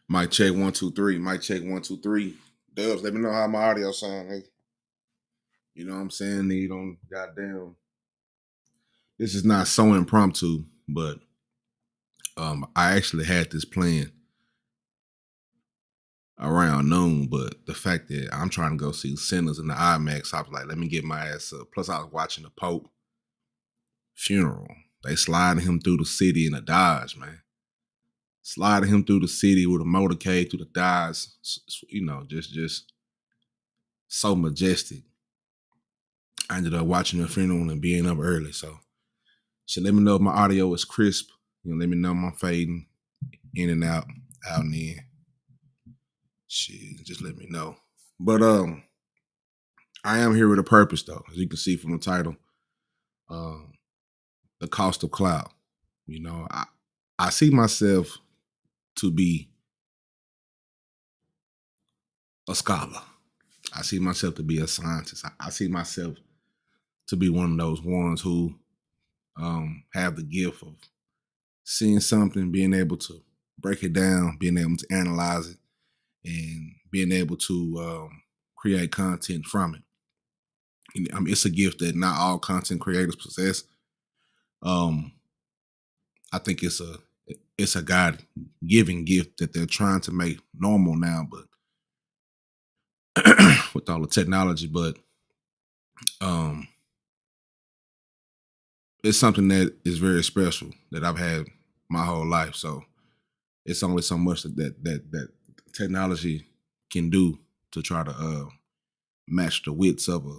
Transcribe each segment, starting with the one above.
Mic check 1 2 3. Mic check 1 2 3. Dubs, let me know how my audio sound. Hey. You know what I'm saying? You don't goddamn. This is not so impromptu, but I actually had this plan around noon, but the fact that I'm trying to go see Sinners in the IMAX, I was like, let me get my ass up. Plus, I was watching the Pope funeral. They sliding him through the city in a Dodge, man. Sliding him through the city with a motorcade through the Dodge, you know, just so majestic. I ended up watching the funeral and being up early, so let me know if my audio is crisp. You know, let me know if I'm fading in and out and in. Shit, just let me know. But I am here with a purpose, though, as you can see from the title. The cost of clout. You know, I see myself to be a scholar. I see myself to be a scientist. I see myself to be one of those ones who have the gift of seeing something, being able to break it down, being able to analyze it, and being able to create content from it. I mean, it's a gift that not all content creators possess. I think it's a God-given gift that they're trying to make normal now, but with all the technology, but it's something that is very special that I've had my whole life. So it's only so much that technology can do to try to match the wits of a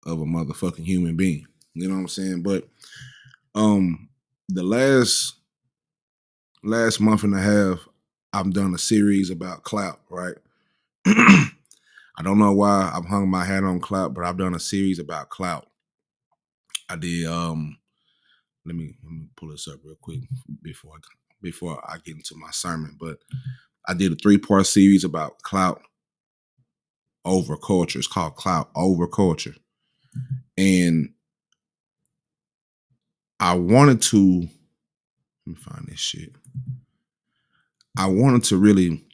motherfucking human being. You know what I'm saying? But the last month and a half, I've done a series about Clout, right? I don't know why I've hung my hat on Clout, but I've done a series about Clout. I did let me pull this up real quick before I get into my sermon. But I did a 3-part series about Clout over culture. It's called Clout over culture. And I wanted to, let me find this shit. I wanted to really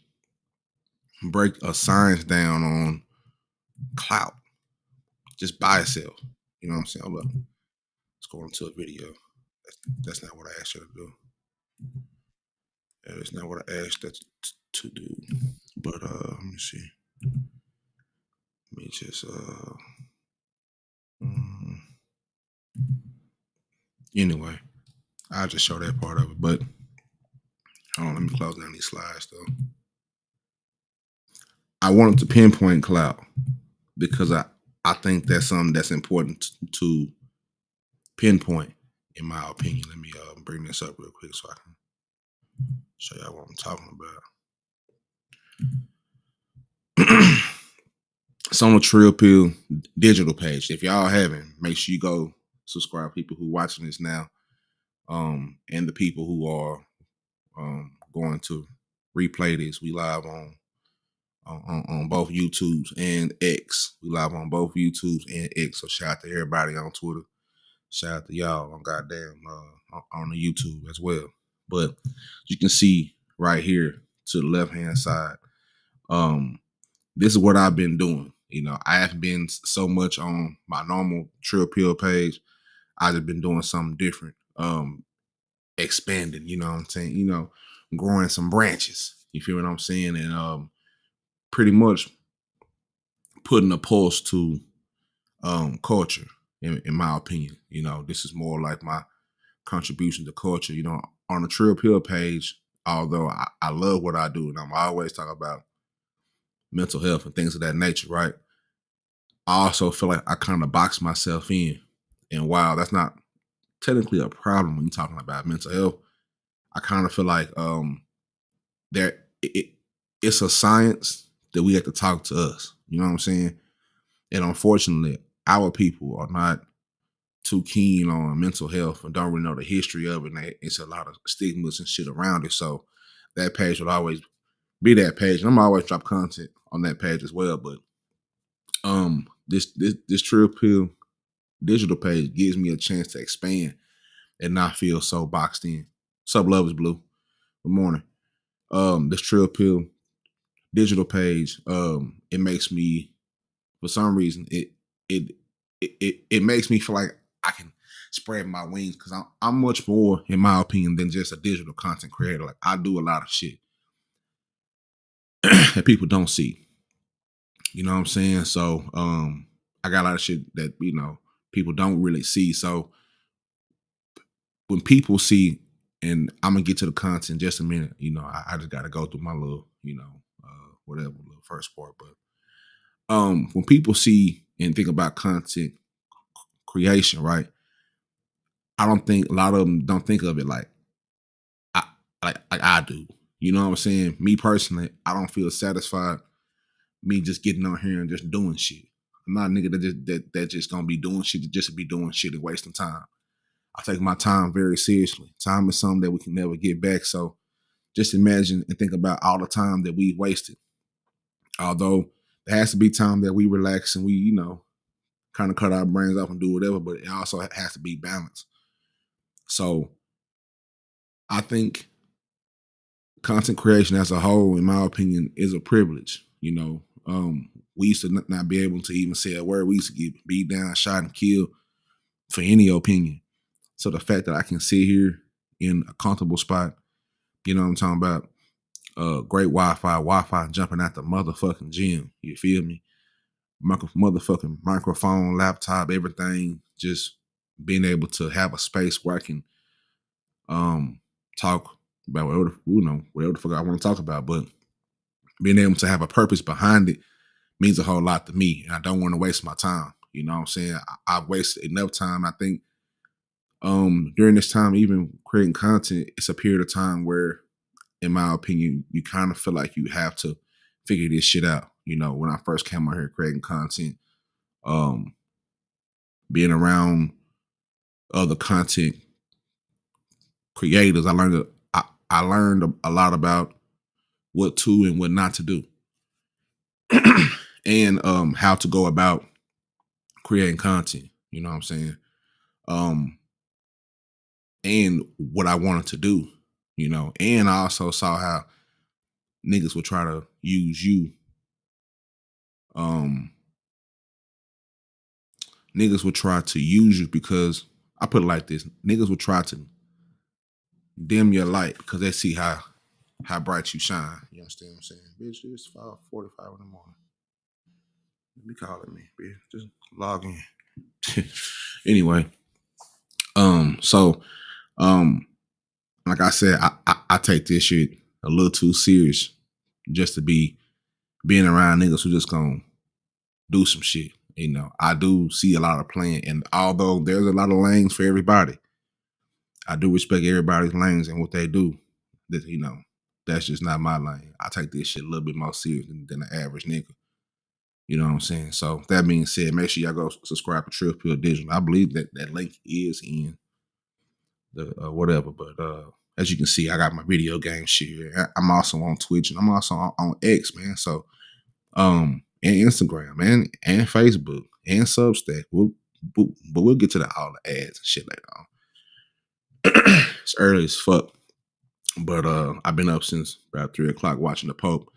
break a science down on clout just by itself. You know what I'm saying? Hold up. Let's go into a video. That's not what I asked you to do. That's not what I asked that to do. But let me see. Let me just anyway, I'll just show that part of it. But hold on, let me close down these slides though. I wanted to pinpoint Clout because I think that's something that's important to pinpoint, in my opinion. Let me bring this up real quick so I can show y'all what I'm talking about. It's on the Trill Pill digital page. If y'all haven't, make sure you go subscribe. People who watching this now, and the people who are going to replay this. We live on both YouTubes and X. We live on both YouTubes and X. So shout out to everybody on Twitter. Shout out to y'all on goddamn on the YouTube as well. But you can see right here to the left hand side, Um, this is what I've been doing. You know, I haven't been so much on my normal Trill Pill page. I just been doing something different. Expanding, you know what I'm saying? You know, growing some branches. You feel what I'm saying? And pretty much putting a pulse to culture, in my opinion. You know, this is more like my contribution to culture. You know, on the Trill Pill page, although I love what I do, and I'm always talking about mental health and things of that nature, right? I also feel like I kind of box myself in. And while that's not technically a problem when you're talking about mental health, I kind of feel like there it's a science that we have to talk to us. You know what I'm saying? And unfortunately, our people are not too keen on mental health and don't really know the history of it. And it's a lot of stigmas and shit around it. So that page will always be that page. And I'm always drop content on that page as well. But this Trill Pill digital page gives me a chance to expand and not feel so boxed in. Sub Love is Blue. Good morning. This Trill Pill digital page, it makes me, for some reason, it makes me feel like I can spread my wings because I'm much more, in my opinion, than just a digital content creator. Like I do a lot of shit that people don't see. You know what I'm saying? So I got a lot of shit that, you know, people don't really see. So when people see, and I'm gonna get to the content in just a minute, you know, I just gotta go through my little, you know, whatever little first part. But when people see and think about content creation, right? I don't think a lot of them don't think of it I like I do. You know what I'm saying? Me personally, I don't feel satisfied me just getting on here and just doing shit. I'm not a nigga that just gonna be doing shit just to be doing shit and wasting time. I take my time very seriously. Time is something that we can never get back. So just imagine and think about all the time that we wasted. Although there has to be time that we relax and we, you know, kind of cut our brains off and do whatever, but it also has to be balanced. So I think content creation as a whole, in my opinion, is a privilege. You know, we used to not be able to even say a word. We used to get beat down, shot, and killed for any opinion. So the fact that I can sit here in a comfortable spot, you know what I'm talking about, great Wi-Fi jumping out the motherfucking gym. You feel me? Motherfucking microphone, laptop, everything. Just being able to have a space where I can talk about whatever, you know, whatever the fuck I want to talk about. But being able to have a purpose behind it means a whole lot to me. And I don't want to waste my time. You know what I'm saying? I've wasted enough time. I think during this time, even creating content, it's a period of time where, in my opinion, you kind of feel like you have to figure this shit out. You know, when I first came out here creating content, um, being around other content creators, I learned a lot about what to and what not to do, and how to go about creating content. You know what I'm saying? Um, and what I wanted to do. You know, and I also saw how niggas would try to use you. Um, Niggas would try to use you because I put it like this: niggas would try to dim your light because they see how bright you shine. You understand what I'm saying? Bitch, it's 5:45 in the morning. Let me call it me, bitch. Just log in. Anyway, so um, like I said, I take this shit a little too serious just to be being around niggas who just gonna do some shit. You know, I do see a lot of playing, and although there's a lot of lanes for everybody, I do respect everybody's lanes and what they do. That, you know, that's just not my lane. I take this shit a little bit more serious than the average nigga. You know what I'm saying? So that being said, make sure y'all go subscribe to Trill Pill Digital. I believe that link is in the whatever. But as you can see, I got my video game shit here. I'm also on Twitch and I'm also on X, man. So and Instagram, man, and Facebook and Substack. But we'll get to all the ads and shit later on. It's early as fuck. But I've been up since about 3 o'clock watching the Pope.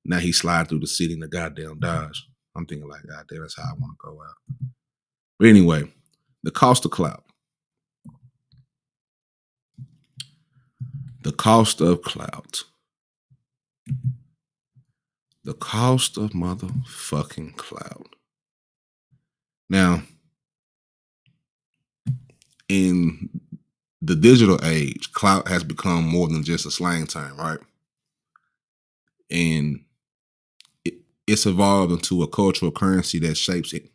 Now he slide through the city in the goddamn Dodge. I'm thinking like, God damn, that's how I want to go out. But anyway, the cost of clout. The cost of clout. The cost of motherfucking clout. Now, in the digital age, clout has become more than just a slang term, right? And it's evolved into a cultural currency that shapes it.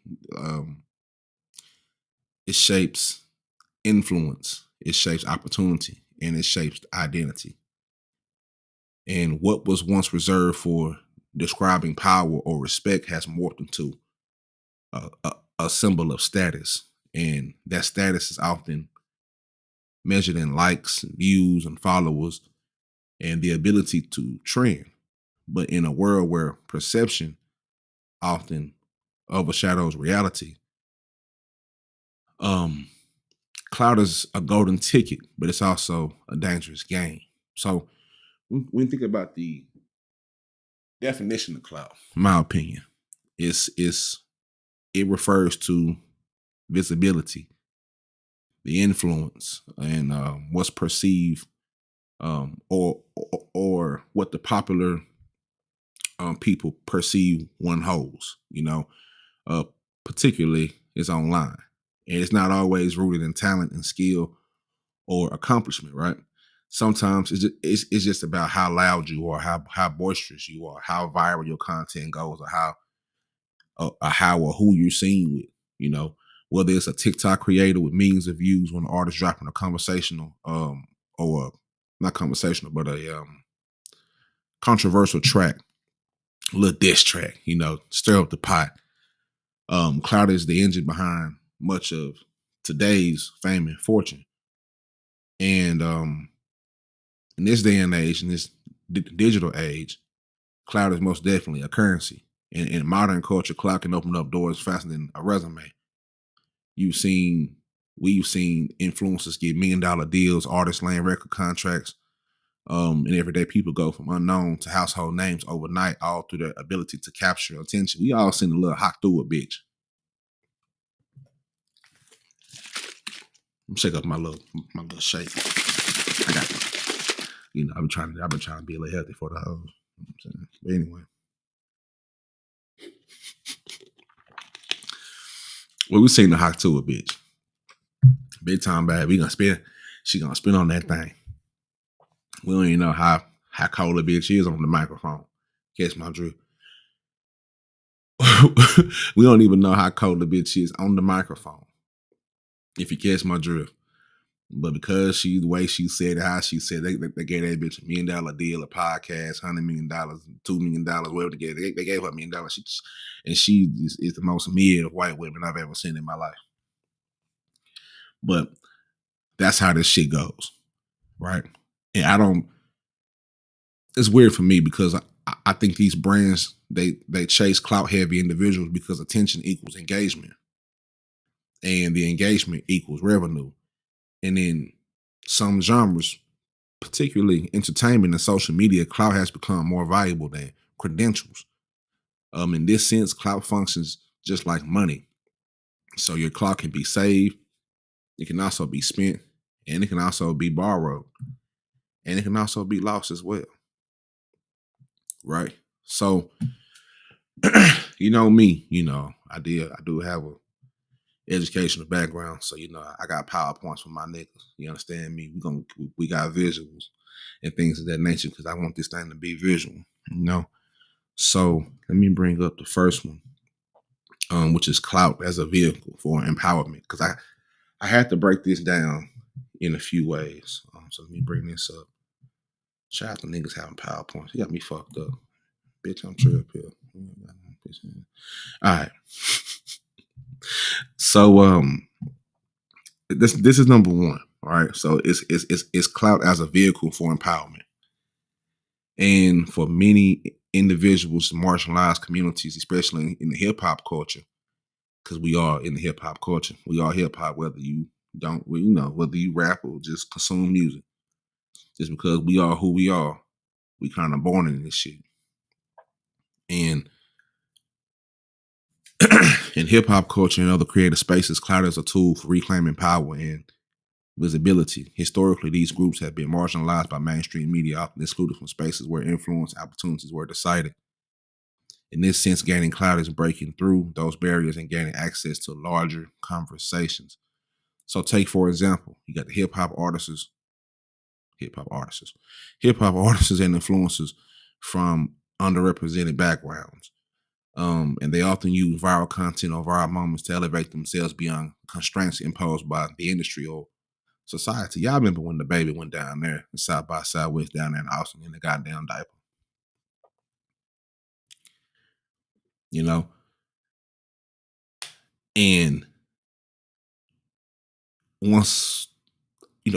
It shapes influence, it shapes opportunity, and it shapes identity. And what was once reserved for describing power or respect has morphed into a symbol of status. And that status is often measured in likes, views, and followers, and the ability to trend. But in a world where perception often overshadows reality, um, clout is a golden ticket, but it's also a dangerous game. So when you think about the definition of clout, in my opinion, it refers to visibility, the influence, and what's perceived, or what the popular people perceive one holds. Uh, particularly is online, and it's not always rooted in talent and skill or accomplishment, right? Sometimes it's just about how loud you are, how boisterous you are, how viral your content goes, or how or who you're seen with. You know, whether it's a TikTok creator with millions of views, when an artist dropping a conversational, or not conversational, but a controversial track, a little diss track, stir up the pot. Clout is the engine behind much of today's fame and fortune. And in this day and age, in this digital age, clout is most definitely a currency. In modern culture, clout can open up doors faster than a resume. You've seen, we've seen influencers get $1 million deals, artists land record contracts, and everyday people go from unknown to household names overnight, all through their ability to capture attention. We all seen a little hot through it, bitch. I'm shake up my little shake. I got, I've been trying to be a little healthy for the hoes. But anyway, well, we seen the hot to it, bitch. Big time bad. She gonna spin on that thing. We don't even know how cold a bitch is on the microphone. Catch my drift. We don't even know how cold the bitch is on the microphone. If you catch my drift. But because the way she said it, how she said they gave that bitch $1 million deal, a podcast, $100 million, $2 million, whatever they gave. They gave her $1 million. She is the most mid of white women I've ever seen in my life. But that's how this shit goes, right? And it's weird for me because I think these brands, they chase clout heavy individuals because attention equals engagement, and the engagement equals revenue. And in some genres, particularly entertainment and social media, clout has become more valuable than credentials. In this sense, clout functions just like money. So your clout can be saved, it can also be spent, and it can also be borrowed, and it can also be lost as well. Right? So, me, I do have a educational background, so I got PowerPoints for my niggas. You understand me? We got visuals and things of that nature because I want this thing to be visual. So let me bring up the first one, which is clout as a vehicle for empowerment. Because I had to break this down in a few ways. So let me bring this up. Shout out to niggas having PowerPoints. You got me fucked up, bitch. I'm trip here. All right. So this is number one. All right. So it's clout as a vehicle for empowerment. And for many individuals, marginalized communities, especially in the hip hop culture, because we are in the hip hop culture, we are hip hop, whether you whether you rap or just consume music. Just because we are who we are, we kind of born in this shit. And in hip hop culture and other creative spaces, clout is a tool for reclaiming power and visibility. Historically, these groups have been marginalized by mainstream media, often excluded from spaces where influence opportunities were decided. In this sense, gaining clout is breaking through those barriers and gaining access to larger conversations. So, take for example, you got the hip hop artists, hip hop artists and influencers from underrepresented backgrounds. And they often use viral content or viral moments to elevate themselves beyond constraints imposed by the industry or society. Y'all remember when the baby went down there, South by Southwest down there in Austin in the goddamn diaper, you know? And once,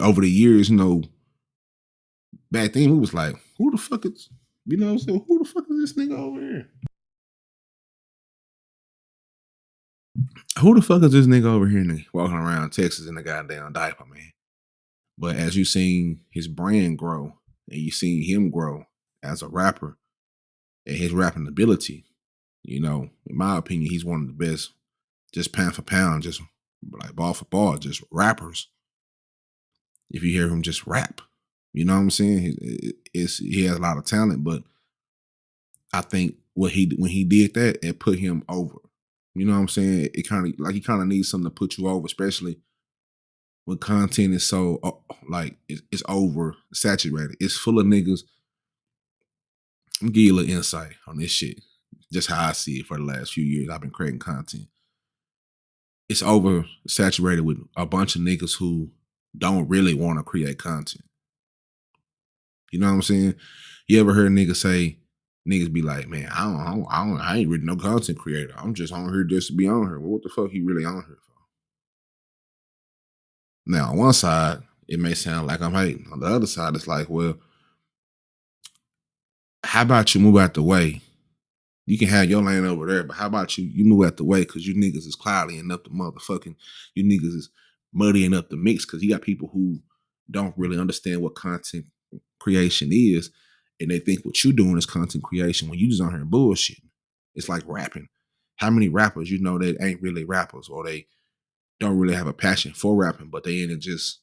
over the years, back then we was like, who the fuck is, what I'm saying? Who the fuck is this nigga over here? Who the fuck is this nigga over here walking around Texas in the goddamn diaper, man? But as you seen his brand grow and you seen him grow as a rapper and his rapping ability, in my opinion, he's one of the best, just pound for pound, just like ball for ball, just rappers. If you hear him just rap, you know what I'm saying? He has a lot of talent, but I think when he did that, it put him over. You know what I'm saying? It kind of like he kind of needs something to put you over, especially when content is so like it's over saturated. It's full of niggas. I'm gonna give you a little insight on this shit. Just how I see it for the last few years. I've been creating content. It's over saturated with a bunch of niggas who don't really want to create content. You know what I'm saying? You ever heard niggas say, niggas be like, man, I ain't really no content creator. I'm just on here just to be on here. Well, what the fuck you really on here for? Now, on one side, it may sound like I'm hating. On the other side, it's like, well, how about you move out the way? You can have your lane over there, but how about you move out the way because you niggas is cloudy enough to motherfucking, you niggas is muddy enough to mix because you got people who don't really understand what content creation is and they think what you doing is content creation when you just on here bullshit. It's like rapping. How many rappers you know that ain't really rappers or they don't really have a passion for rapping, but they in it just,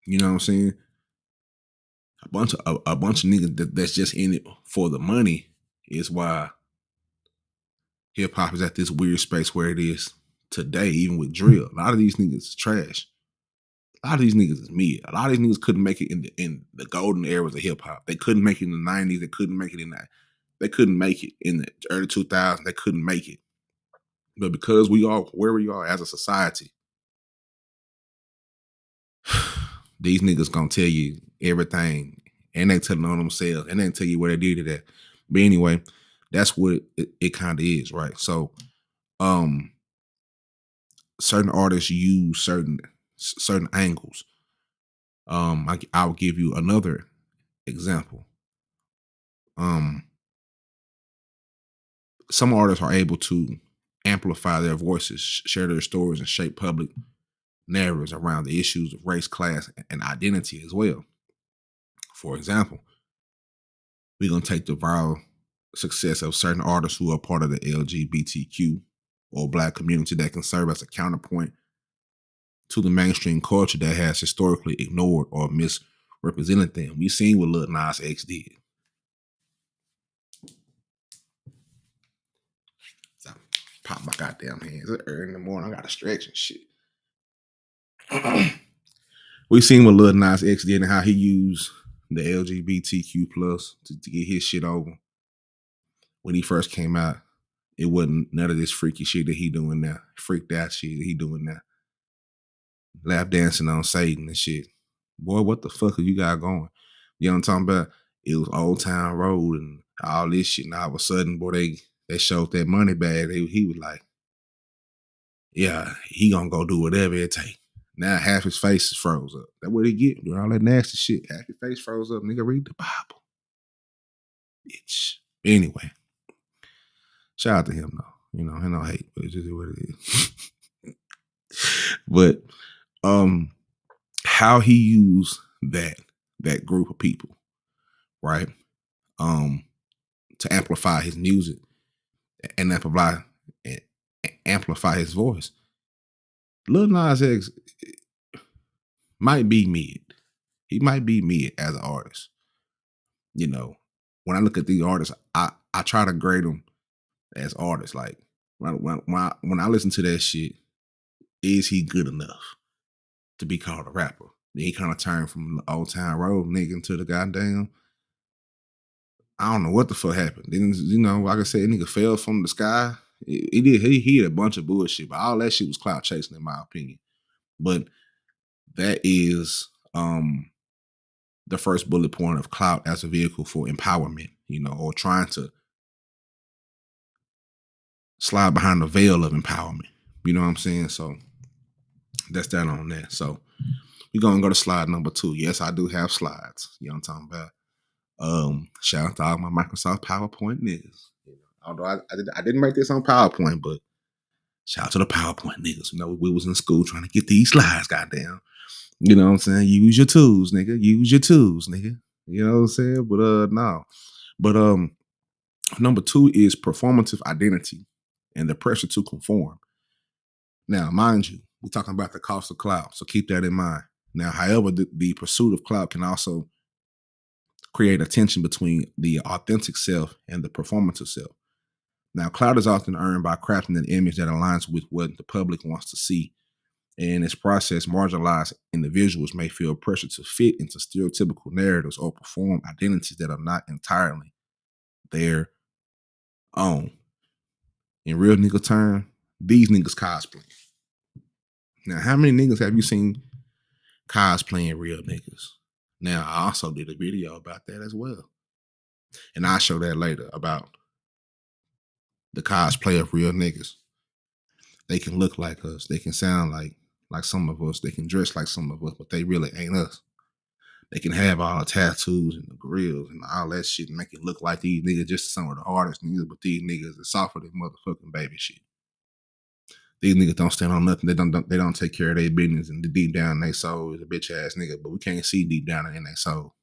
you know what I'm saying? A bunch of niggas that's just in it for the money is why hip hop is at this weird space where it is today, even with drill. A lot of these niggas is trash. A lot of these niggas is mid. A lot of these niggas couldn't make it in the golden eras of hip hop. They couldn't make it in the 90s. They couldn't make it in that. They couldn't make it in the early 2000s. They couldn't make it. But because we are where we are as a society, these niggas gonna tell you everything, and they telling on themselves, and they tell you where they did it at. But anyway, that's what it kind of is, right? So, um, certain artists use certain angles. I'll give you another example. Um, some artists are able to amplify their voices, share their stories, and shape public narratives around the issues of race, class, and identity as well. For example, we're gonna take the viral success of certain artists who are part of the LGBTQ or Black community that can serve as a counterpoint to the mainstream culture that has historically ignored or misrepresented them. We seen what Lil Nas X did. So I pop my goddamn hands. It's early in the morning. I gotta stretch and shit. We seen what Lil Nas X did and how he used the LGBTQ plus to get his shit over. When he first came out, it wasn't none of this freaky shit that he doing now. Freaked out shit that he doing now. Lap dancing on Satan and shit. Boy, what the fuck are you got going? You know what I'm talking about? It was Old Town Road and all this shit. And all of a sudden, boy, they showed that money bag. He was like, yeah, he gonna go do whatever it take. Now half his face is froze up. That's what he get doing all that nasty shit. Half his face froze up. Nigga, read the Bible. Bitch. Anyway, shout out to him though. I don't hate, but it's just what it is. But how he used that group of people, right? to amplify his music and amplify his voice. Lil Nas X might be mid. He might be mid as an artist. You know, when I look at these artists, I try to grade them as artists. Like when I listen to that shit, is he good enough to be called a rapper? Then he kind of turned from the old town road nigga into the goddamn. I don't know what the fuck happened. Then like I said, nigga fell from the sky. He had a bunch of bullshit, but all that shit was clout chasing, in my opinion. But that is the first bullet point of clout as a vehicle for empowerment, or trying to slide behind the veil of empowerment. You know what I'm saying? So that's that on that. So we're gonna go to slide number 2. Yes, I do have slides. You know what I'm talking about? Shout out to all my Microsoft PowerPoint niggas. Although I didn't make this on PowerPoint, but shout out to the PowerPoint niggas. We was in school trying to get these slides, goddamn. You know what I'm saying? Use your tools, nigga. Use your tools, nigga. You know what I'm saying? But no. But number 2 is performative identity and the pressure to conform. Now, mind you, we're talking about the cost of clout, so keep that in mind. Now, however, the pursuit of clout can also create a tension between the authentic self and the performative self. Now, clout is often earned by crafting an image that aligns with what the public wants to see. And in this process, marginalized individuals may feel pressure to fit into stereotypical narratives or perform identities that are not entirely their own. In real nigga term, these niggas cosplay. Now, how many niggas have you seen cosplaying real niggas? Now, I also did a video about that as well. And I'll show that later about the cosplay of real niggas. They can look like us. They can sound like some of us. They can dress like some of us, but they really ain't us. They can have all the tattoos and the grills and all that shit and make it look like these niggas just some of the hardest niggas, but these niggas are softer than motherfucking baby shit. These niggas don't stand on nothing. They don't take care of their business, and deep down in their soul is a bitch ass nigga, but we can't see deep down in their soul.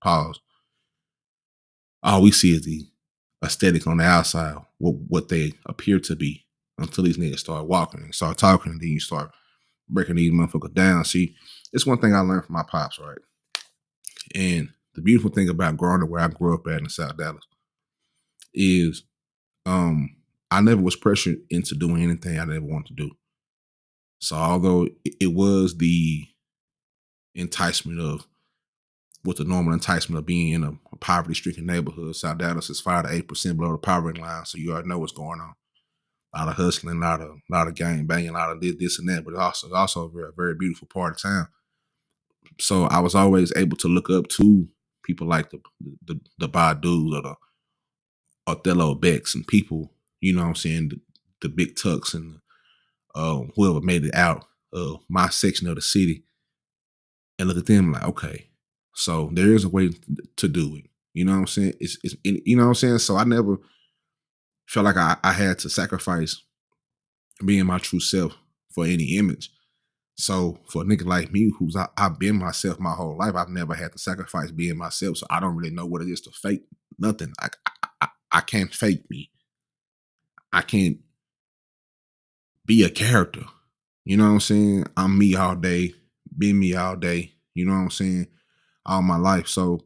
Pause. All we see is the aesthetic on the outside, what they appear to be, until these niggas start walking and start talking, and then you start breaking these motherfuckers down. See, it's one thing I learned from my pops, right? And the beautiful thing about growing up where I grew up at in South Dallas is I never was pressured into doing anything I never wanted to do. So although it was the enticement of what the normal enticement of being in a poverty-stricken neighborhood, South Dallas is 5 to 8% below the poverty line, so you already know what's going on. A lot of hustling, a lot of gang banging, a lot of this and that, but it's also a very, very beautiful part of town. So I was always able to look up to people like the Badus or the Othello Becks and people, you know what I'm saying, the Big Tucks and whoever made it out of my section of the city, and look at them like, okay, so there is a way to do it. You know what I'm saying? It's you know what I'm saying? So I never felt like I had to sacrifice being my true self for any image. So for a nigga like me, I've been myself my whole life, I've never had to sacrifice being myself. So I don't really know what it is to fake nothing. I can't fake me. I can't be a character. You know what I'm saying? I'm me all day, been me all day. You know what I'm saying? All my life. So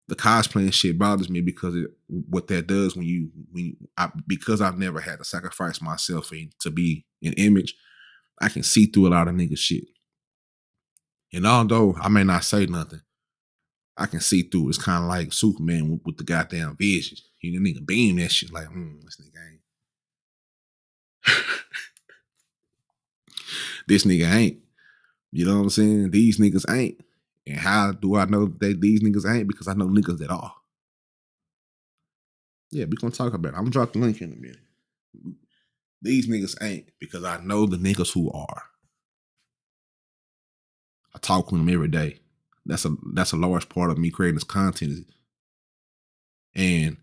the cosplaying shit bothers me because what that does because I've never had to sacrifice myself to be an image, I can see through a lot of nigga shit. And although I may not say nothing, I can see through. It's kind of like Superman with the goddamn vision. You know, nigga beam that shit like, this nigga ain't. This nigga ain't. You know what I'm saying? These niggas ain't. And how do I know that these niggas ain't? Because I know niggas that are. Yeah, we gonna talk about it. I'm gonna drop the link in a minute. These niggas ain't because I know the niggas who are. I talk with them every day. That's a large part of me creating this content. And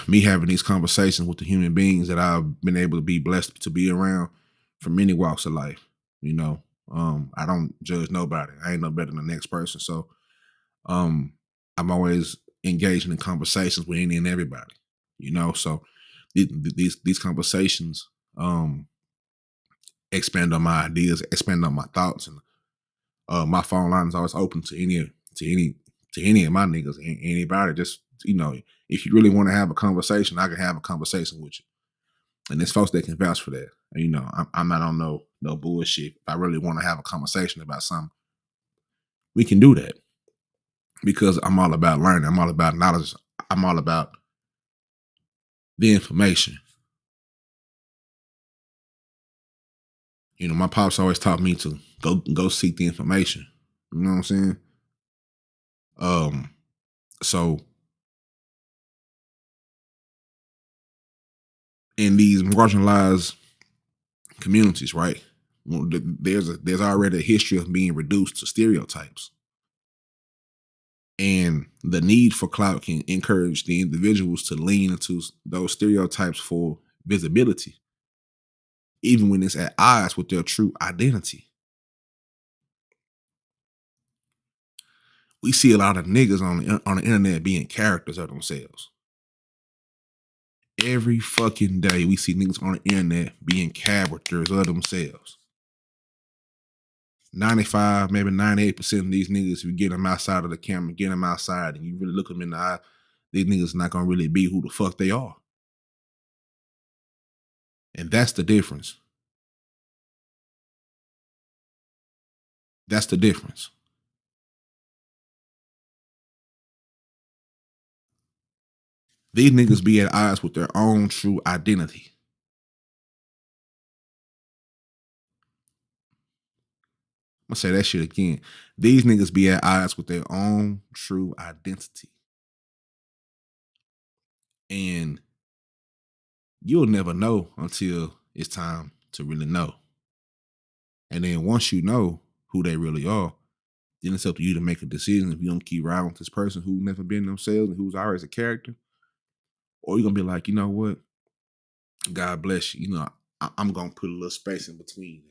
me having these conversations with the human beings that I've been able to be blessed to be around from many walks of life. You know, I don't judge nobody. I ain't no better than the next person. So I'm always engaging in conversations with any and everybody. So these conversations expand on my ideas, expand on my thoughts, and my phone line is always open to any of my niggas, anybody. Just if you really want to have a conversation, I can have a conversation with you. And there's folks that can vouch for that. I'm not on no bullshit. If I really want to have a conversation about something, we can do that because I'm all about learning. I'm all about knowledge. I'm all about the information. My pops always taught me to go seek the information. You know what I'm saying? So in these marginalized communities, right? There's already a history of being reduced to stereotypes, and the need for clout can encourage the individuals to lean into those stereotypes for visibility, even when it's at odds with their true identity. We see a lot of niggas on the internet being characters of themselves. Every fucking day, we see niggas on the internet being characters of themselves. 95, maybe 98% of these niggas, if you get them outside of the camera, get them outside, and you really look them in the eye, these niggas not gonna really be who the fuck they are. And that's the difference. That's the difference. These niggas be at odds with their own true identity. I'm gonna say that shit again. These niggas be at odds with their own true identity. And you'll never know until it's time to really know. And then once you know who they really are, then it's up to you to make a decision if you don't keep riding with this person who never been themselves and who's always a character. Or you're gonna be like, you know what? God bless you. I'm gonna put a little space in between.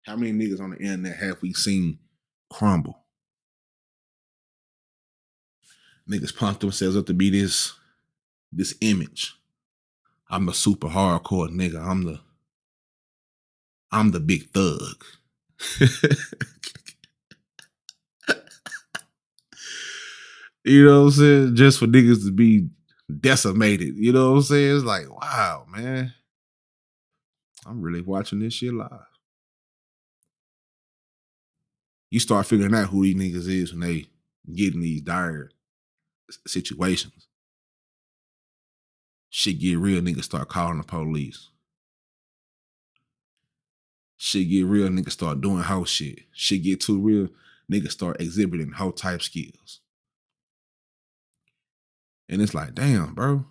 How many niggas on the internet have we seen crumble? Niggas pump themselves up to be this image. I'm a super hardcore nigga. I'm the big thug. You know what I'm saying? Just for niggas to be decimated. You know what I'm saying? It's like, wow, man. I'm really watching this shit live. You start figuring out who these niggas is when they get in these dire situations. Shit get real, niggas start calling the police. Shit get real, niggas start doing hoe shit. Shit get too real, niggas start exhibiting hoe type skills. And it's like, damn, bro.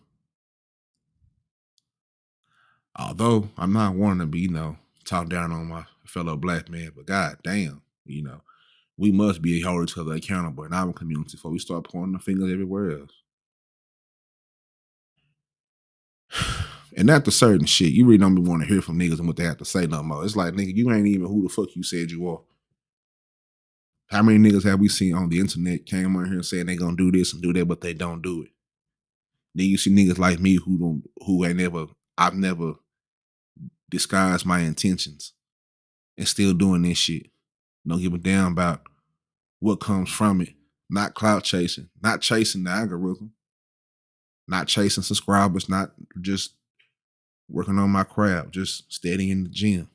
Although I'm not wanting to be, talk down on my fellow black man, but god damn, we must be hold each other accountable in our community before we start pointing the fingers everywhere else. And after certain shit, you really don't be want to hear from niggas and what they have to say no more. It's like, nigga, you ain't even who the fuck you said you are. How many niggas have we seen on the internet came on here saying they gonna do this and do that, but they don't do it? Then you see niggas like me I've never disguised my intentions and still doing this shit. Don't give a damn about what comes from it. Not clout chasing, not chasing the algorithm, not chasing subscribers, not just working on my craft, just steady in the gym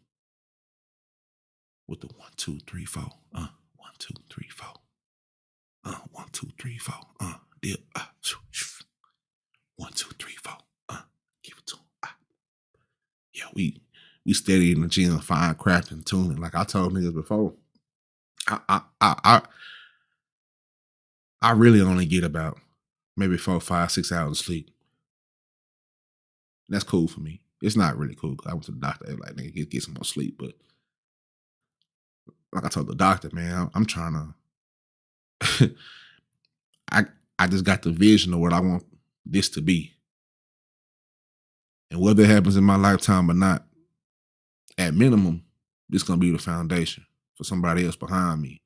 with the 1, 2, 3, 4. 1, 2, 3, 4. 1, 2, 3, 4. Dip. 1, 2, 3, 4. Give it to him. Yeah, we steady in the gym, fine crafting, tuning. Like I told niggas before, I really only get about maybe 4, 5, 6 hours of sleep. That's cool for me. It's not really cool because I went to the doctor. Like, nigga, get some more sleep. But like I told the doctor, man, I'm trying to. I just got the vision of what I want this to be, and whether it happens in my lifetime or not, at minimum, this gonna be the foundation for somebody else behind me.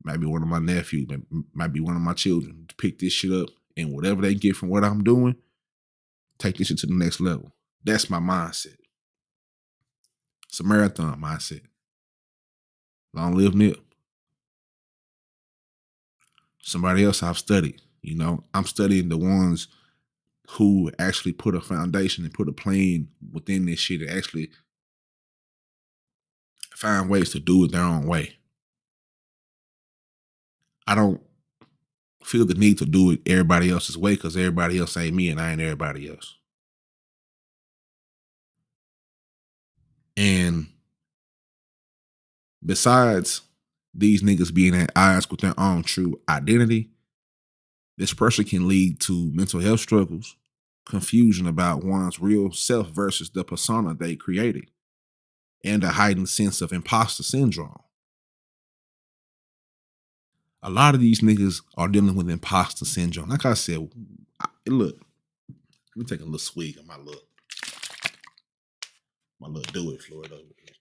might be one of my nephews, might be one of my children, to pick this shit up and whatever they get from what I'm doing, take this shit to the next level. That's my mindset. It's a marathon mindset. Long live Nip. Somebody else I've studied. I'm studying the ones who actually put a foundation and put a plan within this shit and actually find ways to do it their own way. I don't feel the need to do it everybody else's way because everybody else ain't me and I ain't everybody else. And besides these niggas being at odds with their own true identity, this pressure can lead to mental health struggles, confusion about one's real self versus the persona they created, and a heightened sense of imposter syndrome. A lot of these niggas are dealing with imposter syndrome. Like I said, look, let me take a little swig of my little do it fluid over here.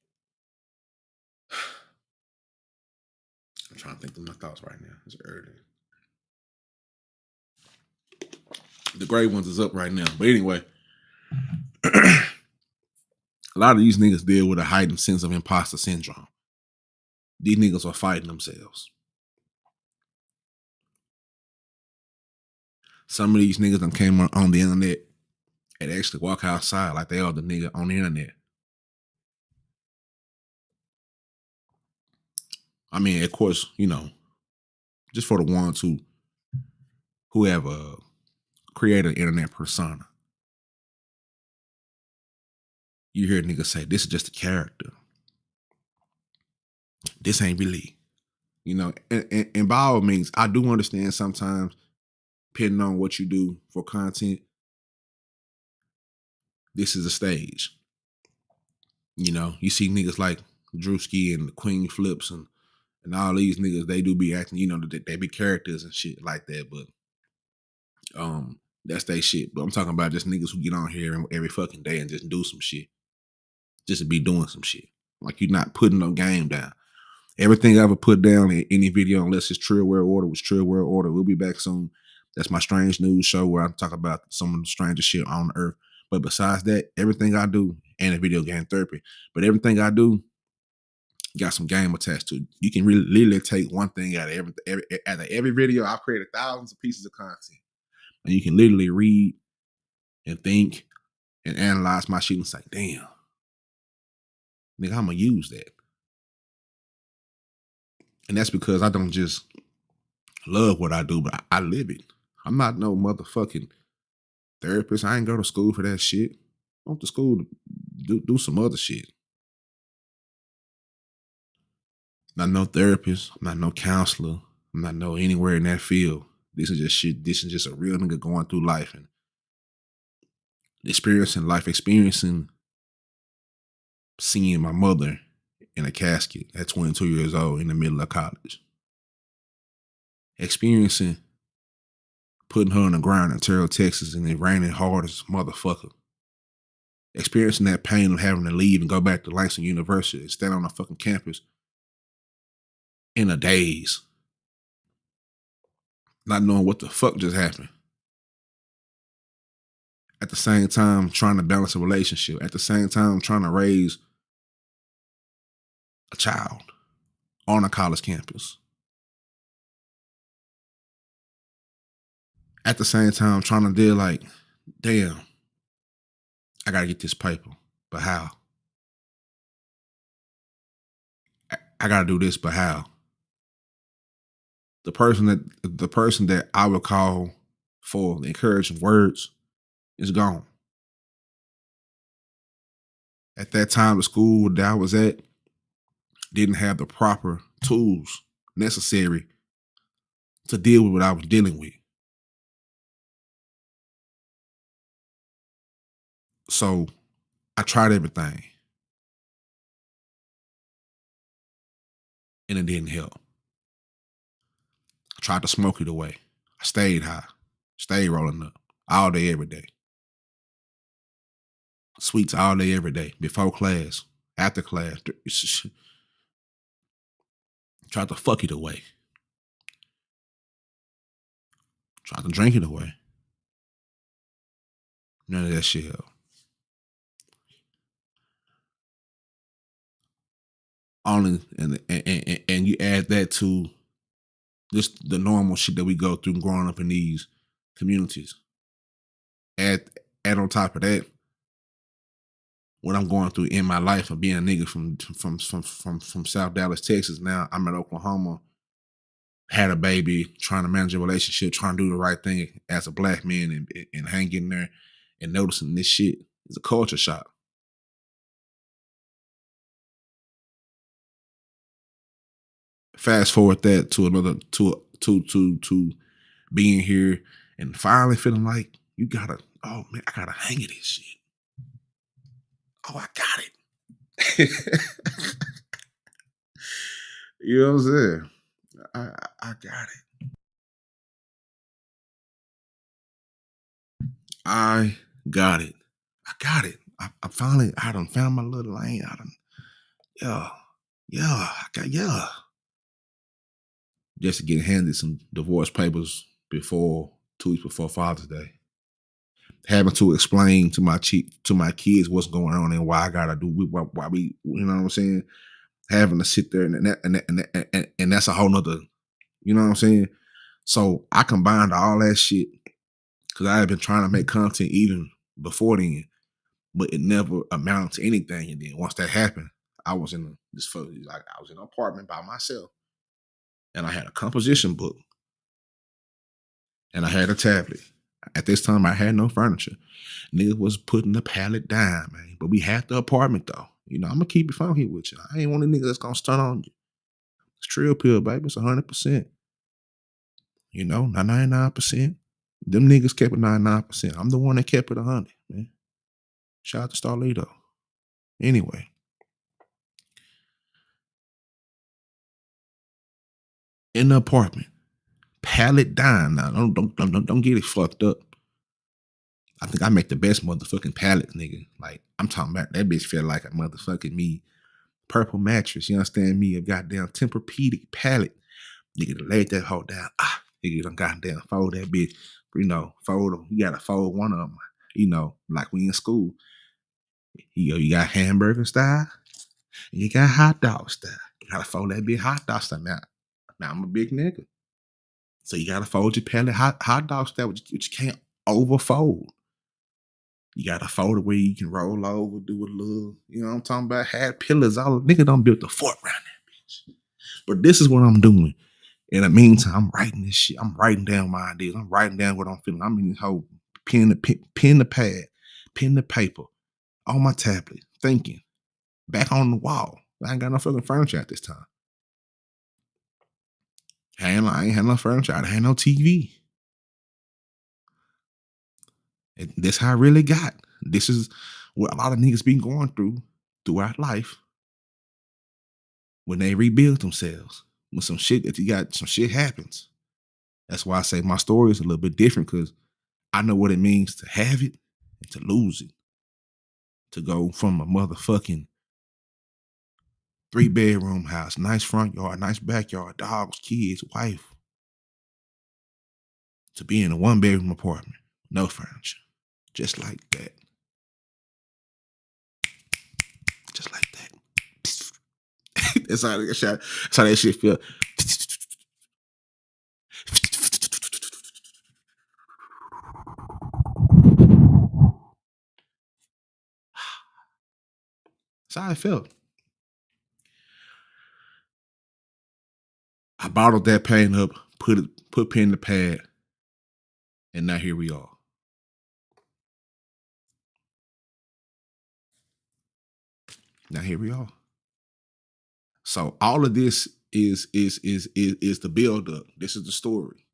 I'm trying to think of my thoughts right now. It's early. The gray ones is up right now. But anyway, a lot of these niggas deal with a heightened sense of imposter syndrome. These niggas are fighting themselves. Some of these niggas done came on the internet and actually walk outside like they are the nigga on the internet. I mean, of course, just for the ones who have created an internet persona. You hear niggas say, this is just a character. This ain't really, and by all means, I do understand sometimes, depending on what you do for content, this is a stage. You see niggas like Drewski and the Queen Flips and all these niggas, they do be acting, they be characters and shit like that, but that's they shit. But I'm talking about just niggas who get on here every fucking day and just do some shit. Just to be doing some shit. Like you're not putting no game down. Everything I ever put down in any video, unless it's Trill World Order, was Trill World Order. We'll be back soon. That's my strange news show where I talk about some of the strangest shit on earth. But besides that, everything I do, and a video game therapy, but everything I do got some game attached to it. You can really literally take one thing out of every video. I've created thousands of pieces of content. And you can literally read and think and analyze my shit and say, damn, nigga, I'm gonna use that. And that's because I don't just love what I do, but I live it. I'm not no motherfucking therapist. I ain't go to school for that shit. I went to school to do some other shit. Not no therapist. I'm not no counselor. I'm not no anywhere in that field. This is just shit. This is just a real nigga going through life and experiencing seeing my mother in a casket at 22 years old in the middle of college. Experiencing putting her on the ground in Terrell, Texas, and it raining hard as a motherfucker. Experiencing that pain of having to leave and go back to Langston University and stand on a fucking campus in a daze. Not knowing what the fuck just happened. At the same time, trying to balance a relationship. At the same time, trying to raise a child on a college campus. At the same time, trying to deal like, damn, I gotta get this paper, but how? I gotta do this, but how? The person that I would call for the encouraging words is gone. At that time, the school that I was at didn't have the proper tools necessary to deal with what I was dealing with. So I tried everything and it didn't help. I tried to smoke it away. I stayed high, stayed rolling up all day, every day. Sweets all day, every day, before class, after class. Tried to fuck it away. Tried to drink it away. None of that shit helped. Only and you add that to just the normal shit that we go through growing up in these communities. Add add on top of that what I'm going through in my life of being a nigga from South Dallas, Texas. Now I'm in Oklahoma, had a baby, trying to manage a relationship, trying to do the right thing as a black man and hang in there and noticing this shit is a culture shock. Fast forward that to another to being here and finally feeling like you gotta, oh man, I gotta hang it this shit. Oh, I got it. You know what I'm saying? I got it. I got it. I got it. I finally, I done found my little lane. I done, yeah, yeah, I got, yeah. Just to get handed some divorce papers before 2 weeks before Father's Day. Having to explain to my kids what's going on and why I gotta do why we, you know what I'm saying? Having to sit there and that's a whole nother, you know what I'm saying? So I combined all that shit because I had been trying to make content even before then, but it never amounted to anything. And then once that happened, I was in like I was in an apartment by myself, and I had a composition book, and I had a tablet. At this time, I had no furniture. Nigga was putting the pallet down, man. But we had the apartment though. You know, I'm gonna keep it funky with you. I ain't one of the niggas that's gonna stun on you. It's trill pill, baby. It's 100%. You know, not 99%. Them niggas kept it 99%. I'm the one that kept it 100, man. Shout out to Starlito. Anyway, in the apartment, pallet down. Now, don't get it fucked up. I think I make the best motherfucking pallets, nigga. Like, I'm talking about that bitch feel like a motherfucking me. Purple mattress, you understand me? A goddamn Tempur-Pedic pallet. Nigga to laid that hoe down. Nigga done goddamn fold that bitch. You know, fold them. You gotta fold one of them. You know, like we in school. You got hamburger style and you got hot dog style. You gotta fold that bitch hot dog style. Now I'm a big nigga. So you gotta fold your pallet hot dog style, which you can't overfold. You got to fold it where you can roll over, do a little, you know what I'm talking about? Had pillars, all nigga done built a fort around that bitch. But this is what I'm doing. In the meantime, I'm writing this shit. I'm writing down my ideas. I'm writing down what I'm feeling. I'm in this whole pen the pad, pen the paper, on my tablet, thinking, back on the wall. I ain't got no fucking furniture at this time. I ain't had no furniture. I ain't no TV. And that's how I really got. This is what a lot of niggas been going through throughout life when they rebuild themselves. When some shit that you got, some shit happens. That's why I say my story is a little bit different because I know what it means to have it and to lose it. To go from a motherfucking 3-bedroom house, nice front yard, nice backyard, dogs, kids, wife, to be in a 1-bedroom apartment, no furniture. Just like that. Just like that. That's how that shit feel. That's how I felt. I bottled that pain up, put pen to pad, and now here we are. Now here we are. So all of this is the build up. This is the story.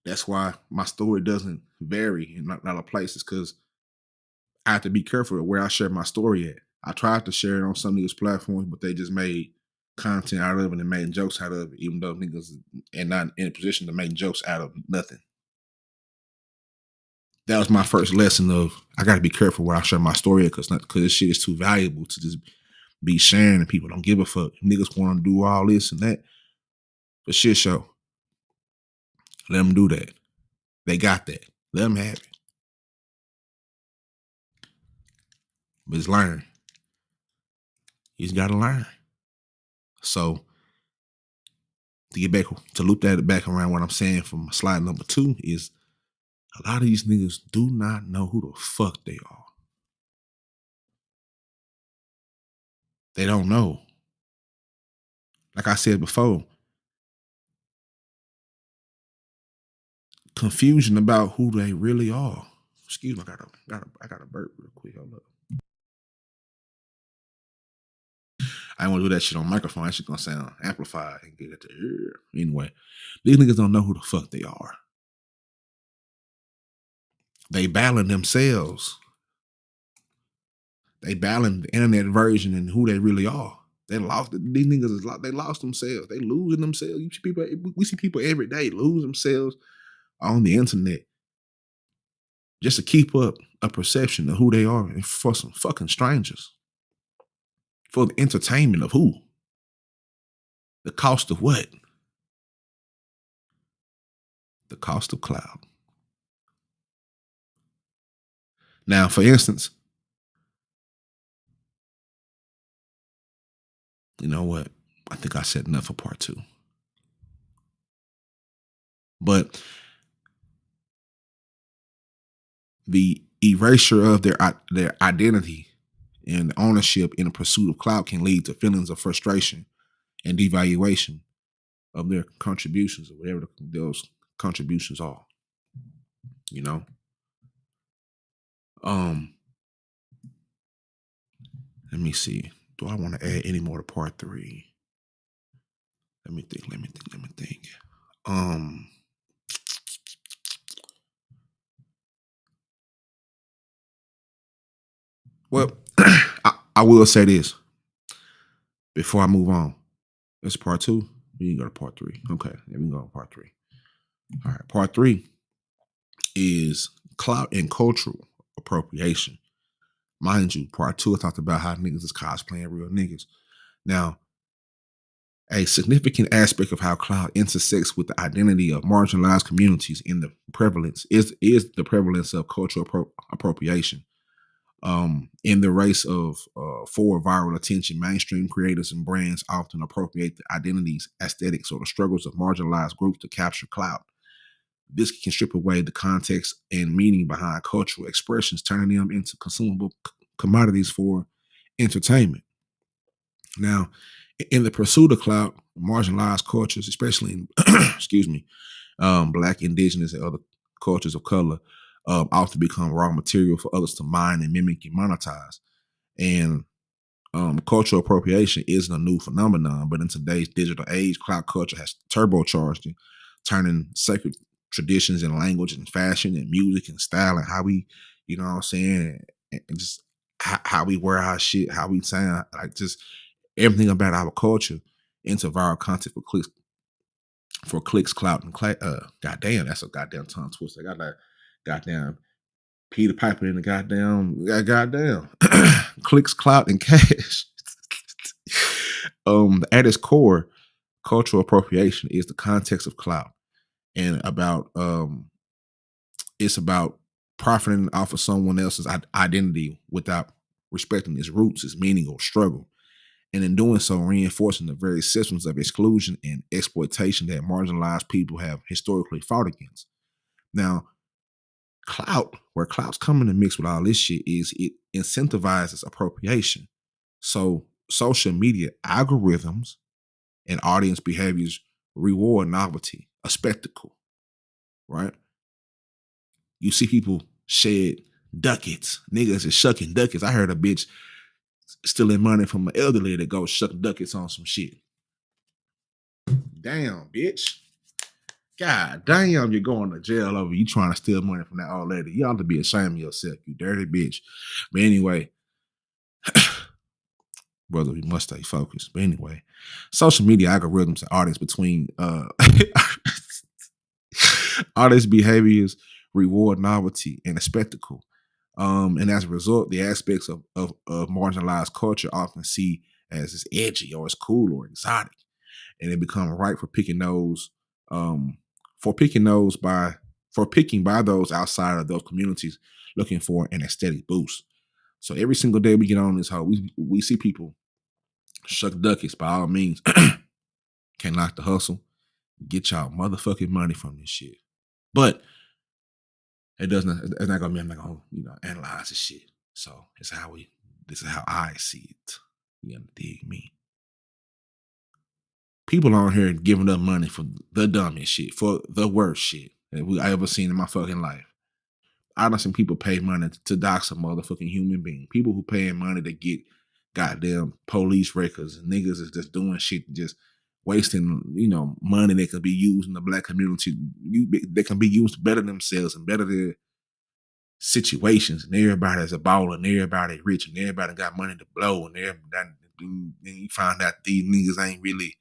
That's why my story doesn't vary in a lot of places because I have to be careful where I share my story at. I tried to share it on some of these platforms, but they just made content out of it and made jokes out of it, even though niggas are not in a position to make jokes out of nothing. That was my first lesson of I got to be careful where I share my story at because this shit is too valuable to just be sharing and people don't give a fuck. Niggas want to do all this and that. But shit show. Let them do that. They got that. Let them have it. But it's learn. You just gotta learn. So to get back to loop that back around, what I'm saying from slide number 2 is a lot of these niggas do not know who the fuck they are. They don't know. Like I said before, confusion about who they really are. Excuse me, I got a burp real quick. Hold up. I don't want to do that shit on microphone. That shit gonna sound amplified and get it to ear. Anyway, these niggas don't know who the fuck they are. They battling themselves. They battling the internet version and who they really are. They lost. These niggas is lost. They lost themselves. They losing themselves. You see people. We see people every day lose themselves on the internet just to keep up a perception of who they are and for some fucking strangers. For the entertainment of who? The cost of what? The cost of clout. Now, for instance, you know what? I think I said enough for part 2. But the erasure of their identity and ownership in the pursuit of clout can lead to feelings of frustration and devaluation of their contributions or whatever those contributions are. You know? Let me see. Do I want to add any more to part 3? Let me think. Well, I will say this before I move on. It's part 2. We can go to part 3. Okay, let me go to part 3. All right, part 3 is clout and cultural appropriation. Mind you, part 2 I talked about how niggas is cosplaying real niggas. Now, a significant aspect of how clout intersects with the identity of marginalized communities in the prevalence is the prevalence of cultural appropriation. In the race of for viral attention, mainstream creators and brands often appropriate the identities, aesthetics, or the struggles of marginalized groups to capture clout. This can strip away the context and meaning behind cultural expressions, turning them into consumable commodities for entertainment. Now, in the pursuit of clout, marginalized cultures, especially in, excuse me, Black, Indigenous, and other cultures of color, often become raw material for others to mine and mimic and monetize. And cultural appropriation isn't a new phenomenon, but in today's digital age, clout culture has turbocharged it, turning sacred traditions and language and fashion and music and style and how we, you know what I'm saying, and just how we wear our shit, how we sound, like just everything about our culture into viral content for clicks, clout, and goddamn, that's a goddamn tongue twister. I got like goddamn Peter Piper in the goddamn clicks, clout, and cash. At its core, cultural appropriation is the context of clout and about it's about profiting off of someone else's identity without respecting its roots, its meaning, or struggle. And in doing so, reinforcing the very systems of exclusion and exploitation that marginalized people have historically fought against. Now, clout, where clout's coming to mix with all this shit, is it incentivizes appropriation. So social media algorithms and audience behaviors reward novelty, a spectacle, right? You see people shed ducats. Niggas is shucking ducats. I heard a bitch stealing money from an elderly to go shuck ducats on some shit. Damn, bitch. God damn, you're going to jail over you trying to steal money from that old lady. You ought to be ashamed of yourself, you dirty bitch. But anyway, brother, we must stay focused. But anyway, social media algorithms and audience between artist behaviors reward novelty and a spectacle. And as a result, the aspects of marginalized culture often see as it's edgy or it's cool or exotic. And it become right for picking those by for picking by those outside of those communities looking for an aesthetic boost. So every single day we get on this hoe, we see people shuck duckies by all means. Can't knock the hustle. Get y'all motherfucking money from this shit. But it doesn't. It's not gonna mean I'm not gonna analyze this shit. So it's how we. This is how I see it. You dig me? People on here giving up money for the dumbest shit, for the worst shit that I ever seen in my fucking life. I done seen people pay money to dox a motherfucking human being. People who paying money to get goddamn police records, and niggas is just doing shit, just wasting, money that could be used in the black community. They can be used to better themselves and better their situations. And everybody's a baller, and everybody rich, and everybody got money to blow, and everybody, then you find out these niggas ain't really.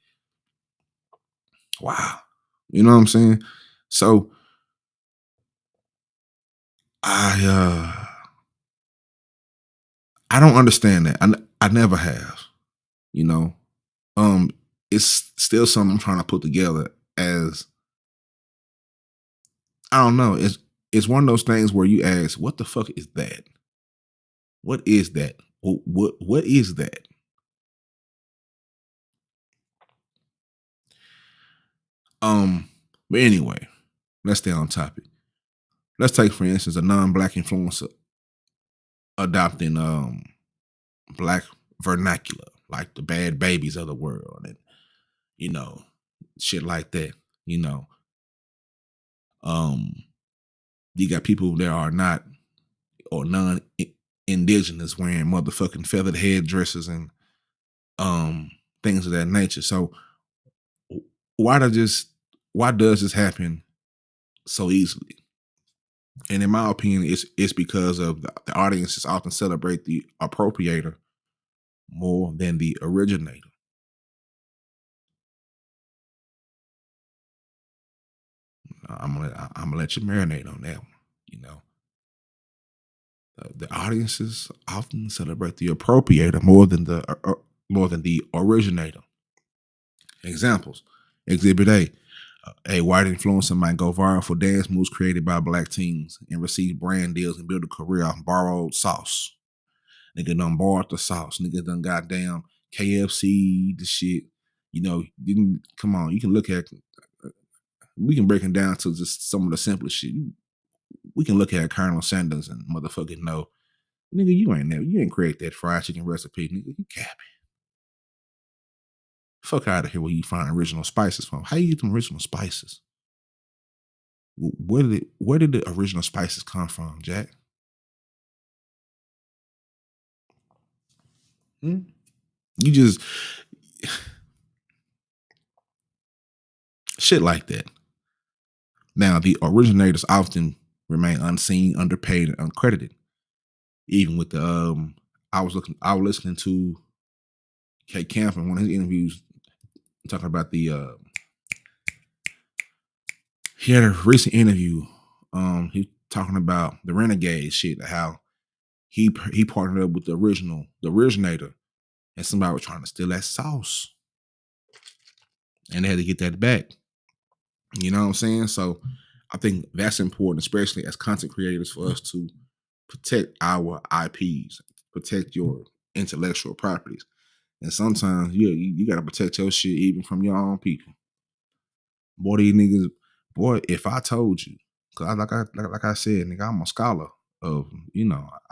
Wow. You know what I'm saying? So I I don't understand that. I never have, you know. It's still something I'm trying to put together as I don't know. It's one of those things where you ask, what the fuck is that? What is that? What is that? But anyway, let's stay on topic. Let's take, for instance, a non-black influencer adopting black vernacular, like the Bad Babies of the world, and you know, shit like that. You know, um, you got people that are not or non-indigenous wearing motherfucking feathered headdresses and things of that nature. So why does this why does this happen so easily? And in my opinion, it's because of the audiences often celebrate the appropriator more than the originator. I'm gonna let you marinate on that one. You know, the audiences often celebrate the appropriator more than the originator. Examples: Exhibit A. A white influencer might go viral for dance moves created by black teens and receive brand deals and build a career off borrowed sauce. Nigga done borrowed the sauce. Nigga done goddamn KFC, the shit. Come on, you can look at, we can break it down to just some of the simplest shit. We can look at Colonel Sanders and motherfucking know, nigga, you ain't create that fried chicken recipe, nigga. You capping. Fuck out of here where you find original spices from. How you get them original spices? Where did the original spices come from, Jack? Hmm? You just shit like that. Now, the originators often remain unseen, underpaid, and uncredited. Even with the I was listening to K Camp in one of his interviews talking about he had a recent interview. He talking about the Renegade shit, how he partnered up with the originator, and somebody was trying to steal that sauce, and they had to get that back. You know what I'm saying? So I think that's important, especially as content creators, for us to protect our IPs, protect your intellectual properties. And sometimes you gotta protect your shit even from your own people. Boy, these niggas, boy, if I told you, cause like I said, nigga, I'm a scholar of,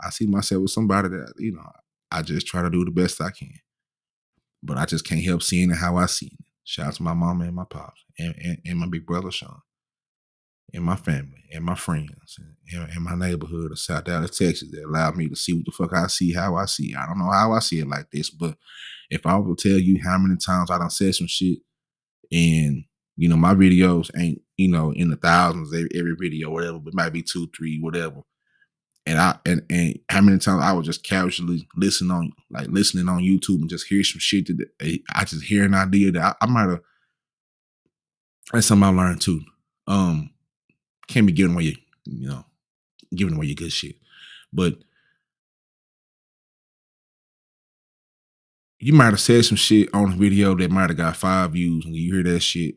I see myself with somebody that, I just try to do the best I can. But I just can't help seeing it how I see it. Shout out to my mama and my pops and my big brother Sean and my family and my friends and my neighborhood of South Dallas, Texas that allowed me to see what the fuck I see, how I see it. I don't know how I see it like this, but if I were to tell you how many times I done said some shit and my videos ain't, in the thousands every video, whatever, but it might be 2, 3, whatever. And and how many times I would just casually listening on YouTube and just hear some shit that I just hear an idea that I might have. That's something I learned too. Can't be giving away giving away your good shit, but you might have said some shit on a video that might have got 5 views, and you hear that shit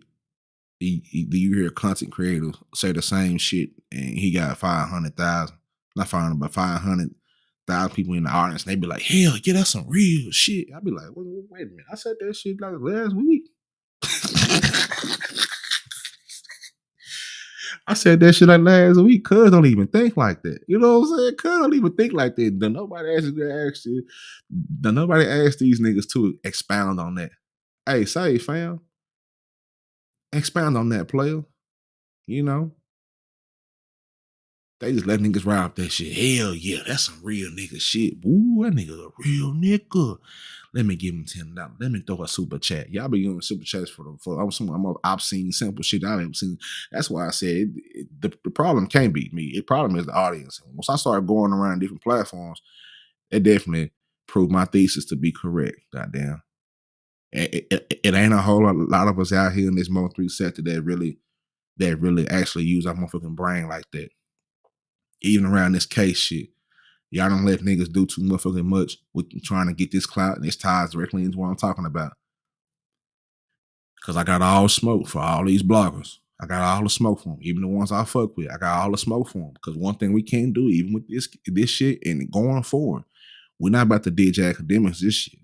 Do you hear content creators say the same shit and he got 500,000, not 500, but 500,000 people in the audience, and they be like, hell yeah, that's some real shit. I be like, wait a minute, I said that shit like last week. I said that shit like last week. Cuz don't even think like that. You know what I'm saying? Cuz don't even think like that. Then nobody asked you. Then nobody asked these niggas to expound on that. Hey, say fam, expound on that player. You know, they just let niggas ride off that shit. Hell yeah, that's some real nigga shit. Ooh, that nigga a real nigga. Let me give him $10. Let me throw a super chat. Y'all be doing super chats for some obscene simple shit I haven't seen. That's why I said the problem can't be me. The problem is the audience. Once I started going around different platforms, it definitely proved my thesis to be correct. Goddamn. It ain't a whole lot of us out here in this Mo3 sector that really actually use our motherfucking brain like that. Even around this case shit. Y'all don't let niggas do too motherfucking much with trying to get this clout, and this ties directly into what I'm talking about. Cause I got all smoke for all these bloggers. I got all the smoke for them, even the ones I fuck with. I got all the smoke for them. Cause one thing we can't do, even with this shit and going forward, we're not about to ditch academics this shit.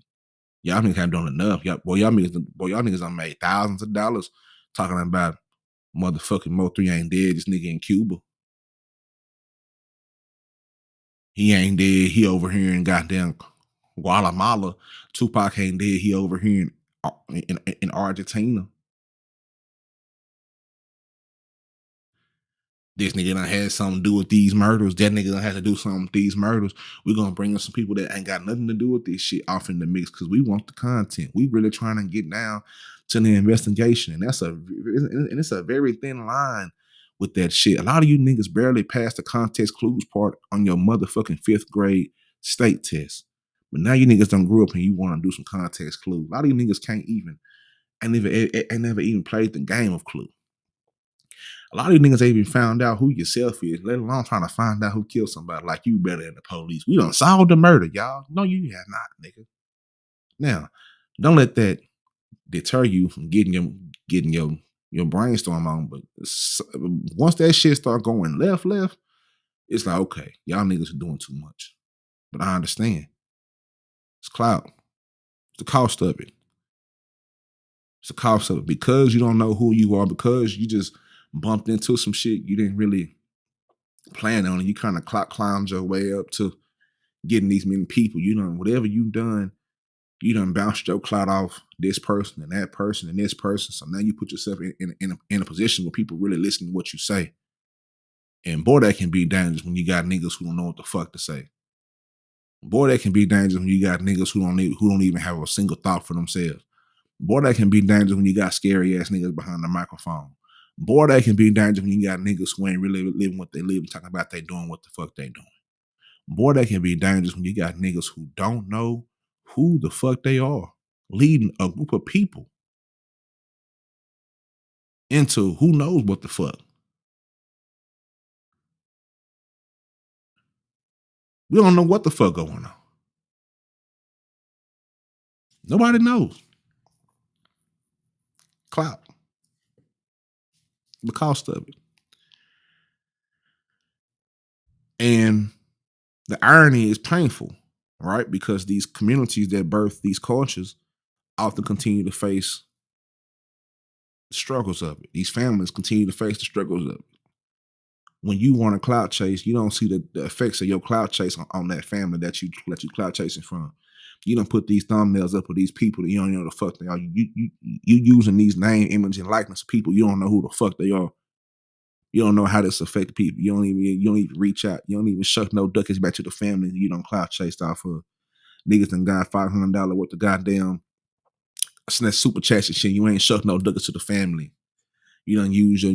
Y'all niggas have done enough. Y'all niggas done made thousands of dollars talking about motherfucking Mo3 ain't dead. This nigga in Cuba. He ain't dead. He over here in goddamn Guatemala. Tupac ain't dead. He over here in Argentina. This nigga done had something to do with these murders. That nigga done had to do something with these murders. We're gonna bring in some people that ain't got nothing to do with this shit off in the mix because we want the content. We really trying to get down to the investigation. And it's a very thin line with that shit. A lot of you niggas barely passed the context clues part on your motherfucking 5th grade state test. But now you niggas done grew up and you want to do some context clues. A lot of you niggas ain't never even played the game of Clue. A lot of you niggas ain't even found out who yourself is, let alone trying to find out who killed somebody like you better than the police. We done solved the murder, y'all. No, you have not, nigga. Now, don't let that deter you from getting your brainstorm on. But once that shit start going left, it's like, okay, y'all niggas are doing too much. But I understand. It's clout. It's the cost of it. It's the cost of it. Because you don't know who you are, because you just bumped into some shit you didn't really plan on it. You kind of climbed your way up to getting these many people. You know, whatever you done bounced your clout off this person and that person and this person. So now you put yourself in a position where people really listen to what you say. And boy, that can be dangerous when you got niggas who don't know what the fuck to say. Boy, that can be dangerous when you got niggas who don't even have a single thought for themselves. Boy, that can be dangerous when you got scary ass niggas behind the microphone. Boy, that can be dangerous when you got niggas who ain't really living what they live and talking about they doing what the fuck they doing. Boy, that can be dangerous when you got niggas who don't know who the fuck they are, leading a group of people into who knows what the fuck. We don't know what the fuck going on. Nobody knows. Clout. The cost of it. And the irony is painful, right? Because these communities that birth these cultures often continue to face the struggles of it. These families continue to face the struggles of it. When you want a clout chase, you don't see the effects of your clout chase on that family that you clout chasing from. You don't put these thumbnails up of these people that you don't know the fuck they are. You using these name, image, and likeness of people you don't know who the fuck they are. You don't know how this affect people. You don't even reach out. You don't even shuck no duckies back to the family you don't clout chased off of. Niggas done got $500 worth of goddamn super chats and shit. You ain't shuck no duckies to the family. You don't use your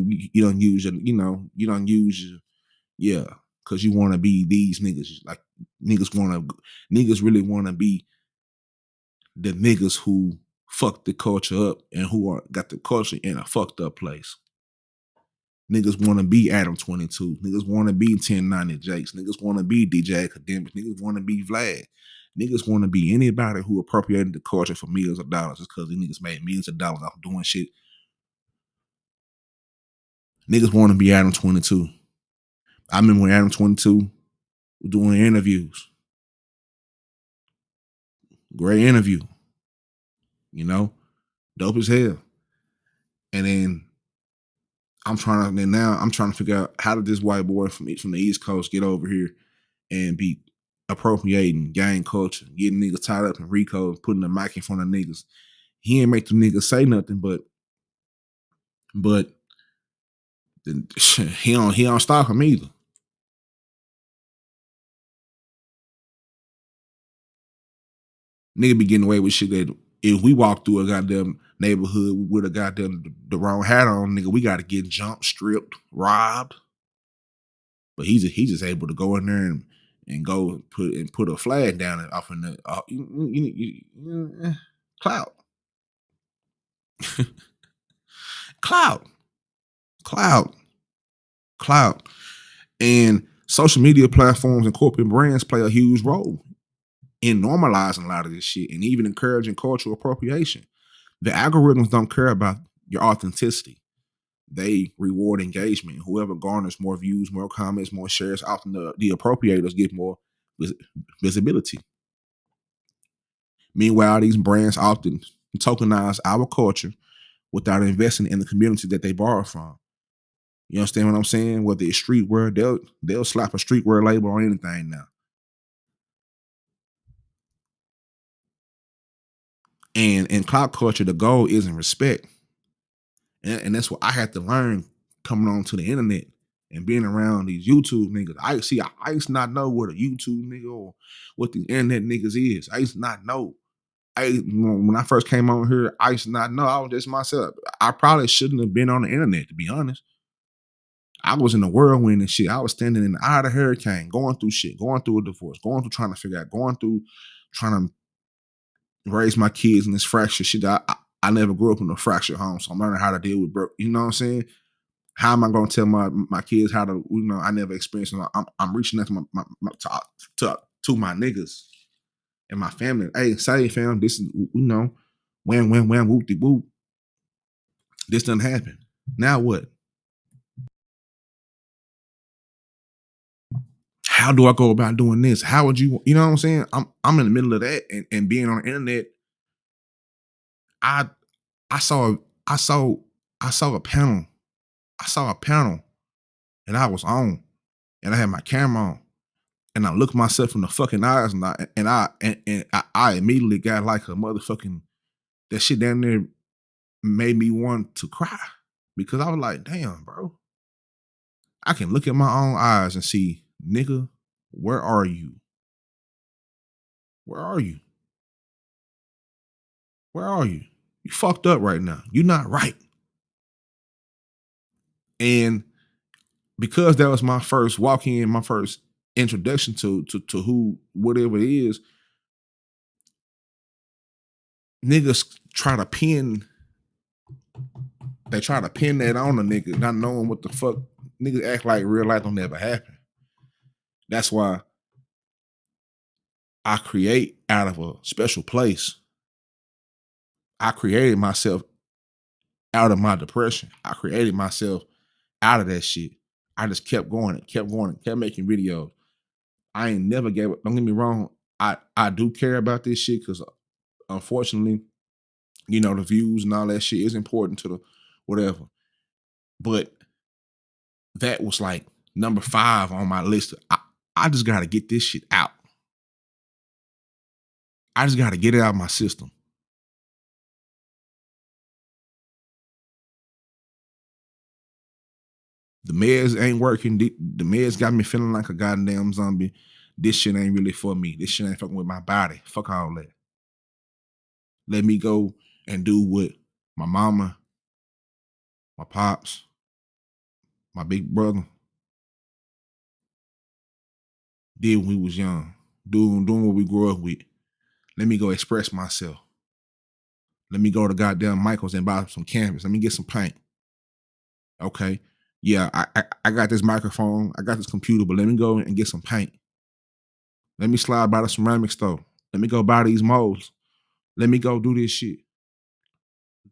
yeah, because you want to be these niggas. Like niggas really want to be the niggas who fucked the culture up and who got the culture in a fucked up place. Niggas want to be Adam 22. Niggas want to be 1090 Jakes. Niggas want to be DJ Academics. Niggas want to be Vlad. Niggas want to be anybody who appropriated the culture for millions of dollars just because these niggas made millions of dollars off doing shit Niggas want to be Adam 22. I remember when Adam 22 was doing interviews. Great interview, you know, dope as hell. And then now I'm trying to figure out how did this white boy from the East Coast get over here and be appropriating gang culture, getting niggas tied up in RICO, putting the mic in front of niggas. He ain't make the niggas say nothing, but he don't stop him either. Nigga be getting away with shit that if we walk through a goddamn neighborhood with a goddamn the wrong hat on, nigga, we gotta get jumped, stripped, robbed. But he's just able to go in there and go put a flag down and off in the clout, clout, clout, clout, and social media platforms and corporate brands play a huge role in normalizing a lot of this shit and even encouraging cultural appropriation. The algorithms don't care about your authenticity. They reward engagement. Whoever garners more views, more comments, more shares, often the appropriators get more visibility. Meanwhile, these brands often tokenize our culture without investing in the community that they borrow from. You understand what I'm saying? Whether it's streetwear, they'll slap a streetwear label on anything now. And in clout culture, the goal isn't respect. And that's what I had to learn coming onto the internet and being around these YouTube niggas. I used to not know what a YouTube nigga or what the internet niggas is. I used to not know. When I first came on here, I used to not know. I was just myself. I probably shouldn't have been on the internet, to be honest. I was in the whirlwind and shit. I was standing in the eye of the hurricane, going through shit, going through a divorce, going through trying to figure out, going through trying to raise my kids in this fractured shit. I never grew up in a fractured home, so I'm learning how to deal with broke. You know what I'm saying? How am I going to tell my kids how to? I never experienced it. I'm reaching out to to my niggas and my family. Hey, say fam, this is wham wham wham whoop de whoop. This doesn't happen. Now what? How do I go about doing this? How would you know what I'm saying? I'm in the middle of that and being on the internet. I I saw I saw I saw a panel. I saw a panel and I was on and I had my camera on and I looked myself in the fucking eyes and I immediately got like a motherfucking that shit down there made me want to cry because I was like, damn, bro. I can look at my own eyes and see, nigga, where are you? Where are you? Where are you? You fucked up right now. You're not right. And because that was my first walk in, my first introduction to who whatever it is, niggas try to pin that on a nigga, not knowing what the fuck niggas act like real life don't ever happen. That's why I create out of a special place. I created myself out of my depression. I created myself out of that shit. I just kept going and kept going and kept making videos. I ain't never gave up. Don't get me wrong. I do care about this shit because unfortunately, the views and all that shit is important to the whatever. But that was like number 5 on my list. I just gotta get this shit out. I just gotta get it out of my system. The meds ain't working. The meds got me feeling like a goddamn zombie. This shit ain't really for me. This shit ain't fucking with my body. Fuck all that. Let me go and do what my mama, my pops, my big brother did when we was young. Doing what we grew up with. Let me go express myself. Let me go to goddamn Michael's and buy some canvas. Let me get some paint. Okay. Yeah, I got this microphone. I got this computer, but let me go and get some paint. Let me slide by the ceramic store. Let me go buy these molds. Let me go do this shit.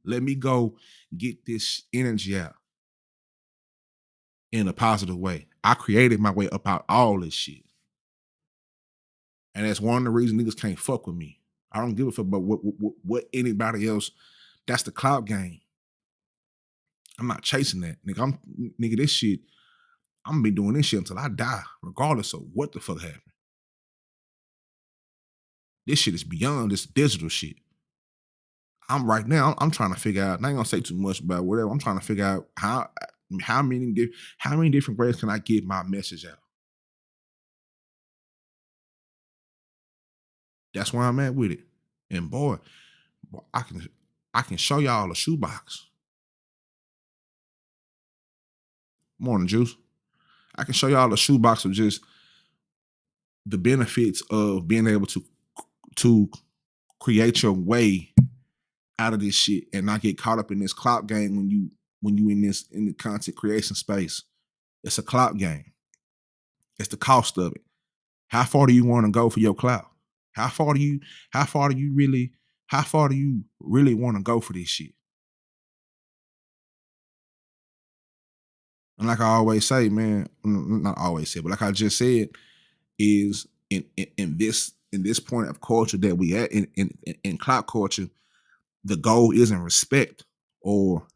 Let me go get this energy out. in a positive way. I created my way up out all this shit. And that's one of the reasons niggas can't fuck with me. I don't give a fuck about what anybody else. That's the clout game. I'm not chasing that. Nigga, this shit, I'm gonna be doing this shit until I die, regardless of what the fuck happened. This shit is beyond this digital shit. I'm right now, I'm trying to figure out, and I ain't gonna say too much about whatever. I'm trying to figure out how many different ways can I get my message out. That's where I'm at with it. And boy, I can show y'all a shoebox. Morning juice. I can show y'all a shoebox of just the benefits of being able to create your way out of this shit and not get caught up in this clout game when you in the content creation space. It's a clout game. It's the cost of it. How far do you want to go for your clout? How far do you really want to go for this shit? And like I always say, man, not always say, but like I just said, is in this point of culture that we at in clout culture, the goal isn't respect or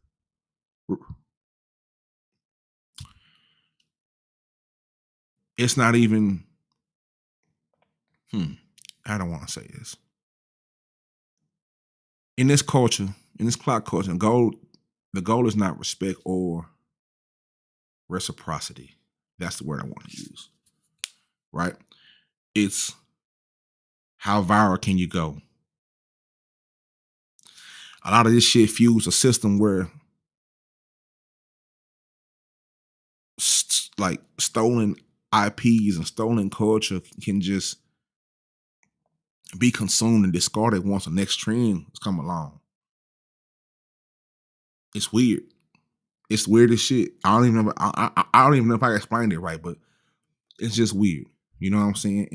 it's not even I don't want to say this. In this culture, in this clout culture, the goal is not respect or reciprocity. That's the word I want to use. Right? It's how viral can you go? A lot of this shit fuels a system where like stolen IPs and stolen culture can just be consumed and discarded once the next trend has come along. It's weird. It's weird as shit. I don't even know. I don't even know if I explained it right, but it's just weird. You know what I'm saying?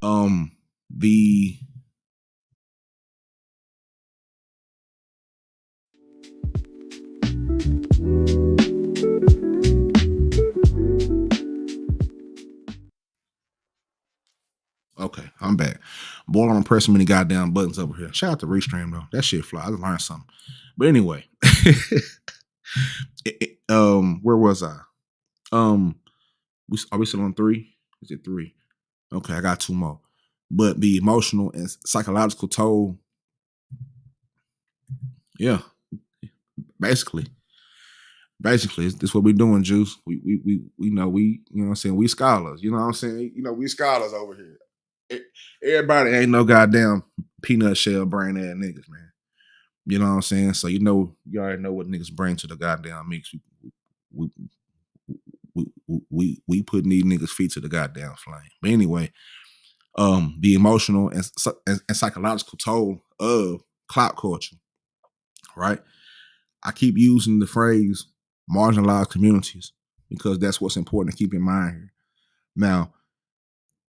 And the okay, I'm back. Boy, I'm pressing many goddamn buttons over here. Shout out to Restream though. That shit fly. I just learned something. But anyway, where was I? Are we still on 3? Is it 3? Okay, I got 2 more. But the emotional and psychological toll, yeah, basically, this what we doing, Juice. We know you know what I'm saying, we scholars. You know what I'm saying? You know, we scholars over here. Everybody ain't no goddamn peanut shell brain ass niggas, man. You know what I'm saying? So you already know what niggas bring to the goddamn mix. We we putting these niggas feet to the goddamn flame. But anyway, the emotional and psychological toll of clout culture, right? I keep using the phrase marginalized communities because that's what's important to keep in mind here. Now,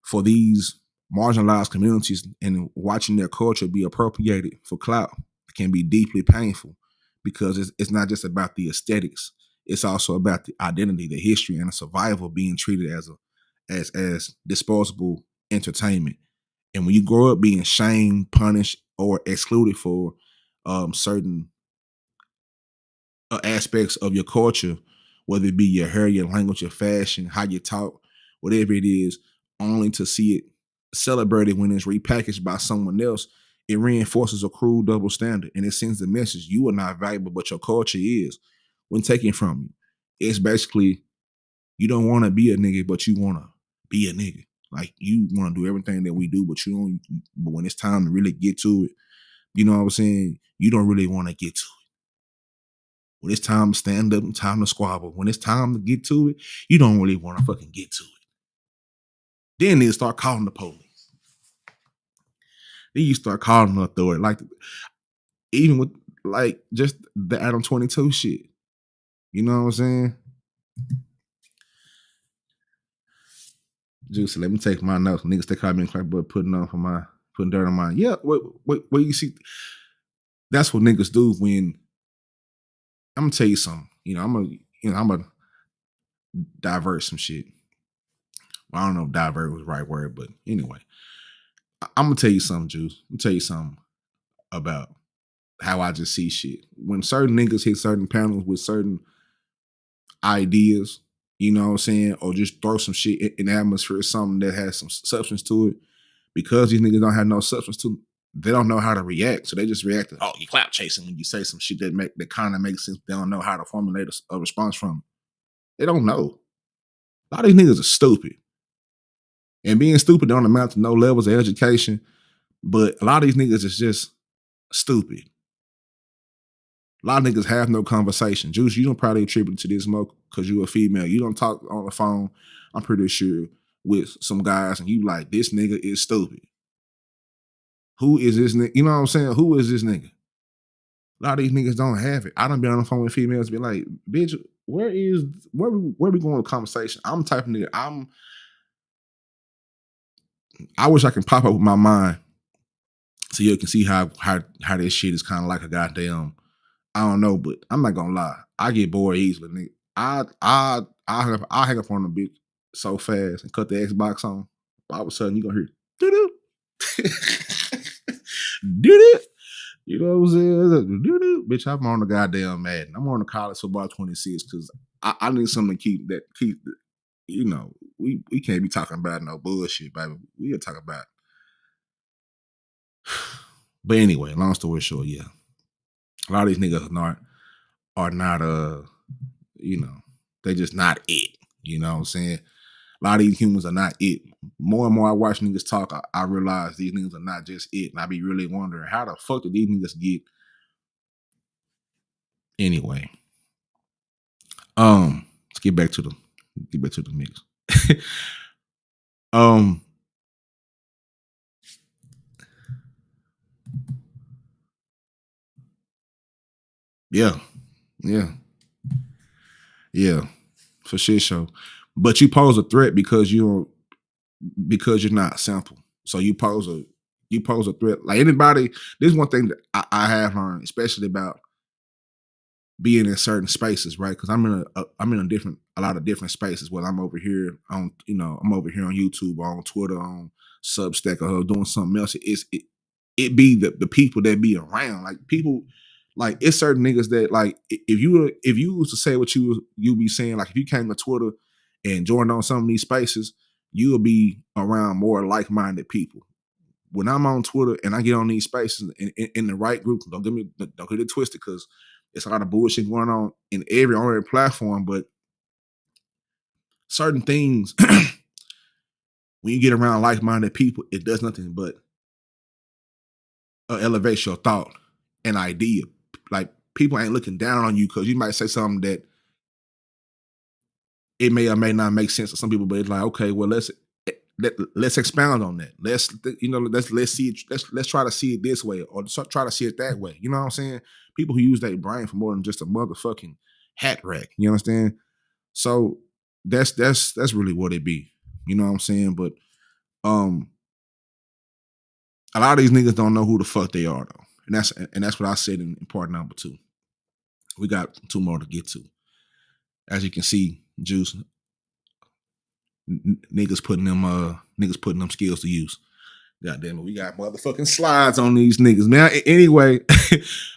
for these marginalized communities and watching their culture be appropriated for clout can be deeply painful because it's not just about the aesthetics. It's also about the identity, the history, and the survival being treated as disposable entertainment. And when you grow up being shamed, punished, or excluded for certain aspects of your culture, whether it be your hair, your language, your fashion, how you talk, whatever it is, only to see it celebrated when it's repackaged by someone else, it reinforces a cruel double standard and it sends the message you are not valuable, but your culture is when taken from you. It's basically you don't want to be a nigga, but you want to be a nigga. Like you want to do everything that we do, but you don't. But when it's time to really get to it, you know what I'm saying? You don't really want to get to it. When it's time to stand up and time to squabble, when it's time to get to it, you don't really want to fucking get to it. Then they start calling the police. Then you start calling the authority. Like even with like just the Adam 22 shit. You know what I'm saying? Juicy, let me take my notes. Niggas they call me crack but putting dirt on my yeah. What you see? That's what niggas do when I'm gonna tell you something. You know, I'm a divert some shit. Well, I don't know if divert was the right word, but anyway, I'm gonna tell you something, Juice. I'm gonna tell you something about how I just see shit. When certain niggas hit certain panels with certain ideas, you know what I'm saying, or just throw some shit in the atmosphere, something that has some substance to it, because these niggas don't have no substance to it, they don't know how to react. So they just react to, oh, you clout chasing when you say some shit that kind of makes sense. They don't know how to formulate a response from it. They don't know. A lot of these niggas are stupid. And being stupid don't amount to no levels of education, but a lot of these niggas is just stupid. A lot of niggas have no conversation. Juice, you don't probably attribute to this more because you a female. You don't talk on the phone, I'm pretty sure, with some guys, and you like, this nigga is stupid. Who is this nigga? You know what I'm saying? Who is this nigga? A lot of these niggas don't have it. I done been on the phone with females be like, bitch, where we going with conversation? I'm the type of nigga, I wish I can pop up with my mind so you can see how this shit is kind of like a goddamn, I don't know, but I'm not gonna lie. I get bored easily, nigga. I hang up on the bitch so fast and cut the Xbox on. All of a sudden you gonna hear doo doo. Doo doo. You know what I'm saying? Doo doo. Bitch, I'm on the goddamn Madden. I'm on the college football 26 because I need something to keep you know, we can't be talking about no bullshit, baby. We gotta talk about. But anyway, long story short, yeah. A lot of these niggas are not you know, they just not it. You know what I'm saying? A lot of these humans are not it. More and more I watch niggas talk, I realize these niggas are not just it. And I be really wondering how the fuck did these niggas get anyway. Let's get back to the niggas. um yeah, yeah, yeah, for shit show. But you pose a threat because you're not simple. So you pose a threat. Like anybody, this is one thing that I have learned, especially about being in certain spaces, right? Because I'm in a lot of different spaces. Whether I'm over here on, I'm over here on YouTube, or on Twitter, on Substack, or doing something else. It be the people that be around, like people, like it's certain niggas that like if you was to say what you be saying, like if you came to Twitter and joined on some of these spaces, you will be around more like-minded people. When I'm on Twitter and I get on these spaces in the right group, don't get it twisted, because it's a lot of bullshit going on in every platform. But certain things, when you get around like-minded people, it does nothing but elevate your thought and idea. Like people ain't looking down on you because you might say something that it may or may not make sense to some people, but it's like, okay, well, let's expound on that. Let's see it. Let's try to see it this way, or try to see it that way. You know what I'm saying? People who use their brain for more than just a motherfucking hat rack. You understand? So that's really what it be. You know what I'm saying? But a lot of these niggas don't know who the fuck they are though, and that's what I said in part number 2. We got 2 more to get to. As you can see, Juice, niggas putting them skills to use. God damn it, we got motherfucking slides on these niggas. Now, anyway,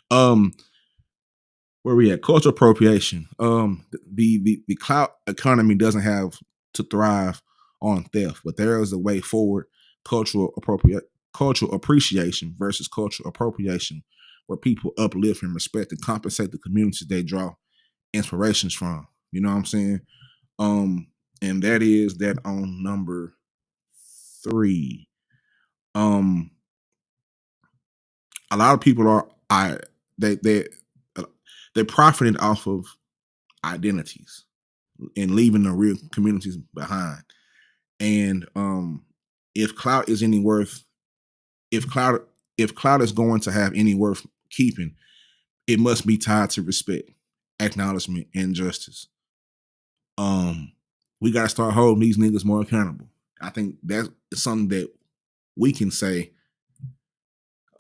where we at? Cultural appropriation. The clout economy doesn't have to thrive on theft, but there is a way forward. Cultural appreciation versus cultural appropriation, where people uplift and respect and compensate the communities they draw inspirations from. You know what I'm saying? And that is that on number 3. A lot of people they they they're profiting off of identities and leaving the real communities behind. And if clout is any worth, if clout if clout is going to have any worth keeping, it must be tied to respect, acknowledgement, and justice. We gotta start holding these niggas more accountable. I think that's something that we can say,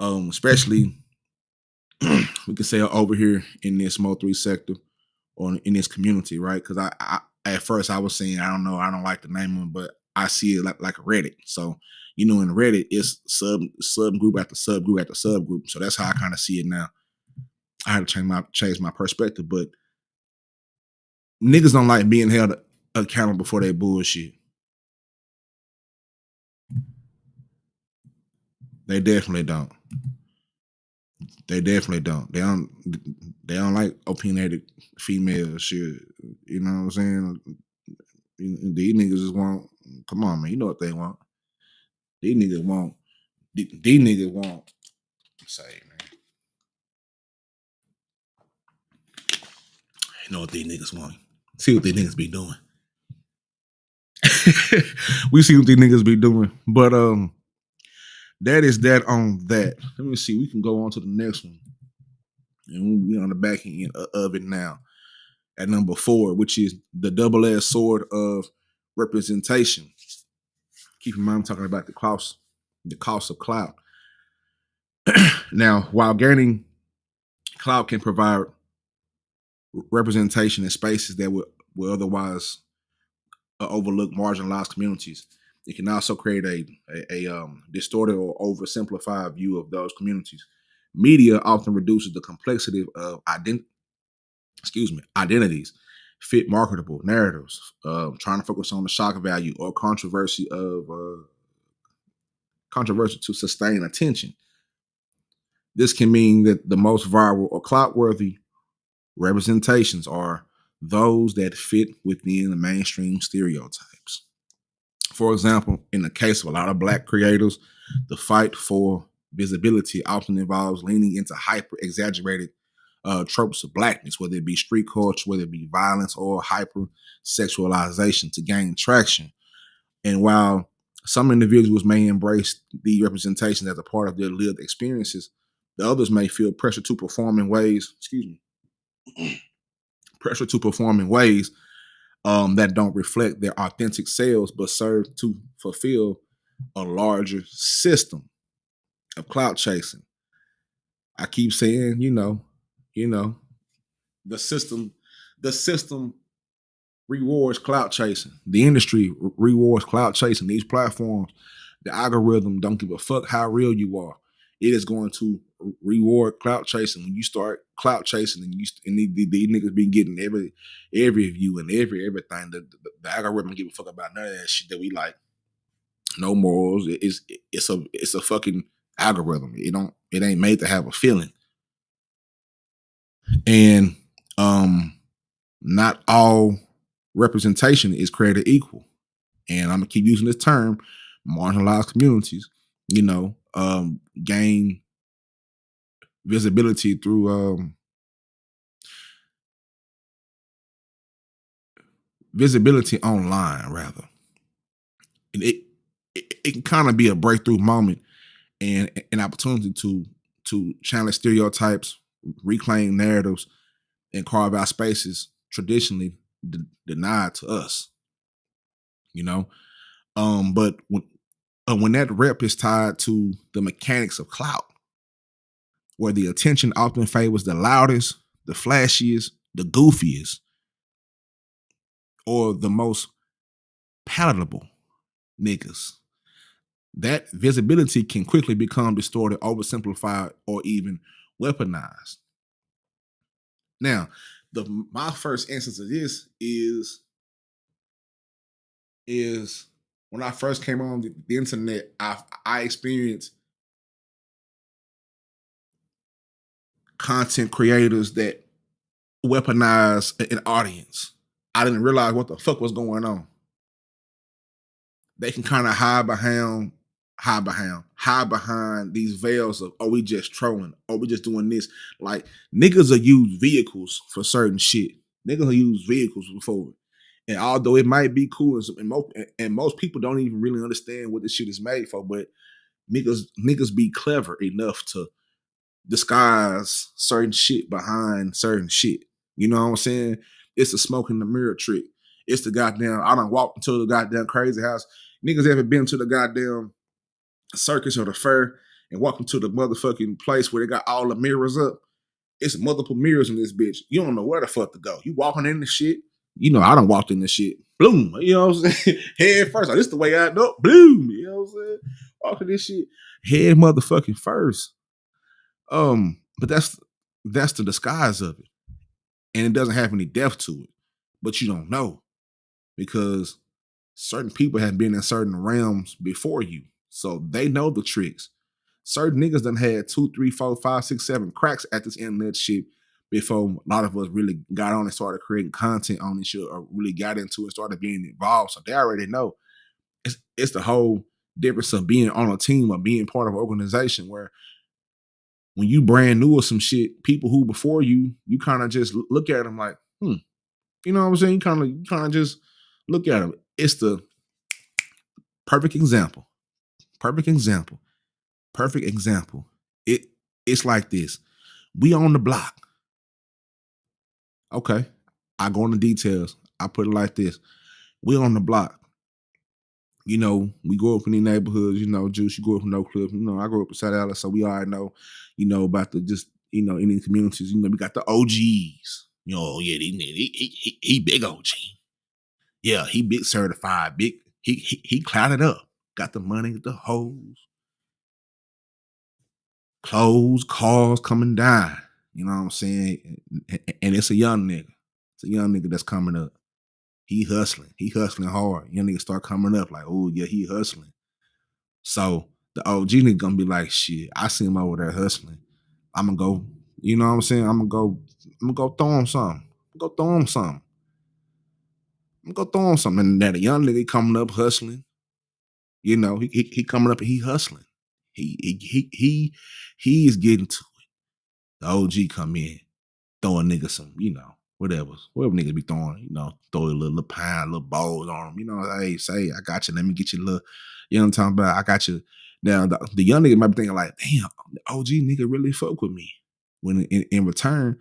especially we can say over here in this Mo3 sector or in this community, right? Because at first I was saying, I don't know, I don't like the name of it, but I see it like a Reddit. So, in Reddit, it's subgroup after subgroup after subgroup. So that's how I kind of see it now. I had to change my perspective, but niggas don't like being held accountable for their bullshit. They definitely don't. They definitely don't. They don't like opinionated female shit. You know what I'm saying? These niggas just want. Come on, man. You know what they want. These niggas want. These niggas want. Say, man. You know what these niggas want. See what these niggas be doing. We see what these niggas be doing. But that is that on that. Let me see. We can go on to the next one. And we're on the back end of it now. At number 4, which is the double-edged sword of representation. Keep in mind, I'm talking about the cost of clout. Now, while gaining clout can provide representation in spaces that will otherwise overlook marginalized communities, it can also create a distorted or oversimplified view of those communities. Media often reduces the complexity of identities, fit marketable narratives, trying to focus on the shock value or controversy to sustain attention. This can mean that the most viral or clout-worthy representations are those that fit within the mainstream stereotypes. For example, in the case of a lot of Black creators, the fight for visibility often involves leaning into hyper-exaggerated tropes of Blackness, whether it be street culture, whether it be violence or hyper-sexualization to gain traction. And while some individuals may embrace the representation as a part of their lived experiences, the others may feel pressure to perform in ways, that don't reflect their authentic selves, but serve to fulfill a larger system of clout chasing. I keep saying, the system rewards clout chasing. The industry rewards clout chasing. These platforms, the algorithm don't give a fuck how real you are. It is going to reward clout chasing. When you start clout chasing and these niggas been getting every view and everything, the algorithm give a fuck about none of that shit that we like. No morals. It's a fucking algorithm. It ain't made to have a feeling. And not all representation is created equal. And I'm gonna keep using this term, marginalized communities, gain visibility through visibility online, rather. And it can kind of be a breakthrough moment and an opportunity to challenge stereotypes, reclaim narratives, and carve out spaces traditionally denied to us. But when that rep is tied to the mechanics of clout, where the attention often favors the loudest, the flashiest, the goofiest, or the most palatable niggas, that visibility can quickly become distorted, oversimplified, or even weaponized. Now, my first instance of this is when I first came on the internet, I experienced content creators that weaponize an audience. I didn't realize what the fuck was going on. They can kind of hide behind these veils of, oh, we just trolling, oh, we just doing this. Like, niggas will use vehicles for certain shit. Niggas will use vehicles before it. And although it might be cool, and most people don't even really understand what this shit is made for, but niggas be clever enough to disguise certain shit behind certain shit. You know what I'm saying? It's a smoke in the mirror trick. It's the goddamn, I done walked into the goddamn crazy house. Niggas ever been to the goddamn circus or the fair and walk into the motherfucking place where they got all the mirrors up? It's multiple mirrors in this bitch. You don't know where the fuck to go. You walking in the shit. I done walked in this shit, bloom, you know what I'm saying? Head first. Like, this the way I know, bloom, you know what I'm saying? Walking this shit, head motherfucking first. But that's the disguise of it. And it doesn't have any depth to it. But you don't know because certain people have been in certain realms before you. So they know the tricks. Certain niggas done had 2, 3, 4, 5, 6, 7 cracks at this internet shit before a lot of us really got on and started creating content on this shit or really got into it, started being involved. So they already know. It's the whole difference of being on a team or being part of an organization where when you brand new or some shit, people who before you kind of just look at them like, you know what I'm saying? You kind of just look at them. It's the perfect example. Perfect example. Perfect example. It's like this. We on the block. Okay. I go into details. I put it like this. We on the block. We grew up in the neighborhoods, Juice, you grew up in No Cliff. I grew up in South Dallas, so we already know, about the just, in these communities, we got the OGs. Yeah, he big OG. Yeah, he big certified, big, he clouded up. Got the money, the hoes, clothes, cars coming down. You know what I'm saying? And it's a young nigga. It's a young nigga that's coming up. He hustling. He hustling hard. Young nigga start coming up like, oh yeah, he hustling. So the OG nigga gonna be like, shit, I see him over there hustling. I'm gonna go, you know what I'm saying? I'm gonna go throw him something. Go throw him something. I'm gonna go throw him something. And that a young nigga coming up hustling, he coming up and he hustling. He is getting to it. The OG come in, throwing niggas some, whatever niggas be throwing, throw a little pound, little bowls on them. Hey, say, I got you. Let me get you a little, you know what I'm talking about? I got you. Now, the young nigga might be thinking like, damn, the OG nigga really fuck with me. When in return,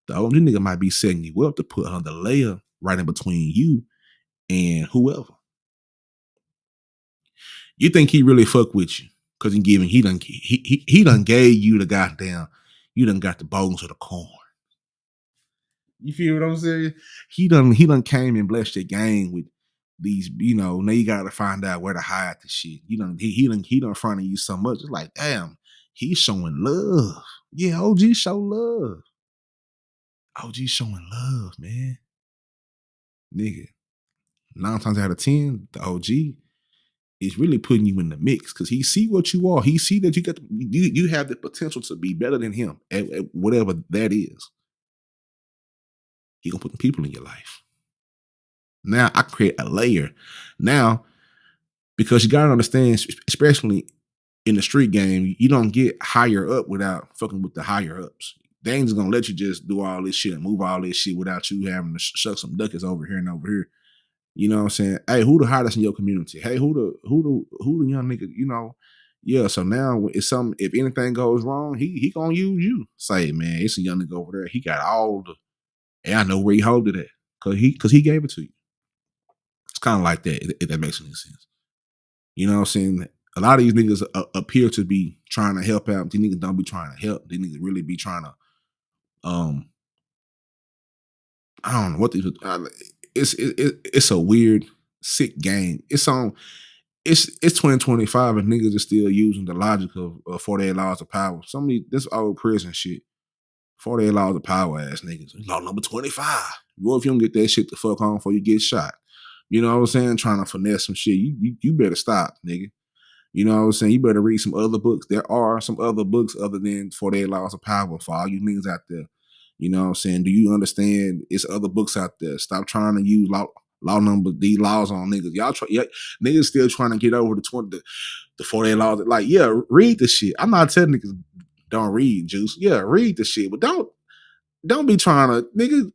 the OG nigga might be setting you up to put another layer right in between you and whoever. You think he really fuck with you because he done gave you the goddamn, you done got the bones of the corn. You feel what I'm saying? He done came and blessed your game with these, now you gotta find out where to hide the shit. He done front of you so much. It's like, damn, he's showing love. Yeah, OG show love. OG showing love, man. Nigga. 9 times out of 10, the OG is really putting you in the mix because he see what you are. He see that you have the potential to be better than him at whatever that is. He gonna put the people in your life. Now I create a layer. Now, because you gotta understand, especially in the street game, you don't get higher up without fucking with the higher ups. They ain't just gonna let you just do all this shit and move all this shit without you having to shuck some ducats over here and over here. You know what I'm saying? Hey, who the hottest in your community? Hey, who the young nigga? Yeah. So now if anything goes wrong, he gonna use you. Say, man, it's a young nigga over there. He got all the, and I know where he hold it at because he gave it to you. It's kind of like that, if that makes any sense. You know what I'm saying? A lot of these niggas appear to be trying to help out. These niggas don't be trying to help. These niggas really be trying to, I don't know what these. It's a weird, sick game. It's 2025 and niggas are still using the logic of 48 laws of power. Some of this old prison shit. 48 laws of power ass niggas. Law number 25. What if you don't get that shit the fuck home before you get shot? You know what I'm saying? Trying to finesse some shit. You better stop, nigga. You know what I'm saying? You better read some other books. There are some other books other than 48 Laws of Power for all you niggas out there. You know what I'm saying? Do you understand it's other books out there? Stop trying to use law number these laws on niggas. Niggas still trying to get over the 48 laws. Like, yeah, read the shit. I'm not telling niggas don't read, Juice. Yeah, read the shit, but don't be trying to niggas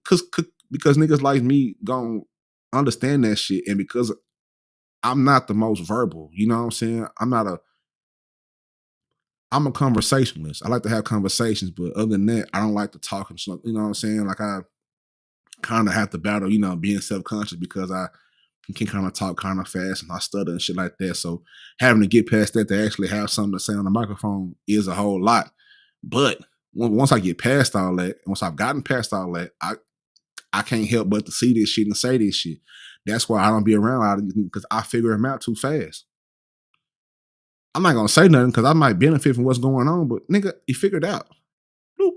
because niggas like me gon' understand that shit, and because I'm not the most verbal, you know what I'm saying? I'm a conversationalist. I like to have conversations, but other than that, I don't like to talk and stuff. You know what I'm saying? Like I kind of have to battle, being self-conscious because I can kind of talk kind of fast and I stutter and shit like that. So having to get past that to actually have something to say on the microphone is a whole lot. But once I get past all that, once I've gotten past all that, I can't help but to see this shit and say this shit. That's why I don't be around a lot of these niggas because I figure them out too fast. I'm not gonna say nothing because I might benefit from what's going on, but nigga, you figured out. Bloop.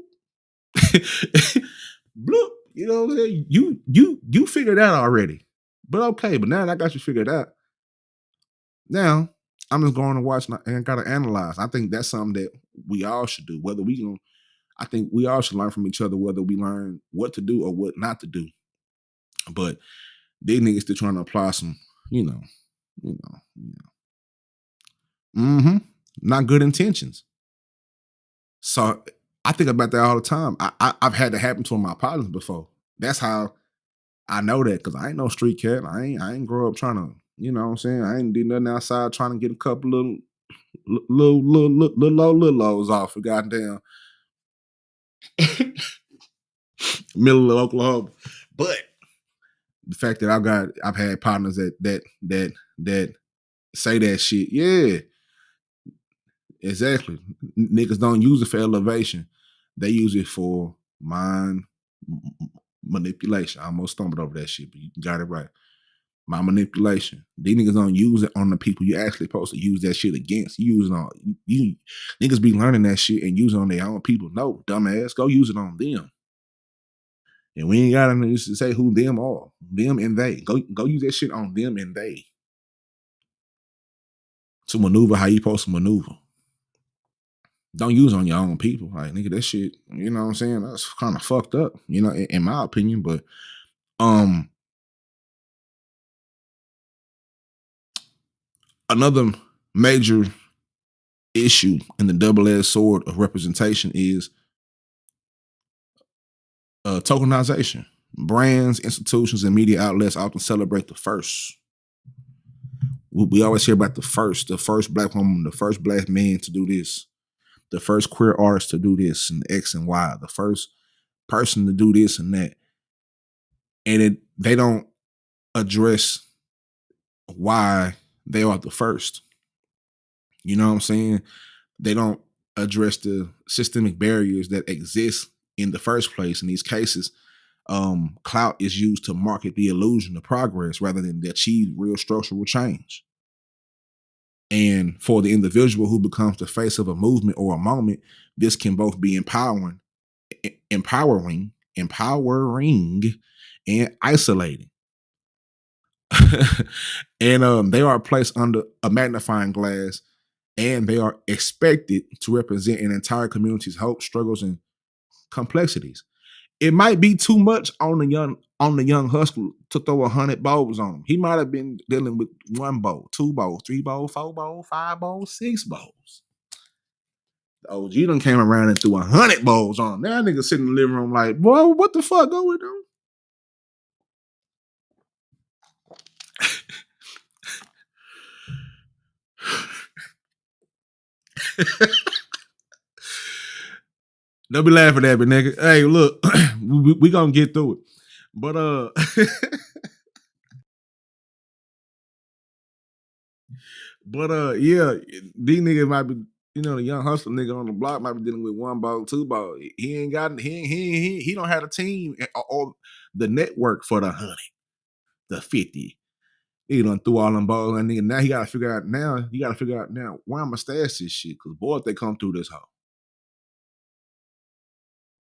Bloop. You know what I'm saying? You figured out already. But okay, but now that I got you figured out, now I'm just going to watch and I gotta analyze. I think that's something that we all should do. Whether we can, I think we all should learn from each other, whether we learn what to do or what not to do. But they niggas still trying to apply some, you know, mm-hmm, not good intentions. So I think about that all the time. I've had that happen to one of my partners before. That's how I know that because I ain't no street cat. I ain't grow up trying to, you know what I'm saying? I ain't do nothing outside trying to get a couple little lows off for goddamn middle of Oklahoma. But the fact that I've had partners that say that shit, yeah, exactly. Niggas don't use it for elevation. They use it for mind manipulation. I almost stumbled over that shit, but you got it right. My manipulation. These niggas don't use it on the people you actually supposed to use that shit against. You use it on you niggas be learning that shit and use it on their own people. No, dumbass, go use it on them. And we ain't gotta used to say who them are. Them and they. Go use that shit on them and they. To maneuver how you supposed to maneuver. Don't use it on your own people. Like nigga, that shit, you know what I'm saying? That's kind of fucked up, you know, in my opinion. But um another major issue in the double-edged sword of representation is tokenization. Brands, institutions, and media outlets often celebrate the first. We always hear about the first black woman, the first black man to do this, the first queer artist to do this, and X and Y, the first person to do this and that. And they don't address why they are the first. You know what I'm saying? They don't address the systemic barriers that exist in the first place. In these cases, clout is used to market the illusion of progress rather than to achieve real structural change. And for the individual who becomes the face of a movement or a moment, this can both be empowering, and isolating. And they are placed under a magnifying glass and they are expected to represent an entire community's hopes, struggles, and complexities. It might be too much on the young hustler to throw 100 bowls on him. He might have been dealing with 1 bowl, 2 bowls, 3 bowls, 4 bowls, 5 bowls, 6 bowls. The OG done came around and threw 100 bowls on him. That nigga sitting in the living room like, boy, what the fuck going on? Don't be laughing at me, nigga. Hey, look, we gonna get through it. But yeah, these niggas might be, you know, the young hustler nigga on the block might be dealing with 1 ball, 2 ball. He ain't got he don't have a team or the network for the 100, the 50. He done threw all them balls and nigga. Now he gotta figure out now where I'ma stash this shit. Cause boy, if they come through this hole.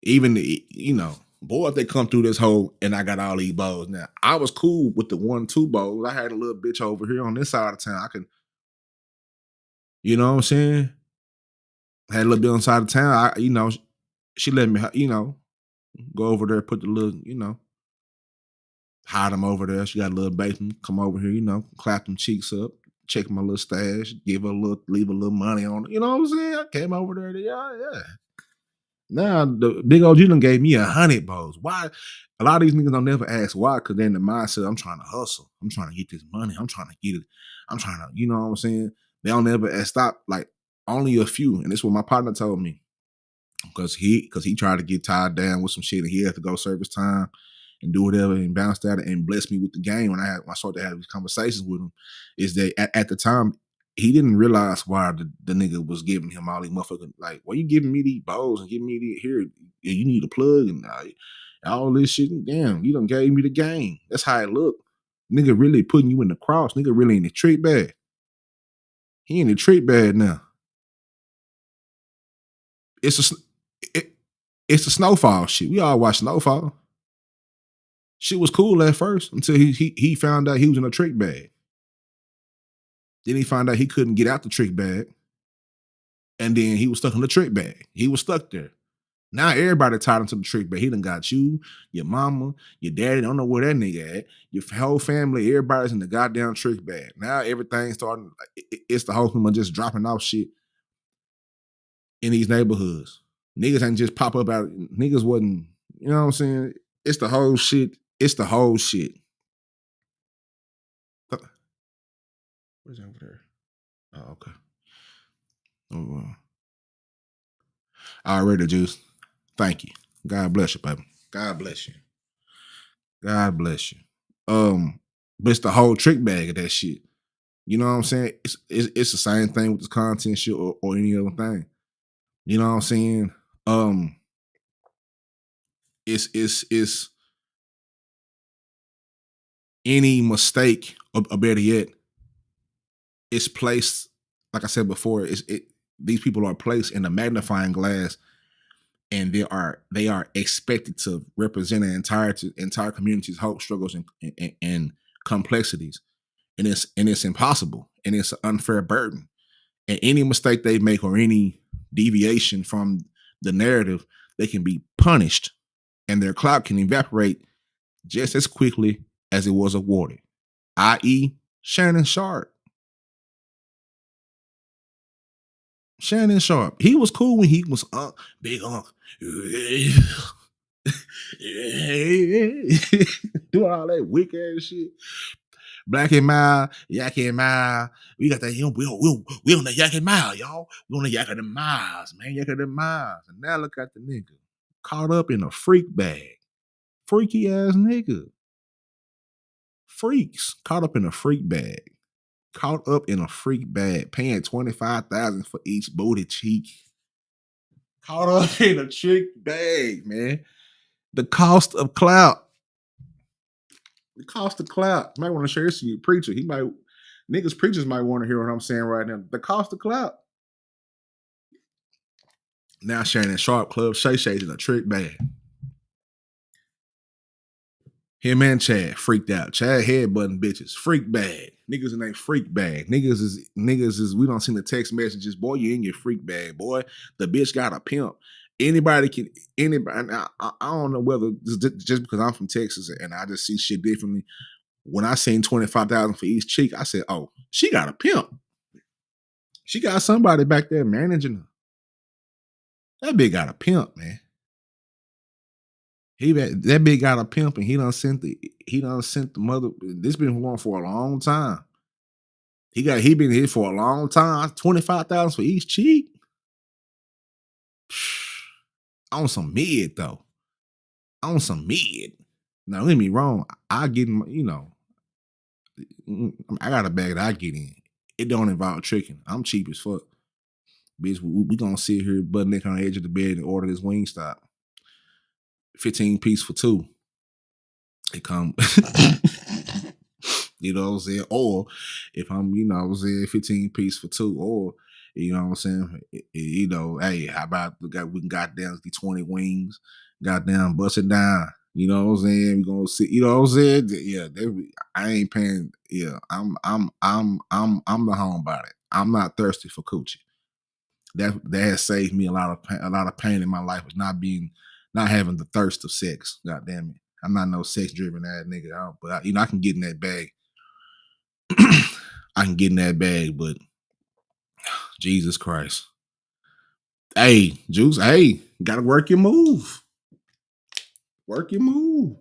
Even you know, boy, if they come through this hole and I got all these balls now. I was cool with the 1-2 balls. I had a little bitch over here on this side of town. I can, you know what I'm saying? Had a little bit on the side of town. You know, she let me, you know, go over there, put the little, you know, hide them over there. She got a little basement, come over here, you know, clap them cheeks up, check my little stash, give her a little, leave a little money on it. You know what I'm saying? I came over there, yeah. Now the big OG done gave me 100 balls. Why? A lot of these niggas don't never ask why, because they're in the mindset, I'm trying to hustle. I'm trying to get this money. I'm trying to get it. I'm trying to, you know what I'm saying? They don't ever stop. Like only a few. And this is what my partner told me. Because he tried to get tied down with some shit and he had to go service time and do whatever and bounce out and bless me with the game when I started to have these conversations with him, is that at the time he didn't realize why the nigga was giving him all these motherfucking like, why you giving me these balls and giving me here? You need a plug and All this shit, damn, you done gave me the game. That's how it look. Nigga really putting you in the cross. Nigga really in the trick bag. He in the trick bag now. It's a it, it's a Snowfall shit. We all watch Snowfall. Shit was cool at first until he found out he was in a trick bag. Then he found out he couldn't get out the trick bag. And then he was stuck in the trick bag. He was stuck there. Now everybody tied into the trick bag. He done got you, your mama, your daddy, don't know where that nigga at. Your whole family, everybody's in the goddamn trick bag. Now everything's starting, it's the whole thing just dropping off shit in these neighborhoods. Niggas ain't just pop up out, niggas wasn't, you know what I'm saying? It's the whole shit. It's the whole shit. Where's that over there? Oh, okay. Oh, I read the juice. Thank you. God bless you, baby. God bless you. God bless you. But it's the whole trick bag of that shit. You know what I'm saying? It's the same thing with this content shit or any other thing. You know what I'm saying? It's any mistake, or better yet, it's placed, like I said before, these people are placed in a magnifying glass, and they are expected to represent an entire community's hopes, struggles, and complexities. And it's impossible, and it's an unfair burden. And any mistake they make or any deviation from the narrative, they can be punished, and their clout can evaporate just as quickly as it was awarded. I.e., Shannon Sharp. Shannon Sharp. He was cool when he was big Unc. Doing all that wick ass shit. Black and Mile, Yak and Mile. We got that, we on the Yak and Mile, y'all. We on the Yak of the Miles, man. Yak of the Miles. And now look at the nigga. Caught up in a freak bag. Freaky ass nigga. Freaks. Caught up in a freak bag. Caught up in a freak bag. Paying $25,000 for each booty cheek. Caught up in a trick bag, man. The cost of clout. The cost of clout. You might want to share this to your preacher. Preachers might want to hear what I'm saying right now. The cost of clout. Now Shannon Sharp, Club Shay Shay's in a trick bag. Him and Chad freaked out. Chad headbutting bitches. Freak bag. Niggas in a freak bag. Niggas is, we don't see the text messages. Boy, you in your freak bag, boy. The bitch got a pimp. Anybody, I don't know whether just because I'm from Texas and I just see shit differently. When I seen $25,000 for each cheek, I said, oh, she got a pimp. She got somebody back there managing her. That bitch got a pimp, man. That bitch got a pimp, and he done sent the mother. This been going for a long time. He been here for a long time. $25,000 for each cheek. On some mid though. On some mid. Now don't get me wrong. I get in, I got a bag that I get in. It don't involve tricking. I'm cheap as fuck. Bitch, we gonna sit here butt neck on the edge of the bed and order this Wingstop. 15 piece for $2. It come, you know what I'm saying? Or if I'm, 15 piece for $2, or you know what I'm saying? Hey, how about we can goddamn the 20 wings, goddamn bust it down. You know what I'm saying? We gonna see. You know what I'm saying? Yeah, I ain't paying. Yeah, I'm the homebody. I'm not thirsty for coochie. That has saved me a lot of pain in my life. Is not having the thirst of sex. God damn it, I'm not no sex driven ass nigga. But I can get in that bag. I can get in that bag, but Jesus Christ. Hey, Juice, hey, gotta work your move. Work your move.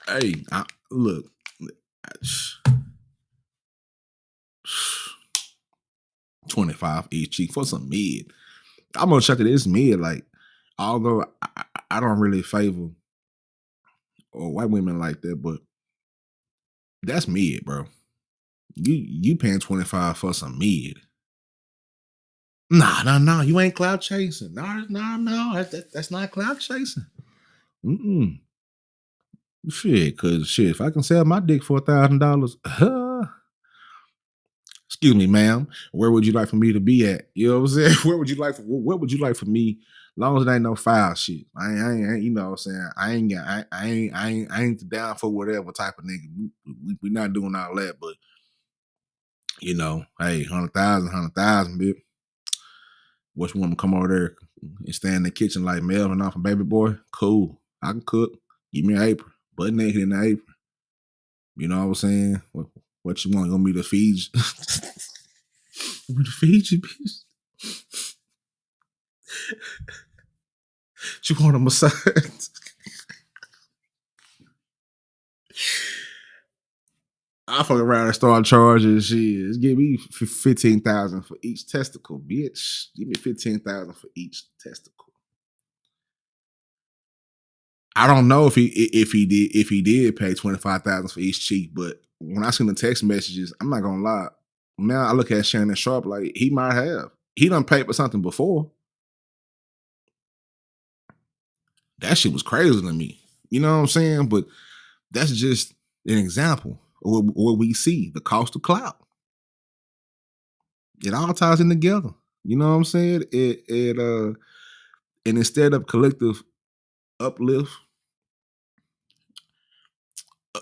Hey, look. 25 each cheek for some mid. I'm gonna check it. It's mid. Like, although I don't really favor or white women like that, but that's mid, bro. You paying 25 for some mid. Nah. You ain't clout chasing. No. That's not clout chasing. Mm-mm. Shit, cause shit, if I can sell my dick for $1,000, excuse me, ma'am, where would you like for me to be at? You know what I'm saying? Where would you like for what would you like for me? Long as it ain't no foul shit. I ain't you know what I'm saying? I ain't down for whatever type of nigga. We not doing all that, but you know, hey, 100,000, 100,000, bitch. What you want me to come over there and stand in the kitchen like Melvin off a baby boy? Cool. I can cook. Give me an apron. Butt naked in the apron. You know what I'm saying? What you want? You want me to feed you? Want me to feed you, bitch? You want a massage? I fuck around and start charging shit. Give me 15,000 for each testicle, bitch. Give me 15,000 for each testicle. I don't know if he did pay 25,000 for each cheek, but when I seen the text messages, I'm not gonna lie. Now I look at Shannon Sharp like he might have. He done paid for something before. That shit was crazy to me. You know what I'm saying? But that's just an example of what we see, the cost of clout. It all ties in together. You know what I'm saying? And instead of collective uplift,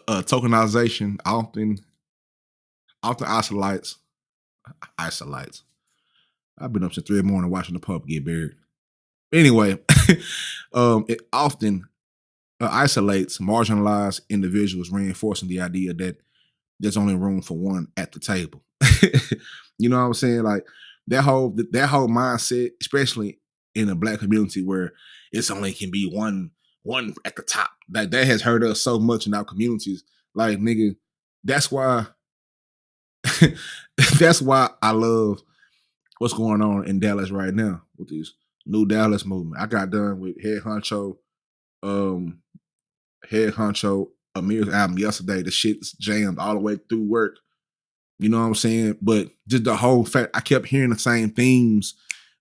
tokenization often isolates. I've been up since 3 in the morning watching the Pope get buried. Anyway, it often isolates marginalized individuals, reinforcing the idea that there's only room for one at the table. You know what I'm saying? Like that whole mindset, especially in a black community where it's only can be one at the top. That has hurt us so much in our communities. Like nigga, that's why that's why I love what's going on in Dallas right now with this new Dallas movement. I got done with um head honcho Amir's album yesterday. The shit's jammed all the way through work. You know what I'm saying? But just the whole fact, I kept hearing the same themes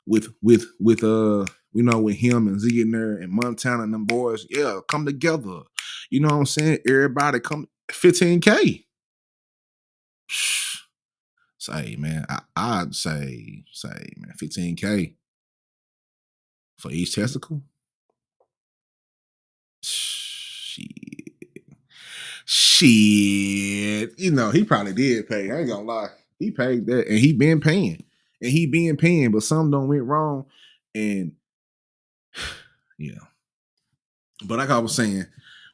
with with him and Z in there and Montana and them boys. Yeah, come together. You know what I'm saying? Everybody come 15K. Say man, I'd say man, 15K for each testicle. Shit. Shit. You know, he probably did pay. I ain't gonna lie. He paid that and he been paying. And he been paying, but something done went wrong. And yeah. But like I was saying,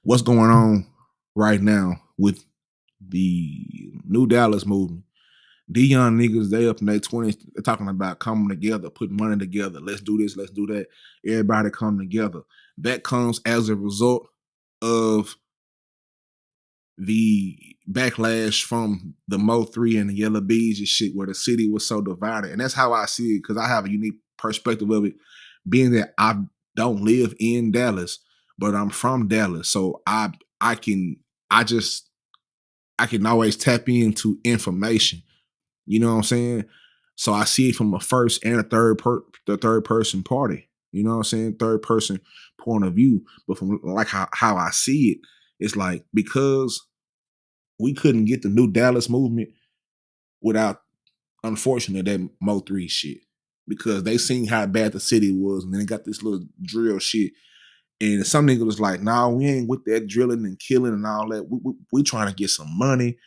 what's going on right now with the New Dallas movement? These young niggas, they up in their 20s, they're talking about coming together, putting money together. Let's do this, let's do that. Everybody come together. That comes as a result of the backlash from the Mo 3 and the Yellow Bees and shit, where the city was so divided. And that's how I see it, because I have a unique perspective of it, being that I don't live in Dallas, but I'm from Dallas. So I can I just I can always tap into information. You know what I'm saying? So I see it from a first and a the third person party. You know what I'm saying? Third person point of view. But from like how I see it, it's like because we couldn't get the new Dallas movement without, unfortunately, that Mo 3 shit. Because they seen how bad the city was, and then they got this little drill shit. And some nigga was like, nah, we ain't with that drilling and killing and all that. We trying to get some money.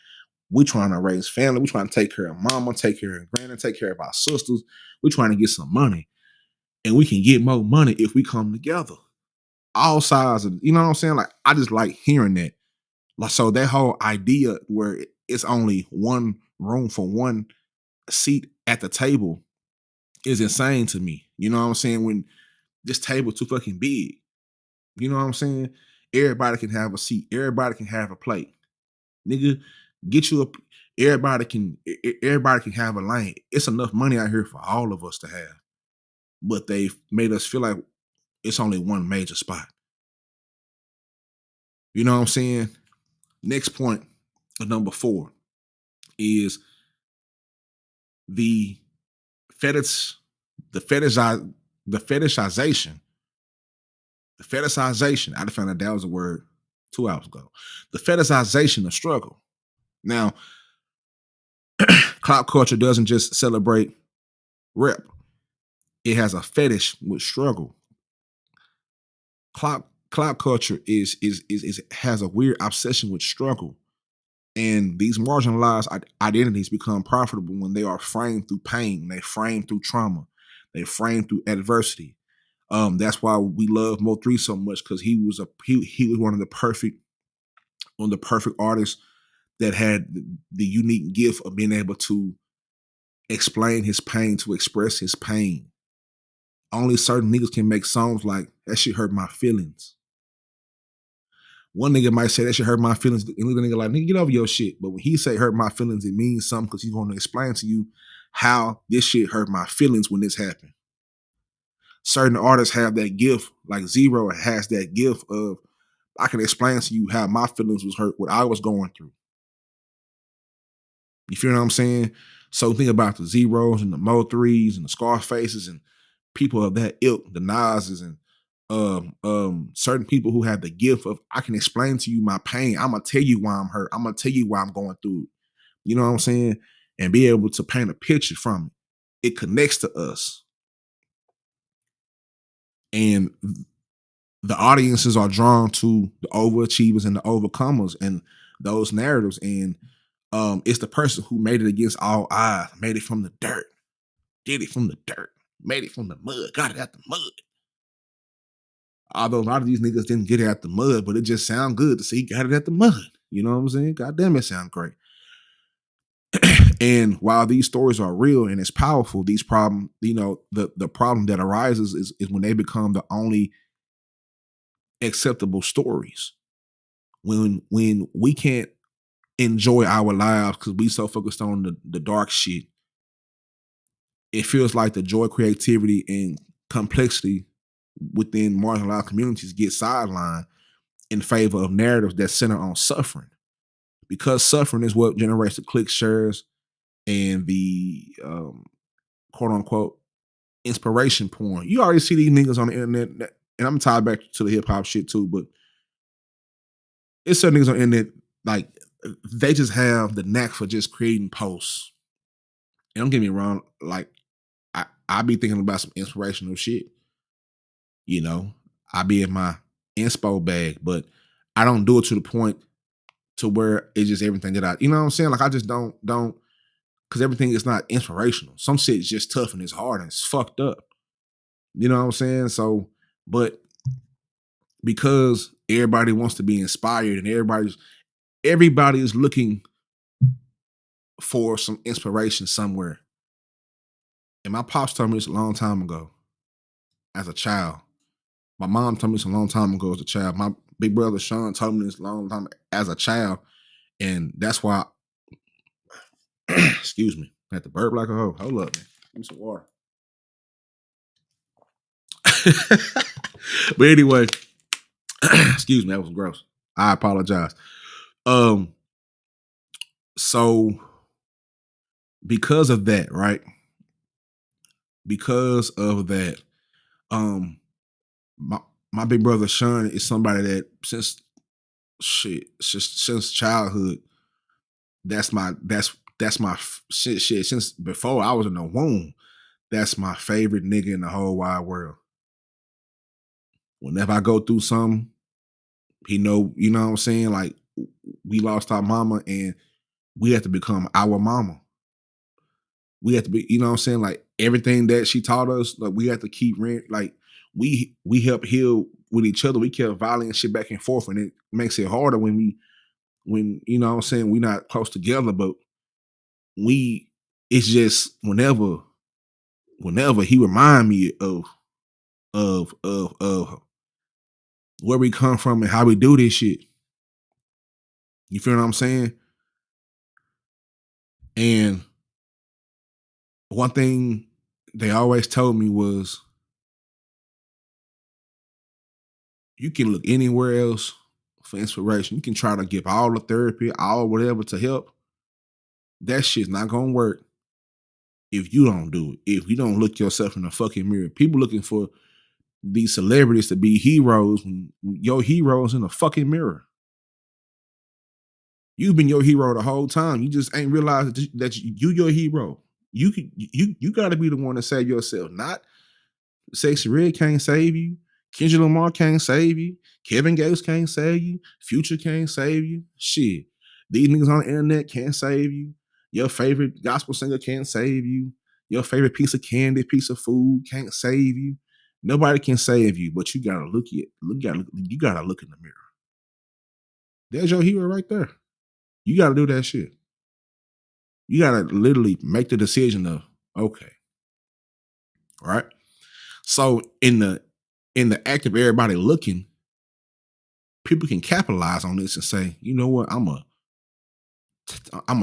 We trying to raise family. We trying to take care of mama, take care of granny, take care of our sisters. We trying to get some money. And we can get more money if we come together. All sides of, you know what I'm saying? Like, I just like hearing that. Like, so that whole idea where it's only one room for one seat at the table is insane to me. You know what I'm saying? When this table too fucking big. You know what I'm saying? Everybody can have a seat. Everybody can have a plate. Nigga, get you a everybody can have a lane. It's enough money out here for all of us to have. But they've made us feel like it's only one major spot. You know what I'm saying? Next point, number 4, is the fetish, the fetishization The fetishization, I found out that was a word 2 hours ago. The fetishization of struggle. Now, clout culture doesn't just celebrate rep. It has a fetish with struggle. Clout culture is has a weird obsession with struggle. And these marginalized identities become profitable when they are framed through pain, they framed through trauma, they framed through adversity. That's why we love Mo3 so much, because he was one of the perfect artists that had the unique gift of being able to explain his pain, to express his pain. Only certain niggas can make songs like that shit hurt my feelings. One nigga might say that shit hurt my feelings, and the nigga like, nigga, get over your shit. But when he say hurt my feelings, it means something, because he's going to explain to you how this shit hurt my feelings when this happened. Certain artists have that gift, like Zero has that gift of, I can explain to you how my feelings was hurt, what I was going through. You feel what I'm saying? So think about the Zeros and the Mo3s and the Scarfaces and people of that ilk, the Nas's and certain people who have the gift of, I can explain to you my pain. I'm gonna tell you why I'm hurt. I'm gonna tell you why I'm going through it. You know what I'm saying? And be able to paint a picture from it. It connects to us. And the audiences are drawn to the overachievers and the overcomers and those narratives. And it's the person who made it against all odds, made it from the dirt, did it from the dirt, made it from the mud, got it out the mud. Although a lot of these niggas didn't get it out the mud, but it just sound good to say he got it at the mud. You know what I'm saying? God damn, it sound great. And while these stories are real and it's powerful, these problems, you know, the problem that arises is when they become the only acceptable stories. When we can't enjoy our lives because we so focused on the dark shit, it feels like the joy, creativity, and complexity within marginalized communities get sidelined in favor of narratives that center on suffering. Because suffering is what generates the click shares and the quote unquote inspiration porn. You already see these niggas on the internet, and I'm tied back to the hip hop shit too, but it's certain niggas on the internet, like, they just have the knack for just creating posts. And don't get me wrong, like, I be thinking about some inspirational shit. You know, I be in my inspo bag, but I don't do it to the point to where it's just everything that you know what I'm saying? Like, I just don't, because everything is not inspirational. Some shit is just tough and it's hard and it's fucked up. You know what I'm saying? So, but because everybody wants to be inspired and everybody is looking for some inspiration somewhere. And my pops told me this a long time ago as a child. My mom told me this a long time ago as a child. My big brother Sean told me this a long time as a child. And that's why, excuse me, I had to burp like a hoe. Hold up, man. Give me some water. But anyway, excuse me, that was gross. I apologize. So because of that, right? Because of that, my big brother Sean is somebody that since childhood, that's my shit since before I was in the womb. That's my favorite nigga in the whole wide world. Whenever I go through something, you know what I'm saying? Like, we lost our mama and we have to become our mama. We have to be, you know what I'm saying? Like, everything that she taught us, like, we have to keep like, we help heal with each other. We kept volleying shit back and forth, and it makes it harder when you know what I'm saying, we're not close together, but it's just whenever he remind me of where we come from and how we do this shit. You feel what I'm saying? And one thing they always told me was, you can look anywhere else for inspiration. You can try to give all the therapy, all whatever to help. That shit's not gonna work if you don't do it. If you don't look yourself in the fucking mirror. People looking for these celebrities to be heroes when your hero's in the fucking mirror. You've been your hero the whole time. You just ain't realized that you your hero. You got to be the one to save yourself. Not Sexy Red can't save you. Kendrick Lamar can't save you. Kevin Gates can't save you. Future can't save you. Shit, these niggas on the internet can't save you. Your favorite gospel singer can't save you. Your favorite piece of candy, piece of food can't save you. Nobody can save you, but you gotta you gotta look in the mirror. There's your hero right there. You gotta do that shit. You gotta literally make the decision of, okay, right? So in the act of everybody looking, people can capitalize on this and say, you know what, I'm gonna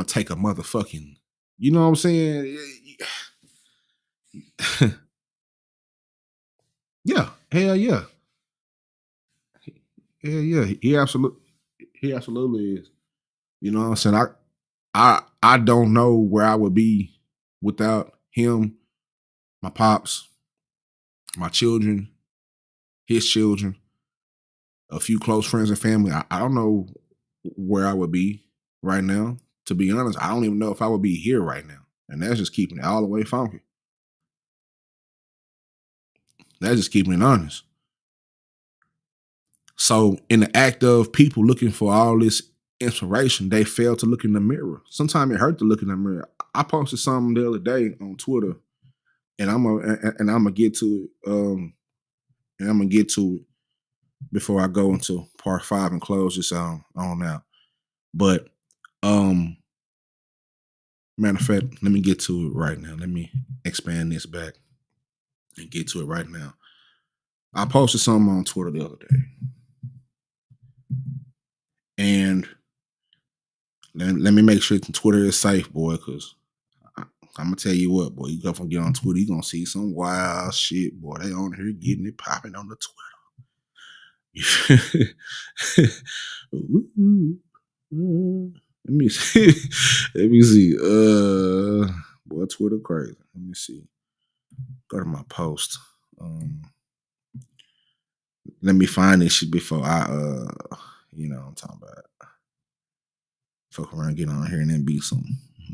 take a motherfucking, you know what I'm saying? Yeah, hell yeah, hell yeah. He absolutely is. You know what I'm saying? I don't know where I would be without him, my pops, my children, his children, a few close friends and family. I don't know where I would be right now. To be honest, I don't even know if I would be here right now. And that's just keeping it all the way funky. That's just keeping it honest. So, in the act of people looking for all this inspiration, they fail to look in the mirror. Sometimes it hurt to look in the mirror. I posted something the other day on Twitter, and I'm gonna get to it. And I'm gonna get to it before I go into part 5 and close this on out. But matter of fact, let me get to it right now. Let me expand this back and get to it right now. I posted something on Twitter the other day. And let me make sure Twitter is safe, boy, because I'm gonna tell you what, boy, you go from get on Twitter, you gonna see some wild shit, boy. They on here getting it popping on the Twitter. Let me see. Let me see. Boy, Twitter crazy. Let me see. Go to my post. Let me find this shit before I you know what I'm talking about. Fuck around, get on here and then be some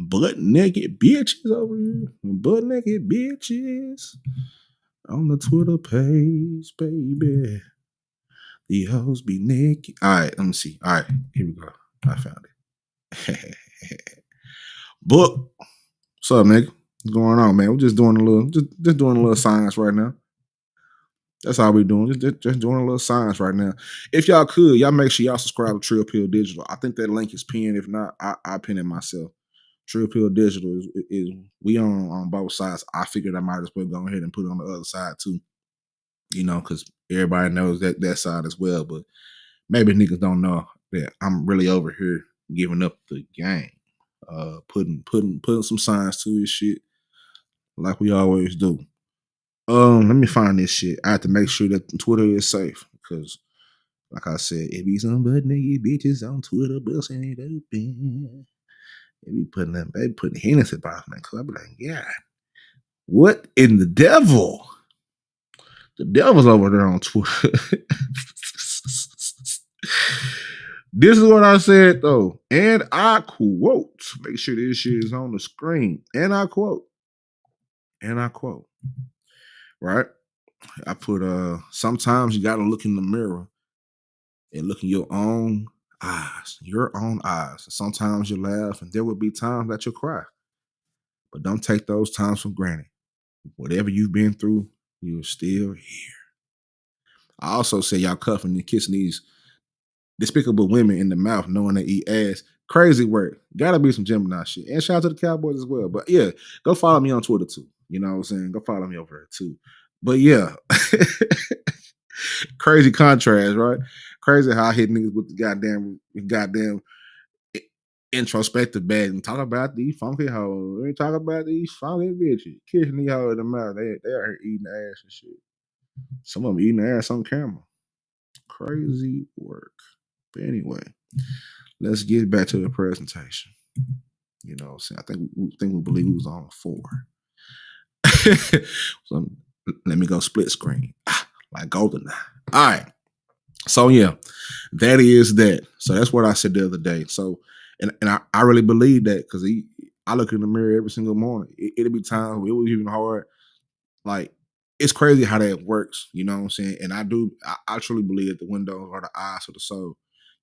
butt naked bitches over here. Butt naked bitches on the Twitter page, baby. The hoes be naked. All right, let me see. All right, here we go. I found it. Book. What's up, nigga? What's going on, man? We're just doing a little, just doing a little science right now. That's all we're doing. Just doing a little science right now. If y'all could, y'all make sure y'all subscribe to Trill Pill Digital. I think that link is pinned. If not, I pin it myself. Trill Pill Digital is we on both sides. I figured I might as well go ahead and put it on the other side too. You know, because everybody knows that side as well. But maybe niggas don't know that I'm really over here giving up the game. Putting some science to this shit like we always do. Let me find this shit. I have to make sure that Twitter is safe because, like I said, it be some butt naked bitches on Twitter busting it open. They be putting Hennessy bottles in that club. I be like, yeah, what in the devil? The devil's over there on Twitter. This is what I said though, and I quote. Make sure this shit is on the screen. And I quote. Right? I put sometimes you gotta look in the mirror and look in your own eyes. Sometimes you laugh, and there will be times that you'll cry. But don't take those times for granted. Whatever you've been through, you're still here. I also say y'all cuffing and kissing these despicable women in the mouth knowing they eat ass. Crazy work. Gotta be some Gemini shit. And shout out to the Cowboys as well. But yeah, go follow me on Twitter too. You know what I'm saying? Go follow me over there too. But yeah. Crazy contrast, right? Crazy how I hit niggas with the goddamn introspective bad and talk about these funky hoes. We ain't talk about these funky bitches. Kissing these hoes in the mouth. They are here eating ass and shit. Some of them eating ass on camera. Crazy work. But anyway, let's get back to the presentation. You know what I'm saying? I think we believe we was on 4. So let me go split screen. like golden. All right. So yeah, that is that. So that's what I said the other day. So and I really believe that because I look in the mirror every single morning. It'll be times where it was even hard. Like it's crazy how that works. You know what I'm saying? And I truly believe that the windows are the eyes of the soul,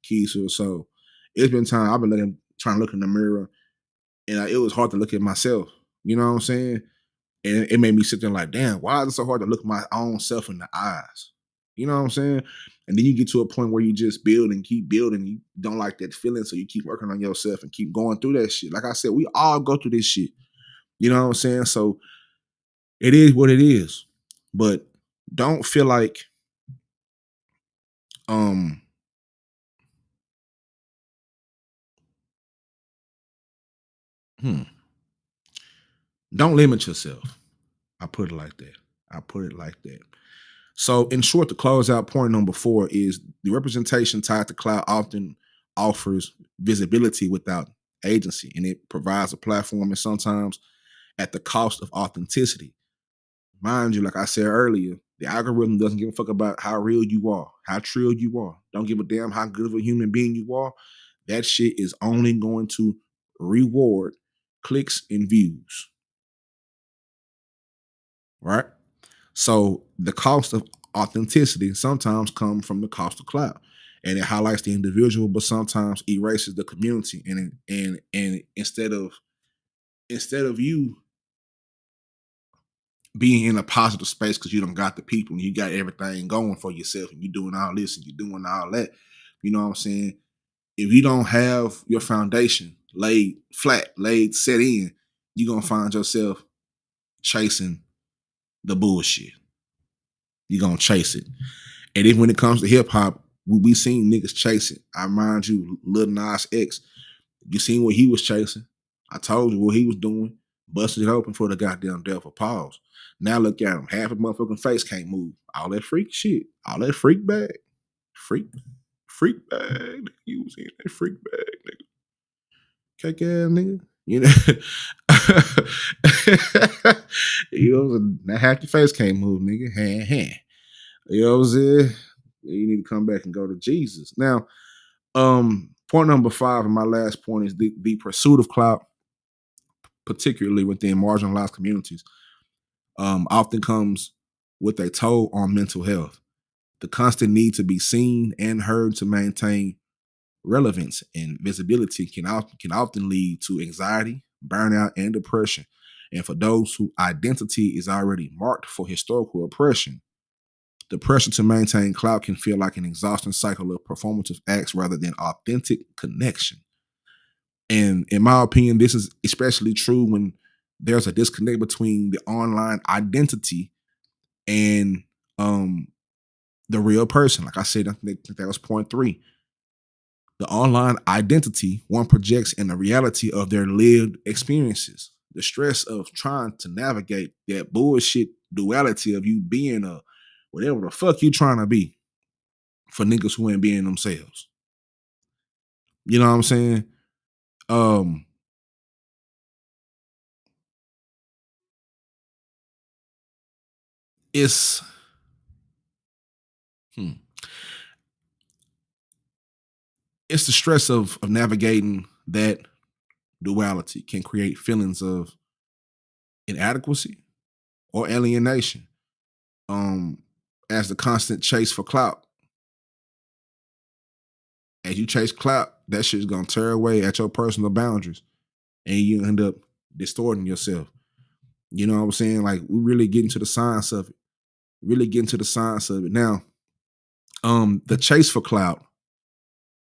keys to the soul. It's been time I've been trying to look in the mirror, and it was hard to look at myself. You know what I'm saying? And it made me sit there like, damn, why is it so hard to look my own self in the eyes? You know what I'm saying? And then you get to a point where you just build and keep building. You don't like that feeling, so you keep working on yourself and keep going through that shit. Like I said, we all go through this shit. You know what I'm saying? So it is what it is. But don't feel like um hmm, don't limit yourself. I put it like that. I put it like that. So, in short, to close out, point number 4 is the representation tied to cloud often offers visibility without agency, and it provides a platform, and sometimes at the cost of authenticity. Mind you, like I said earlier, the algorithm doesn't give a fuck about how real you are, how true you are. Don't give a damn how good of a human being you are. That shit is only going to reward clicks and views, right? So the cost of authenticity sometimes comes from the cost of clout, and it highlights the individual, but sometimes erases the community. And instead of you being in a positive space because you don't got the people and you got everything going for yourself and you're doing all this and you're doing all that, you know what I'm saying? If you don't have your foundation laid flat, laid set in, you're gonna find yourself chasing the bullshit. You're gonna chase it. And then when it comes to hip hop, we seen niggas chasing. I remind you, Lil Nas X, you seen what he was chasing. I told you what he was doing. Busted it open for the goddamn devil. Pause. Now look at him. Half his motherfucking face can't move. All that freak shit. All that freak bag. Freak. Freak bag. You was in that freak bag, nigga. Cake ass nigga. You know, you know, now half your face can't move, nigga. Hand, hand. You know what I'm saying? You need to come back and go to Jesus. Now, point number 5, and my last point is the pursuit of clout, particularly within marginalized communities, often comes with a toll on mental health. The constant need to be seen and heard to maintain relevance and visibility can often lead to anxiety, burnout, and depression. And for those whose identity is already marked for historical oppression, the pressure to maintain clout can feel like an exhausting cycle of performative acts rather than authentic connection. And in my opinion, this is especially true when there's a disconnect between the online identity and the real person. Like I said, I think that was point 3. The online identity one projects in the reality of their lived experiences. The stress of trying to navigate that bullshit duality of you being a whatever the fuck you trying to be for niggas who ain't being themselves. You know what I'm saying? Um, it's hmm, it's the stress of navigating that duality can create feelings of inadequacy or alienation. Um, as the constant chase for clout. As you chase clout, that shit's gonna tear away at your personal boundaries, and you end up distorting yourself. You know what I'm saying? Like we really get into the science of it. Really get into the science of it. Now, the chase for clout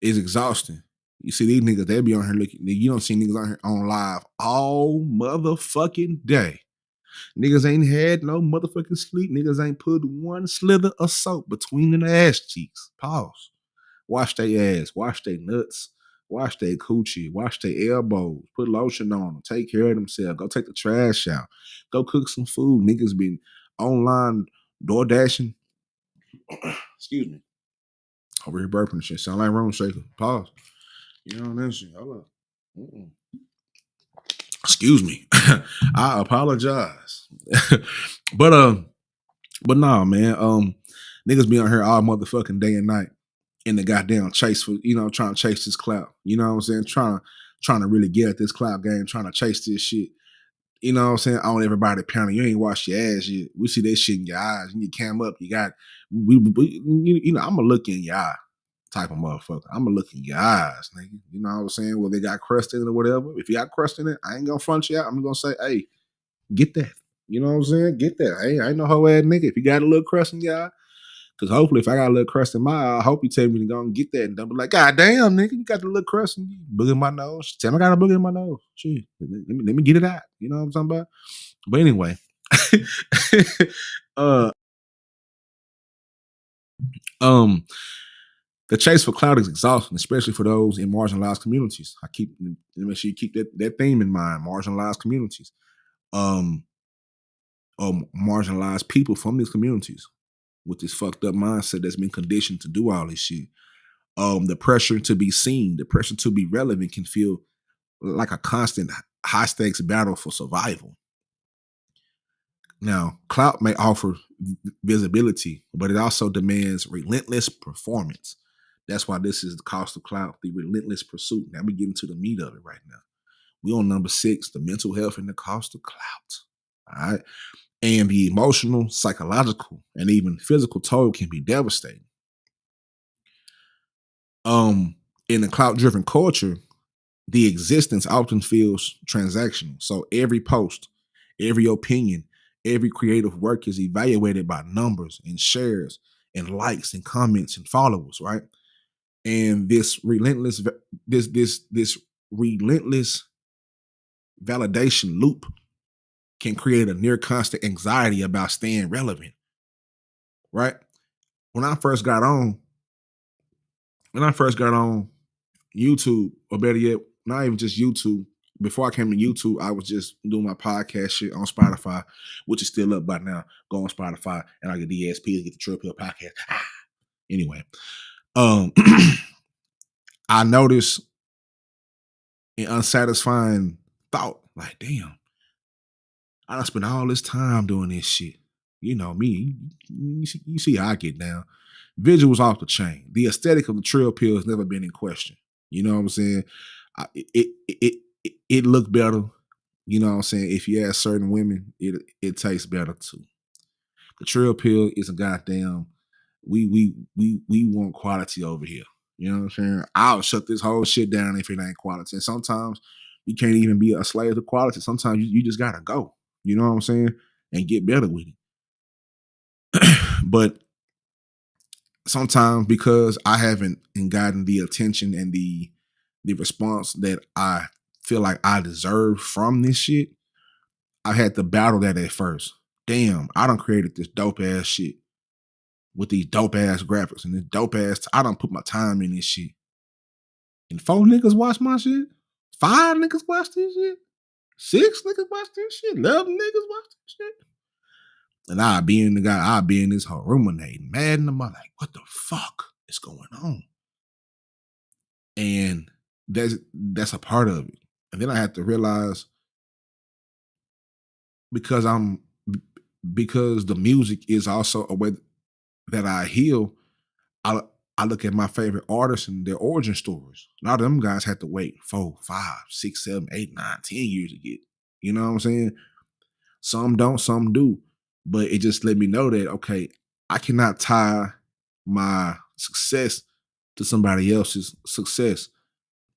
is exhausting. You see these niggas, they be on here looking. You don't see niggas on here on live all motherfucking day. Niggas ain't had no motherfucking sleep. Niggas ain't put one slither of soap between the ass cheeks. Pause. Wash their ass, wash their nuts, wash their coochie, wash their elbows, put lotion on them, take care of themselves, go take the trash out, go cook some food. Niggas been online door dashing. Excuse me. Over here burping and shit. Sound like room shaker. Pause. You know that shit. Hold up. Mm-mm. Excuse me. I apologize. but but nah, man. Niggas be on here all motherfucking day and night in the goddamn chase for, trying to chase this clout. You know what I'm saying? Trying to really get at this clout game, trying to chase this shit. You know what I'm saying? I want everybody pounding. You ain't wash your ass yet. We see that shit in your eyes. You cam up. You got, I'm going to look in your eye type of motherfucker. I'm going to look in your eyes, nigga. You know what I'm saying? Well, they got crust in it or whatever. If you got crust in it, I ain't going to front you out. I'm going to say, hey, get that. You know what I'm saying? Get that. Hey, I ain't no hoe ass nigga. If you got a little crust in your eye, because hopefully if I got a little crust in my eye, I hope you tell me to go and get that. And don't be like, God damn, nigga, you got the little crust in you. Booger in my nose. Tell me I got a booger in my nose. Shit. Let me get it out. You know what I'm talking about? But anyway, uh, um, the chase for clout is exhausting, especially for those in marginalized communities. Make sure you keep that theme in mind. Marginalized communities, or marginalized people from these communities with this fucked up mindset that's been conditioned to do all this shit. The pressure to be seen, the pressure to be relevant can feel like a constant high stakes battle for survival. Now, clout may offer visibility, but it also demands relentless performance. That's why this is the cost of clout, the relentless pursuit. Now we get into the meat of it right now. We on number 6, the mental health and the cost of clout. All right. And the emotional, psychological, and even physical toll can be devastating. In the clout-driven culture, the existence often feels transactional. So every post, every opinion, every creative work is evaluated by numbers and shares and likes and comments and followers, right? And this relentless validation loop can create a near constant anxiety about staying relevant, right? When I first got on YouTube, or better yet, not even just YouTube. Before I came to YouTube, I was just doing my podcast shit on Spotify, which is still up by now. Go on Spotify and I get DSP to get the Trill Pill podcast. Anyway, I noticed an unsatisfying thought, like, damn, I done spent all this time doing this shit. You know me, you see how I get down. Visuals off the chain. The aesthetic of the Trill Pill has never been in question. You know what I'm saying? It looked better. You know what I'm saying? If you ask certain women, it tastes better too. The Trill Pill is a goddamn. We want quality over here. You know what I'm saying? I'll shut this whole shit down if it ain't quality. And sometimes you can't even be a slave to quality. Sometimes you just gotta go. You know what I'm saying? And get better with it. But sometimes because I haven't gotten the attention and the response that I feel like I deserve from this shit, I had to battle that at first. Damn, I done created this dope ass shit with these dope ass graphics and this dope ass. I done put my time in this shit. And 4 niggas watch my shit. 5 niggas watch this shit. 6 niggas watch this shit. 11 niggas watch this shit. And I'll be in this whole ruminating, mad in the mother, like, what the fuck is going on? And that's a part of it. And then I had to realize because the music is also a way that I heal. I look at my favorite artists and their origin stories. A lot of them guys had to wait 4, 5, 6, 7, 8, 9, 10 years to get. You know what I'm saying? Some don't, some do. But it just let me know that, okay, I cannot tie my success to somebody else's success.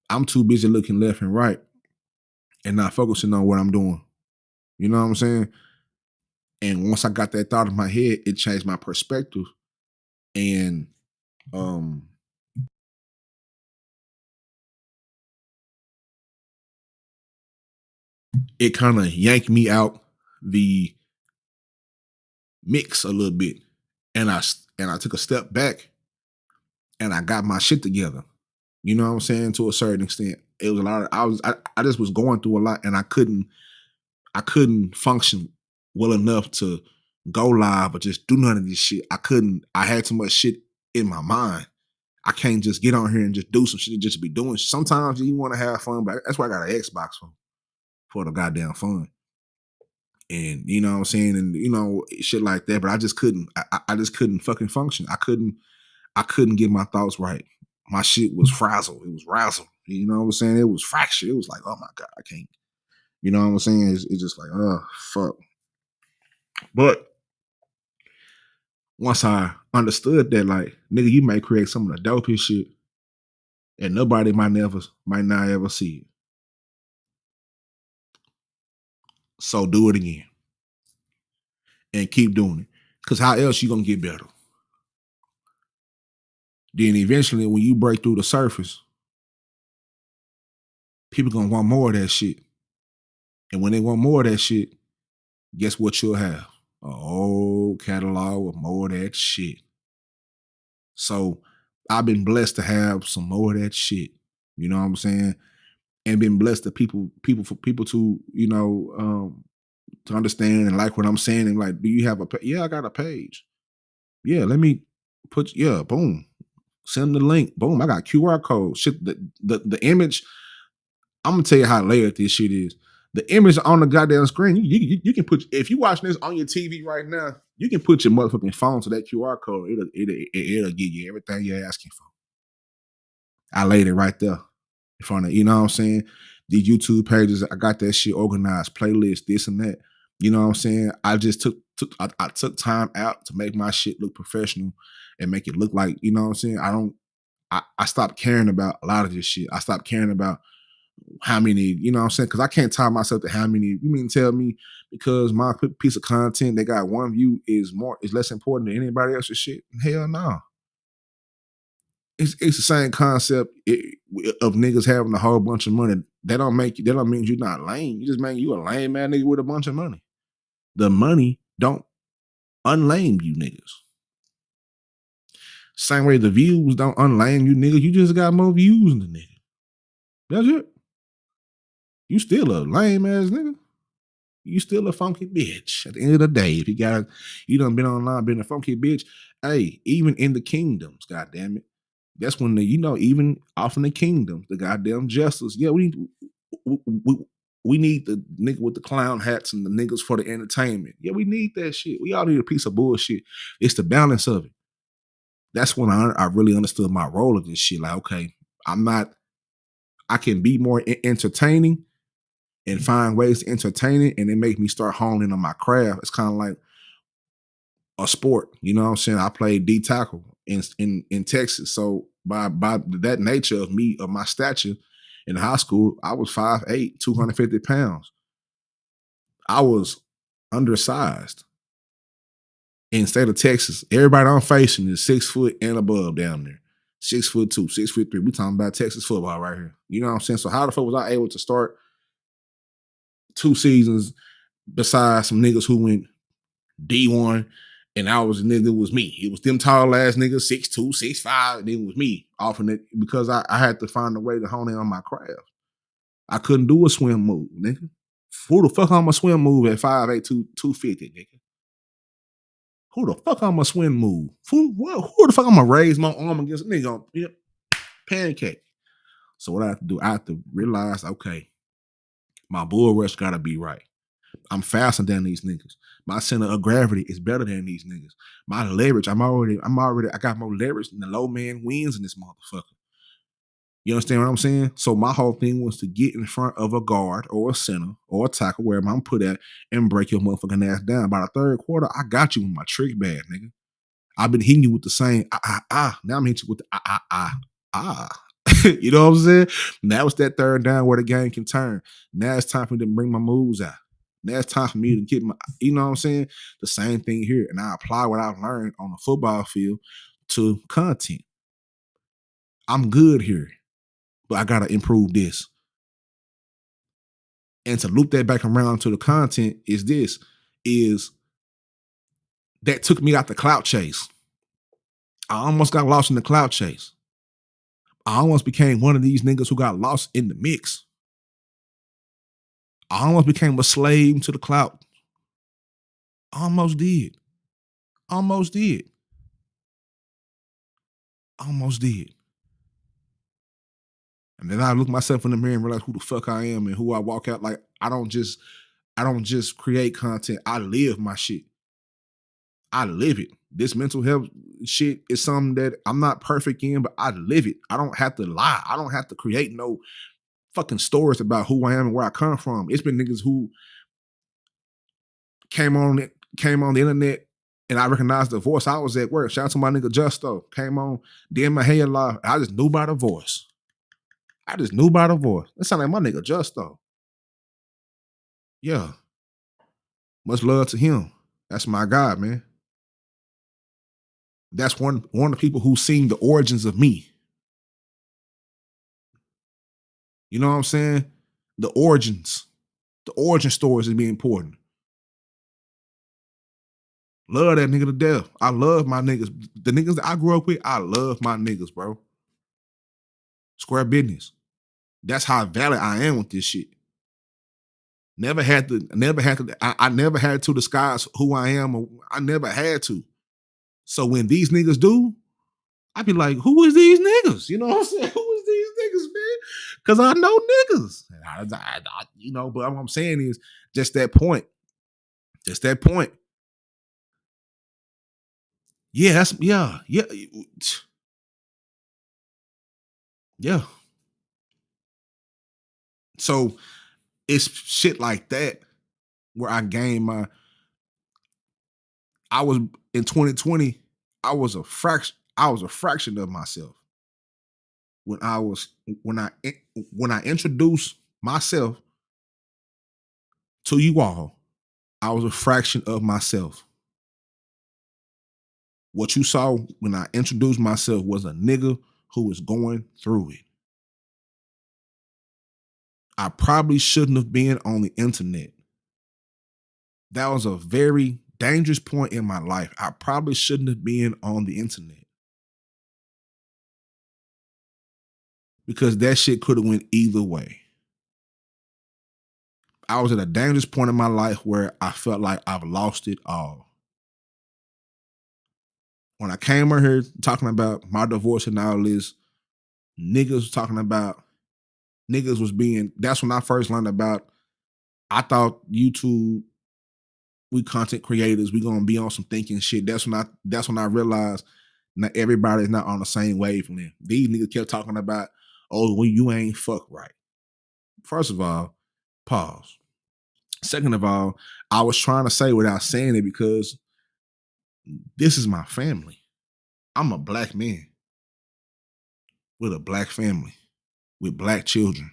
I'm too busy looking left and right and not focusing on what I'm doing. You know what I'm saying? And once I got that thought in my head, it changed my perspective. And it kind of yanked me out the mix a little bit. And I took a step back and I got my shit together. You know what I'm saying? To a certain extent. It was a lot of I just was going through a lot and I couldn't function well enough to go live or just do none of this shit. I had too much shit in my mind. I can't just get on here and just do some shit just to be doing. Sometimes you want to have fun, but that's why I got an Xbox for the goddamn fun. and you know what I'm saying, and shit like that. But I just couldn't. I just couldn't fucking function. I couldn't get my thoughts right. My shit was frazzled. It was razzled. You know what I'm saying? It was fractured. It was like, oh my god, I can't. You know what I'm saying? It's just like, oh fuck. But once I understood that, like, nigga, you may create some of the dopest shit, and nobody might not ever see it. So do it again and keep doing it. Cause how else you gonna get better? Then eventually, when you break through the surface, people gonna want more of that shit. And when they want more of that shit, guess what you'll have? A whole catalog of more of that shit. So I've been blessed to have some more of that shit. You know what I'm saying? And been blessed to for people to, to understand and like what I'm saying. And like, do you have a yeah, I got a page. Yeah, let me boom. Send them the link. Boom, I got QR code. Shit, the image. I'm gonna tell you how layered this shit is. The image on the goddamn screen, you can put, if you watching this on your TV right now, you can put your motherfucking phone to that QR code. It'll give you everything you're asking for. I laid it right there in front of, you know what I'm saying? These YouTube pages, I got that shit organized, playlist, this and that. You know what I'm saying? I just I took time out to make my shit look professional and make it look like, you know what I'm saying? I stopped caring about a lot of this shit. I stopped caring about how many, you know what I'm saying? Because I can't tie myself to how many. You mean tell me because my piece of content they got one view is less important than anybody else's shit? Hell no. It's the same concept of niggas having a whole bunch of money. That don't mean you're not lame. You just mean you a lame man nigga with a bunch of money. The money don't unlame you niggas. Same way the views don't unlame you niggas. You just got more views than the nigga. That's it. You still a lame ass nigga. You still a funky bitch. At the end of the day, if you done been online being a funky bitch, hey, even in the kingdoms, goddamn it. That's when even off in the kingdoms, the goddamn justice. Yeah, we need the nigga with the clown hats and the niggas for the entertainment. Yeah, we need that shit. We all need a piece of bullshit. It's the balance of it. That's when I really understood my role of this shit. Like, okay, I can be more entertaining and find ways to entertain it, and it make me start honing on my craft. It's kind of like a sport, you know what I'm saying? I played D tackle in Texas, so by that nature of my stature in high school, I was 5'8", 250 pounds. I was undersized. In the state of Texas, everybody I'm facing is 6 foot and above down there. 6'2", 6'3". We talking about Texas football right here. You know what I'm saying? So how the fuck was I able to start 2 seasons besides some niggas who went D1 and I was the nigga, it was me. It was them tall ass niggas, 6'2", 6'5", and it was me offering it because I had to find a way to hone in on my craft. I couldn't do a swim move, nigga. Who the fuck I'm a swim move at 5'8", 250, nigga? Who the fuck I'm a swim move? Who the fuck I'm gonna raise my arm against a nigga? Pancake. So what I have to do, I have to realize, okay, my bull rush gotta be right. I'm faster than these niggas. My center of gravity is better than these niggas. My leverage, I got more leverage than the low man wins in this motherfucker. You understand what I'm saying? So my whole thing was to get in front of a guard or a center or a tackle, wherever I'm put at, and break your motherfucking ass down. By the third quarter, I got you with my trick bag, nigga. I've been hitting you with the same Now I'm hitting you with the. You know what I'm saying? Now it's that third down where the game can turn. Now it's time for me to bring my moves out. Now it's time for me to get my, you know what I'm saying? The same thing here. And I apply what I've learned on the football field to content. I'm good here, but I gotta improve this. And to loop that back around to the content is that took me out the clout chase. I almost got lost in the clout chase. I almost became one of these niggas who got lost in the mix. I almost became a slave to the clout. Almost did. Almost did. Almost did. And then I look myself in the mirror and realize who the fuck I am and who I walk out like. I don't just I don't just create content. I live my shit. I live it. This mental health shit is something that I'm not perfect in, but I live it. I don't have to lie. I don't have to create no fucking stories about who I am and where I come from. It's been niggas who came on the internet and I recognized the voice. I was at work. Shout out to my nigga Justo. Came on, did my hair live. I just knew by the voice. I just knew by the voice. That sound like my nigga Justo. Yeah. Much love to him. That's my guy, man. That's one of the people who's seen the origins of me. You know what I'm saying? The origins. The origin stories is being important. Love that nigga to death. I love my niggas. The niggas that I grew up with, I love my niggas, bro. Square business. That's how valid I am with this shit. Never had to, I never had to disguise who I am. I never had to. So when these niggas do, I be like, who is these niggas? You know what I'm saying? Who is these niggas, man? Because I know niggas. You know, but what I'm saying is just that point. Just that point. Yeah, yeah. So it's shit like that where I gained I was in 2020, I was a fraction of myself. When I was when I introduced myself to you all, I was a fraction of myself. What you saw when I introduced myself was a nigga who was going through it. I probably shouldn't have been on the internet. That was a very dangerous point in my life. I probably shouldn't have been on the internet because that shit could have went either way. I was at a dangerous point in my life where I felt like I've lost it all. When I came out here talking about my divorce and all this, niggas was being, that's when I first learned about, I thought YouTube, we content creators, we gonna be on some thinking shit. That's when I realized not everybody's not on the same wavelength. These niggas kept talking about, oh, well, you ain't fuck right. First of all, pause. Second of all, I was trying to say without saying it because this is my family. I'm a black man with a black family, with black children.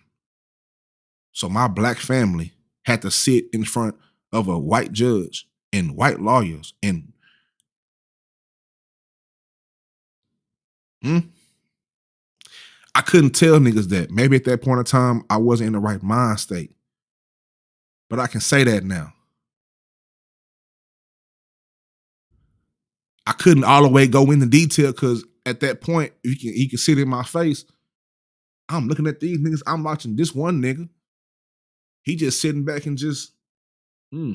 So my black family had to sit in front of a white judge and white lawyers and hmm, I couldn't tell niggas that. Maybe at that point in time, I wasn't in the right mind state. But I can say that now. I couldn't all the way go into detail because at that point, you can see it in my face. I'm looking at these niggas. I'm watching this one nigga. He just sitting back and just, hmm.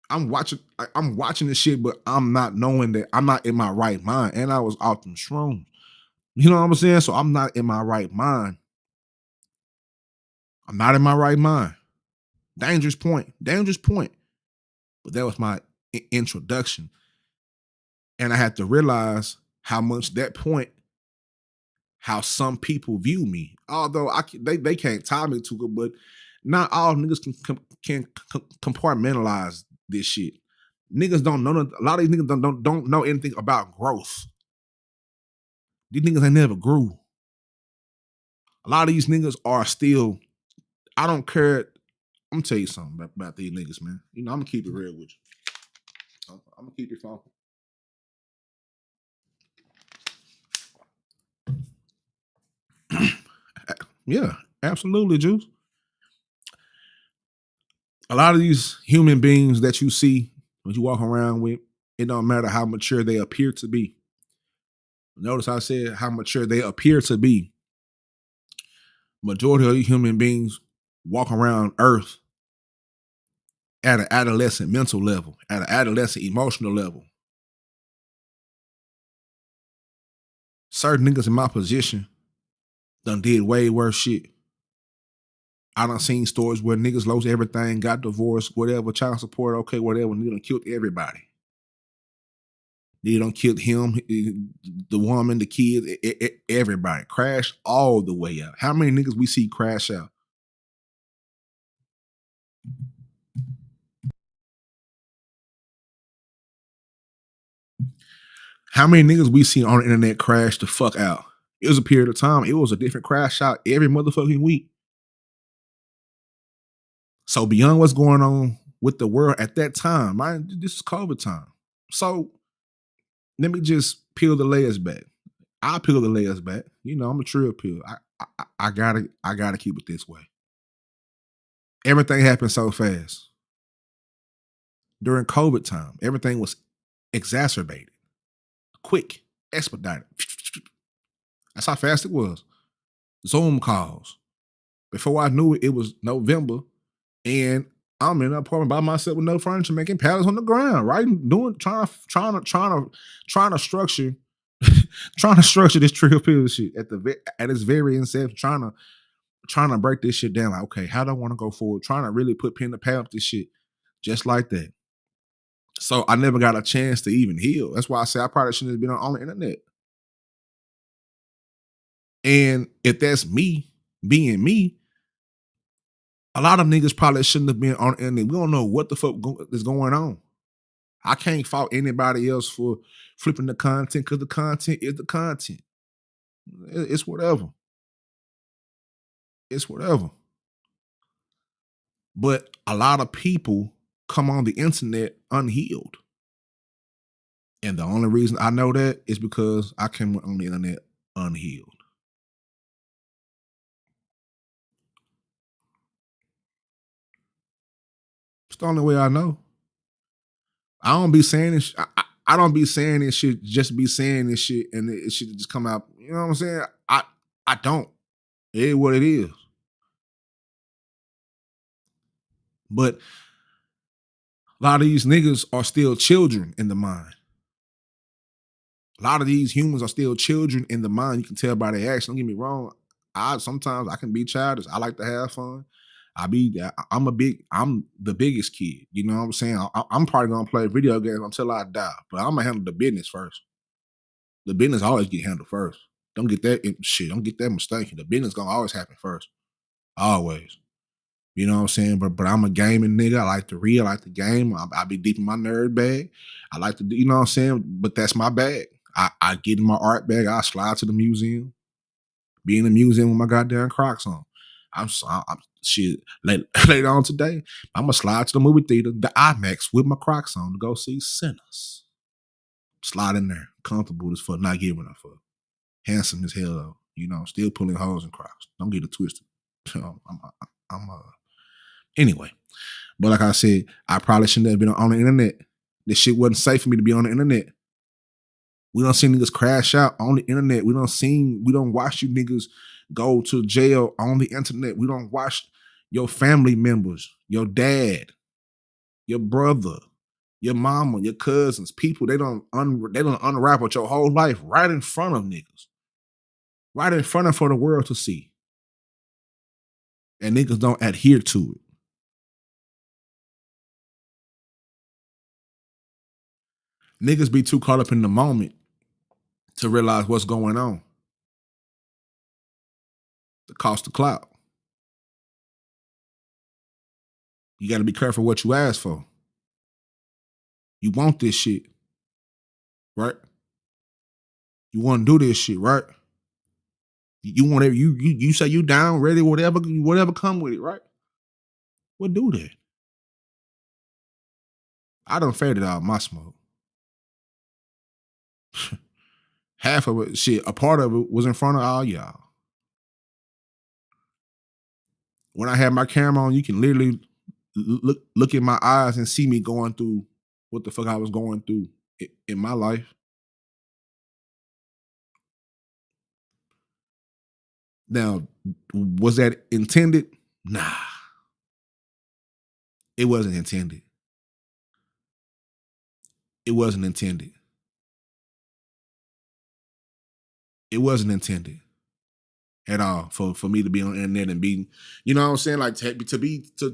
I'm watching this shit, but I'm not knowing that I'm not in my right mind. And I was off them shrooms. You know what I'm saying? So I'm not in my right mind. I'm not in my right mind. Dangerous point. Dangerous point. But that was my introduction. And I had to realize how much that point, how some people view me. Although they can't tie me to it, but not all niggas can compartmentalize this shit. Niggas don't know. A lot of these niggas don't know anything about growth. These niggas ain't never grew. A lot of these niggas are still. I don't care. I'm gonna tell you something about these niggas, man. You know, I'm gonna keep it real with you. I'm gonna keep it funky. Yeah, absolutely, Juice. A lot of these human beings that you see when you walk around with, it don't matter how mature they appear to be. Notice I said how mature they appear to be. Majority of these human beings walk around Earth at an adolescent mental level, at an adolescent emotional level. Certain niggas in my position done did way worse shit. I done seen stories where niggas lost everything, got divorced, whatever, child support, okay, whatever, nigga done killed everybody. They done killed him, the woman, the kids, everybody. Crashed all the way out. How many niggas we see crash out? How many niggas we see on the internet crash the fuck out? It was a period of time. It was a different crash out every motherfucking week. So beyond what's going on with the world at that time, this is COVID time. So let me just peel the layers back. I'll peel the layers back. You know, I'm a trill pill. I gotta keep it this way. Everything happened so fast. During COVID time, everything was exacerbated, quick, expedited. That's how fast it was. Zoom calls. Before I knew it, it was November, and I'm in an apartment by myself with no furniture, making patterns on the ground, right? Doing, trying to structure, trying to structure this trill pill shit at its very inception, trying to break this shit down. Like, okay, how do I want to go forward? Trying to really put pen to pad with this shit, just like that. So I never got a chance to even heal. That's why I say I probably shouldn't have been on the internet. And if that's me being me, a lot of niggas probably shouldn't have been on the internet. We don't know what the fuck is going on. I can't fault anybody else for flipping the content because the content is the content. It's whatever. It's whatever. But a lot of people come on the internet unhealed. And the only reason I know that is because I came on the internet unhealed. It's the only way I know. I don't be saying this. I don't be saying this shit just be saying this shit and it should just come out. You know what I'm saying? I don't. It is what it is. But a lot of these niggas are still children in the mind. A lot of these humans are still children in the mind. You can tell by their actions. Don't get me wrong. I sometimes I can be childish. I like to have fun. I'm the biggest kid. You know what I'm saying? I'm probably gonna play video games until I die. But I'm gonna handle the business first. The business always get handled first. Don't get that shit. Don't get that mistaken. The business gonna always happen first. Always. You know what I'm saying? But I'm a gaming nigga. I like to read. I like the game. I be deep in my nerd bag. I like to do, you know what I'm saying? But that's my bag. I get in my art bag. I slide to the museum. Be in the museum with my goddamn Crocs on. I'm shit. Later on today, I'm gonna slide to the movie theater, the IMAX, with my Crocs on to go see Sinners. Slide in there, comfortable as fuck, not giving a fuck. Handsome as hell though. You know, still pulling holes in Crocs. Don't get it twisted. I'm anyway. But like I said, I probably shouldn't have been on the internet. This shit wasn't safe for me to be on the internet. We don't see niggas crash out on the internet. We don't watch you niggas go to jail on the internet. We don't watch your family members, your dad, your brother, your mama, your cousins, people they don't unravel your whole life right in front of niggas. Right in front of for the world to see. And niggas don't adhere to it. Niggas be too caught up in the moment to realize what's going on. The cost of clout. You got to be careful what you ask for. You want this shit, right? You want to do this shit, right? You want it, you say you down, ready, whatever come with it, right? Well, do that. I done faded out my smoke. Half of it, shit, a part of it was in front of all y'all. When I had my camera on, you can literally look in my eyes and see me going through what the fuck I was going through in my life. Now, was that intended? Nah, it wasn't intended. It wasn't intended. It wasn't intended. at all for me to be on the internet and be, you know what I'm saying? Like to be to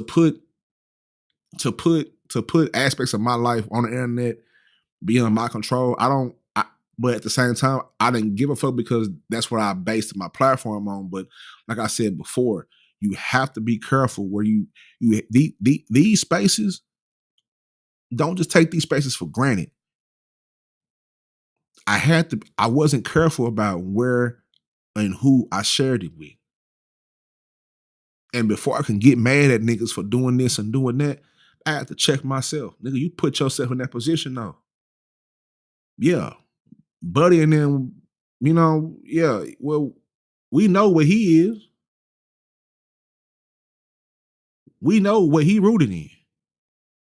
put to put aspects of my life on the internet beyond my control. But at the same time, I didn't give a fuck because that's what I based my platform on. But like I said before, you have to be careful where these spaces. Don't just take these spaces for granted. I wasn't careful about where and who I shared it with. And before I can get mad at niggas for doing this and doing that, I have to check myself. Nigga, you put yourself in that position though. Yeah. Buddy and them, yeah, well, we know what he is. We know what he rooted in.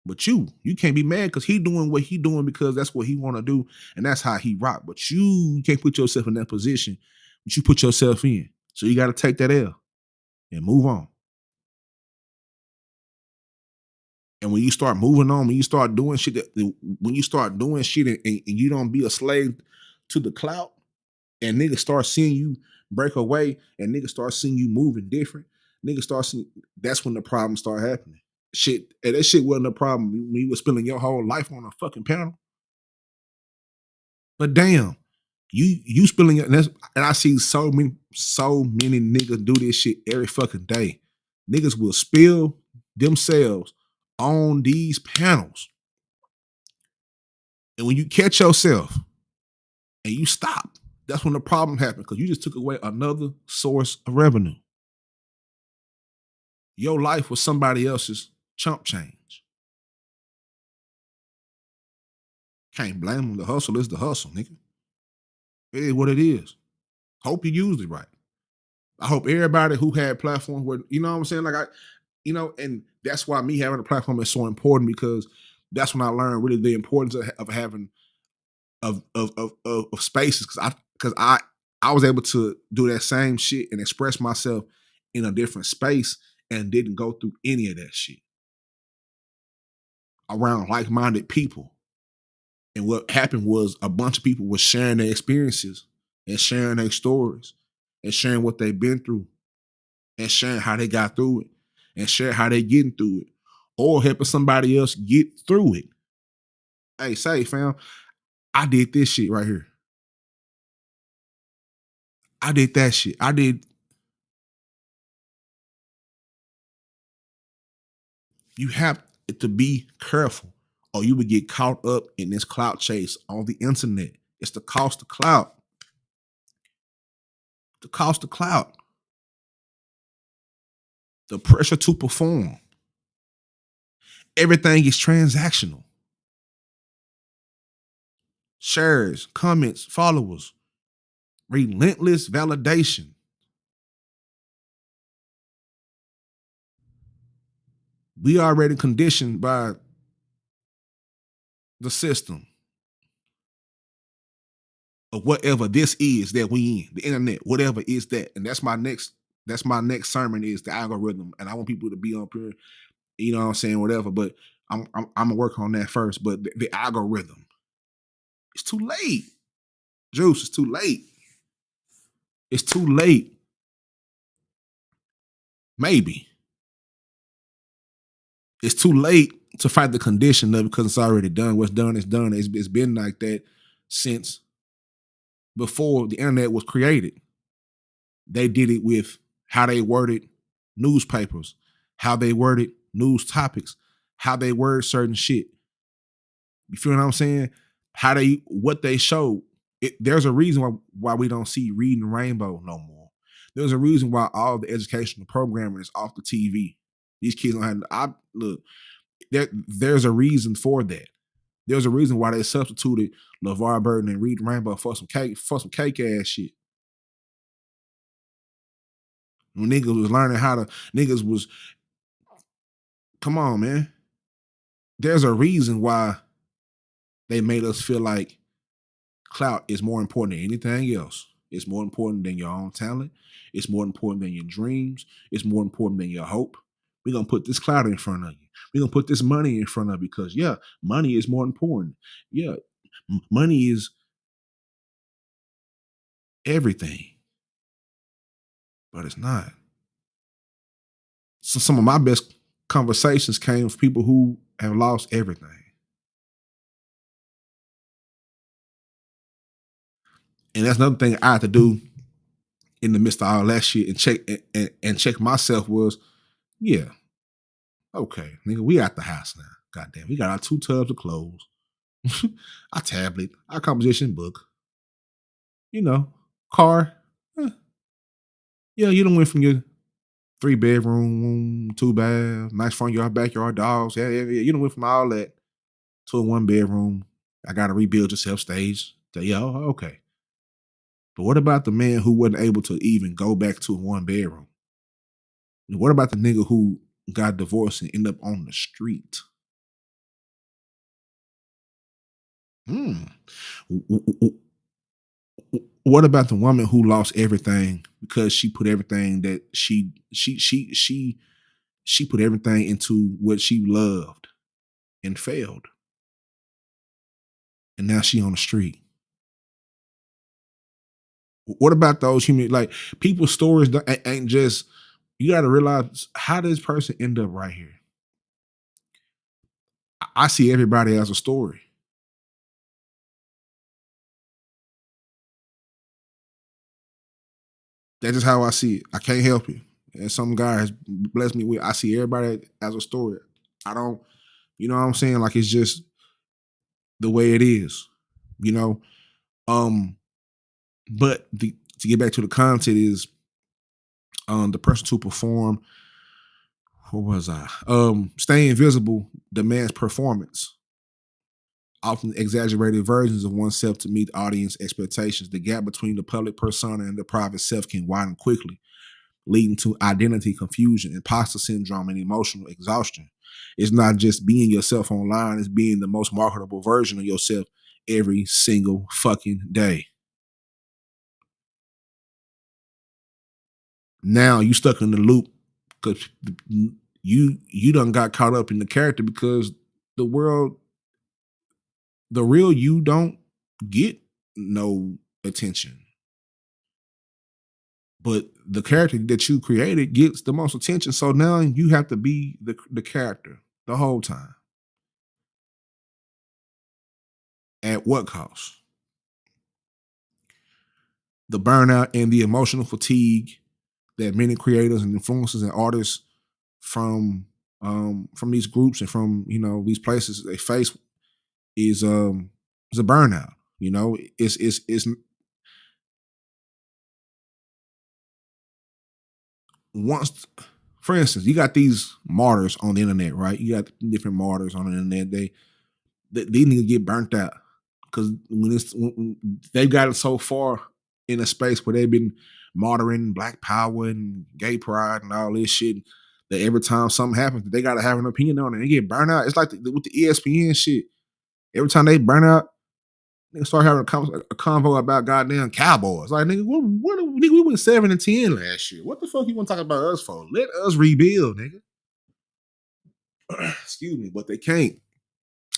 But you can't be mad because he doing what he doing because that's what he want to do and that's how he rock. But you can't put yourself in that position that you put yourself in. So you got to take that L and move on. And when you start moving on, when you start doing shit, when you start doing shit and you don't be a slave to the clout, and niggas start seeing you break away, and niggas start seeing you moving different, niggas start seeing, that's when the problems start happening. Shit, and that shit wasn't a problem when you were spending your whole life on a fucking panel. But damn, you spilling your, and I see so many niggas do this shit every fucking day. Niggas will spill themselves on these panels. And when you catch yourself and you stop, that's when the problem happens because you just took away another source of revenue. Your life was somebody else's chump change. Can't blame them. The hustle is the hustle, nigga. It is what it is. Hope you used it right. I hope everybody who had platforms where, you know what I'm saying? Like and that's why me having a platform is so important because that's when I learned really the importance of having of spaces because I was able to do that same shit and express myself in a different space and didn't go through any of that shit around like-minded people. And what happened was a bunch of people were sharing their experiences and sharing their stories and sharing what they've been through and sharing how they got through it and sharing how they getting through it or helping somebody else get through it. Hey, say fam, I did this shit right here. I did that shit. You have to be careful or you would get caught up in this clout chase on the internet. It's the cost of clout. The cost of clout. The pressure to perform. Everything is transactional. Shares, comments, followers, relentless validation. We already conditioned by the system of whatever this is that we in, the internet, whatever is that. And that's my next sermon is the algorithm. And I want people to be up here, you know what I'm saying, whatever. But I'm gonna work on that first. But the algorithm, it's too late. Juice, it's too late. It's too late. Maybe. It's too late to fight the condition of it because it's already done. What's done is done. It's been like that since before the internet was created. They did it with how they worded newspapers, how they worded news topics, how they word certain shit. You feel what I'm saying? What they showed. There's a reason why we don't see Reading Rainbow no more. There's a reason why all the educational programming is off the TV. These kids don't have. Look. There's a reason for that. There's a reason why they substituted LeVar Burton and Reading Rainbow for some cake ass shit. When niggas was learning niggas was, come on, man. There's a reason why they made us feel like clout is more important than anything else. It's more important than your own talent. It's more important than your dreams. It's more important than your hope. We're going to put this clout in front of you. We're going to put this money in front of you because, yeah, money is more important. Yeah, money is everything. but it's not. So some of my best conversations came from people who have lost everything. And that's another thing I had to do in the midst of all that shit and check check myself was, yeah, okay, nigga, we at the house now. Goddamn, we got our 2 tubs of clothes, our tablet, our composition book, you know, car. eh, yeah, you don't went from your 3 bedroom, 2 bath, nice front yard, backyard, dogs. Yeah, yeah, yeah. You don't went from all that to a 1 bedroom. I got to rebuild yourself stage. So, yeah, okay. But what about the man who wasn't able to even go back to a 1 bedroom? What about the nigga who got divorced and ended up on the street? Hmm. What about the woman who lost everything because she put everything that she put everything into what she loved and failed, and now she on the street? What about those human, like, people's stories ain't just, you got to realize how this person end up right here. I see everybody as a story. That's just how I see it. I can't help it. And some guy has blessed me with. I see everybody as a story. I don't, you know what I'm saying? Like, it's just the way it is, you know. Um, but to get back to the content is, the person to perform. Where was I? Staying visible demands performance, often exaggerated versions of oneself to meet audience expectations. The gap between the public persona and the private self can widen quickly, leading to identity confusion, imposter syndrome, and emotional exhaustion. It's not just being yourself online, it's being the most marketable version of yourself every single fucking day. Now you stuck in the loop because you done got caught up in the character because the world, the real you don't get no attention. But the character that you created gets the most attention. So now you have to be the character the whole time. At what cost? The burnout and the emotional fatigue that many creators and influencers and artists from these groups and from, these places they face is a burnout. It's once, for instance, you got these martyrs on the internet, right? You got different martyrs on the internet. They need to get burnt out because when they've gotten so far in a space where they've been martyring Black Power and gay pride and all this shit, that every time something happens, they got to have an opinion on it. They get burnt out. It's like with the ESPN shit. Every time they burn out, they start having a convo about goddamn Cowboys. Like, nigga, nigga, we went 7-10 last year. What the fuck you want to talk about us for? Let us rebuild, nigga. Excuse me, but they can't.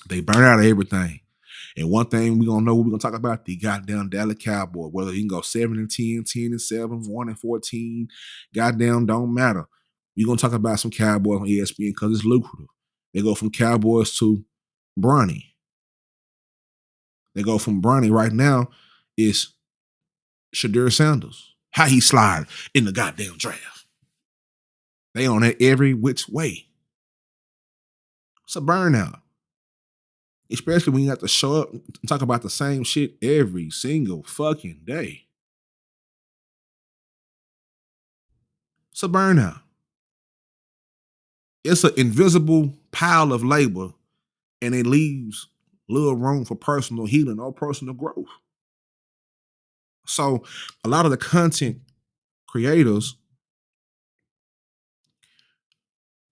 They burn out of everything. And one thing we gonna know, what we gonna talk about, the goddamn Dallas Cowboy. Whether he can go 7-10, 10-7, 1-14, goddamn don't matter. We gonna talk about some Cowboys on ESPN because it's lucrative. They go from Cowboys to Bronny. They go from Bronny right now is Shadur Sanders. How he slide in the goddamn draft. They on it every which way. It's a burnout. Especially when you have to show up and talk about the same shit every single fucking day. It's a burnout. It's an invisible pile of labor, and it leaves little room for personal healing or personal growth. So a lot of the content creators,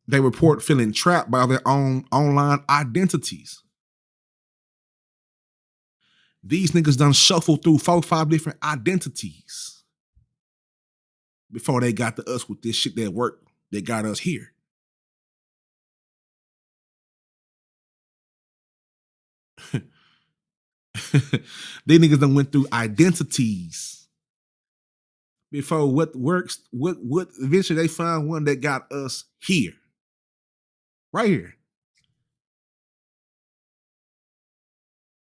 they report feeling trapped by their own online identities. These niggas done shuffled through 4 or 5 different identities before they got to us with this shit that worked that got us here. These niggas done went through identities before what works, what eventually they find one that got us here. Right here.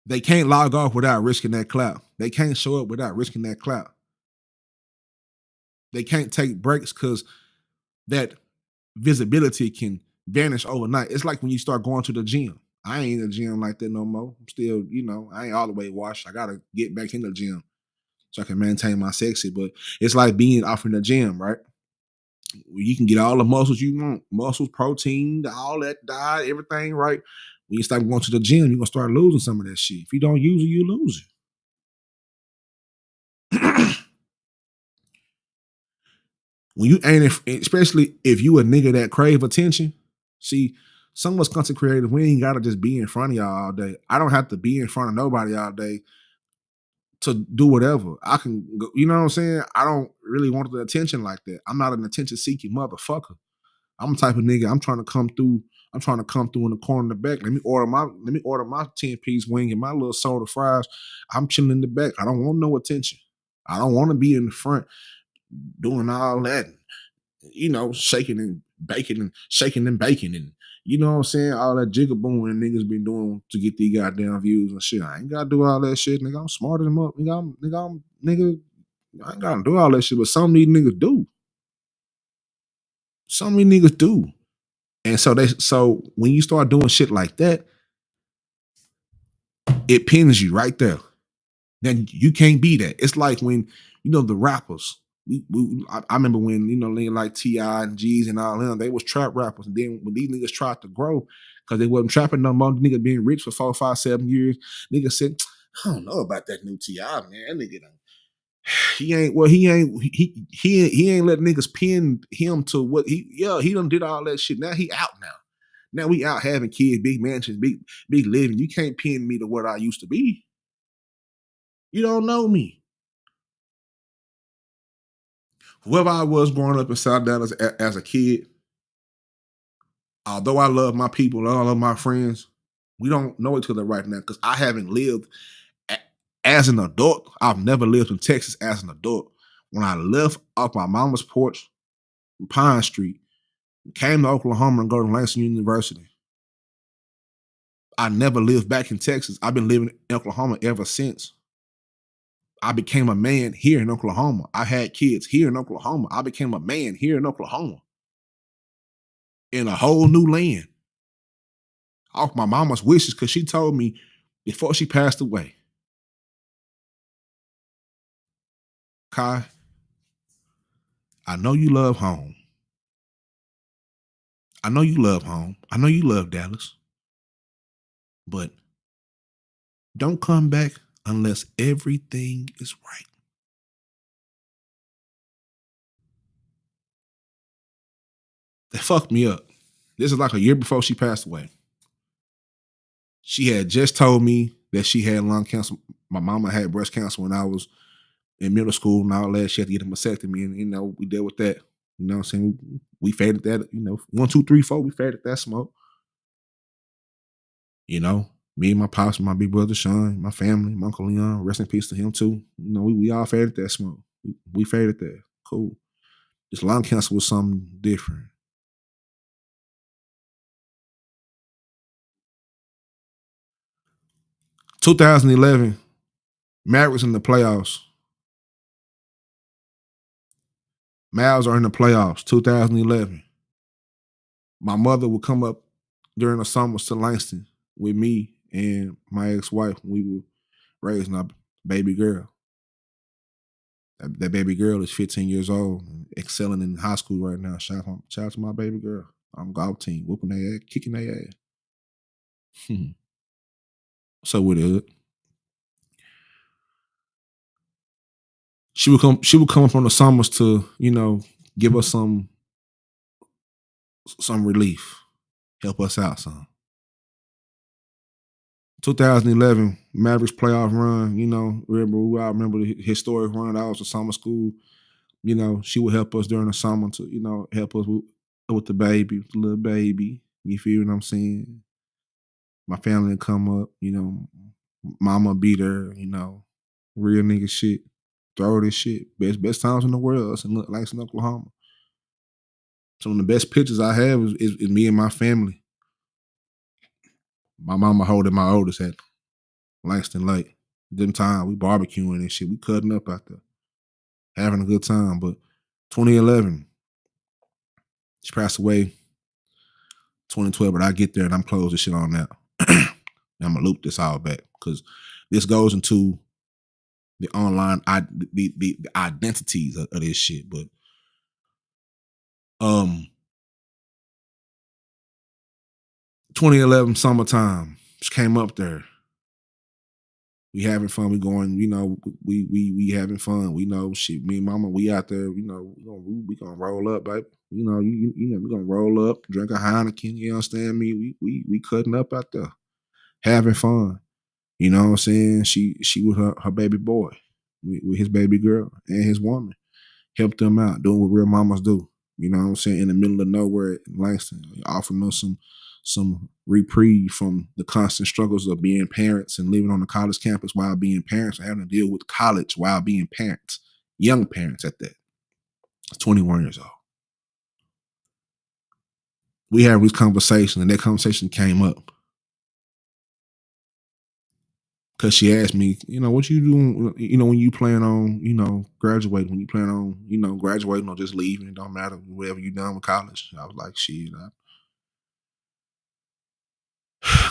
They can't log off without risking that clout. They can't show up without risking that clout. They can't take breaks because that visibility can vanish overnight. It's like when you start going to the gym. I ain't in the gym like that no more. I'm still, I ain't all the way washed. I gotta get back in the gym so I can maintain my sexy. But it's like being off in the gym, right? You can get all the muscles you want, muscles, protein, all that diet, everything, right? When you start going to the gym, you're gonna start losing some of that shit. If you don't use it, you lose it. When you ain't, especially if you a nigga that crave attention, see, some of us content creators, we ain't gotta just be in front of y'all all day. I don't have to be in front of nobody all day to do whatever. I can go, you know what I'm saying? I don't really want the attention like that. I'm not an attention seeking motherfucker. I'm the type of nigga. I'm trying to come through. I'm trying to come through in the corner in the back. Let me order my 10-piece wing and my little soda fries. I'm chilling in the back. I don't want no attention. I don't want to be in the front doing all that, shaking and baking and shaking and baking and you know what I'm saying? All that jigaboo and niggas been doing to get these goddamn views and shit. I ain't gotta do all that shit, nigga. I'm smarter than up. Nigga, I ain't gotta do all that shit, but some of these niggas do. Some of these niggas do. And so when you start doing shit like that, it pins you right there. Then you can't be that. It's like when the rappers. I remember when niggas like T.I. and G's and all them, they was trap rappers. And then when these niggas tried to grow, because they wasn't trapping no more, niggas being rich for 4, 5, 7 years, niggas said, I don't know about that new T.I., man. That nigga he ain't let niggas pin him to what he done did all that shit. Now he out now. Now we out having kids, big mansions, big living. You can't pin me to what I used to be. You don't know me. Whoever I was growing up in South Dallas as a kid, although I love my people and I love my friends, we don't know each other right now because I haven't lived as an adult. I've never lived in Texas as an adult. When I left off my mama's porch, Pine Street, came to Oklahoma and go to Langston University, I never lived back in Texas. I've been living in Oklahoma ever since. I became a man here in Oklahoma. I had kids here in Oklahoma. I became a man here in Oklahoma in a whole new land off my mama's wishes because she told me before she passed away, Kai, I know you love home. I know you love home. I know you love Dallas. But don't come back unless everything is right. That fucked me up. This is like a year before she passed away. She had just told me that she had lung cancer. My mama had breast cancer when I was in middle school and all that. She had to get a mastectomy, and we dealt with that. You know what I'm saying? We faded that, 1, 2, 3, 4, we faded that smoke. Me and my pops, my big brother Sean, my family, my Uncle Leon, rest in peace to him too. We all faded that smoke. We faded that. Cool. This lung cancer was something different. 2011, Mavericks in the playoffs. Mavs are in the playoffs. 2011. My mother would come up during the summers to Langston with me and my ex-wife. We were raising our baby girl. That baby girl is 15 years old, excelling in high school right now. Shout out to my baby girl. I'm golf team, whooping their ass, kicking their ass. So with it, she would come up on the summers to, give us some relief, help us out some. 2011 Mavericks playoff run, I remember the historic run. I was in summer school. She would help us during the summer to, help us with the baby, with the little baby. You feel what I'm saying? My family would come up, mama be there, real nigga shit. throw this shit. Best times in the world. Us in Langston, Oklahoma. Some of the best pictures I have is me and my family. My mama holding my oldest at Langston Lake. Them time we barbecuing and shit. We cutting up out there, having a good time. But 2011, she passed away. 2012, but I get there and I'm closing shit on that. I'm gonna loop this all back because this goes into the online the identities of this shit. But 2011 summertime, just came up there. We having fun. We going, we having fun. We know shit. Me and mama, we out there. We gonna roll up, baby. We gonna roll up, drink a Heineken. You understand me? We cutting up out there, having fun. You know what I'm saying? She with her baby boy, with his baby girl and his woman, helped them out, doing what real mamas do. You know what I'm saying? In the middle of nowhere in Langston, offering them some reprieve from the constant struggles of being parents and living on the college campus while being parents, and having to deal with college while being parents, young parents at that. 21 years old. We had this conversation, and that conversation came up because she asked me, what you doing, when you plan on, graduating, when you plan on, graduating or just leaving, it don't matter, whatever you done with college. I was like, shit,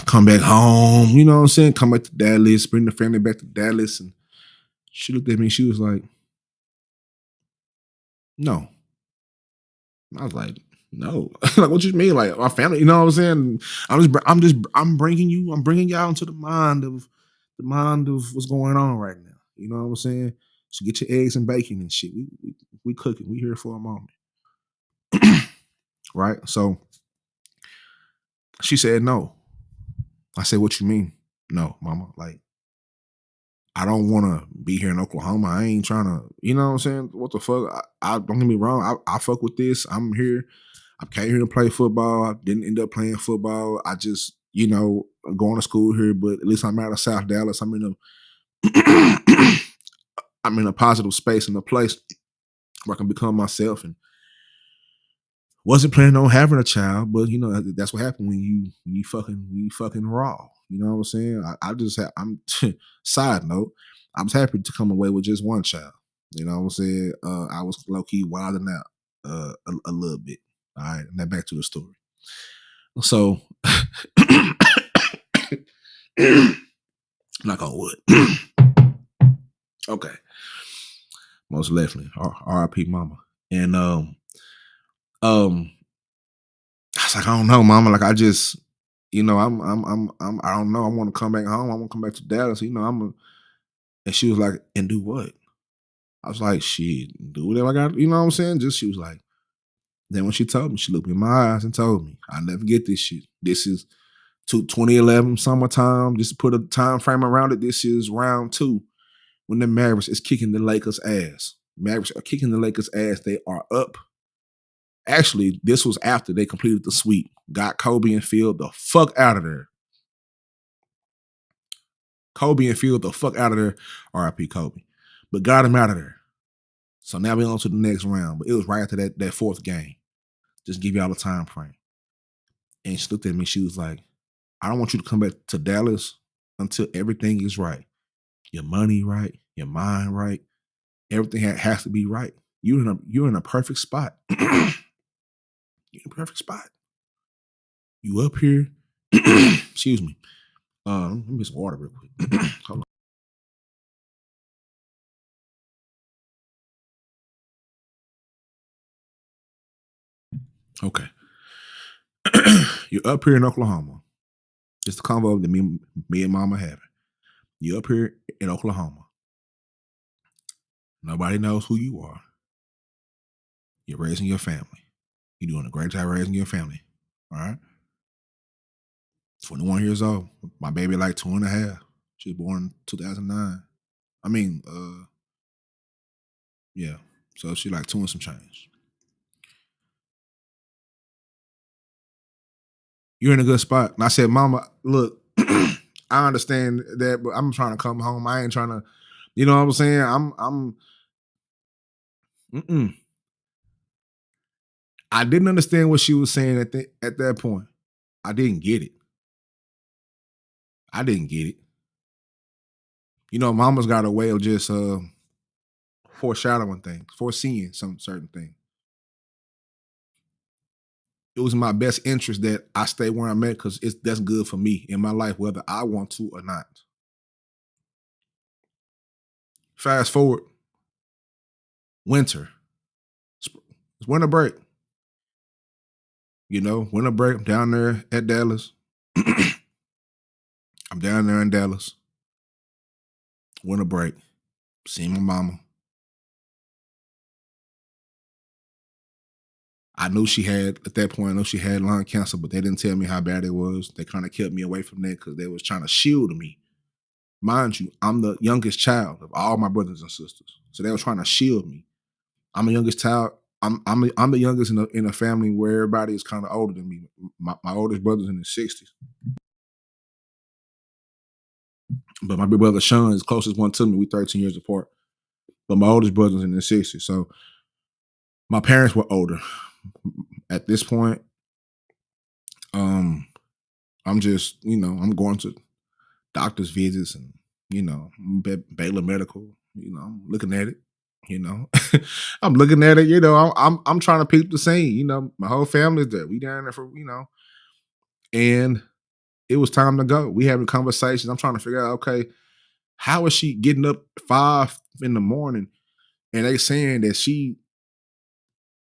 come back home, you know what I'm saying? Come back to Dallas, bring the family back to Dallas. And she looked at me, she was like, no. I was like, no. Like, what you mean? Like, our family, you know what I'm saying? I'm bringing y'all into the mind of what's going on right now. You know what I'm saying? So get your eggs and bacon and shit. We cooking. We here for a moment. Right? So she said no. I said, what you mean? No, mama. Like, I don't want to be here in Oklahoma. I ain't trying to, you know what I'm saying? What the fuck? I don't get me wrong. I fuck with this. I'm here. I came here to play football. I didn't end up playing football. I just, going to school here, but at least I'm out of South Dallas. I'm in I'm in a positive space and a place where I can become myself, and wasn't planning on having a child, but that's what happened when you fucking raw. You know what I'm saying? I'm side note, I was happy to come away with just one child. You know what I'm saying? I was low key wilding out a little bit. All right, now back to the story. So, knock on wood. Okay, most definitely. R.I.P. Mama. And I was like, I don't know, mama. Like, I just, I don't know. I want to come back home. I want to come back to Dallas. And she was like, and do what? I was like, shit, do whatever I got. You know what I'm saying? Just, she was like, then when she told me, she looked me in my eyes and told me, I never get this shit. This is 2011 summertime. Just to put a time frame around it, this is round 2 when the Mavericks is kicking the Lakers' ass. Mavericks are kicking the Lakers' ass. They are up. Actually, this was after they completed the sweep. Got Kobe and Phil the fuck out of there. Kobe and Phil the fuck out of there. R.I.P. Kobe. But got him out of there. So now we're on to the next round. But it was right after that fourth game. Just give y'all a time frame. And she looked at me. She was like, I don't want you to come back to Dallas until everything is right. Your money right. Your mind right. Everything has to be right. You're in a perfect spot. You're in a perfect spot. You up here. Excuse me. Let me get some water real quick. Hold on. Okay. You're up here in Oklahoma. It's the convo that me and mama having. You're up here in Oklahoma. Nobody knows who you are. You're raising your family. You're doing a great job raising your family. All right. 21 years old. My baby like 2.5. She was born in 2009. I mean, yeah. So she like 2 and some change. You're in a good spot. And I said, Mama, look, I understand that, but I'm trying to come home. I ain't trying to, you know what I'm saying? Mm-mm. I didn't understand what she was saying at that point. I didn't get it. I didn't get it. You know, mama's got a way of just foreshadowing things, foreseeing some certain things. It was in my best interest that I stay where I'm at because that's good for me in my life, whether I want to or not. Fast forward, winter. It's winter break. You know, winter break. I'm down there at Dallas. I'm down there in Dallas. Winter break. Seeing my mama. I knew she had, at that point, I know she had lung cancer, but they didn't tell me how bad it was. They kind of kept me away from that because they was trying to shield me. Mind you, I'm the youngest child of all my brothers and sisters. So they were trying to shield me. I'm the youngest child. I'm the youngest in a family where everybody is kind of older than me. My oldest brother's in his 60s. But my big brother Sean is the closest one to me. We 13 years apart. But my oldest brother's in his 60s. So my parents were older. At this point, um, I'm just, I'm going to doctor's visits and, Baylor Medical, I'm looking at it, you know. I'm looking at it, I'm trying to peep the scene, my whole family's there. We down there for, and it was time to go. We having conversations. I'm trying to figure out, okay, how is she getting up 5 in the morning and they saying that she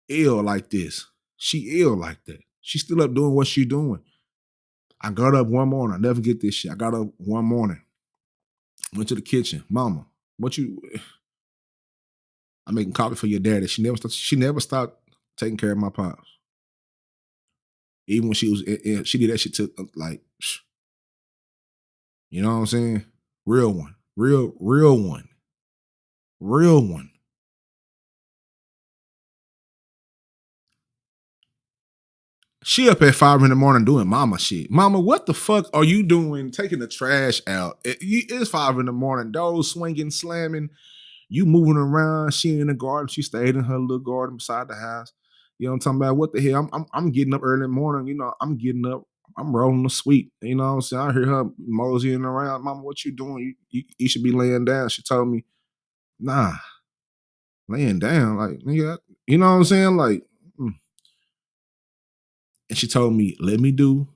ill like this? She ill like that. She's still up doing what she doing. I got up one morning. I never get this shit. I got up one morning, went to the kitchen. Mama, what you? I'm making coffee for your daddy. She never stopped taking care of my pops. Even when she was, she did that shit to like, you know what I'm saying? Real one, real one, real one. She up at 5 in the morning doing mama shit. Mama, what the fuck are you doing? Taking the trash out. It's 5 in the morning. Doors swinging, slamming. You moving around. She in the garden. She stayed in her little garden beside the house. You know what I'm talking about? What the hell? I'm getting up early in the morning. I'm getting up. I'm rolling the sweet. You know what I'm saying? I hear her moseying around. Mama, what you doing? You should be laying down. She told me, nah, laying down. Like, nigga, you know what I'm saying? Like, and she told me, let me do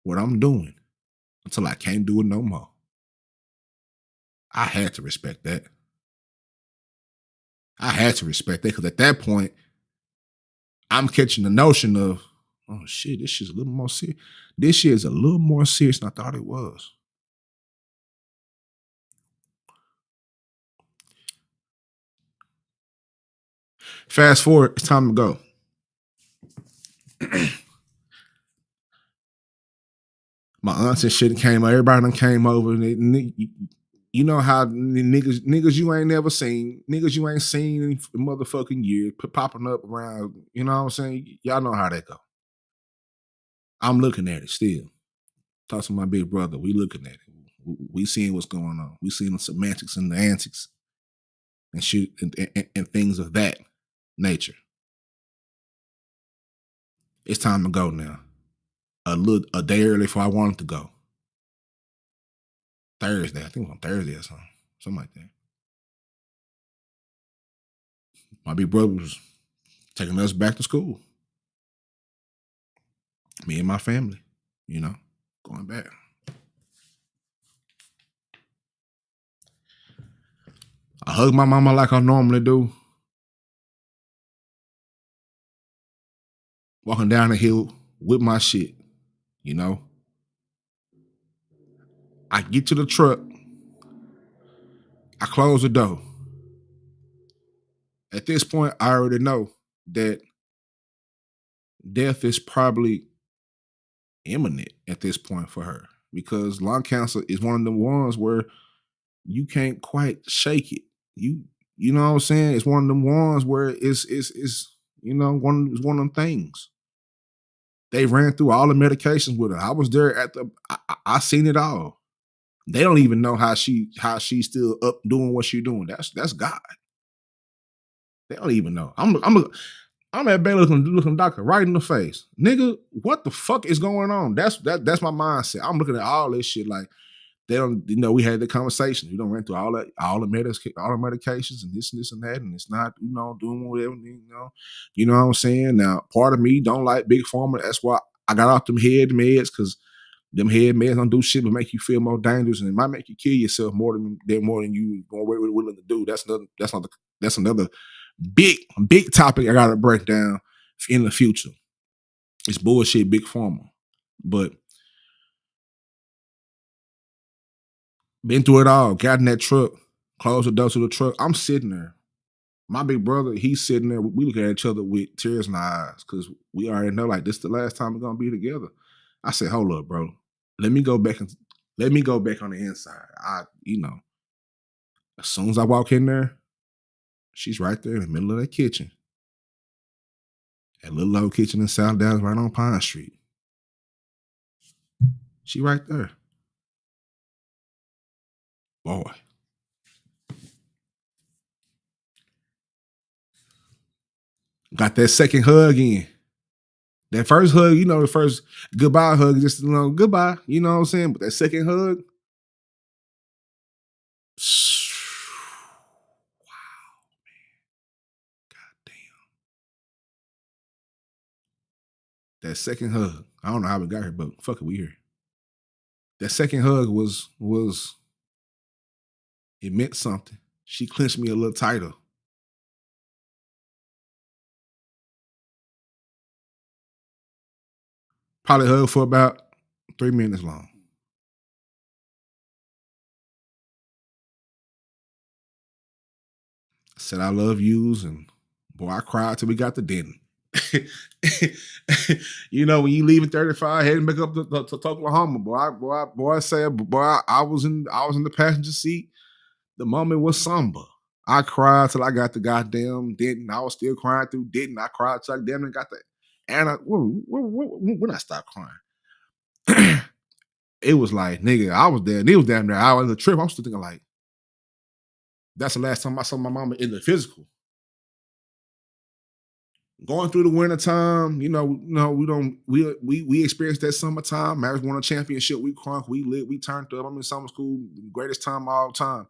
what I'm doing until I can't do it no more. I had to respect that. I had to respect that because at that point, I'm catching the notion of, oh shit, this shit's a little more serious. This shit is a little more serious than I thought it was. Fast forward, it's time to go. My aunts and shit came over. Everybody done came over. And you know how niggas you ain't never seen, niggas you ain't seen in motherfucking years, popping up around. You know what I'm saying? Y'all know how that go. I'm looking at it still. Talk to my big brother. We looking at it. We seeing what's going on. We seeing the semantics and the antics and shit and things of that nature. It's time to go now. A day early before I wanted to go. Thursday. I think it was on Thursday or something. Something like that. My big brother was taking us back to school. Me and my family, going back. I hug my mama like I normally do. Walking down the hill with my shit, you know. I get to the truck. I close the door. At this point, I already know that death is probably imminent at this point for her because lung cancer is one of the ones where you can't quite shake it. You know what I'm saying? It's one of them ones where it's one of them things. They ran through all the medications with her. I was there I seen it all. They don't even know how she's still up doing what she's doing. That's God. They don't even know. I'm at Bay looking doctor right in the face. Nigga, what the fuck is going on? That's my mindset. I'm looking at all this shit like they don't, we had the conversation. We don't run through all the medications and this and that, and it's not, doing whatever, You know what I'm saying? Now, part of me don't like big pharma. That's why I got off them head meds, because them head meds don't do shit but make you feel more dangerous, and it might make you kill yourself more than you willing to do. That's another big topic I gotta break down in the future. It's bullshit big pharma. But been through it all, got in that truck, closed the door to the truck. I'm sitting there. My big brother, he's sitting there. We look at each other with tears in our eyes, because we already know, like, this is the last time we're gonna be together. I said, hold up, bro. Let me go back on the inside. As soon as I walk in there, she's right there in the middle of that kitchen. That little old kitchen in South Dallas, right on Pine Street. She right there. Boy. Got that second hug in. That first hug, the first goodbye hug, just, goodbye, you know what I'm saying? But that second hug, wow, man. God damn. That second hug, I don't know how we got here, but fuck it, we here. That second hug was it meant something. She clenched me a little tighter. Probably hugged for about 3 minutes long. Said I love yous, and boy, I cried till we got to Denton. When you leave at 35, heading back up to Oklahoma, I was in the passenger seat. The moment was somber. I cried till I got the goddamn Denton. I was still crying through Denton. I cried till I damn near got the when I stopped crying. It was like, nigga, I was there, and it was damn near hour in the trip. I'm still thinking like, that's the last time I saw my mama in the physical. Going through the winter time, we experienced that summertime. Marriage won a championship. We crunk, we lit, we turned up. I'm in summer school, greatest time of all time.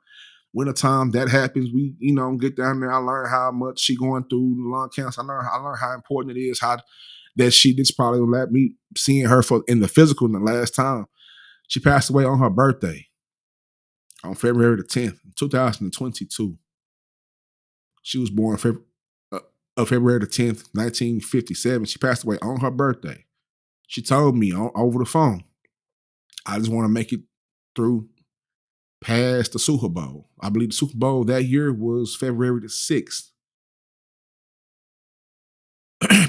Winter time, that happens. We, get down there. I learned how much she going through lung cancer. I learned how important it is. How that this probably let me seeing her in the physical in the last time. She passed away on her birthday on February the 10th, 2022. She was born February the 10th, 1957. She passed away on her birthday. She told me over the phone, I just want to make it through past the Super Bowl. I believe the Super Bowl that year was February the 6th.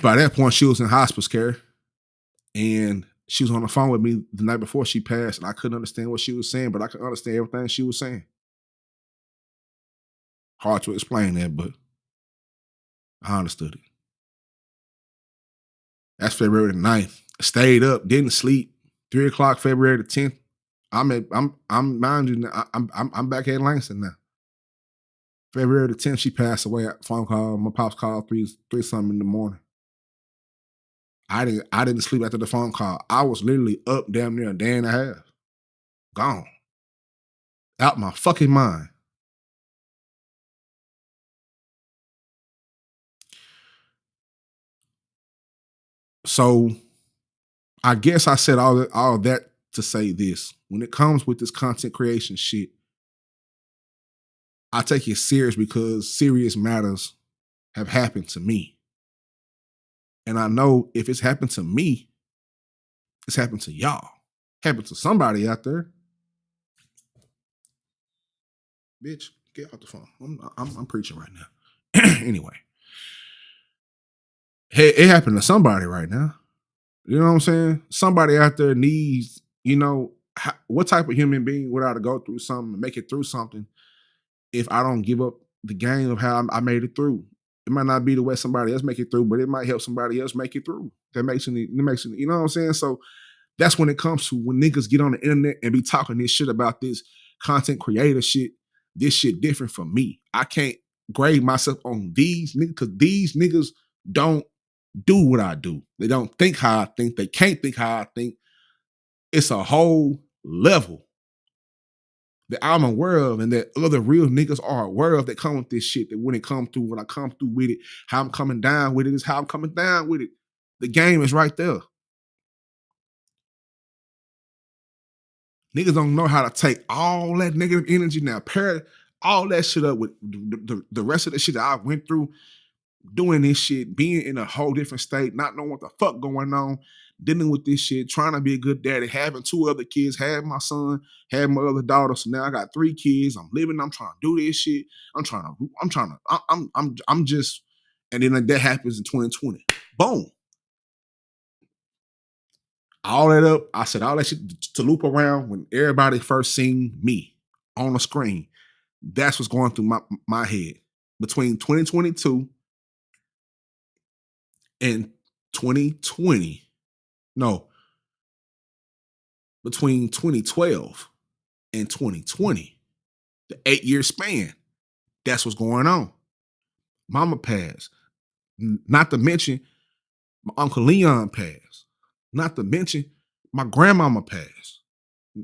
By that point, she was in hospice care, and she was on the phone with me the night before she passed, and I couldn't understand what she was saying, but I could understand everything she was saying. Hard to explain that, but I understood it. That's February the 9th. Stayed up, didn't sleep. 3 o'clock, February the 10th. I'm mind you, I'm back at Langston now. February the 10th, she passed away. Phone call. My pops called three something in the morning. I didn't sleep after the phone call. I was literally up damn near a day and a half. Gone. Out my fucking mind. So I guess I said all that to say this. When it comes with this content creation shit, I take it serious because serious matters have happened to me. And I know if it's happened to me, it's happened to y'all. Happened to somebody out there. Bitch, get off the phone. I'm preaching right now. Anyway. Hey, it happened to somebody right now. You know what I'm saying? Somebody out there needs, what type of human being would I to go through something and make it through something if I don't give up the game of how I made it through? It might not be the way somebody else make it through, but it might help somebody else make it through. That makes it, you know what I'm saying? So that's when it comes to when niggas get on the internet and be talking this shit about this content creator shit. This shit different from me. I can't grade myself on these niggas because these niggas don't do what I do. They don't think how I think. They can't think how I think. It's a whole level that I'm aware of and that other real niggas are aware of that come with this shit. That when it come through, when I come through with it, how I'm coming down with it is how I'm coming down with it. The game is right there. Niggas don't know how to take all that negative energy now, pair all that shit up with the rest of the shit that I went through doing this shit, being in a whole different state, not knowing what the fuck going on, dealing with this shit, trying to be a good daddy, having two other kids, had my son, had my other daughter. So now I got three kids. I'm living. I'm trying to do this shit. I'm just, and then that happens in 2020. Boom. All that up. I said all that shit to loop around when everybody first seen me on the screen. That's what's going through my head between 2022 and 2020. No, between 2012 and 2020, the 8-year span. That's what's going on. Mama passed. Not to mention, my Uncle Leon passed. Not to mention, my grandmama passed.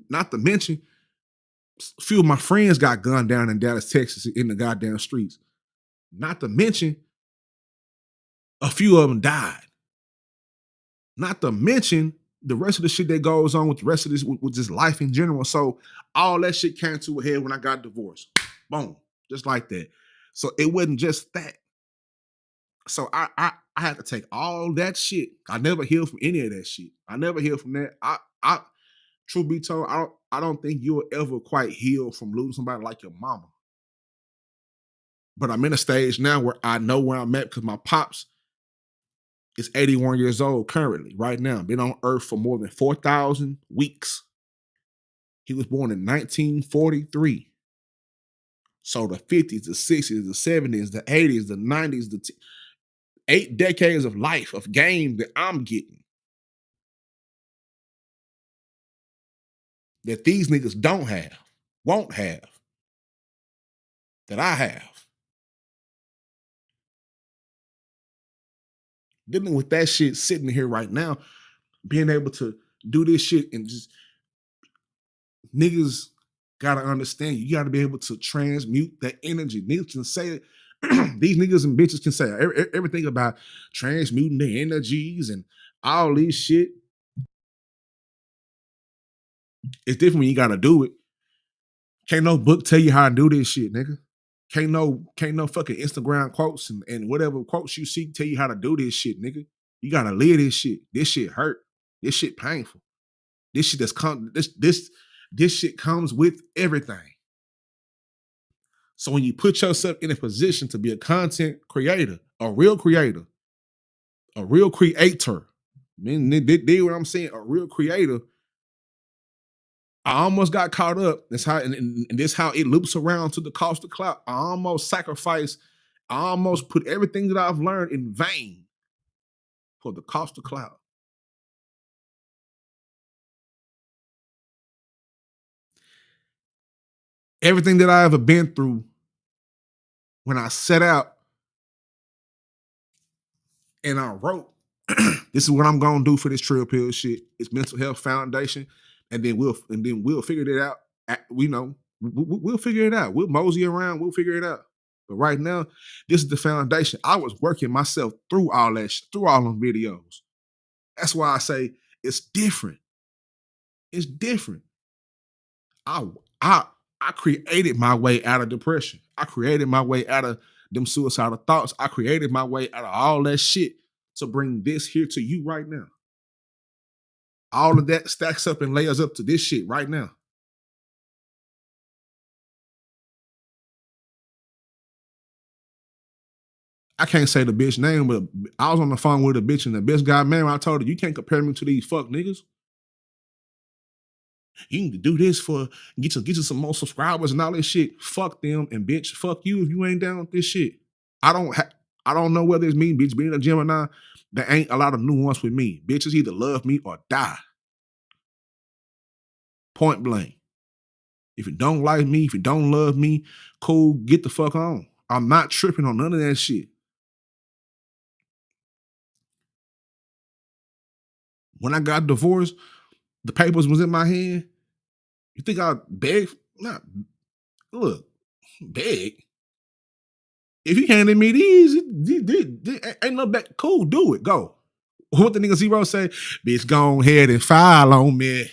Not to mention, a few of my friends got gunned down in Dallas, Texas in the goddamn streets. Not to mention, a few of them died. Not to mention the rest of the shit that goes on with the rest of this, with just life in general. So all that shit came to a head when I got divorced. Boom. Just like that. So it wasn't just that. So I had to take all that shit. I never healed from any of that shit. I never healed from that. I truth be told, I don't think you'll ever quite heal from losing somebody like your mama. But I'm in a stage now where I know where I'm at because my pops is 81 years old currently, right now. Been on earth for more than 4,000 weeks. He was born in 1943. So the 50s, the 60s, the 70s, the 80s, the 90s, 8 decades of life, of game that I'm getting. That these niggas don't have, won't have, that I have. Dealing with that shit sitting here right now, being able to do this shit and just niggas gotta understand you gotta be able to transmute that energy. Niggas can say it. These niggas and bitches can say everything about transmuting their energies and all this shit. It's different when you gotta do it. Can't no book tell you how to do this shit, nigga. Can't no fucking Instagram quotes and whatever quotes you see tell you how to do this shit, nigga. You gotta live this shit. This shit hurt. This shit painful. This shit that's this shit comes with everything. So when you put yourself in a position to be a content creator, a real creator, a real creator, man, did what I'm saying, a real creator. I almost got caught up. That's how, and this how it loops around to the cost of clout. I almost sacrificed. I almost put everything that I've learned in vain for the cost of clout. Everything that I ever been through when I set out and I wrote, this is what I'm gonna do for this trail pill shit. It's mental health foundation, and then we'll figure it out. We know we'll figure it out. We'll mosey around. We'll figure it out. But right now, this is the foundation. I was working myself through all that, through all them videos. That's why I say it's different. It's different. I I I created my way out of depression. I created my way out of them suicidal thoughts. I created my way out of all that shit to bring this here to you right now. All of that stacks up and layers up to this shit right now. I can't say the bitch name, but I was on the phone with a bitch and the bitch got mad. I told her, you can't compare me to these fuck niggas. You need to do this for get you some more subscribers and all this shit. Fuck them and bitch, fuck you if you ain't down with this shit. I don't I don't know whether it's me, bitch, being a Gemini. There ain't a lot of nuance with me. Bitches either love me or die. Point blank. If you don't like me, if you don't love me, cool, get the fuck on. I'm not tripping on none of that shit. When I got divorced, the papers was in my hand. You think I beg? Not look, beg. If you handed me these, ain't no back. Cool, do it. Go. What the nigga Zero say? Bitch, go ahead and file on me.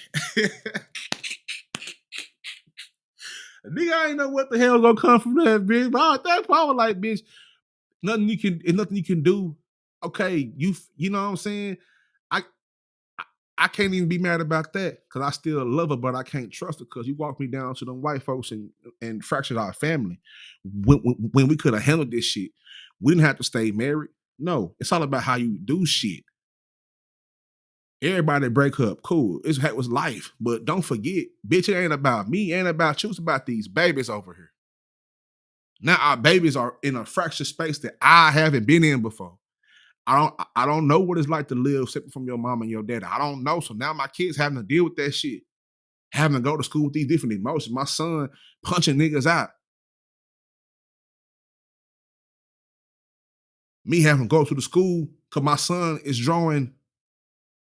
Nigga, I ain't know what the hell gonna come from that, bitch. But at that point, I was like, bitch, nothing you can do. Okay, you know what I'm saying? I I can't even be mad about that because I still love her, but I can't trust her because you walked me down to them white folks and fractured our family when we could have handled this shit. We didn't have to stay married. No, it's all about how you do shit. Everybody break up, cool. It was life, but don't forget, bitch, it ain't about me, it ain't about you. It's about these babies over here. Now our babies are in a fractured space that I haven't been in before. I don't know what it's like to live separate from your mom and your dad. I don't know. So now my kids having to deal with that shit, having to go to school with these different emotions. My son punching niggas out. Me having to go to the school because my son is drawing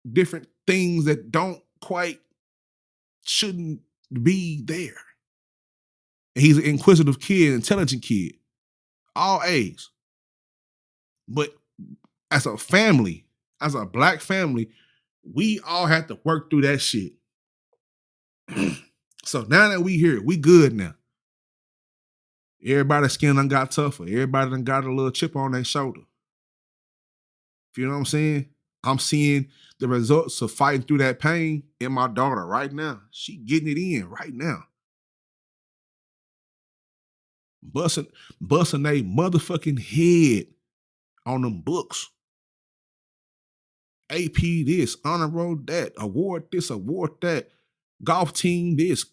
different things that don't quite shouldn't be there. And he's an inquisitive kid, intelligent kid, all A's. But as a family, as a black family, we all had to work through that shit. So now that we here, we good now. Everybody's skin done got tougher. Everybody done got a little chip on their shoulder. You know what I'm saying? I'm seeing the results of fighting through that pain in my daughter right now. She getting it in right now. Busting a motherfucking head on them books. AP this, honor roll that, award this, award that, golf team this,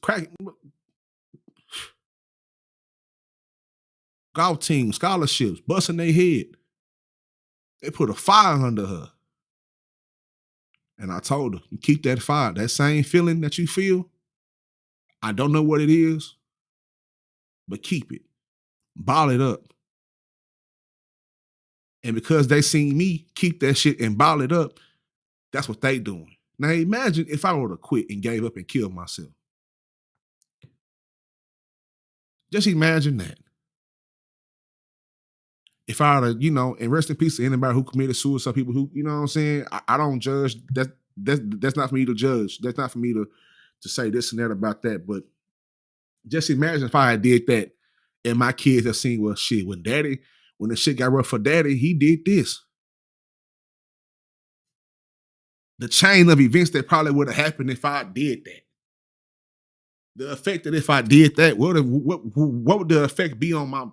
golf team, scholarships, busting their head. They put a fire under her. And I told her, you keep that fire, that same feeling that you feel. I don't know what it is, but keep it. Bottle it up. And because they seen me keep that shit and bottle it up, that's what they doing. Now imagine if I would have quit and gave up and killed myself. Just imagine that. If I would have, and rest in peace to anybody who committed suicide, people who, you know what I'm saying? I don't judge. That's not for me to judge. That's not for me to say this and that about that. But just imagine if I had did that and my kids have seen, well, shit, when the shit got rough for daddy, he did this. The chain of events that probably would have happened if I did that. The effect that if I did that, what would the effect be on my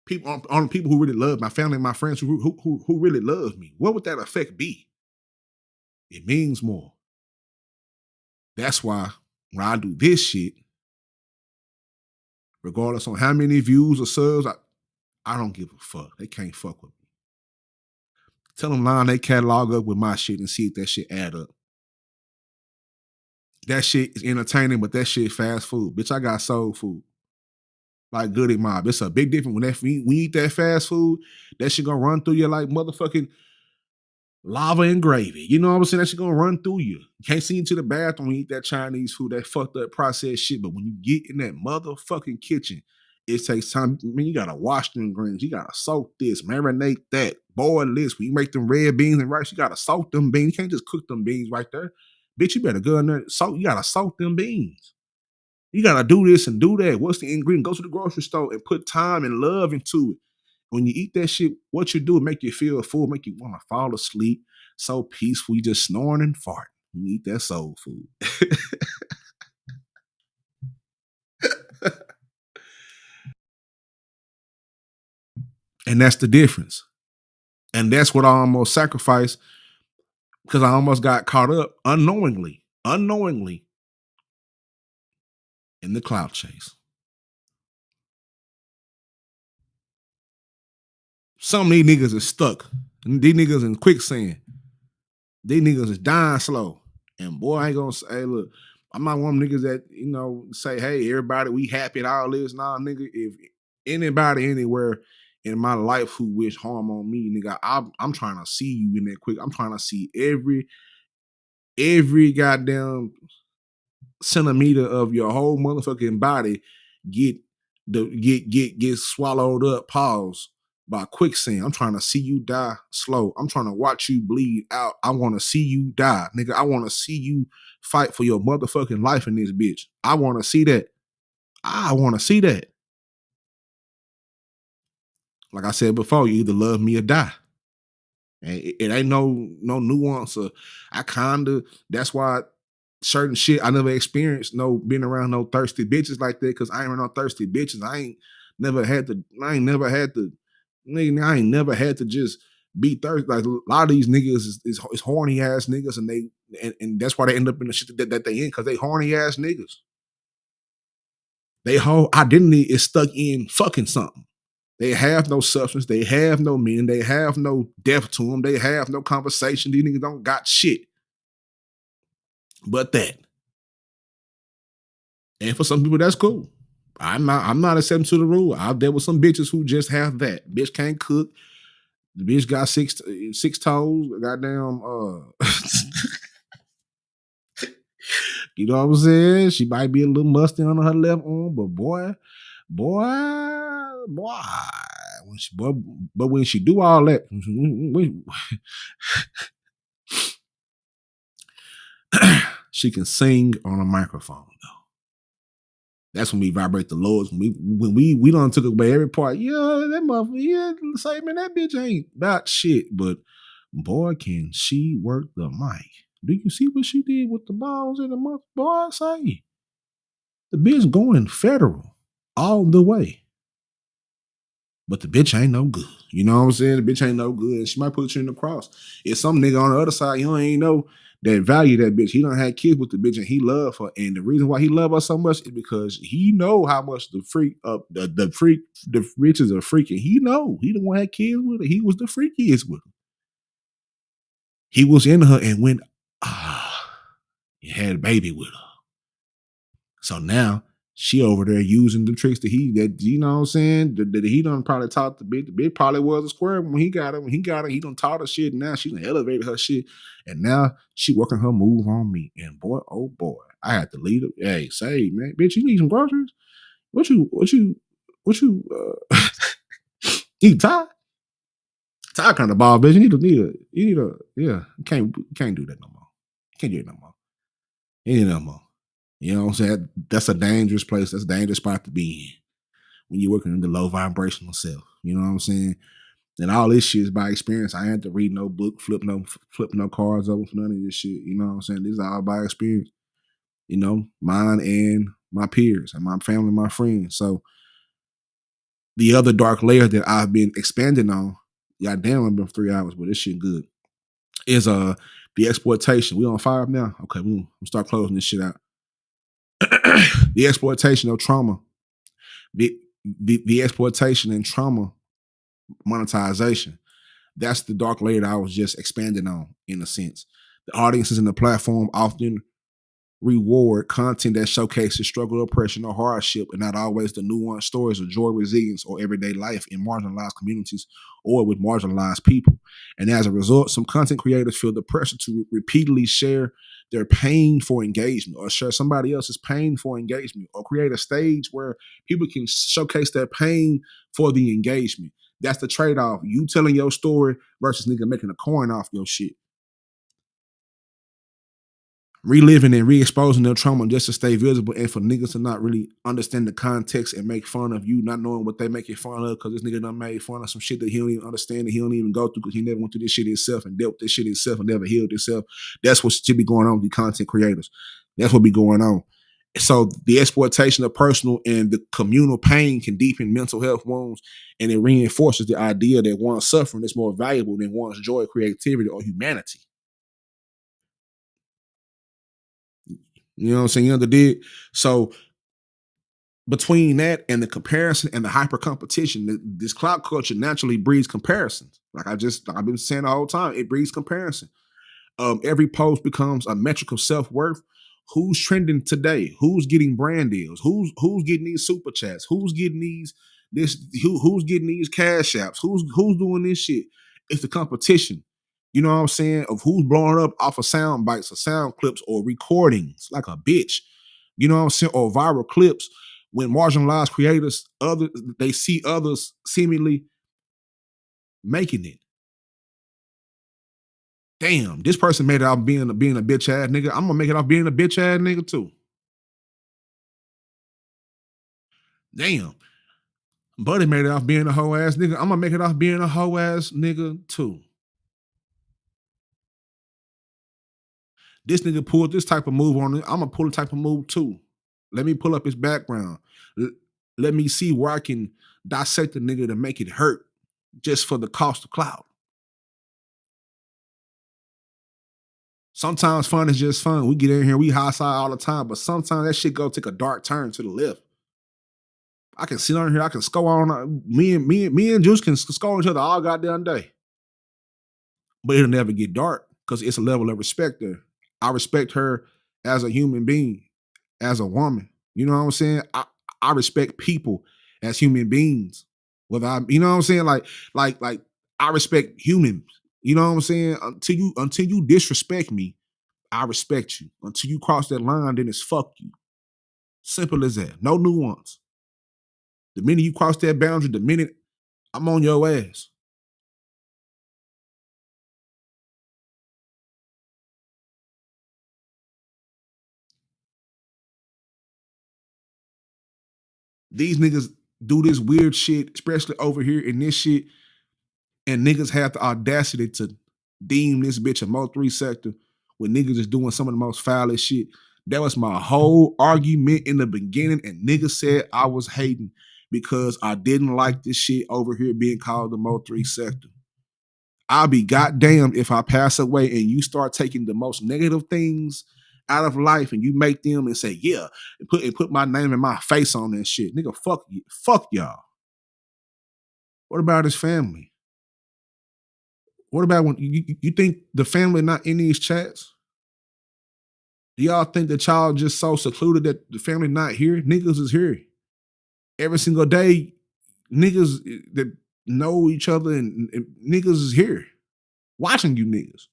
people, on people who really love my family and my friends who really love me? What would that effect be? It means more. That's why when I do this shit, regardless on how many views or subs, I don't give a fuck. They can't fuck with me. Tell them line they catalog up with my shit and see if that shit add up. That shit is entertaining, but that shit fast food. Bitch, I got soul food. Like Goody Mob. It's a big difference when we eat that fast food, that shit gonna run through you like motherfucking lava and gravy. You know what I'm saying? That shit gonna run through you. You can't see into the bathroom when you eat that Chinese food, that fucked up processed shit. But when you get in that motherfucking kitchen, it takes time. I mean, you gotta wash them greens. You gotta soak this, marinate that, boil this. When you make them red beans and rice, you gotta soak them beans. You can't just cook them beans right there. Bitch, you better go in there. You gotta soak them beans. You gotta do this and do that. What's the ingredient? Go to the grocery store and put time and love into it. When you eat that shit, what you do, it make you feel full, make you want to fall asleep. So peaceful, you just snoring and farting. You eat that soul food. And that's the difference. And that's what I almost sacrificed because I almost got caught up unknowingly in the clout chase. Some of these niggas is stuck. These niggas in quicksand. These niggas is dying slow. And boy, I ain't gonna say, hey, look, I'm not one of them niggas that, say, hey, everybody, we happy and all this. Nah, nigga, anybody anywhere in my life who wish harm on me, nigga, I'm trying to see you in that quick. I'm trying to see every goddamn centimeter of your whole motherfucking body get get swallowed up, pause, by quicksand. I'm trying to see you die slow. I'm trying to watch you bleed out. I want to see you die, nigga. I want to see you fight for your motherfucking life in this bitch. I want to see that. I want to see that. Like I said before, you either love me or die. And it ain't no nuance. Or I kinda. That's why certain shit I never experienced. No, being around no thirsty bitches like that. Cause I ain't around no thirsty bitches. I ain't never had to. I ain't never had to. Nigga, I ain't never had to just be thirsty. Like a lot of these niggas is horny ass niggas, and and that's why they end up in the shit that they in. Cause they horny ass niggas. They whole identity is stuck in fucking something. They have no substance. They have no meaning. They have no depth to them. They have no conversation. These niggas don't got shit but that. And for some people, that's cool. I'm not accepting to the rule. I've dealt with some bitches who just have that. Bitch can't cook. The bitch got six toes. Goddamn. You know what I'm saying? She might be a little musty on her left arm, but boy, boy. But when she do all that, she can sing on a microphone though. That's when we vibrate the lowest. When we done took away every part. Yeah, that motherfucker. Yeah, say man, that bitch ain't about shit. But boy, can she work the mic? Do you see what she did with the balls in the month? Boy, I say the bitch going federal all the way. But the bitch ain't no good. You know what I'm saying? The bitch ain't no good. She might put you in the cross. It's some nigga on the other side, you don't even know that value that bitch. He done had kids with the bitch and he love her. And the reason why he love her so much is because he know how much the riches are freaking. He know. He the one had kids with her. He was the freakiest with her. He was in her and went, and had a baby with her. So now she over there using the tricks that you know what I'm saying, that he done probably taught the bitch. The bitch probably was a square when he got her. When he got her, he done taught her shit. Now she done elevated her shit. And now she working her move on me. And boy, oh boy, I had to leave her. Hey, say, man, bitch, you need some groceries? What you eat Ty? Ty kind of ball, bitch. Yeah, you can't do that no more. You can't do it no more. You need no more. You know what I'm saying? That's a dangerous place. That's a dangerous spot to be in when you're working in the low vibrational self. You know what I'm saying? And all this shit is by experience. I ain't had to read no book, flip no cards over for none of this shit. You know what I'm saying? This is all by experience. You know, mine and my peers and my family, my friends. So the other dark layer that I've been expanding on, yeah, damn, it's been 3 hours, but this shit good. Is the exploitation. We on 5 now? Okay, we'll start closing this shit out. The exploitation of trauma, the exploitation and trauma monetization. That's the dark layer that I was just expanding on, in a sense. The audiences and the platform often reward content that showcases struggle, oppression, or hardship, and not always the nuanced stories of joy, resilience, or everyday life in marginalized communities or with marginalized people. And as a result, some content creators feel the pressure to repeatedly share their pain for engagement, or share somebody else's pain for engagement, or create a stage where people can showcase their pain for the engagement. That's the trade-off. You telling your story versus nigga making a coin off your shit. Reliving and re-exposing their trauma just to stay visible, and for niggas to not really understand the context and make fun of you, not knowing what they making fun of, because this nigga done made fun of some shit that he don't even understand and he don't even go through because he never went through this shit himself and dealt with this shit himself and never healed himself. That's what should be going on with the content creators. That's what be going on. So the exploitation of personal and the communal pain can deepen mental health wounds, and it reinforces the idea that one's suffering is more valuable than one's joy, creativity, or humanity. You know what I'm saying? You know what they did? So between that and the comparison and the hyper competition, this clout culture naturally breeds comparisons. I've been saying the whole time, it breeds comparison. Every post becomes a metric of self-worth. Who's trending today? Who's getting brand deals? Who's getting these super chats? Who's getting Who's getting these cash apps? Who's doing this shit? It's the competition. You know what I'm saying? Of who's blowing up off of sound bites or sound clips or recordings like a bitch. You know what I'm saying? Or viral clips when marginalized creators, they see others seemingly making it. Damn, this person made it out being a bitch ass nigga. I'm gonna make it out being a bitch ass nigga too. Damn. Buddy made it off being a hoe ass nigga. I'm gonna make it off being a hoe ass nigga too. This nigga pulled this type of move on it. I'm gonna pull the type of move too. Let me pull up his background. Let me see where I can dissect the nigga to make it hurt just for the cost of clout. Sometimes fun is just fun. We get in here, we high side all the time, but sometimes that shit go take a dark turn to the left. I can sit on here, I can score on me and Juice can score each other all goddamn day. But it'll never get dark because it's a level of respect there. I respect her as a human being, as a woman. You know what I'm saying? I respect people as human beings. You know what I'm saying? Like I respect humans. You know what I'm saying? Until you disrespect me, I respect you. Until you cross that line, then it's fuck you. Simple as that. No nuance. The minute you cross that boundary, the minute I'm on your ass. These niggas do this weird shit, especially over here in this shit, and niggas have the audacity to deem this bitch a Mo3 sector when niggas is doing some of the most foulest shit. That was my whole argument in the beginning, and niggas said I was hating because I didn't like this shit over here being called the Mo3 sector. I'll be goddamned if I pass away and you start taking the most negative things out of life and you make them and say, yeah, and put my name and my face on that shit. Nigga, fuck you. Fuck y'all. What about his family? What about when you think the family not in these chats? Do y'all think that y'all just so secluded that the family not here? Niggas is here. Every single day, niggas that know each other and niggas is here. Watching you niggas.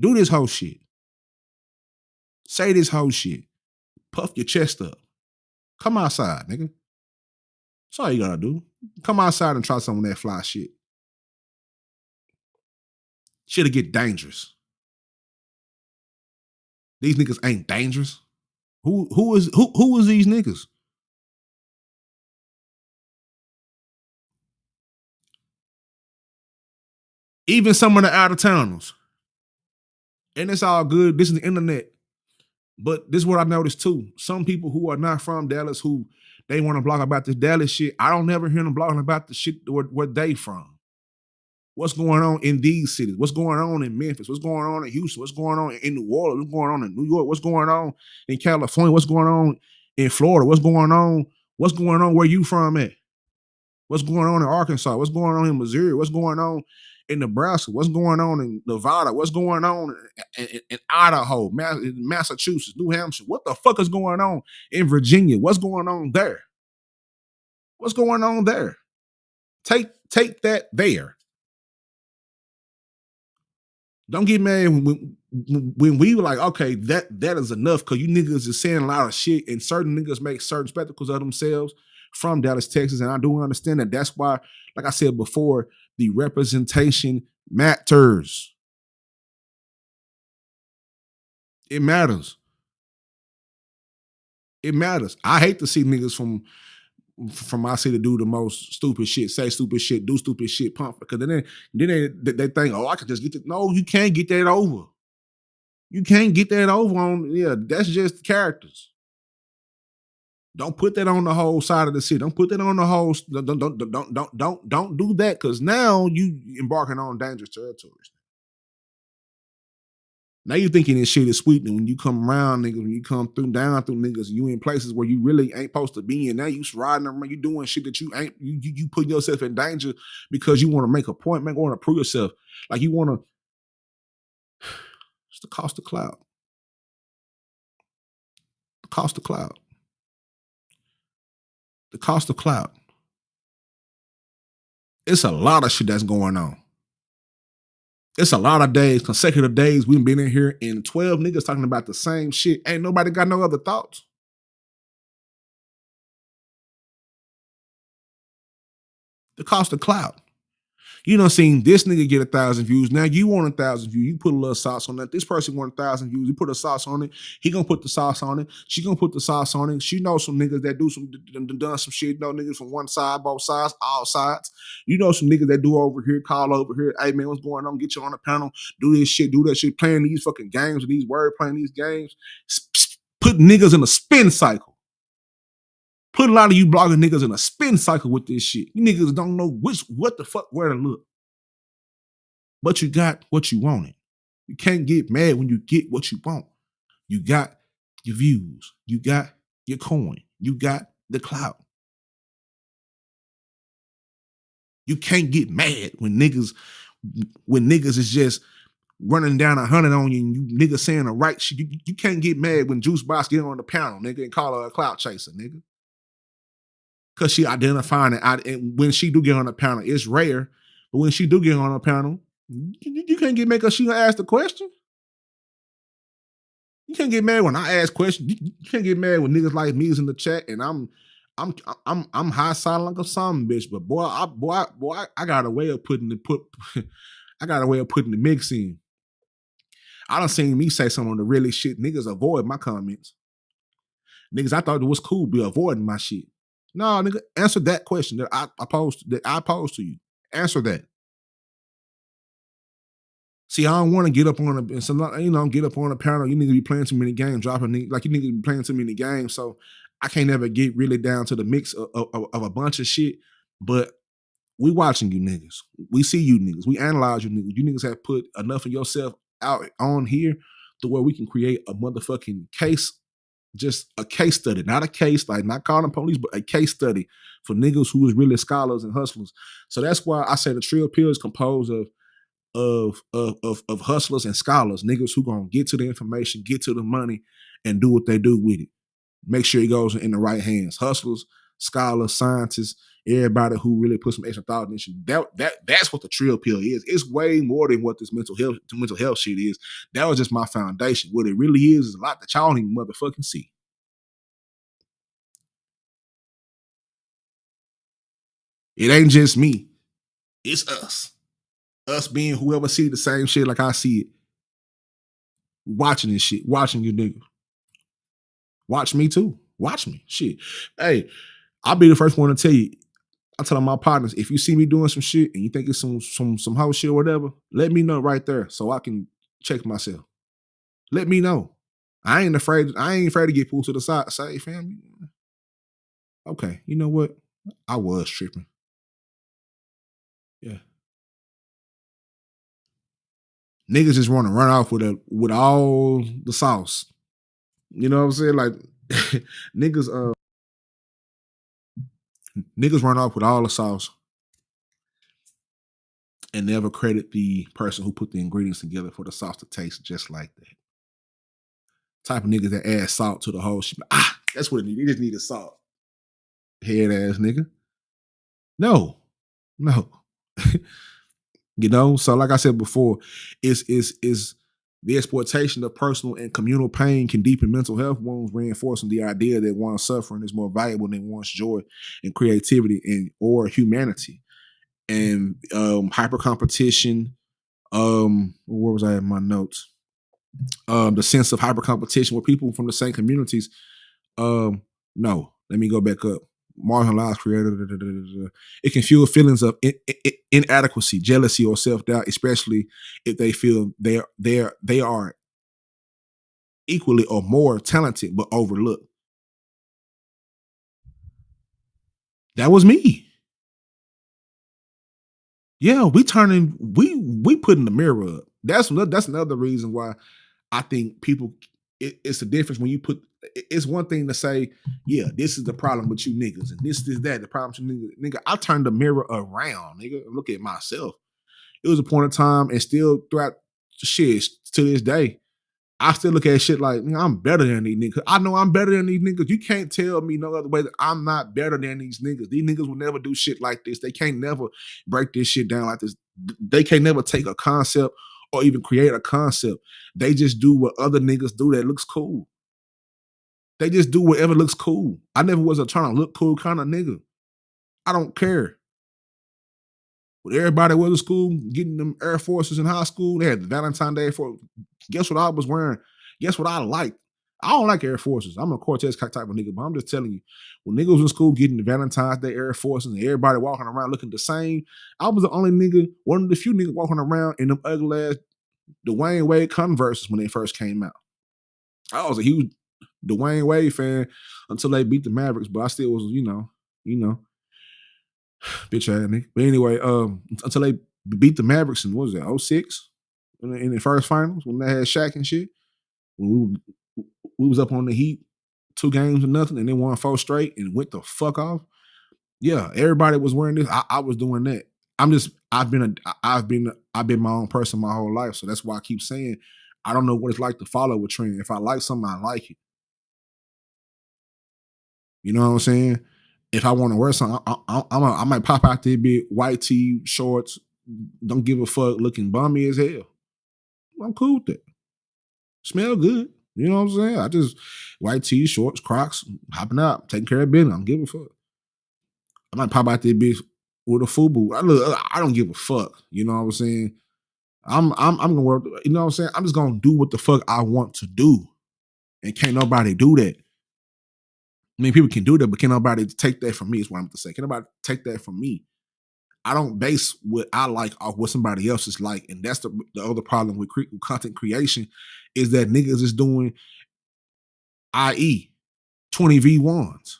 Do this whole shit. Say this whole shit. Puff your chest up. Come outside, nigga. That's all you gotta do. Come outside and try some of that fly shit. Shit'll get dangerous. These niggas ain't dangerous. Who is these niggas? Even some of the out of towners. And it's all good. This is the internet. But this is what I noticed too. Some people who are not from Dallas who they want to blog about this Dallas shit. I don't never hear them blogging about the shit where they from. What's going on in these cities? What's going on in Memphis? What's going on in Houston? What's going on in New Orleans? What's going on in New York? What's going on in California? What's going on in Florida? What's going on? What's going on where you from at? What's going on in Arkansas? What's going on in Missouri? What's going on in Nebraska? What's going on in Nevada? What's going on in Idaho, Massachusetts, New Hampshire? What the fuck is going on in Virginia? What's going on there? What's going on there? Take that there. Don't get mad when we were like, okay, that is enough because you niggas is saying a lot of shit and certain niggas make certain spectacles of themselves from Dallas, Texas. And I do understand that. That's why, like I said before, the representation matters. It matters. It matters. I hate to see niggas from my city do the most stupid shit, say stupid shit, do stupid shit, pump. Because then they think, oh, I can just get it. No, you can't get that over. You can't get that over on. Yeah, that's just characters. Don't put that on the whole side of the city. Don't put that on the whole. Don't do that because now you embarking on dangerous territories. Now you thinking this shit is sweet, and when you come around niggas, when you come down through niggas, you in places where you really ain't supposed to be in. Now you riding around, you doing shit that you ain't. You putting yourself in danger because you want to make a point, want to prove yourself. Like you want to. It's the cost of clout. The cost of clout. The cost of clout. It's a lot of shit that's going on. It's a lot of days, consecutive days we've been in here and 12 niggas talking about the same shit. Ain't nobody got no other thoughts. The cost of clout. You done seen this nigga get 1,000 views. Now you want 1,000 views. You put a little sauce on that. This person want 1,000 views. You put a sauce on it. He gonna put the sauce on it. She gonna put the sauce on it. She knows some niggas that do some done some shit. You know niggas from one side, both sides, all sides. You know some niggas that do over here, call over here. Hey man, what's going on? Get you on the panel. Do this shit. Do that shit. Playing these fucking games with these words. Playing these games. Put niggas in a spin cycle. Put a lot of you blogging niggas in a spin cycle with this shit. You niggas don't know what the fuck where to look. But you got what you wanted. You can't get mad when you get what you want. You got your views. You got your coin. You got the clout. You can't get mad when niggas is just running down 100 on you and you niggas saying the right shit. You can't get mad when Juice Box get on the panel, nigga, and call her a clout chaser, nigga. Cause she identifying it. And when she do get on the panel, it's rare. But when she do get on the panel, you can't get mad because she gonna ask the question. You can't get mad when I ask questions. You can't get mad when niggas like me is in the chat and I'm high silent like a some bitch. But I got a way of putting I got a way of putting the mix in. I done seen me say some of the really shit. Niggas avoid my comments. Niggas I thought it was cool be avoiding my shit. No, nigga, answer that question that I posed to you. Answer that. See, I don't want to get up on get up on a panel. You need to be playing too many games, dropping like you need to be playing too many games. So I can't ever get really down to the mix of a bunch of shit. But we watching you niggas. We see you niggas. We analyze you niggas. You niggas have put enough of yourself out on here to where we can create a motherfucking case, just a case study, not a case like not calling police, but a case study for niggas who is really scholars and hustlers. So that's why I say the Trill Pill is composed of hustlers and scholars, niggas who gonna get to the information, get to the money, and do what they do with it. Make sure it goes in the right hands. Hustlers, scholars, scientists, everybody who really put some extra thought into that's what the Trill Pill is. It's way more than what this mental health shit is. That was just my foundation. What it really is a lot that y'all don't even motherfucking see. It ain't just me. It's us. Us being whoever see the same shit like I see it. Watching this shit. Watching you niggas. Watch me too. Watch me. Shit. Hey, I'll be the first one to tell you. I tell my partners, if you see me doing some shit and you think it's some house shit or whatever, let me know right there so I can check myself. Let me know. I ain't afraid to get pulled to the side. Say, hey, fam, okay, you know what? I was tripping. Yeah. Niggas just want to run off with all the sauce. You know what I'm saying? Like niggas run off with all the sauce and never credit the person who put the ingredients together for the sauce to taste just like that. Type of niggas that add salt to the whole shit. That's what it needs. They just needed salt. Head ass nigga. No. You know, so like I said before, is the exploitation of personal and communal pain can deepen mental health wounds, reinforcing the idea that one's suffering is more valuable than one's joy and creativity and or humanity. And hyper competition. Where was I in my notes? The sense of hyper competition with people from the same communities. No, let me go back up. Marginalized creator. It can fuel feelings of inadequacy, jealousy, or self doubt, especially if they feel they are equally or more talented but overlooked. That was me. Yeah, we putting the mirror up. That's another reason why I think people. It's the difference when you put. It's one thing to say, yeah, this is the problem with you niggas, and this is that the problem with you niggas. Nigga, I turned the mirror around, nigga. Look at myself. It was a point of time, and still throughout shit to this day, I still look at shit like, I'm better than these niggas. I know I'm better than these niggas. You can't tell me no other way that I'm not better than these niggas. These niggas will never do shit like this. They can't never break this shit down like this. They can't never take a concept or even create a concept. They just do what other niggas do that looks cool. They just do whatever looks cool. I never was a trying to look cool kind of nigga. I don't care. When everybody was in school, getting them Air Forces in high school, they had the Valentine's Day for. Guess what I was wearing? Guess what I liked? I don't like Air Forces. I'm a Cortez type of nigga, but I'm just telling you, when niggas was in school getting the Valentine's Day Air Forces and everybody walking around looking the same, I was the only nigga, one of the few niggas walking around in them ugly ass Dwayne Wade Converses when they first came out. I was a huge Dwayne Wade fan until they beat the Mavericks, but I still was, bitch ass nigga. But anyway, until they beat the Mavericks in what was it, '06 in the first finals when they had Shaq and shit. When we was up on the Heat, 2 games to nothing, and they won 4 straight and went the fuck off. Yeah, everybody was wearing this. I was doing that. I've been my own person my whole life. So that's why I keep saying I don't know what it's like to follow a trend. If I like something, I like it. You know what I'm saying? If I want to wear something, I might pop out there, be white tee, shorts, don't give a fuck, looking bummy as hell. I'm cool with that. Smell good. You know what I'm saying? I just white tee, shorts, Crocs, hopping out, taking care of business. I don't give a fuck. I might pop out there bitch with a FUBU. I don't give a fuck. You know what I'm saying? I'm gonna work. You know what I'm saying? I'm just gonna do what the fuck I want to do, and can't nobody do that. I mean, people can do that, but can nobody take that from me? Is what I'm to say. Can nobody take that from me? I don't base what I like off what somebody else is like, and that's the other problem with content creation is that niggas is doing, i.e., 20v1s.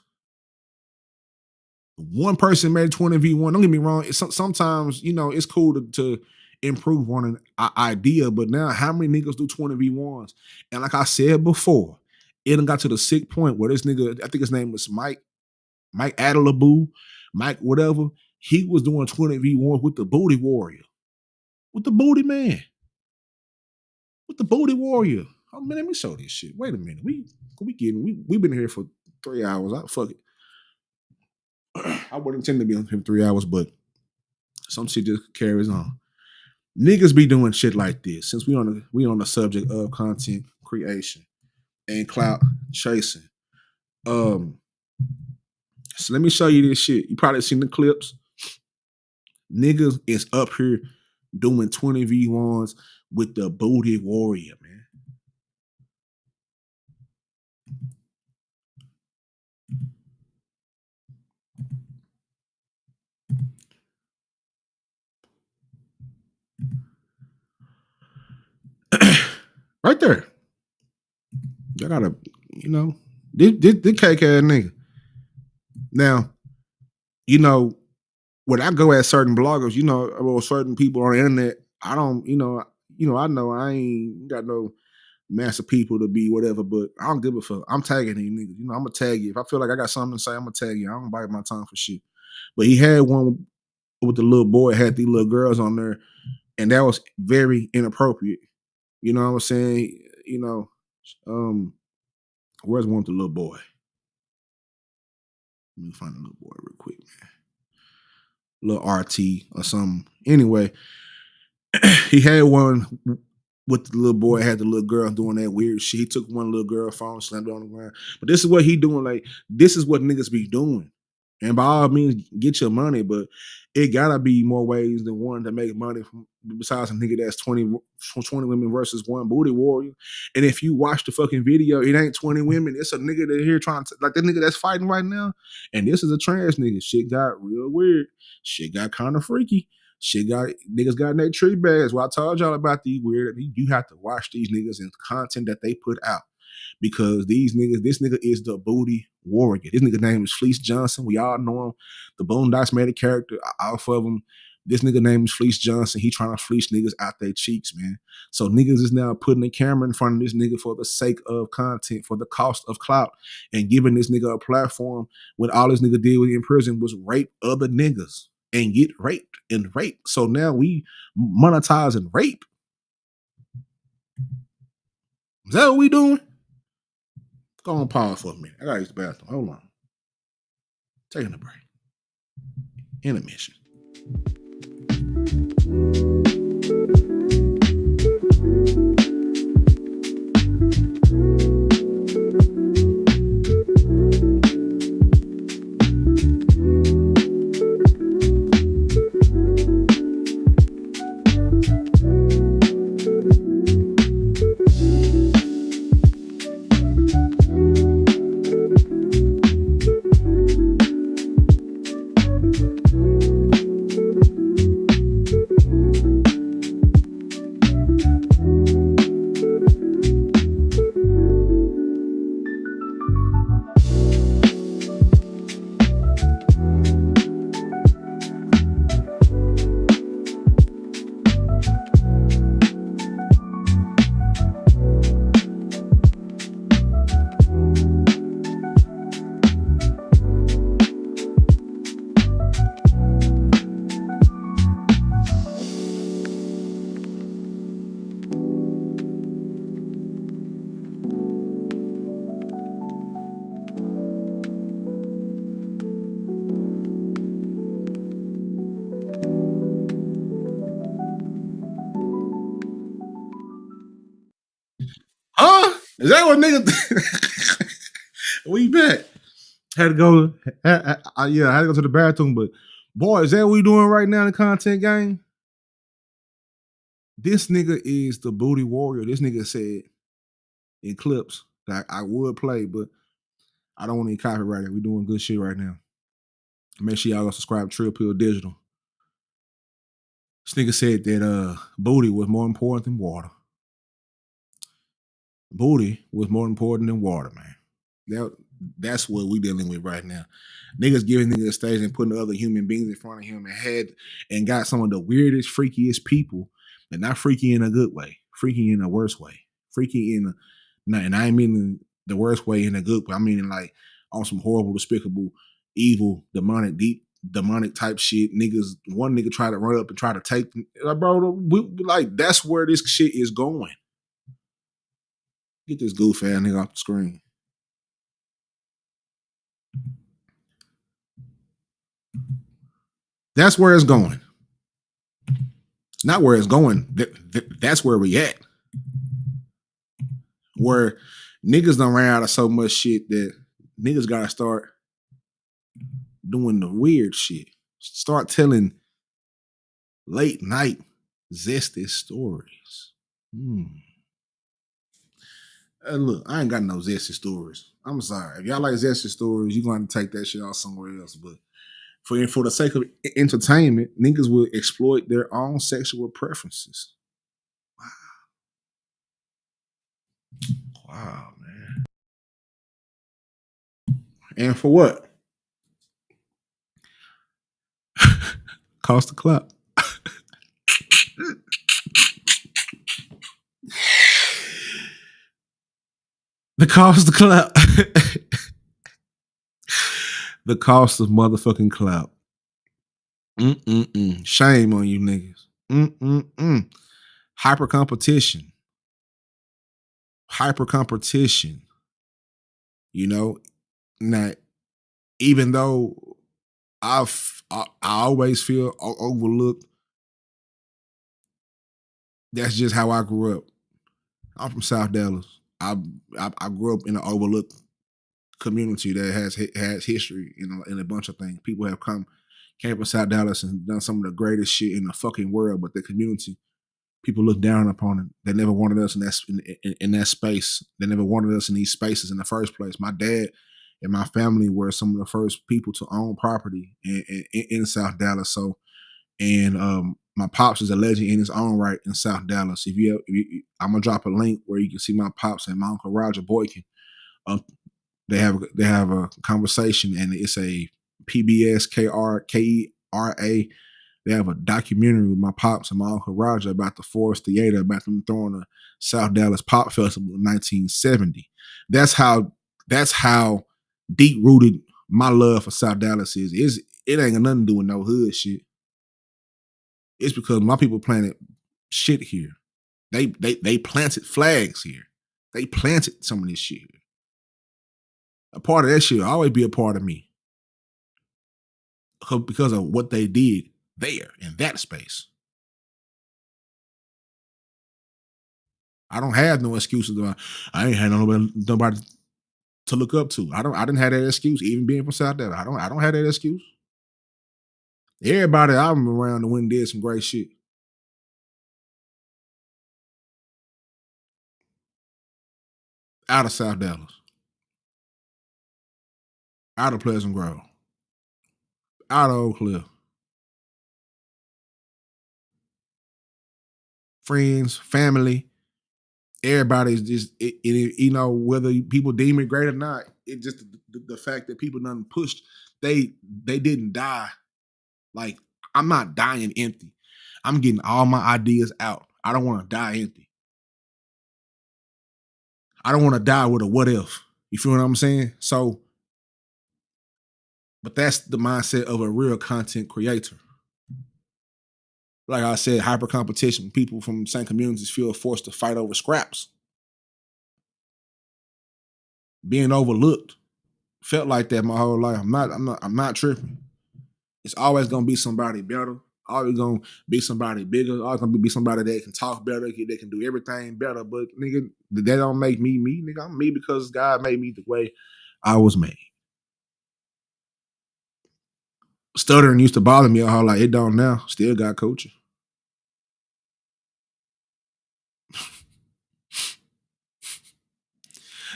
One person made 20v1. Don't get me wrong. Sometimes it's cool to improve on an idea, but now how many niggas do 20v1s? And like I said before, it done got to the sick point where this nigga, I think his name was Mike Adelabu, Mike whatever. He was doing 20v1s with the Booty Warrior, with the Booty Man, with the Booty Warrior. Oh man, let me show this shit. Wait a minute, we been here for 3 hours. Fuck it. I wouldn't intend to be on him 3 hours, but some shit just carries on. Niggas be doing shit like this since we on the subject of content creation and clout chasing. So let me show you this shit. You probably seen the clips. Niggas is up here doing 20v1s with the Booty Warrior, man. Right there. Y'all gotta, this cake ass nigga. Now, when I go at certain bloggers, or certain people on the internet, I don't, I know I ain't got no massive people to be whatever, but I don't give a fuck. I'm tagging these niggas. I'm gonna tag you. If I feel like I got something to say, I'm gonna tag you. I don't bite my tongue for shit. But he had one with the little boy, had these little girls on there, and that was very inappropriate. You know what I'm saying? Where's one with the little boy? Let me find the little boy real quick, man. Little RT or something. Anyway, he had one with the little boy, had the little girl doing that weird shit. He took one little girl phone, slammed it on the ground. But this is what he doing. Like, this is what niggas be doing. And by all means, get your money, but it gotta be more ways than one to make money from, besides a nigga that's 20 women versus one Booty Warrior. And if you watch the fucking video, it ain't 20 women. It's a nigga that here trying to, like that nigga that's fighting right now. And this is a trans nigga. Shit got real weird. Shit got kind of freaky. Niggas got in their tree bags. Well, I told y'all about these weird. You have to watch these niggas and the content that they put out. Because this nigga is the Booty Warrior. This nigga name is Fleece Johnson. We all know him. The Boondocks made a character off of him. This nigga name is Fleece Johnson. He trying to fleece niggas out their cheeks, man. So niggas is now putting a camera in front of this nigga for the sake of content, for the cost of clout, and giving this nigga a platform when all this nigga did in prison was rape other niggas and get raped and raped. So now we monetizing rape. Is that what we doing? Go on pause for a minute. I gotta use the bathroom. Hold on. Taking a break. Intermission. Huh? Is that what nigga? We back. Had to go. Yeah, I had to go to the bathroom. But boy, is that what we doing right now in the content game? This nigga is the booty warrior. This nigga said in clips that I would play, but I don't want any copyright. We doing good shit right now. Make sure y'all go subscribe to Trill Pill Digital. This nigga said that booty was more important than water. Booty was more important than water, man. That's what we dealing with right now. Niggas giving niggas a stage and putting other human beings in front of him and got some of the weirdest, freakiest people, and not freaky in a good way, freaky in a worse way, freaky in a, and I ain't meaning the worst way in a good way. I mean like on some horrible, despicable, evil, demonic, deep, demonic type shit. Niggas, one nigga tried to run up and try to take, like, bro, like that's where this shit is going. Get this goof ass nigga off the screen. That's where it's going. Not where it's going. That's where we at. Where niggas done ran out of so much shit that niggas gotta start doing the weird shit. Start telling late night zesty stories. Look, I ain't got no zesty stories. I'm sorry. If y'all like zesty stories, you're going to take that shit out somewhere else. But for the sake of entertainment, niggas will exploit their own sexual preferences. Wow, man. And for what? Cost the clout. The cost of clout. The cost of motherfucking clout. Shame on you niggas. Hyper competition. You know, now even though I always feel overlooked, that's just how I grew up. I'm from South Dallas. I grew up in an overlooked community that has history in a bunch of things. People have came from South Dallas and done some of the greatest shit in the fucking world, but the community, people look down upon it. They never wanted us in that space. They never wanted us in these spaces in the first place. My dad and my family were some of the first people to own property in South Dallas. So, and my pops is a legend in his own right in South Dallas. I'm gonna drop a link where you can see my pops and my uncle Roger Boykin. They have a conversation, and it's a PBS KERA. They have a documentary with my pops and my uncle Roger about the Forest Theater, about them throwing a South Dallas Pop Festival in 1970. That's how deep rooted my love for South Dallas is. It ain't got nothing to do with no hood shit. It's because my people planted shit here. They planted flags here. They planted some of this shit. A part of that shit will always be a part of me because of what they did there in that space. I don't have no excuses. I ain't had nobody to look up to. I didn't have that excuse, even being from South Dallas. I don't have that excuse. Everybody I'm around the wind did some great shit. Out of South Dallas. Out of Pleasant Grove. Out of Oak Cliff. Friends, family, everybody's just whether people deem it great or not. It just the fact that people done pushed, they didn't die. Like, I'm not dying empty. I'm getting all my ideas out. I don't want to die empty. I don't want to die with a what if. You feel what I'm saying? So, but that's the mindset of a real content creator. Like I said, hyper competition. People from the same communities feel forced to fight over scraps. Being overlooked. Felt like that my whole life. I'm not tripping. It's always gonna be somebody better. Always gonna be somebody bigger. Always gonna be somebody that can talk better. They can do everything better. But nigga, that don't make me me. Nigga, I'm me because God made me the way I was made. Stuttering used to bother me a whole lot. It don't now. Still got coaching.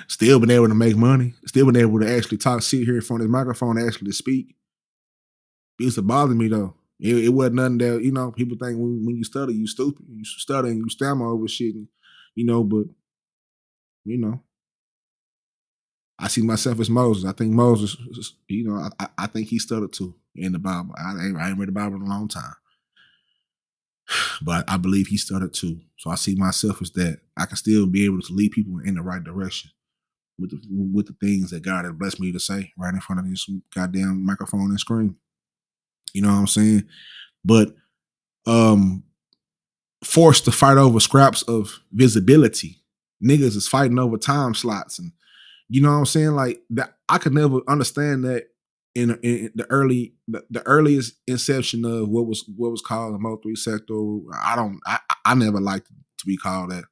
Still been able to make money. Still been able to actually sit here in front of this microphone, actually speak. It used to bother me though. It wasn't nothing that, people think when you stutter, you stupid. You stutter and you stammer over shit, but, you know, I see myself as Moses. I think Moses, I think he stuttered too in the Bible. I ain't read the Bible in a long time. But I believe he stuttered too. So I see myself as that. I can still be able to lead people in the right direction with the things that God has blessed me to say right in front of this goddamn microphone and screen. You know what I'm saying? But forced to fight over scraps of visibility. Niggas is fighting over time slots, and you know what I'm saying? Like that, I could never understand that in the earliest inception of what was called the Mo3 sector. I never liked to be called that,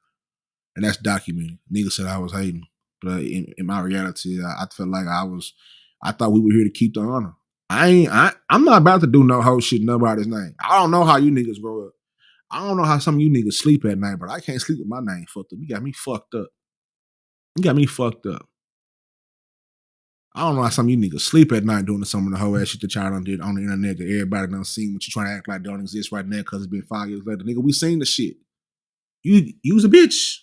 and that's documented. Niggas said I was hating, but in my reality, I felt like I thought we were here to keep the honor. I'm not about to do no whole shit in nobody's name. I don't know how you niggas grow up. I don't know how some of you niggas sleep at night, but I can't sleep with my name fucked up. You got me fucked up. You got me fucked up. I don't know how some of you niggas sleep at night doing some of the whole ass shit that y'all done did on the internet that everybody done seen, but you trying to act like don't exist right now because it's been 5 years later. Nigga, we seen the shit. You was a bitch.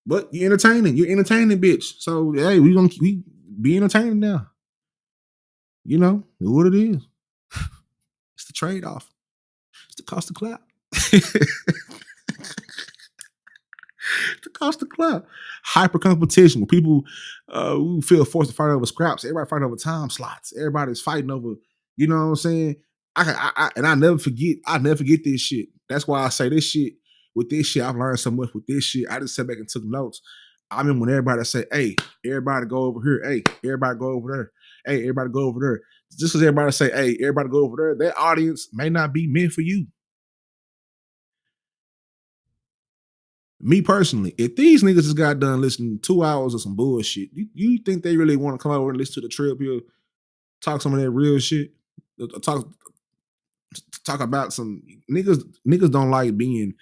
But you're entertaining. You're entertaining, bitch. So hey, we be entertaining now. You know, what it is. It's the trade-off. It's the cost of clout. The cost of clout. Hyper competition. When people who feel forced to fight over scraps, everybody fighting over time slots. Everybody's fighting over, you know what I'm saying? I never forget. I never forget this shit. That's why I say this shit. With this shit, I've learned so much with this shit. I just sat back and took notes. I remember when everybody say, hey, everybody go over here. Hey, everybody go over there. Hey, everybody go over there. Just as everybody say, hey, everybody go over there, that audience may not be meant for you. Me personally, if these niggas just got done listening to 2 hours of some bullshit, you think they really want to come over and listen to the Trip here, talk some of that real shit, talk talk about some niggas? Niggas don't like being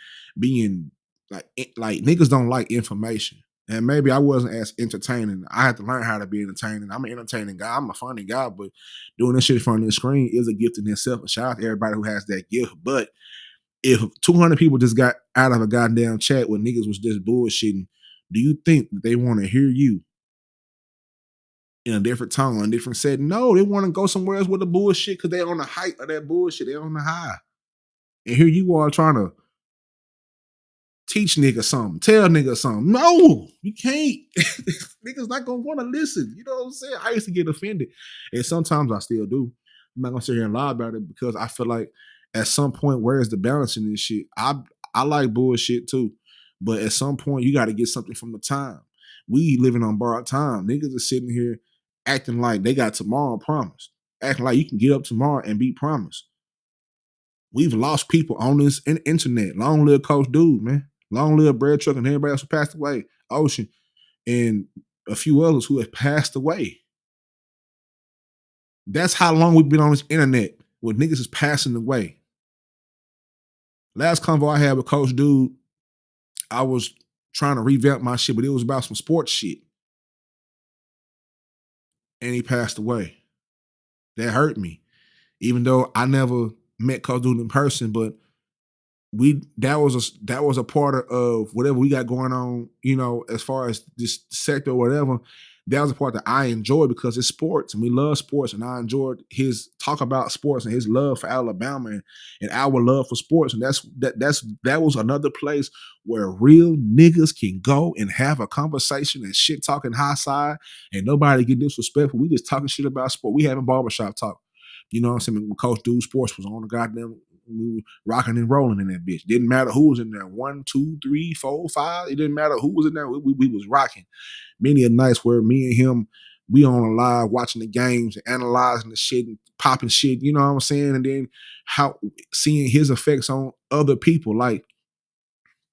like niggas don't like information. And maybe I wasn't as entertaining. I had to learn how to be entertaining. I'm an entertaining guy. I'm a funny guy, but doing this shit in front of the screen is a gift in itself. A shout out to everybody who has that gift. But if 200 people just got out of a goddamn chat when niggas was just bullshitting, do you think that they want to hear you in a different tone, a different setting? No, they want to go somewhere else with the bullshit because they on the height of that bullshit. They on the high. And here you are trying to teach niggas something, tell niggas something. No, you can't. Niggas not gonna want to listen. You know what I'm saying? I used to get offended. And sometimes I still do. I'm not gonna sit here and lie about it because I feel like at some point, where is the balance in this shit? I like bullshit too. But at some point, you got to get something from the time. We living on borrowed time. Niggas are sitting here acting like they got tomorrow promised, acting like you can get up tomorrow and be promised. We've lost people on this internet. Long live Coach Dude, man. Long live Bread Truck and everybody else who passed away. Ocean and a few others who have passed away. That's how long we've been on this internet where niggas is passing away. Last convo I had with Coach Dude, I was trying to revamp my shit, but it was about some sports shit. And he passed away. That hurt me. Even though I never met Coach Dude in person, but that was a part of whatever we got going on, as far as this sector or whatever. That was a part that I enjoyed because it's sports and we love sports, and I enjoyed his talk about sports and his love for Alabama and our love for sports. And that was another place where real niggas can go and have a conversation and shit talking high side and nobody get disrespectful. We just talking shit about sport. We having barbershop talk. You know what I'm saying? When Coach Dude Sports was on the goddamn, we were rocking and rolling in that bitch. Didn't matter who was in there. 1, 2, 3, 4, 5. It didn't matter who was in there. We was rocking. Many a nights where me and him, we on a live watching the games and analyzing the shit and popping shit, you know what I'm saying? And then how seeing his effects on other people like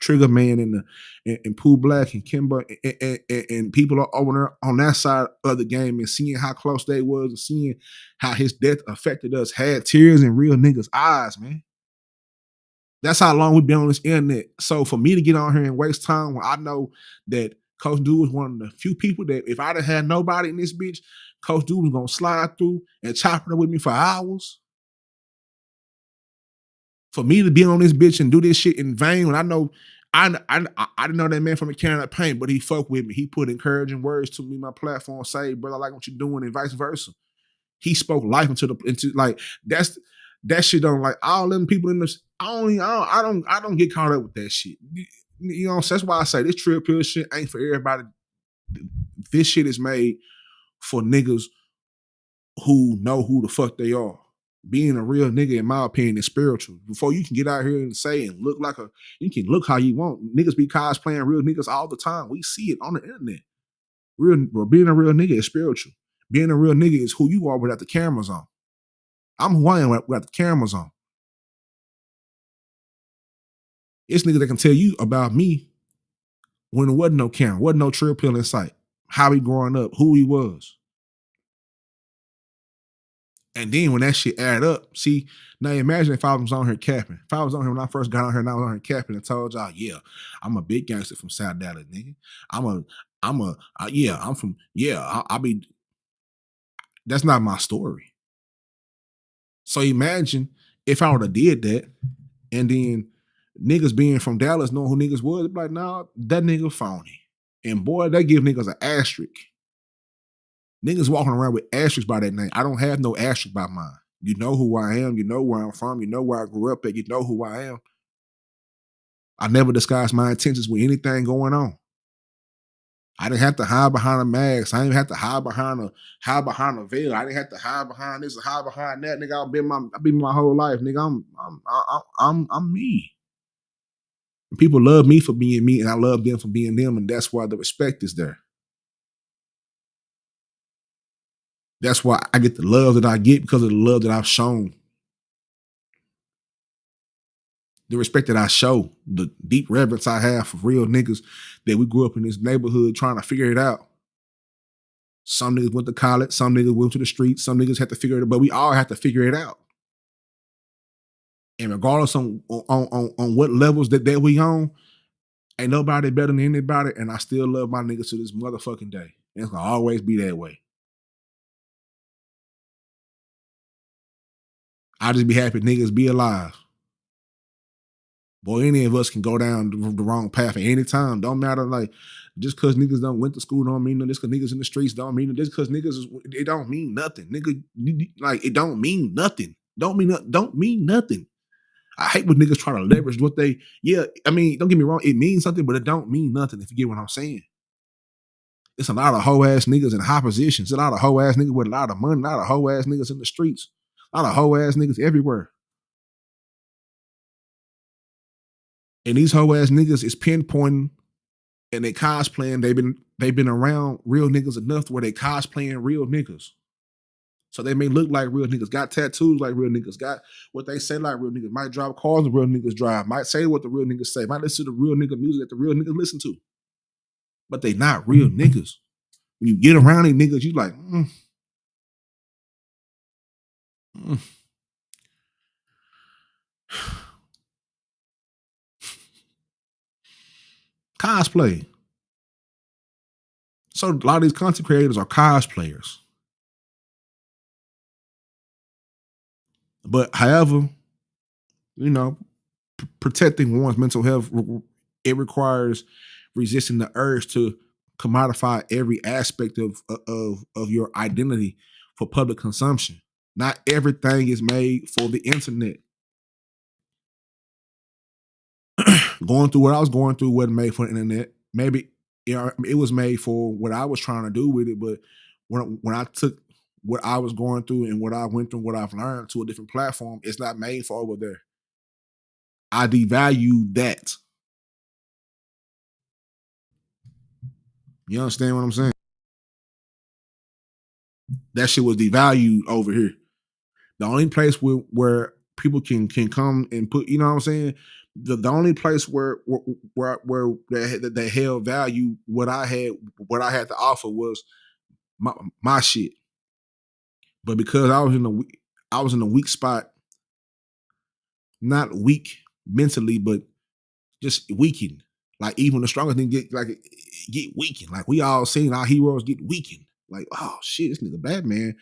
Trigger Man and Pooh Black and Kimber and people over there on that side of the game, and seeing how close they was and seeing how his death affected us, had tears in real niggas' eyes, man. That's how long we've been on this internet. So for me to get on here and waste time when I know that Coach Dude was one of the few people that if I'd have had nobody in this bitch, Coach Dude was gonna slide through and chop it up with me for hours. For me to be on this bitch and do this shit in vain when I know I didn't know that man from a can of paint, but he fucked with me. He put encouraging words to me, my platform, say, brother, I like what you're doing, and vice versa. He spoke life into like that shit don't like all them people in this. I don't get caught up with that shit. You know, so that's why I say this trill pill shit ain't for everybody. This shit is made for niggas who know who the fuck they are. Being a real nigga, in my opinion, is spiritual. Before you can get out here and say and look like you can look how you want. Niggas be cosplaying real niggas all the time. We see it on the internet. Being a real nigga is spiritual. Being a real nigga is who you are without the cameras on. I'm who I am without the cameras on. It's niggas that can tell you about me when there wasn't no camera, wasn't no trill pill in sight. How he growing up, who he was. And then when that shit add up, see, now imagine if I was on here capping. If I was on here when I first got on here and I was on here capping and told y'all, yeah, I'm a big gangster from South Dallas, nigga. I'll be, that's not my story. So imagine if I would have did that and then niggas being from Dallas knowing who niggas was, be like, nah, that nigga phony. And boy, they give niggas an asterisk. Niggas walking around with asterisks by that name. I don't have no asterisk by mine. You know who I am. You know where I'm from. You know where I grew up at. You know who I am. I never disguised my intentions with anything going on. I didn't have to hide behind a mask. I didn't have to hide behind a veil. I didn't have to hide behind this or hide behind that. Nigga, I've been my whole life. Nigga, I'm me. And people love me for being me, and I love them for being them, and that's why the respect is there. That's why I get the love that I get because of the love that I've shown. The respect that I show, the deep reverence I have for real niggas that we grew up in this neighborhood trying to figure it out. Some niggas went to college, some niggas went to the streets, some niggas had to figure it out, but we all have to figure it out. And regardless on what levels that we on, ain't nobody better than anybody, and I still love my niggas to this motherfucking day. And it's gonna always be that way. I just be happy niggas be alive. Boy, any of us can go down the wrong path at any time. Don't matter, like, just because niggas don't went to school don't mean nothing. Just because niggas in the streets don't mean nothing. Just because it don't mean nothing. Nigga, like, it don't mean nothing. Don't mean nothing. I hate when niggas try to leverage what they, I mean, don't get me wrong, it means something, but it don't mean nothing if you get what I'm saying. It's a lot of hoe ass niggas in high positions. A lot of hoe ass niggas with a lot of money. A lot of hoe ass niggas in the streets. A lot of hoe ass niggas everywhere. And these hoe ass niggas is pinpointing and they cosplaying. They've been around real niggas enough where they cosplaying real niggas. So they may look like real niggas, got tattoos like real niggas, got what they say like real niggas, might drive cars the real niggas drive, might say what the real niggas say, might listen to the real nigga music that the real niggas listen to. But they not real niggas. When you get around these niggas, you like, mm. Cosplay. So a lot of these content creators are cosplayers. But however, you know, protecting one's mental health, it requires resisting the urge to commodify every aspect of your identity for public consumption. Not everything is made for the internet. Going through what I was going through wasn't made for the internet. Maybe it was made for what I was trying to do with it, but when I took what I was going through and what I went through, what I've learned to a different platform, it's not made for over there. I devalue that. You understand what I'm saying? That shit was devalued over here. The only place where people can come and put, you know what I'm saying? The only place where they held value what I had to offer was my shit. But because I was in a weak spot, not weak mentally, but just weakened. Like even the strongest thing get weakened. Like we all seen our heroes get weakened. Like, oh shit, this nigga Batman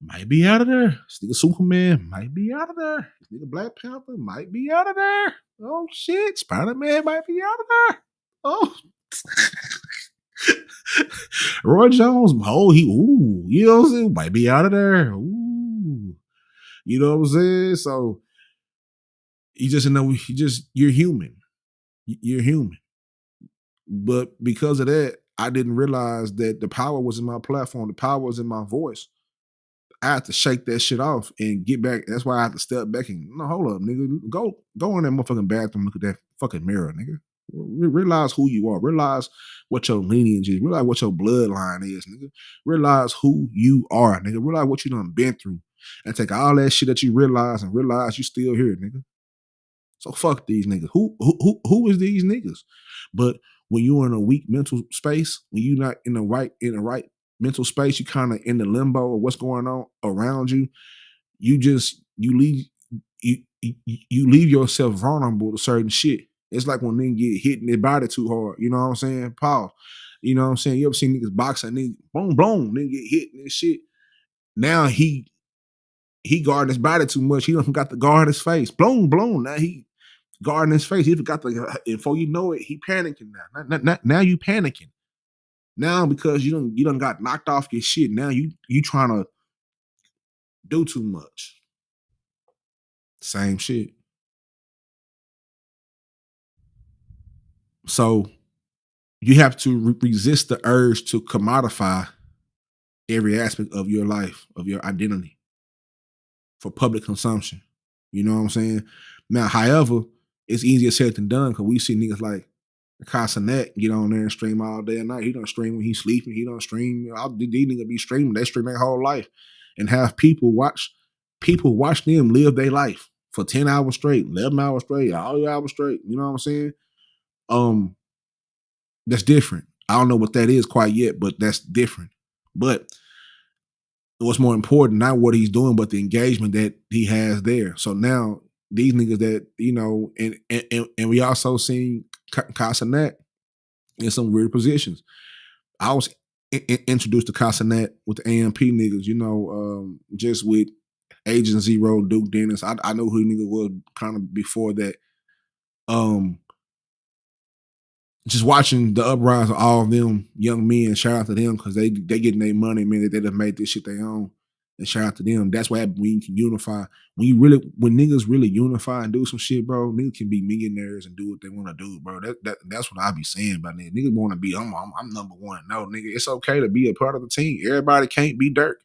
might be out of there. This nigga Superman might be out of there. This nigga Black Panther might be out of there. Oh shit, Spider-Man might be out of there. Oh Roy Jones, you know what I'm saying? Might be out of there. Ooh. You know what I'm saying? So you just know you're human. You're human. But because of that, I didn't realize that the power was in my platform, the power was in my voice. I had to shake that shit off and get back. That's why I had to step back and no, hold up, nigga. Go in that motherfucking bathroom, look at that fucking mirror, nigga. Realize who you are. Realize what your lineage is. Realize what your bloodline is, nigga. Realize who you are, nigga. Realize what you done been through. And take all that shit that you realize and realize you still here, nigga. So fuck these niggas. Who is these niggas? But when you're in a weak mental space, when you're not in the right mental space, you kind of in the limbo of what's going on around you. You leave you leave yourself vulnerable to certain shit. It's like when they get hit in their body too hard. You know what I'm saying? Paul. You know what I'm saying? You ever seen niggas boxing? Niggas boom, boom, then get hit and shit. Now he guarding his body too much. He don't got to guard his face. Bloom, bloom. Now he guarding his face. He forgot to. Before you know it, he panicking now. Now you panicking. Now because you done got knocked off your shit. Now you trying to do too much. Same shit. So you have to resist the urge to commodify every aspect of your life, of your identity for public consumption. You know what I'm saying? Now, however, it's easier said than done because we see niggas like Casanet get on there and stream all day and night. He don't stream when he's sleeping. He don't stream. These niggas be streaming. They stream their whole life and have people watch them live their life for 10 hours straight, 11 hours straight, all the hours straight. You know what I'm saying? That's different. I don't know what that is quite yet, but that's different. But what's more important, not what he's doing, but the engagement that he has there. So now these niggas that, you know, and we also seen Casanet in some weird positions. I was introduced to Casanet with the AMP niggas, you know, just with Agent Zero, Duke Dennis. I know who nigga was kind of before that. Just watching the uprise of all of them young men, shout out to them because they getting their money, man. They done made this shit their own. And shout out to them. That's what happens when you can unify. When niggas really unify and do some shit, bro, niggas can be millionaires and do what they want to do, bro. That's what I be saying about niggas. Niggas want to be, I'm number one. No, nigga, it's okay to be a part of the team. Everybody can't be Dirk.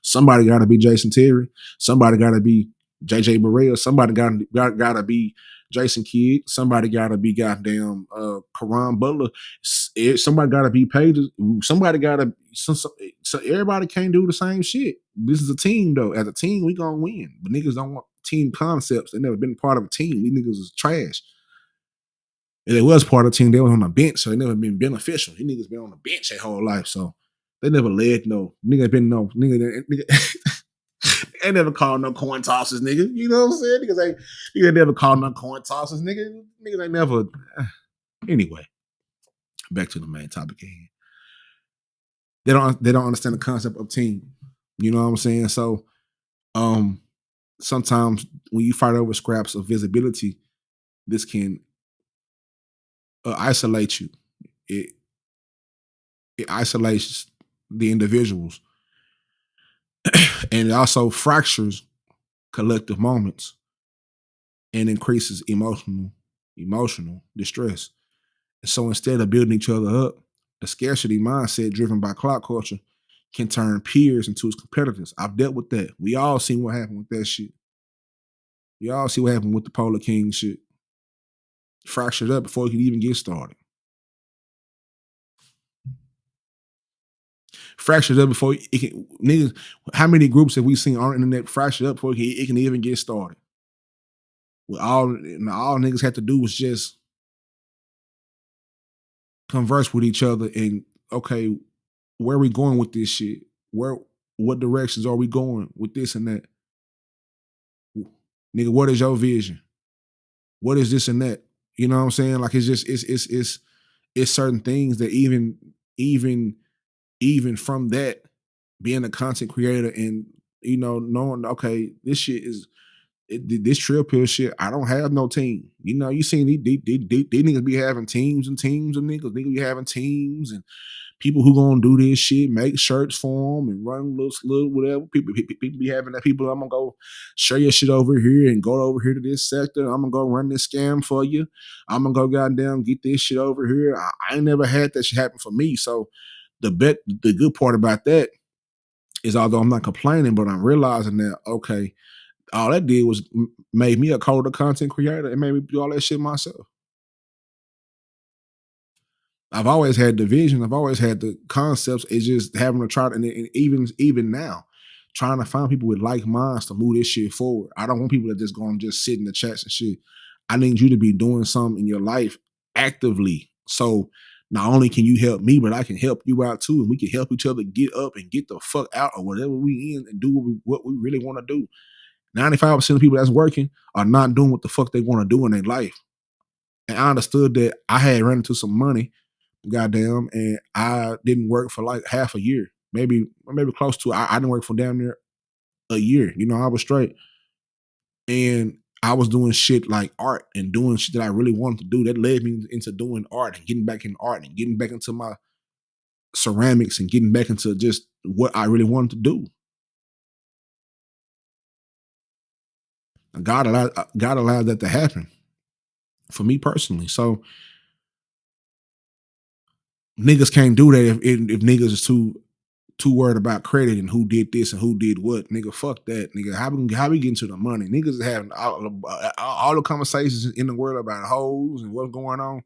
Somebody got to be Jason Terry. Somebody got to be JJ Barea. Somebody gotta be Jason Kidd. Somebody gotta be goddamn Karan Butler. Somebody gotta be Pages. Somebody gotta. So everybody can't do the same shit. This is a team though. As a team, we gonna win. But niggas don't want team concepts. They never been part of a team. These niggas is trash. And they was part of the team. They was on the bench, so they never been beneficial. These niggas been on the bench their whole life, so they never led no nigga. Been no nigga. They never called no coin tosses, nigga. You know what I'm saying? Niggas never called no coin tosses, nigga. Niggas ain't never. Anyway, back to the main topic at hand. They don't understand the concept of team. You know what I'm saying? So, sometimes when you fight over scraps of visibility, this can isolate you. It it isolates the individuals, and it also fractures collective moments and increases emotional distress. So instead of building each other up, the scarcity mindset driven by clout culture can turn peers into its competitors. I've dealt with that. We all seen what happened with that shit. We all see what happened with the Polar King shit. Fractured up before it could even get started. Fractured up before it can, niggas. How many groups have we seen on the internet fractured up before it can even get started? Well, all niggas had to do was just converse with each other and okay, where are we going with this shit? What directions are we going with this and that? Nigga, what is your vision? What is this and that? You know what I'm saying? Like it's just it's certain things that even from that, being a content creator and knowing okay, this shit is this trill pill shit. I don't have no team. You seen these niggas be having teams and teams of niggas. Niggas be having teams and people who gonna do this shit, make shirts for them and run little whatever. People be having that. People, I'm gonna go share your shit over here and go over here to this sector. I'm gonna go run this scam for you. I'm gonna go goddamn get this shit over here. I ain't never had that shit happen for me. So the good part about that is, although I'm not complaining, but I'm realizing that okay, all that did was made me a colder content creator and made me do all that shit myself. I've always had the vision. I've always had the concepts. It's just having to try to, and even now, trying to find people with like minds to move this shit forward. I don't want people that just going to just sit in the chats and shit. I need you to be doing something in your life actively. So not only can you help me, but I can help you out too, and we can help each other get up and get the fuck out of whatever we in and do what we really want to do. 95% of people that's working are not doing what the fuck they want to do in their life. And I understood that I had run into some money, goddamn, and I didn't work for like half a year, maybe close to. I didn't work for damn near a year. I was straight, and I was doing shit like art and doing shit that I really wanted to do. That led me into doing art and getting back in art and getting back into my ceramics and getting back into just what I really wanted to do. God allowed that to happen for me personally. So niggas can't do that if niggas is too worried about credit and who did this and who did what. Nigga, fuck that. Nigga, how we get into the money? Niggas is having all the conversations in the world about hoes and what's going on.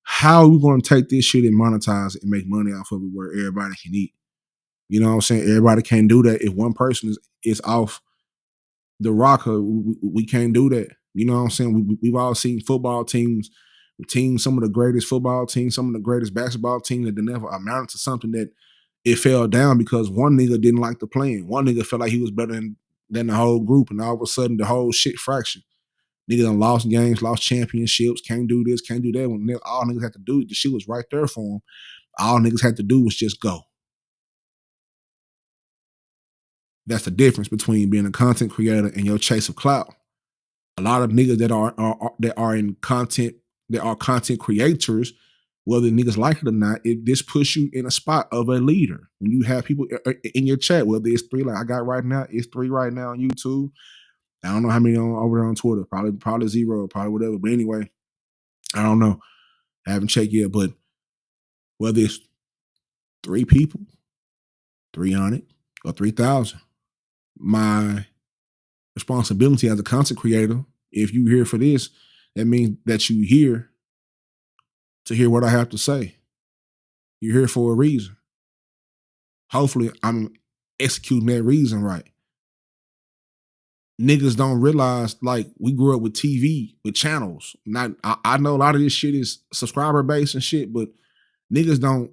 How are we going to take this shit and monetize it and make money off of it where everybody can eat? You know what I'm saying? Everybody can't do that. If one person is off the rocker, we can't do that. You know what I'm saying? We've all seen football teams, some of the greatest football teams, some of the greatest basketball teams that never amounted to something, that it fell down because one nigga didn't like the plan. One nigga felt like he was better than the whole group, and all of a sudden the whole shit fractured. Niggas done lost games, lost championships, can't do this, can't do that. When all niggas had to do, the shit was right there for them. All niggas had to do was just go. That's the difference between being a content creator and your chase of clout. A lot of niggas that are in content, that are content creators, whether niggas like it or not, this puts you in a spot of a leader. When you have people in your chat, whether it's 3 like I got right now, it's 3 right now on YouTube. I don't know how many over there on Twitter. Probably 0, probably whatever. But anyway, I don't know. I haven't checked yet. But whether it's 3 people, 300, or 3,000, my responsibility as a content creator. If you here for this, that means that you here to hear what I have to say. You're here for a reason. Hopefully, I'm executing that reason right. Niggas don't realize like we grew up with TV with channels. Not I know a lot of this shit is subscriber based and shit, but niggas don't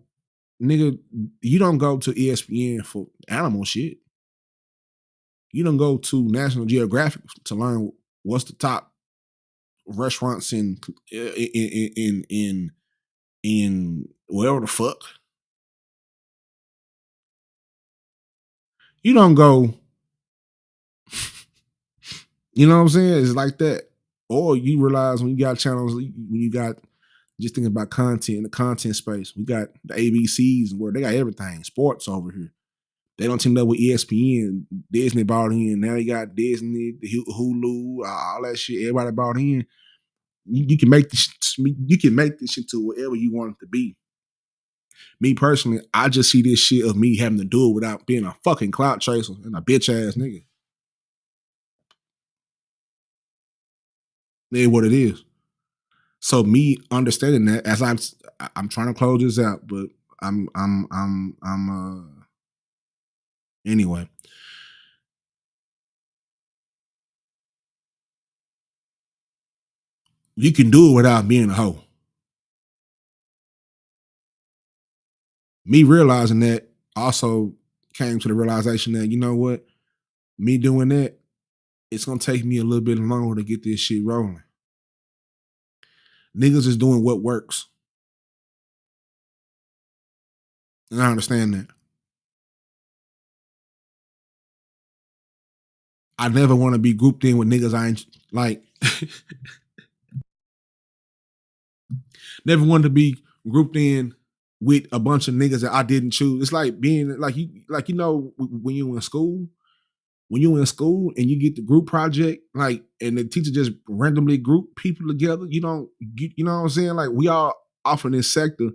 nigga you don't go to ESPN for animal shit. You don't go to National Geographic to learn what's the top restaurants in wherever the fuck. You don't go. You know what I'm saying? It's like that. Or you realize when you got channels, when you got just thinking about content in the content space, we got the ABCs where they got everything, sports over here. They don't team up with ESPN. Disney bought in. Now you got Disney, Hulu, all that shit. Everybody bought in. You can make this. You can make this shit to whatever you want it to be. Me personally, I just see this shit of me having to do it without being a fucking clout chaser and a bitch ass nigga. It is what it is. So me understanding that as I'm trying to close this out, but I'm anyway. You can do it without being a hoe. Me realizing that also came to the realization that, you know what, me doing that, it's gonna take me a little bit longer to get this shit rolling. Niggas is doing what works. And I understand that. I never want to be grouped in with niggas I ain't like. Never wanted to be grouped in with a bunch of niggas that I didn't choose. It's like being like you know when you in school, when you in school and you get the group project, like and the teacher just randomly group people together. You know what I'm saying? Like we all off in this sector,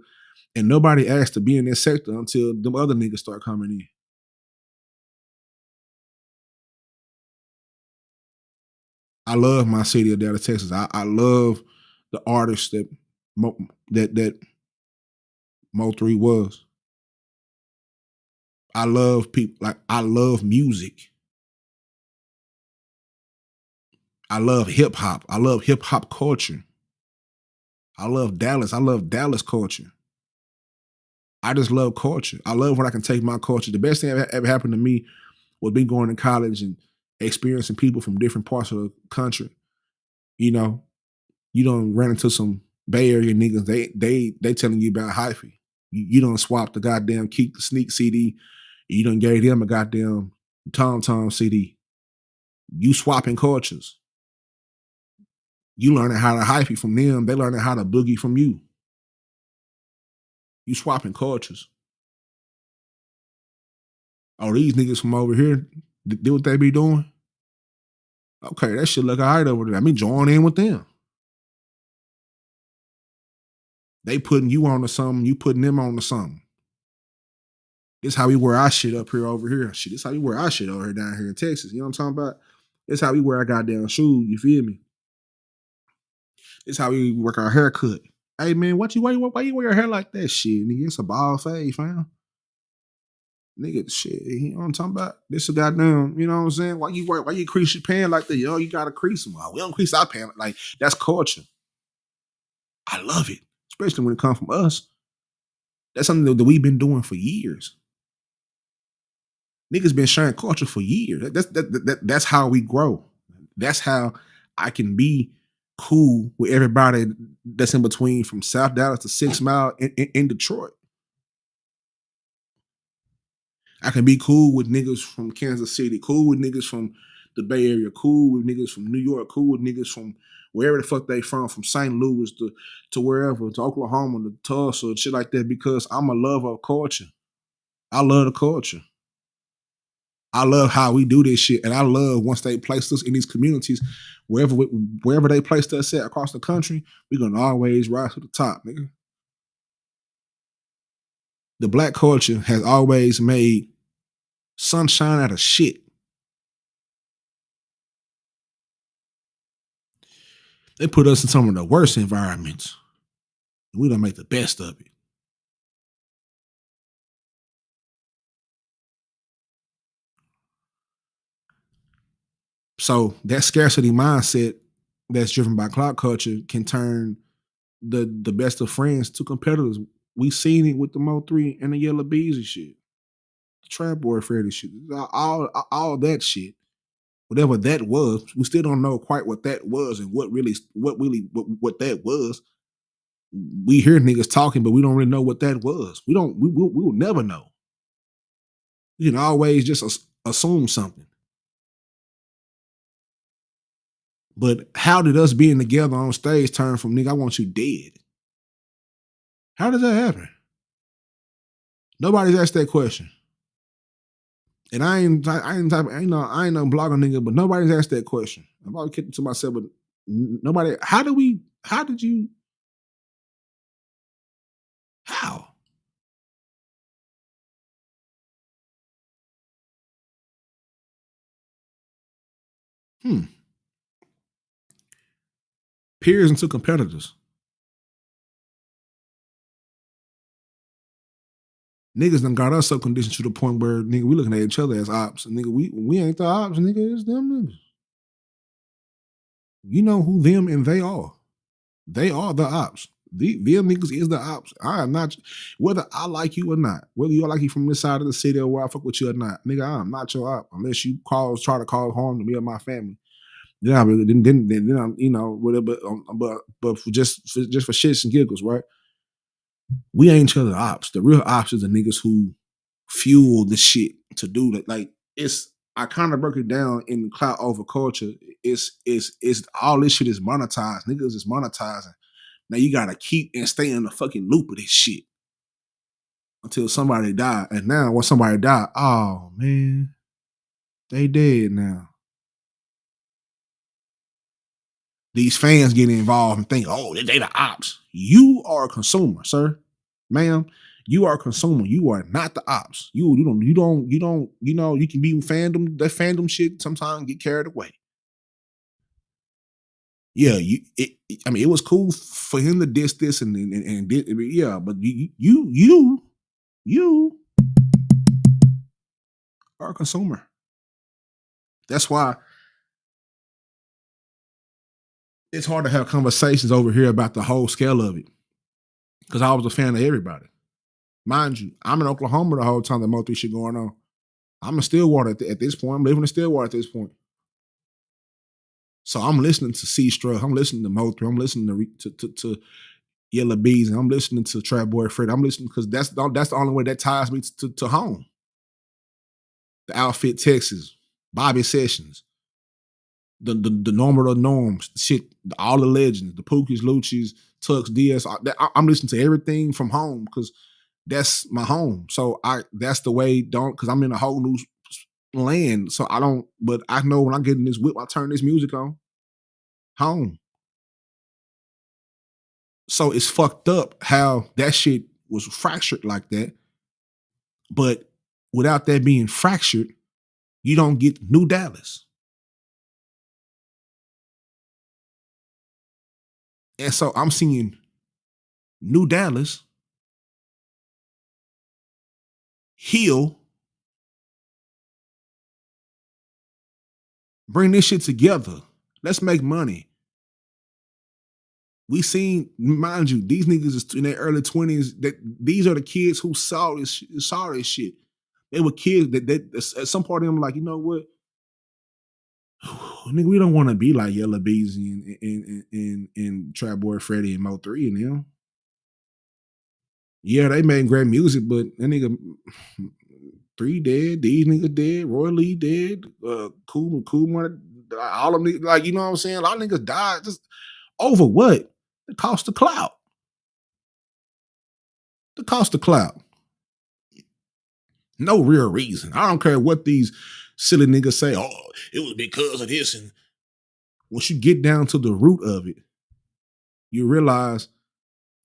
and nobody asked to be in this sector until them other niggas start coming in. I love my city of Dallas, Texas. I love the artists that that Mo3 was. I love people like I love music. I love hip hop. I love hip hop culture. I love Dallas. I love Dallas culture. I just love culture. I love when I can take my culture. The best thing ever happened to me was me going to college and experiencing people from different parts of the country. You know, you don't run into some Bay Area niggas. They telling you about hyphy. You don't swap the goddamn Keep the Sneak CD. You don't gave them a goddamn Tom Tom CD. You swapping cultures. You learning how to hyphy from them. They learning how to boogie from you. You swapping cultures. Oh, these niggas from over here, did what they be doing? Okay, that shit look all right over there. Let me join in with them. They putting you on to something, you putting them on to something. This how we wear our shit up here over here. Shit, this how we wear our shit over here down here in Texas. You know what I'm talking about? This how we wear our goddamn shoes, you feel me? This how we work our haircut. Hey man, why you wear your hair like that shit? Nigga, it's a bald fade, fam. Nigga, shit, you know what I'm talking about? This a goddamn, you know what I'm saying? Why you crease your pants like that? Yo, you gotta crease them. We don't crease our pants. Like, that's culture. I love it. Especially when it comes from us. That's something that we've been doing for years. Niggas been sharing culture for years. That's how we grow. That's how I can be cool with everybody that's in between from South Dallas to 6 Mile in Detroit. I can be cool with niggas from Kansas City, cool with niggas from the Bay Area, cool with niggas from New York, cool with niggas from wherever the fuck they from St. Louis to wherever, to Oklahoma, to Tulsa, shit like that, because I'm a lover of culture. I love the culture. I love how we do this shit, and I love once they place us in these communities, wherever they placed us at across the country, we're gonna always rise to the top, nigga. The black culture has always made sunshine out of shit. They put us in some of the worst environments. And we don't make the best of it. So that scarcity mindset that's driven by clout culture can turn the best of friends to competitors. We seen it with the Mo3 and the Yellow Bees and shit. The Trap Boy Freddy shit. All that shit. Whatever that was, we still don't know quite what that was and what that was. We hear niggas talking, but we don't really know what that was. We will never know. You can always just assume something. But how did us being together on stage turn from nigga, I want you dead? How does that happen? Nobody's asked that question. And I ain't no blogger nigga, but nobody's asked that question. I'm always kidding to myself, but nobody. How did you? How? Hmm. Peers into competitors. Niggas done got us so conditioned to the point where nigga we looking at each other as ops. And nigga, we ain't the ops, nigga. It's them niggas. You know who them and they are. They are the ops. Them niggas is the ops. I am not, whether I like you or not, whether you like you from this side of the city or where I fuck with you or not, nigga, I am not your op unless you try to cause harm to me or my family. Then I really, then I'm, whatever. But for shits and giggles, right? We ain't each other ops. The real ops is the niggas who fuel the shit to do that. Like it's, I kind of broke it down in clout over culture. It's all this shit is monetized. Niggas is monetizing. Now you gotta keep and stay in the fucking loop of this shit until somebody die. And now when somebody die, oh man, they dead now. These fans get involved and think, oh, they the ops. You are a consumer, sir, ma'am. You are a consumer. You are not the ops. You can be fandom. That fandom shit sometimes get carried away. Yeah, I mean, it was cool for him to diss this and yeah, but you are a consumer. That's why it's hard to have conversations over here about the whole scale of it. Because I was a fan of everybody. Mind you, I'm in Oklahoma the whole time the Mo3 shit going on. I'm in Stillwater at this point. I'm living in Stillwater at this point. So I'm listening to C Struck. I'm listening to Mo3. I'm listening to Yellow Bees, and I'm listening to Trap Boy Fred. I'm listening because that's the only way that ties me to home. The Outfit Texas, Bobby Sessions, the normal of norms, shit, all the legends, the Pookies, Lucci's, Tux, DS. I'm listening to everything from home because that's my home. So that's the way. Don't because I'm in a whole new land. So I don't. But I know when I get in this whip, I turn this music on. Home. So it's fucked up how that shit was fractured like that. But without that being fractured, you don't get New Dallas. And so I'm seeing New Dallas heal, bring this shit together. Let's make money. We seen, mind you, these niggas is in their early 20s. That these are the kids who saw this shit. They were kids that at some part of them like, you know what? Nigga, we don't want to be like Yellow Bees and Trap Boy Freddy and Mo3 and them. Yeah, they made great music, but that nigga 3 dead, these niggas dead, Roy Lee dead, Cool Money, all of them, like, you know what I'm saying? A lot of niggas died just over what? The cost of clout. The cost of clout. No real reason. I don't care what these silly niggas say. Oh, it was because of this. And once you get down to the root of it, you realize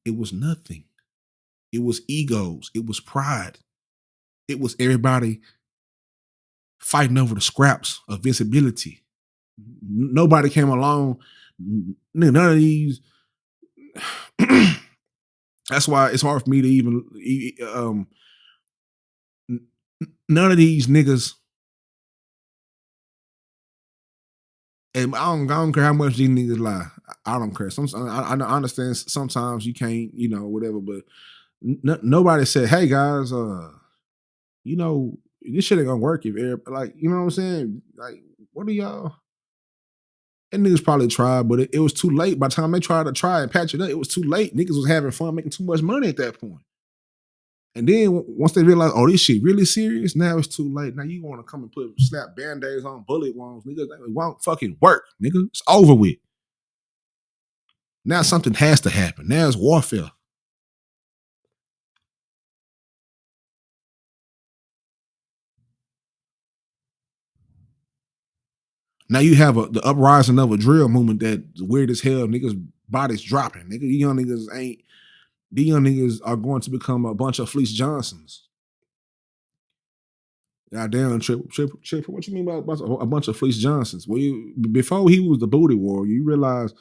it was nothing. It was egos. It was pride. It was everybody fighting over the scraps of visibility. Nobody came along Nigga, none of these. That's why it's hard for me to even. None of these niggas, and I don't care how much these niggas lie. I don't care. I understand sometimes you can't, whatever. But nobody said, "Hey guys, this shit ain't gonna work if like, you know what I'm saying? Like, what are y'all?" And niggas probably tried, but it was too late. By the time they tried to try and patch it up, it was too late. Niggas was having fun, making too much money at that point. And then once they realized, oh, this shit really serious, now it's too late. Now you want to come and slap band-aids on bullet wounds, nigga. It won't fucking work, nigga. It's over with. Now something has to happen. Now it's warfare. Now you have the uprising of a drill movement that's weird as hell. Niggas' bodies dropping. Nigga, these young niggas are going to become a bunch of Fleece Johnsons. Goddamn, Trip. What you mean by a bunch of Fleece Johnsons? Well, before he was the booty warrior, you realize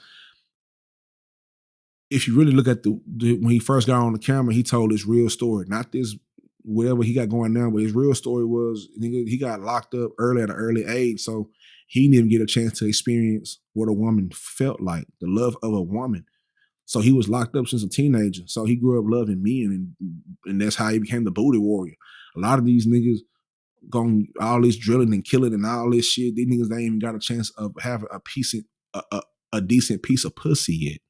if you really look at when he first got on the camera, he told his real story, not this whatever he got going now, but his real story was he got locked up early at an early age, so he didn't even get a chance to experience what a woman felt like, the love of a woman. So he was locked up since a teenager. So he grew up loving men, and that's how he became the booty warrior. A lot of these niggas going all this drilling and killing and all this shit. These niggas they ain't even got a chance of having a decent piece of pussy yet.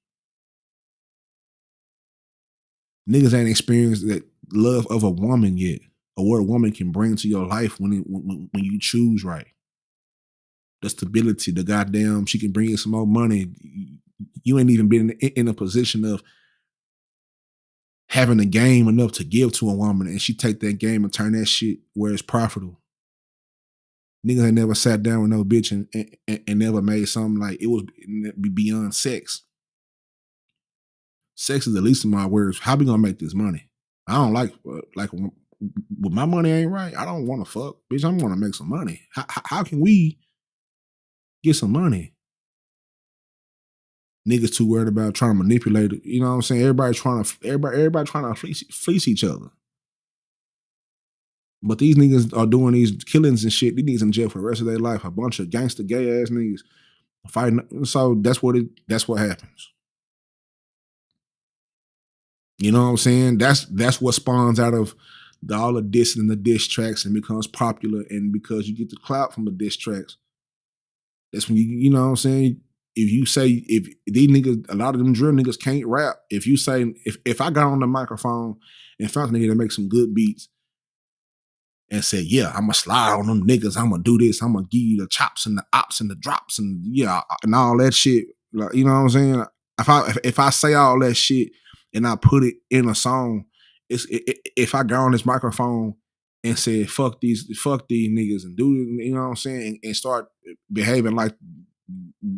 Niggas ain't experienced that love of a woman yet, or what a woman can bring to your life when you choose right. The stability, the goddamn, she can bring you some more money. You ain't even been in a position of having a game enough to give to a woman, and she take that game and turn that shit where it's profitable. Niggas ain't never sat down with no bitch and never made something like it was beyond sex. Sex is the least of my worries. How we gonna make this money? I don't like when my money ain't right. I don't want to fuck, bitch. I'm gonna make some money. How can we get some money? Niggas too worried about trying to manipulate it. You know what I'm saying? Everybody trying to fleece each other. But these niggas are doing these killings and shit. These niggas in jail for the rest of their life. A bunch of gangster gay ass niggas fighting. So that's what happens. You know what I'm saying? That's what spawns out of all the dissing and the diss tracks and becomes popular. And because you get the clout from the diss tracks, that's when you know what I'm saying? If these niggas, a lot of them drill niggas can't rap. If you say, if I got on the microphone and found a nigga that make some good beats and said, yeah, I'm gonna slide on them niggas, I'm gonna do this, I'm gonna give you the chops and the ops and the drops and yeah, and all that shit. Like, you know what I'm saying? If I say all that shit and I put it in a song, if I got on this microphone and said fuck these niggas and do, you know what I'm saying, and start behaving like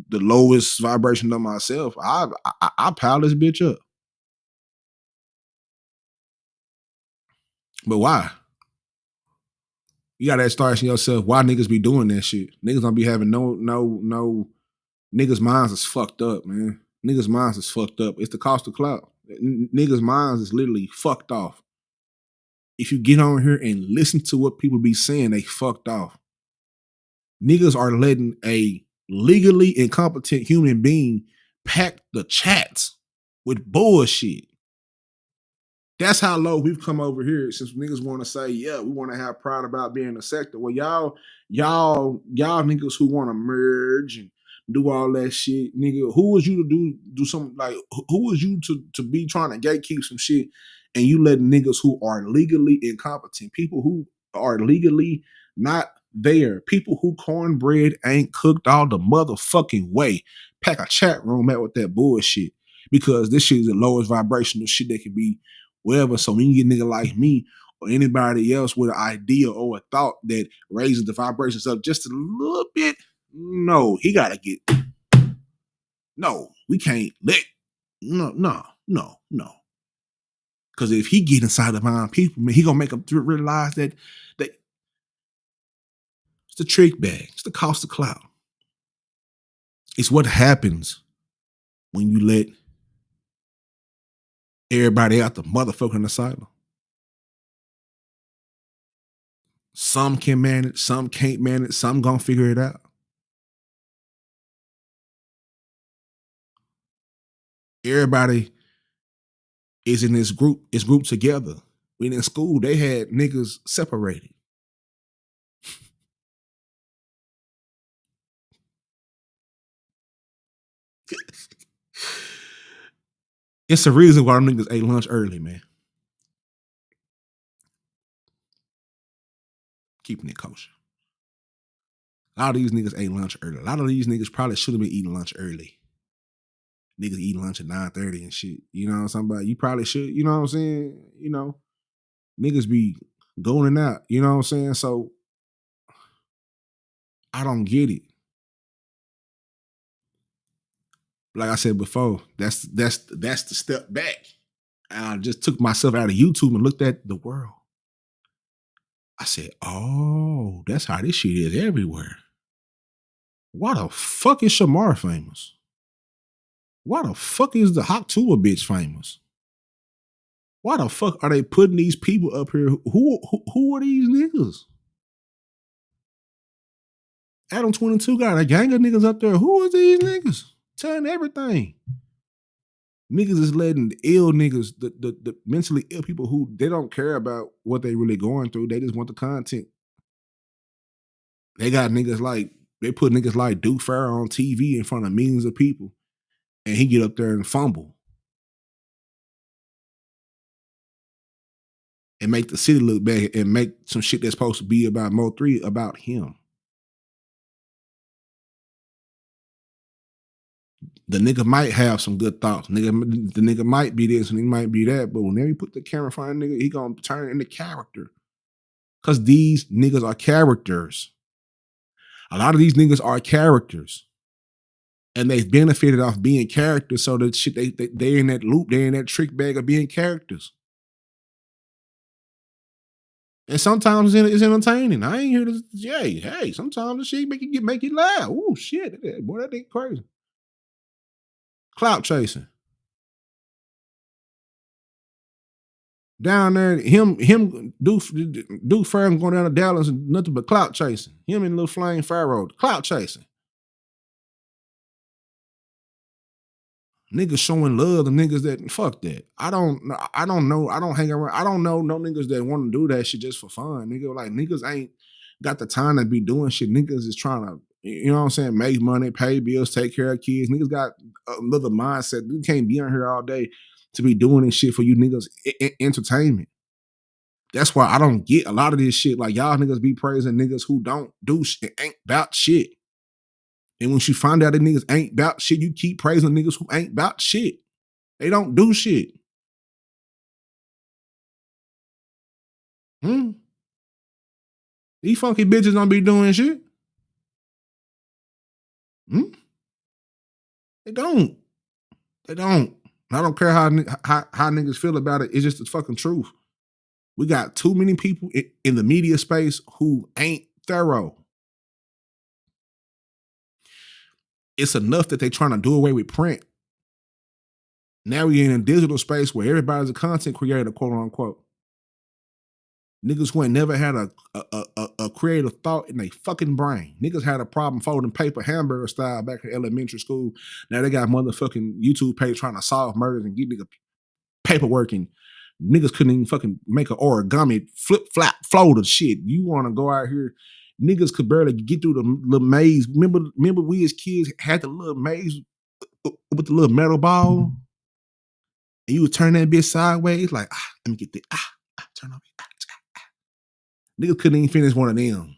the lowest vibration of myself, I pile this bitch up. But why? You gotta start asking yourself why niggas be doing that shit. Niggas don't be having no niggas' minds is fucked up, man. Niggas' minds is fucked up. It's the cost of clout. Niggas' minds is literally fucked off. If you get on here and listen to what people be saying, they fucked off. Niggas are letting a legally incompetent human being pack the chats with bullshit. That's how low we've come over here since niggas want to say, yeah, we want to have pride about being a sector. Well, y'all niggas who want to merge and do all that shit, nigga. Who was you to do something like? Who was you to be trying to gatekeep some shit, and you let niggas who are legally incompetent, people who are legally not there, people who cornbread ain't cooked all the motherfucking way, pack a chat room out with that bullshit because this shit is the lowest vibrational shit that can be whatever. So when you get a nigga like me or anybody else with an idea or a thought that raises the vibrations up just a little bit, no, he gotta get. No, we can't let. No. Because if he get inside the mind of people, man, he gonna make them realize that it's the trick bag. It's the cost of clout. It's what happens when you let everybody out the motherfucking asylum. Some can manage, some can't manage, some gonna figure it out. Everybody is in this group, is grouped together. When in school, they had niggas separated. It's a reason why them niggas ate lunch early, man. Keeping it kosher. A lot of these niggas ate lunch early. A lot of these niggas probably should have been eating lunch early. Niggas eating lunch at 9:30 and shit. You know what I'm talking about? You probably should, you know what I'm saying? You know, niggas be going and out, you know what I'm saying? So I don't get it. Like I said before, that's the step back. I just took myself out of YouTube and looked at the world. I said, oh, that's how this shit is everywhere. Why the fuck is Shamar famous? Why the fuck is the Hawk Tuah bitch famous? Why the fuck are they putting these people up here? Who are these niggas? Adam 22 got a gang of niggas up there. Who are these niggas? Telling everything. Niggas is letting the ill niggas, the mentally ill people who they don't care about what they really going through. They just want the content. They got niggas like, they put niggas like Duke Farrell on TV in front of millions of people and he get up there and fumble. And make the city look bad and make some shit that's supposed to be about Mo3 about him. The nigga might have some good thoughts. The nigga might be this and he might be that, but whenever you put the camera in front of the nigga, he gonna turn into character. Cause these niggas are characters. A lot of these niggas are characters. And they've benefited off being characters, so that shit they in that loop, they in that trick bag of being characters. And sometimes it's entertaining. I ain't here to hey, sometimes the shit make you laugh. Oh shit, boy, that ain't crazy. Clout chasing. Down there, Duke Farrell going down to Dallas and nothing but clout chasing. Him and Lil Flame Pharaoh, clout chasing. Niggas showing love to niggas that fuck that. I don't know. I don't hang around. I don't know no niggas that want to do that shit just for fun. Nigga, like niggas ain't got the time to be doing shit. Niggas is trying to, you know what I'm saying, make money, pay bills, take care of kids. Niggas got another mindset. You can't be on here all day to be doing this shit for you niggas entertainment. That's why I don't get a lot of this shit. Like y'all niggas be praising niggas who don't do shit, ain't about shit. And once you find out that niggas ain't about shit, you keep praising niggas who ain't about shit. They don't do shit. These funky bitches don't be doing shit. They don't. They don't. I don't care how niggas feel about it. It's just the fucking truth. We got too many people in the media space who ain't thorough. It's enough that they trying to do away with print. Now we're in a digital space where everybody's a content creator, quote unquote. Niggas who ain't never had a creative thought in their fucking brain. Niggas had a problem folding paper hamburger style back in elementary school. Now they got motherfucking YouTube page trying to solve murders and get nigga paperwork, and niggas couldn't even fucking make an origami flip flap float of shit. You want to go out here, niggas could barely get through the little maze. Remember we as kids had the little maze with the little metal ball, and you would turn that bitch sideways like, let me get this, turn on it. Niggas couldn't even finish one of them.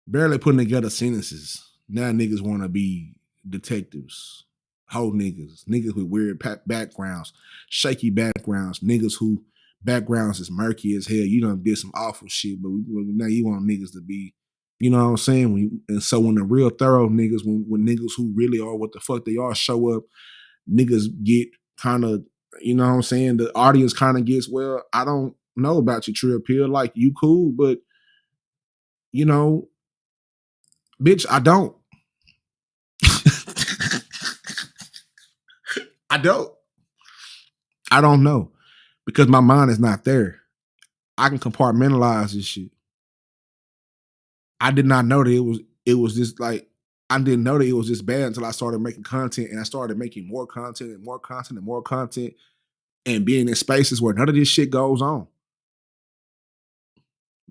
Barely putting together sentences. Now niggas want to be detectives. Whole niggas. Niggas with weird backgrounds. Shaky backgrounds. Niggas who backgrounds is murky as hell. You done did some awful shit, but now you want niggas to be, you know what I'm saying? And so when the real thorough niggas, when niggas who really are what the fuck they are show up, niggas get kind of, you know what I'm saying? The audience kind of gets, well, I don't know about your Trill Pill. Like, you cool, but, you know, bitch, I don't. I don't. I don't know because my mind is not there. I can compartmentalize this shit. I did not know that it was this like I didn't know that it was this bad until I started making content and I started making more content and more content and more content and being in spaces where none of this shit goes on.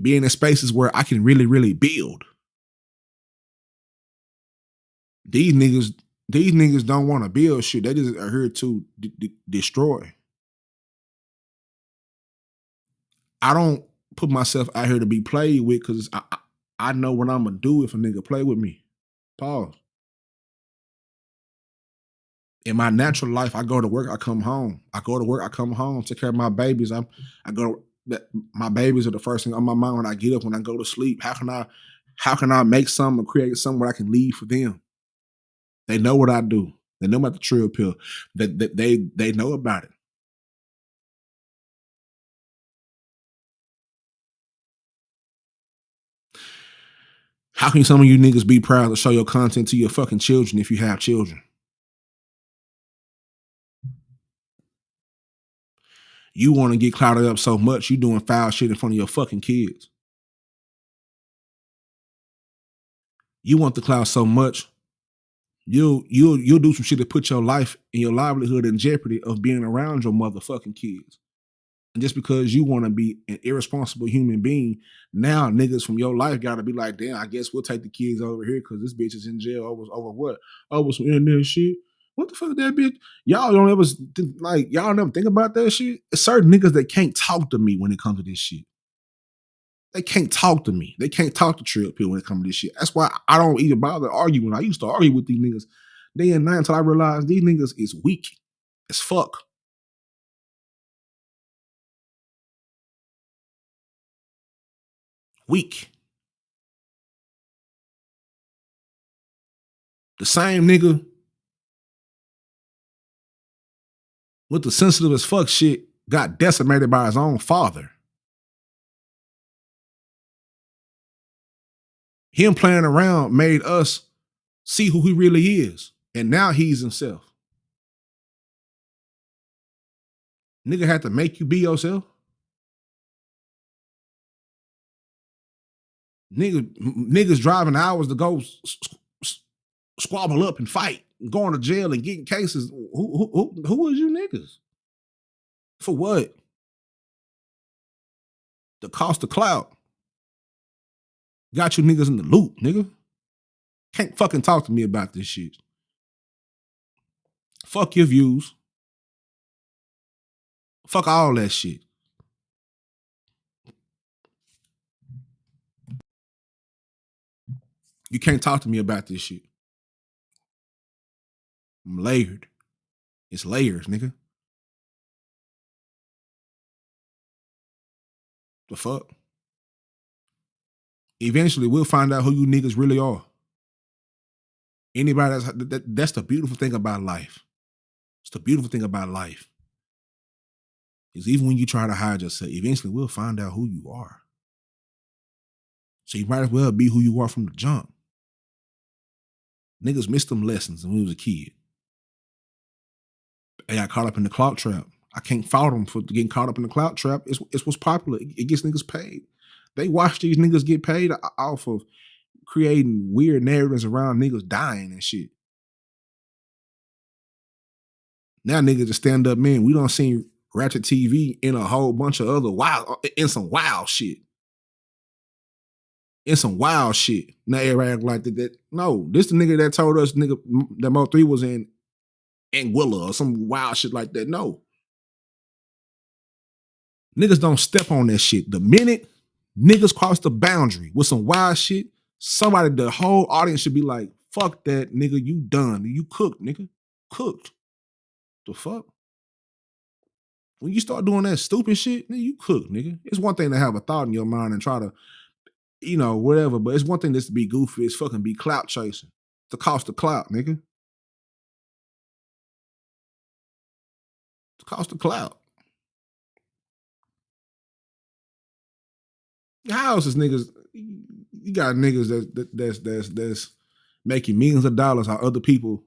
Being in spaces where I can really, really build. These niggas, these niggas don't want to build shit. They just are here to destroy. I don't put myself out here to be played with because I know what I'm gonna do if a nigga play with me. Pause. In my natural life, I go to work, I come home. I go to work, I come home, take care of my babies. I go my babies are the first thing on my mind when I get up, when I go to sleep. How can I make something or create something where I can leave for them? They know what I do. They know about the trill pill. They know about it. How can some of you niggas be proud to show your content to your fucking children if you have children? You want to get clouded up so much, you doing foul shit in front of your fucking kids. You want the cloud so much, you'll do some shit to put your life and your livelihood in jeopardy of being around your motherfucking kids. And just because you want to be an irresponsible human being, now niggas from your life gotta be like, damn, I guess we'll take the kids over here because this bitch is in jail over what? Over some internet shit. What the fuck is that bitch? Y'all don't ever y'all never think about that shit. It's certain niggas that can't talk to me when it comes to this shit. They can't talk to me. They can't talk to Trill Pill when it comes to this shit. That's why I don't even bother arguing. I used to argue with these niggas day and night until I realized these niggas is weak as fuck. Weak. The same nigga with the sensitive as fuck shit got decimated by his own father. Him playing around made us see who he really is. And now he's himself. Nigga had to make you be yourself. Niggas driving hours to go squabble up and fight, going to jail and getting cases. Who is you niggas? For what? The cost of clout. Got you niggas in the loop, nigga. Can't fucking talk to me about this shit. Fuck your views. Fuck all that shit. You can't talk to me about this shit. I'm layered. It's layers, nigga. The fuck? Eventually, we'll find out who you niggas really are. Anybody that's the beautiful thing about life. It's the beautiful thing about life. Is even when you try to hide yourself, eventually we'll find out who you are. So you might as well be who you are from the jump. Niggas missed them lessons when we was a kid. They got caught up in the clout trap. I can't fault them for getting caught up in the clout trap. It's what's popular. It gets niggas paid. They watch these niggas get paid off of creating weird narratives around niggas dying and shit. Now niggas just stand up men. We don't see Ratchet TV in a whole bunch of other in some wild shit. In some wild shit. Now everybody act like that. No, this the nigga that told us nigga that Mo3 was in Anguilla or some wild shit like that. No. Niggas don't step on that shit. The minute niggas cross the boundary with some wild shit, the whole audience should be like, fuck that, nigga, you done. You cooked, nigga. Cooked. The fuck? When you start doing that stupid shit, nigga, you cook, nigga. It's one thing to have a thought in your mind and try to, whatever, but it's one thing just to be goofy. It's fucking be clout chasing. The cost of clout, nigga. The cost of clout. How else is niggas? You got niggas that's making millions of dollars on other people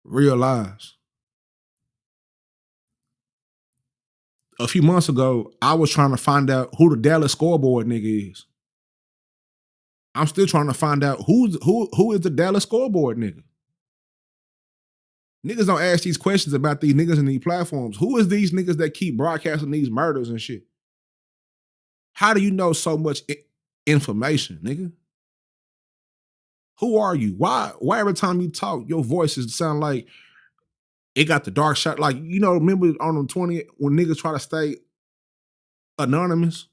Real lives. A few months ago, I was trying to find out who the Dallas scoreboard nigga is. I'm still trying to find out who is the Dallas scoreboard nigga. Niggas don't ask these questions about these niggas in these platforms. Who is these niggas that keep broadcasting these murders and shit? How do you know so much information, nigga? Who are you? Why every time you talk, your voices sound like it got the dark shot? Like, remember on the 20 when niggas try to stay anonymous?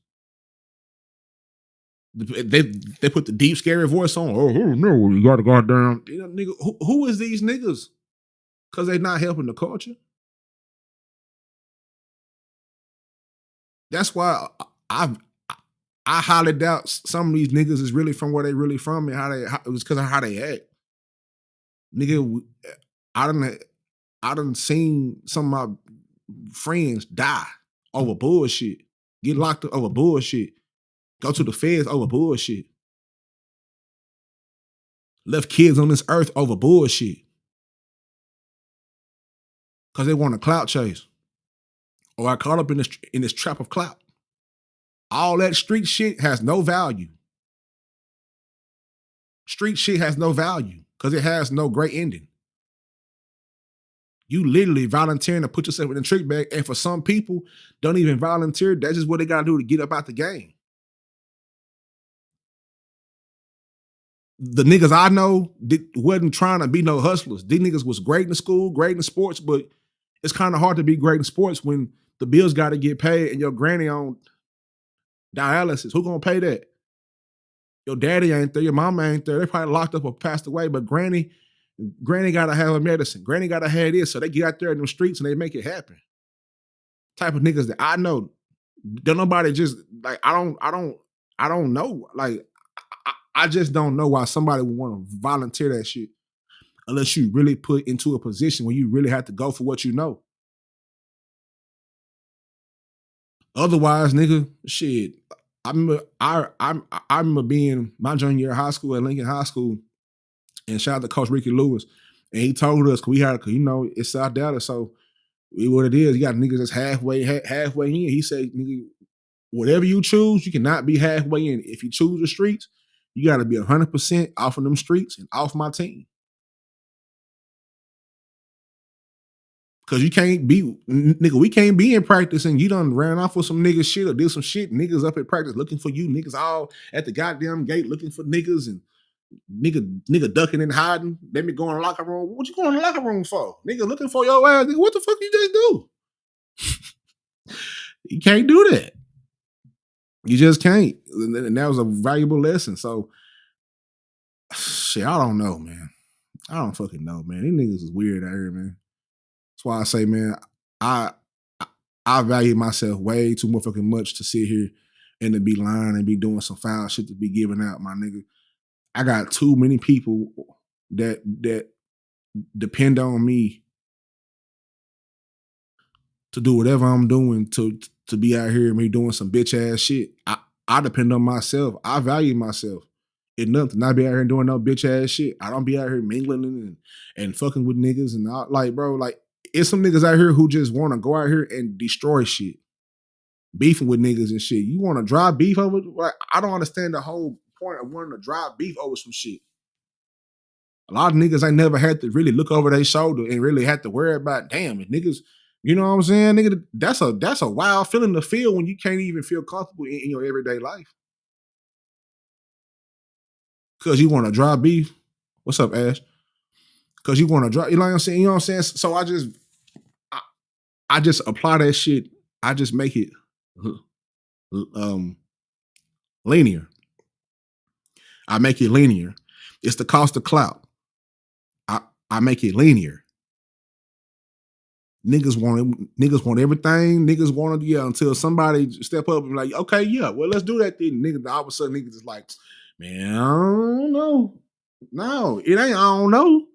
They put the deep, scary voice on. Oh, no, you got to go down. Nigga, who is these niggas? Because they not helping the culture. That's why I highly doubt some of these niggas is really from where they really from and it was because of how they act. Nigga, I done seen some of my friends die over bullshit, get locked up over bullshit, go to the feds over bullshit, left kids on this earth over bullshit because they want a clout chase. Or I caught up in this trap of clout. All that street shit has no value. Street shit has no value because it has no great ending. You literally volunteering to put yourself in a trick bag, and for some people, don't even volunteer. That's just what they gotta do to get up out the game. The niggas I know wasn't trying to be no hustlers. These niggas was great in school, great in sports, but it's kind of hard to be great in sports when the bills got to get paid and your granny on dialysis. Who gonna pay that? Your daddy ain't there, your mama ain't there. They probably locked up or passed away, but granny gotta have her medicine. Granny gotta have this. So they get out there in the streets and they make it happen. Type of niggas that I know. Don't nobody just like I don't know. Like I just don't know why somebody would want to volunteer that shit unless you really put into a position where you really have to go for what you know. Otherwise, nigga, shit. I remember being my junior year of high school at Lincoln High School, and shout out to Coach Ricky Lewis, and he told us cause it's South Dallas, so what it is, you got niggas that's halfway in. He said, nigga, whatever you choose, you cannot be halfway in. If you choose the streets, you got to be 100% off of them streets and off my team. Cause you can't be, nigga, we can't be in practice and you done ran off with some nigga shit or did some shit. Niggas up at practice looking for you. Niggas all at the goddamn gate looking for niggas and nigga ducking and hiding. Let me go in the locker room. What you going in the locker room for? Nigga looking for your ass. Nigga, what the fuck you just do? You can't do that. You just can't. And that was a valuable lesson. So, shit, I don't know, man. I don't fucking know, man. These niggas is weird out here, man. That's why I say, man, I I value myself way too motherfucking much to sit here and to be lying and be doing some foul shit to be giving out, my nigga. I got too many people that depend on me to do whatever I'm doing to be out here and me doing some bitch ass shit. I depend on myself. I value myself. It nothing. I be out here doing no bitch ass shit. I don't be out here mingling and fucking with niggas and all, like, bro, like it's some niggas out here who just want to go out here and destroy shit, beefing with niggas and shit. You want to drive beef over? Like, I don't understand the whole point of wanting to drive beef over some shit. A lot of niggas ain't never had to really look over their shoulder and really had to worry about, damn, if niggas, you know what I'm saying? Nigga, that's a wild feeling to feel when you can't even feel comfortable in your everyday life. Cause you want to drive beef. What's up, Ash? Cause you want to drive, you know what I'm saying? You know what I'm saying? So I, I just apply that shit. I just make it um linear. I make it linear. It's the cost of clout. I, I make it linear. Niggas want everything. Niggas want it, yeah, until somebody step up and be like, okay, yeah, well, let's do that thing. Niggas, all of a sudden, niggas is like, man, I don't know. No, it ain't, I don't know.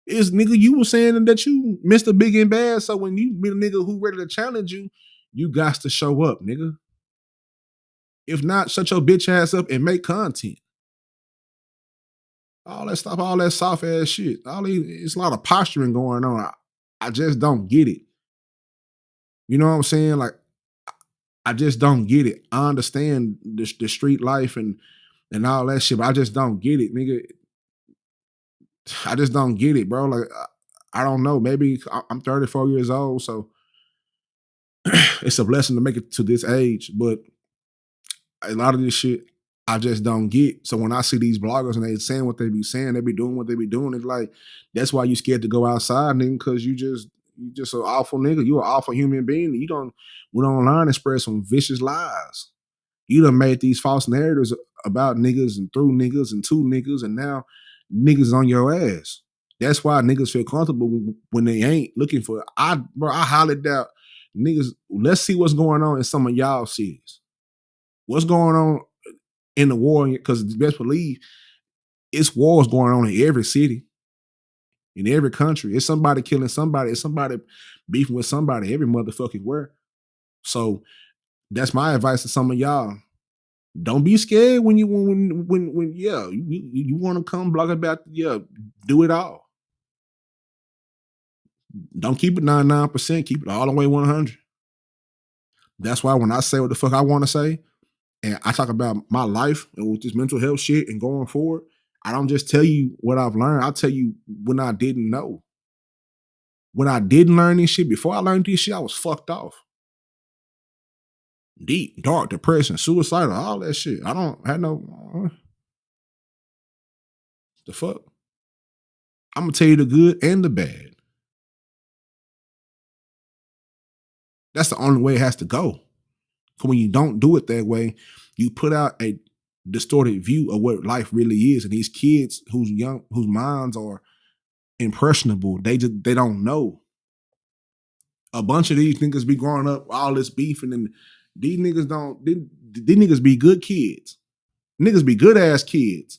It's nigga, you were saying that you Mr. Big and Bad. So when you meet a nigga who ready to challenge you, you got to show up, nigga. If not, shut your bitch ass up and make content. All that stuff, all that soft ass shit. It's a lot of posturing going on. I just don't get it. You know what I'm saying? Like I just don't get it. I understand the street life and all that shit, but I just don't get it, nigga. I just don't get it, bro. Like I don't know. Maybe I'm 34 years old, so it's a blessing to make it to this age. But a lot of this shit I just don't get. So when I see these bloggers and they saying what they be saying, they be doing what they be doing, it's like that's why you scared to go outside, nigga, because you just an awful nigga. You an awful human being. You don't went online and spread some vicious lies. You done made these false narratives about niggas and through niggas and to niggas, and now niggas on your ass. That's why niggas feel comfortable when they ain't looking for it. I highly doubt niggas. Let's see what's going on in some of y'all cities. What's going on in the war? Because best believe it's wars going on in every city, in every country. It's somebody killing somebody. It's somebody beefing with somebody every motherfucking where. So that's my advice to some of y'all. Don't be scared when yeah, you want to come blog about, yeah, do it all. Don't keep it 99%, keep it all the way 100. That's why when I say what the fuck I want to say and I talk about my life and with this mental health shit and going forward, I don't just tell you what I've learned. I tell you when I didn't know. When I didn't learn this shit, before I learned this shit, I was fucked off. Deep, dark, depression, suicidal, all that shit. I don't have no the fuck. I'm gonna tell you the good and the bad. That's the only way it has to go. Because when you don't do it that way, you put out a distorted view of what life really is. And these kids whose minds are impressionable, they don't know. A bunch of these niggas be growing up all this beefing, and these niggas don't. These niggas be good kids. Niggas be good ass kids.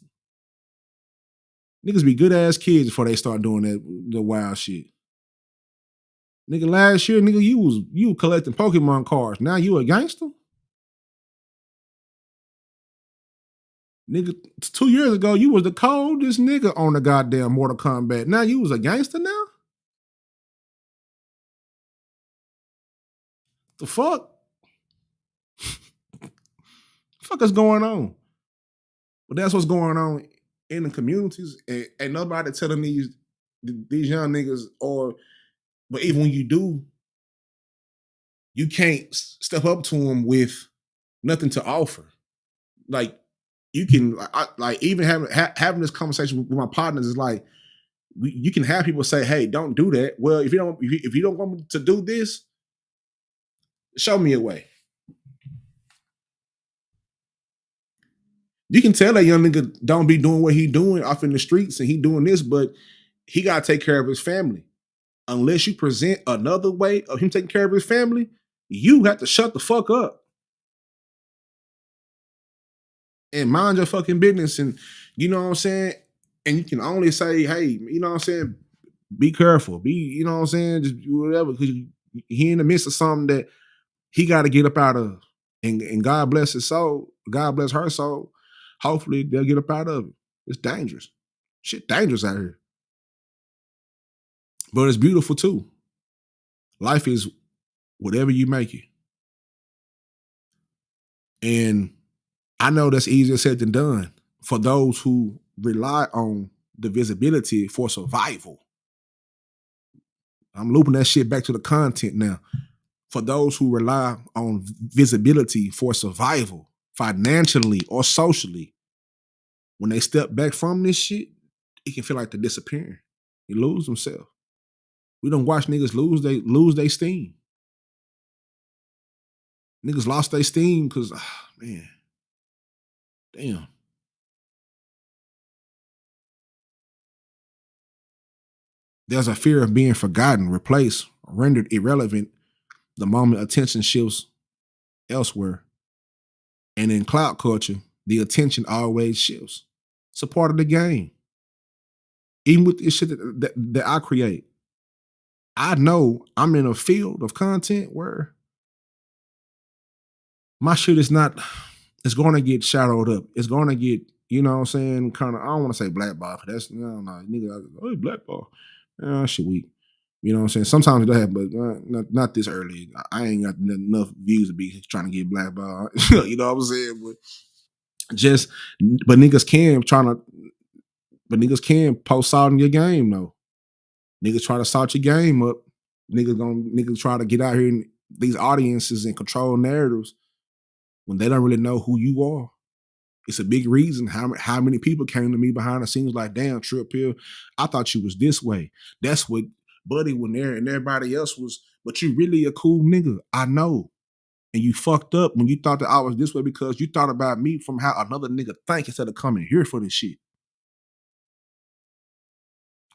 Niggas be good ass kids before they start doing the wild shit. Nigga, last year, nigga, you collecting Pokemon cards. Now you a gangster? Nigga, 2 years ago, you was the coldest nigga on the goddamn Mortal Kombat. Now you was a gangster now? The fuck? The fuck is going on? But that's what's going on in the communities. And nobody telling these young niggas, but even when you do, you can't step up to them with nothing to offer. Like you can, like even having this conversation with my partners is like, you can have people say, "Hey, don't do that." Well, if you don't want me to do this, show me a way. You can tell that young nigga don't be doing what he doing off in the streets and he doing this, but he gotta take care of his family. Unless you present another way of him taking care of his family, you have to shut the fuck up and mind your fucking business. And you know what I'm saying? And you can only say, hey, you know what I'm saying? Be careful. You know what I'm saying? Just whatever, because he in the midst of something that he got to get up out of. And God bless his soul. God bless her soul. Hopefully they'll get up out of it. It's dangerous. Shit dangerous out here. But it's beautiful too. Life is whatever you make it. And I know that's easier said than done for those who rely on the visibility for survival. I'm looping that shit back to the content now. For those who rely on visibility for survival, financially or socially, when they step back from this shit, it can feel like they're disappearing. They lose themselves. We don't watch niggas lose their steam. Niggas lost their steam because, man, damn. There's a fear of being forgotten, replaced, rendered irrelevant the moment attention shifts elsewhere. And in clout culture, the attention always shifts. It's a part of the game. Even with this shit that I create, I know I'm in a field of content where my shit is not, it's going to get shadowed up. It's going to get, you know what I'm saying? Kind of, I don't want to say blackball, 'cause that's no, no, nigga. Oh, blackball, shit weak. You know what I'm saying? Sometimes it happen, but not this early. I ain't got enough views to be trying to get blackball. You know what I'm saying? Just, but niggas can trying to, but niggas can post salt in your game though. Niggas try to salt your game up. Niggas try to get out here in these audiences and control narratives when they don't really know who you are. It's a big reason how many people came to me behind the scenes like, damn, Trip Hill, I thought you was this way. That's what Buddy went there and everybody else was, but you really a cool nigga. I know. And you fucked up when you thought that I was this way because you thought about me from how another nigga think instead of coming here for this shit.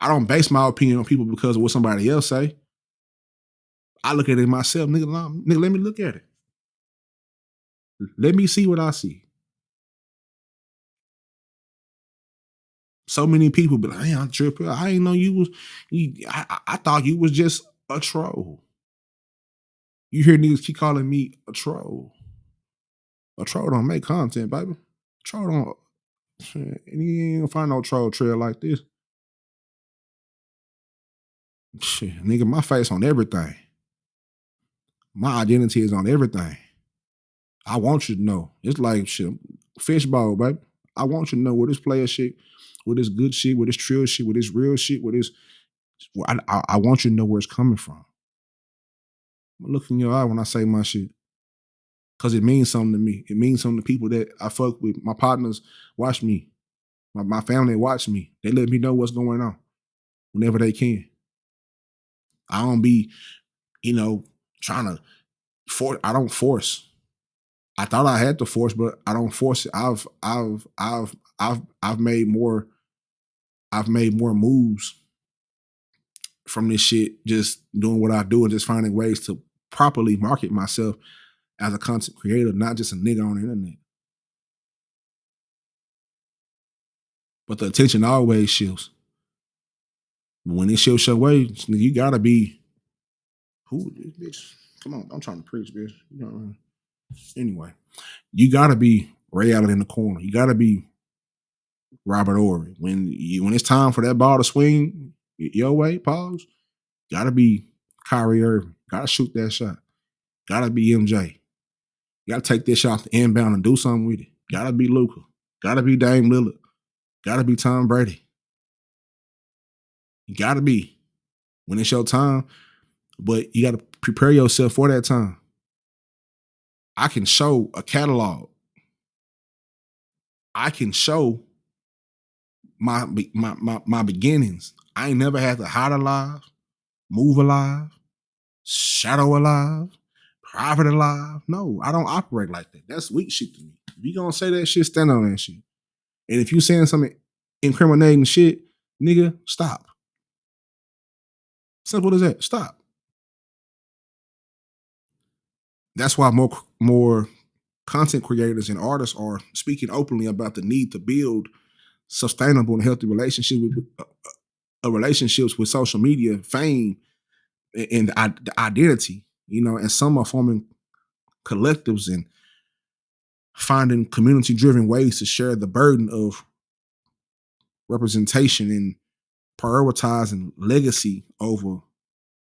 I don't base my opinion on people because of what somebody else say. I look at it myself, nigga. Nigga, let me look at it. Let me see what I see. So many people be like, "Hey, I'm tripping. I ain't know you was. I thought you was just a troll." You hear niggas keep calling me a troll. A troll don't make content, baby. Troll don't. Shit, and you ain't gonna find no troll trail like this. Shit, nigga, my face on everything. My identity is on everything. I want you to know. It's like shit, fishbowl, baby. I want you to know where this player shit, where this good shit, where this trill shit, where this real shit, where this. I want you to know where it's coming from. Look in your eye when I say my shit. Cause it means something to me. It means something to people that I fuck with. My partners watch me. My family watch me. They let me know what's going on whenever they can. I don't be, trying to force. I don't force. I thought I had to force, but I don't force it. I've made more. I've made more moves from this shit. Just doing what I do and just finding ways to properly market myself as a content creator, not just a nigga on the internet. But the attention always shifts. But when it shifts your way, you gotta be who this bitch. Come on, I'm trying to preach, bitch. Anyway, you gotta be Ray Allen in the corner. You gotta be Robert Ory. When it's time for that ball to swing your way, pause. Gotta be Kyrie Irving. Gotta shoot that shot. Gotta be MJ. You gotta take this shot to inbound and do something with it. Gotta be Luka. Gotta be Dame Lillard. Gotta be Tom Brady. You gotta be when it's your time, but you gotta prepare yourself for that time. I can show a catalog. I can show my beginnings. I ain't never had to hide alive, move alive, shadow alive, private alive. No, I don't operate like that. That's weak shit to me. If you gonna say that shit, stand on that shit. And if you saying something incriminating shit, nigga, stop. Simple as that. Stop. That's why more content creators and artists are speaking openly about the need to build sustainable and healthy relationships with social media, fame, and the identity. And some are forming collectives and finding community-driven ways to share the burden of representation and prioritizing legacy over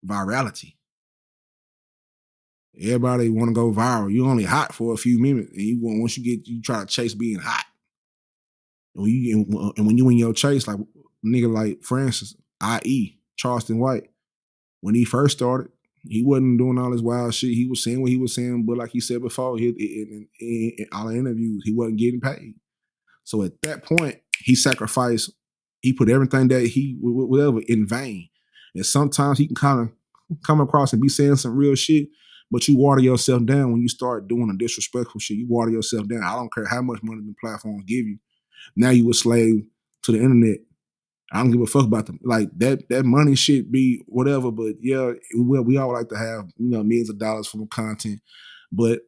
virality. Everybody want to go viral. You only hot for a few minutes, and once you try to chase being hot. And when you in your chase, like nigga like Francis, i.e. Charleston White, when he first started, he wasn't doing all this wild shit. He was saying what he was saying, but like he said before, in all the interviews, he wasn't getting paid. So at that point, he sacrificed. He put everything that he whatever in vain. And sometimes he can kind of come across and be saying some real shit, but you water yourself down when you start doing a disrespectful shit. You water yourself down. I don't care how much money the platforms give you. Now you a slave to the internet. I don't give a fuck about them. Like that money shit be whatever, but yeah, we all like to have, millions of dollars from content. But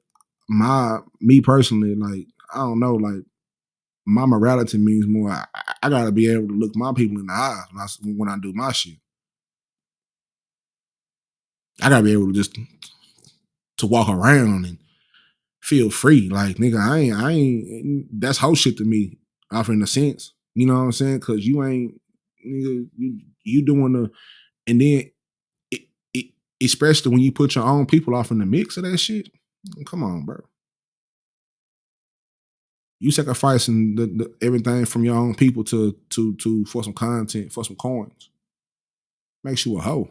me personally, like, I don't know, like my morality means more. I gotta be able to look my people in the eyes when I do my shit. I gotta be able to just to walk around and feel free. Like, nigga, I ain't that's whole shit to me. offering a sense. You know what I'm saying? Because you ain't you doing the and then it, it, especially when you put your own people off in the mix of that shit. Come on, bro. You sacrificing everything from your own people to for some content, for some coins. Makes you a hoe.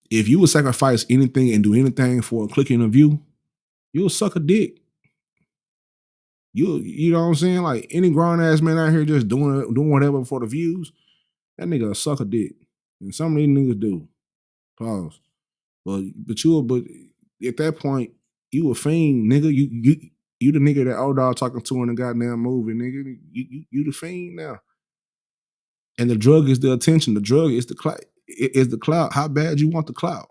If you would sacrifice anything and do anything for a click and a view, you'll suck a dick. You know what I'm saying? Like any grown ass man out here just doing whatever for the views, that nigga suck a dick. And some of these niggas do. Pause. But at that point, you a fiend, nigga. You the nigga that old dog talking to in the goddamn movie, nigga. You the fiend now. And the drug is the attention. The drug is the clout. Is the clout. How bad you want the clout?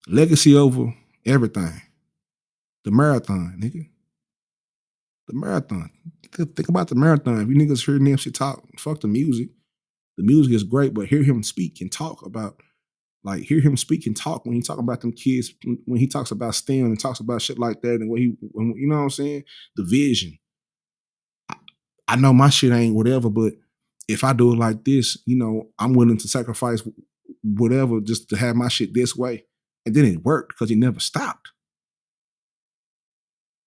Legacy over everything. The marathon, nigga. The marathon. Think about the marathon. If you niggas hear Nipsey talk, fuck the music. The music is great, but hear him speak and talk about, like, hear him speak and talk when he talk about them kids, when he talks about STEM and talks about shit like that, and you know what I'm saying? The vision. I know my shit ain't whatever, but if I do it like this, you know, I'm willing to sacrifice whatever just to have my shit this way. And then it worked because he never stopped.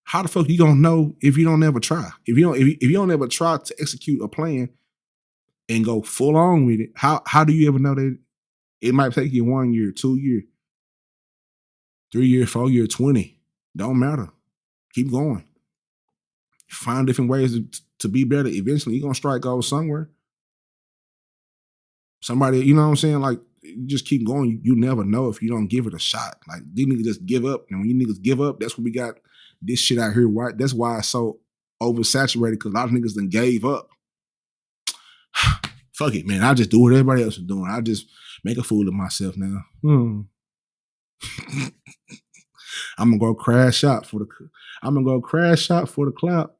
How the fuck you gonna know if you don't ever try? If you don't ever try to execute a plan and go full on with it, how do you ever know that it might take you 1 year, 2 year, 3 year, 4 year, 20? Don't matter. Keep going. Find different ways to be better. Eventually, you're gonna strike gold somewhere. Somebody, you know what I'm saying? Like, you just keep going. You never know if you don't give it a shot. Like, these niggas just give up. And when you niggas give up, that's when we got this shit out here. Right? That's why it's so oversaturated, because a lot of niggas done gave up. Fuck it, man. I just do what everybody else is doing. I just make a fool of myself now. I'm gonna go crash out for the clout.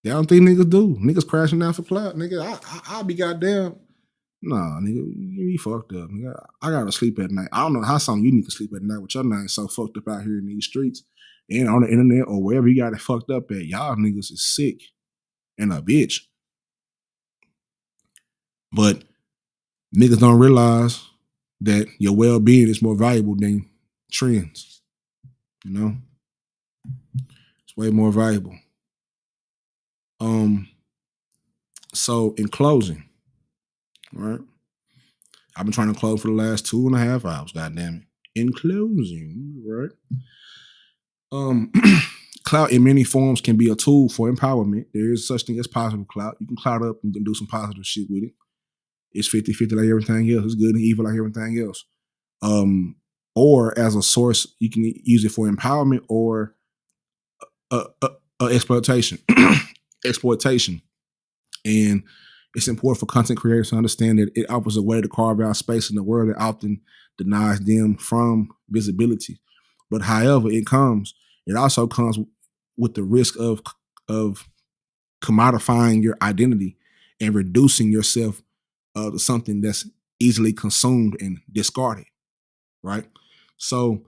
They don't think niggas do. Niggas crashing out for clout. Nigga, I'll be goddamn. Nah, nigga, you fucked up. Nigga. I gotta sleep at night. I don't know how some you need to sleep at night with your night so fucked up out here in these streets and on the internet or wherever you got it fucked up at. Y'all niggas is sick and a bitch. But niggas don't realize that your well-being is more valuable than trends. You know? It's way more valuable. So in closing, right? I've been trying to close for the last 2.5 hours, goddamn it. In closing, right? Clout in many forms can be a tool for empowerment. There is such thing as positive clout. You can clout up and do some positive shit with it. It's 50-50 like everything else. It's good and evil like everything else. Or as a source, you can use it for empowerment or exploitation. Exploitation. And it's important for content creators to understand that it offers a way to carve out space in the world that often denies them from visibility. But however it also comes with the risk of commodifying your identity and reducing yourself to something that's easily consumed and discarded, right? So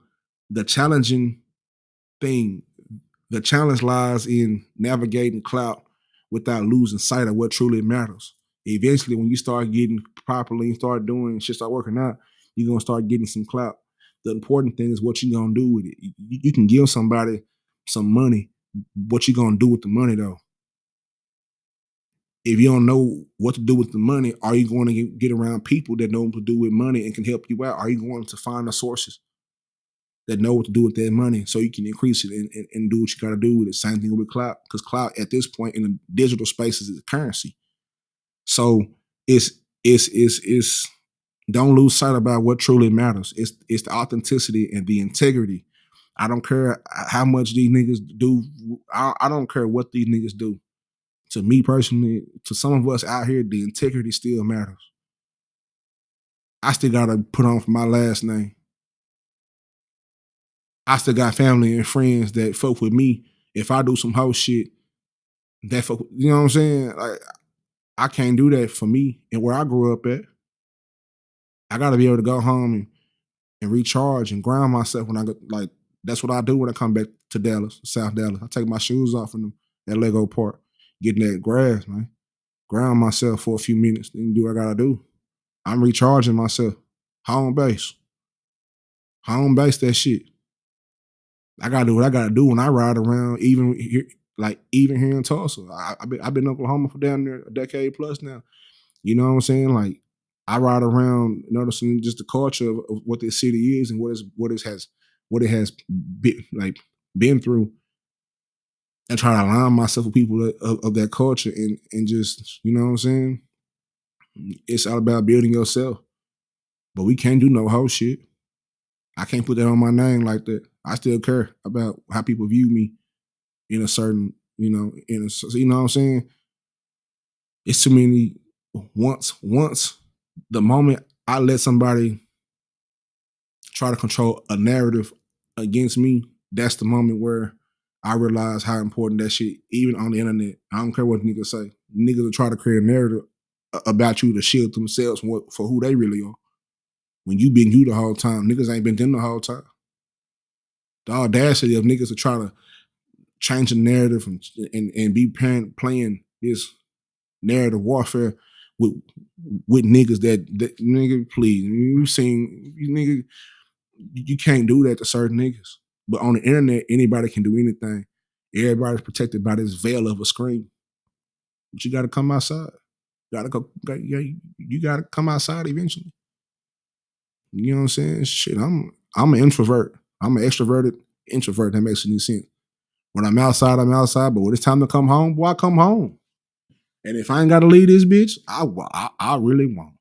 the challenging thing, the challenge lies in navigating clout without losing sight of what truly matters. Eventually, when you start getting properly and start doing shit, start working out, you're gonna start getting some clout. The important thing is what you're gonna do with it. You can give somebody some money. What you gonna do with the money though? If you don't know what to do with the money, are you going to get around people that know what to do with money and can help you out? Are you going to find the sources that know what to do with that money so you can increase it and do what you got to do with it? Same thing with clout, because clout at this point in the digital spaces is currency. So it's don't lose sight about what truly matters. It's the authenticity and the integrity. I don't care how much these niggas do. I don't care what these niggas do. To me personally, to some of us out here, the integrity still matters. I still gotta put on for my last name. I still got family and friends that fuck with me. If I do some hoe shit, that fuck, you know what I'm saying? Like, I can't do that for me and where I grew up at. I gotta be able to go home and recharge and ground myself when I go. Like that's what I do when I come back to Dallas, South Dallas. I take my shoes off from that Lego park, get in that grass, man. Ground myself for a few minutes, then do what I gotta do. I'm recharging myself. Home base. Home base that shit. I gotta do what I gotta do when I ride around, even here, like even here in Tulsa. I've been in Oklahoma for down there a decade plus now. You know what I'm saying? Like I ride around noticing just the culture of what this city is and what it has been through, and try to align myself with people of that culture and just you know what I'm saying. It's all about building yourself, but we can't do no whole shit. I can't put that on my name like that. I still care about how people view me in a certain, you know what I'm saying? It's too many once the moment I let somebody try to control a narrative against me, that's the moment where I realize how important that shit, even on the internet. I don't care what niggas say. Niggas will try to create a narrative about you to shield themselves for who they really are. When you been you the whole time, niggas ain't been them the whole time. The audacity of niggas to try to change the narrative and be playing this narrative warfare with niggas that nigga, please. You seen you nigga, you can't do that to certain niggas. But on the internet, anybody can do anything. Everybody's protected by this veil of a screen. But you gotta come outside. You gotta come outside eventually. You know what I'm saying? Shit, I'm an introvert. I'm an extroverted introvert. That makes any sense. When I'm outside, I'm outside. But when it's time to come home, boy, I come home. And if I ain't got to leave this bitch, I really won't.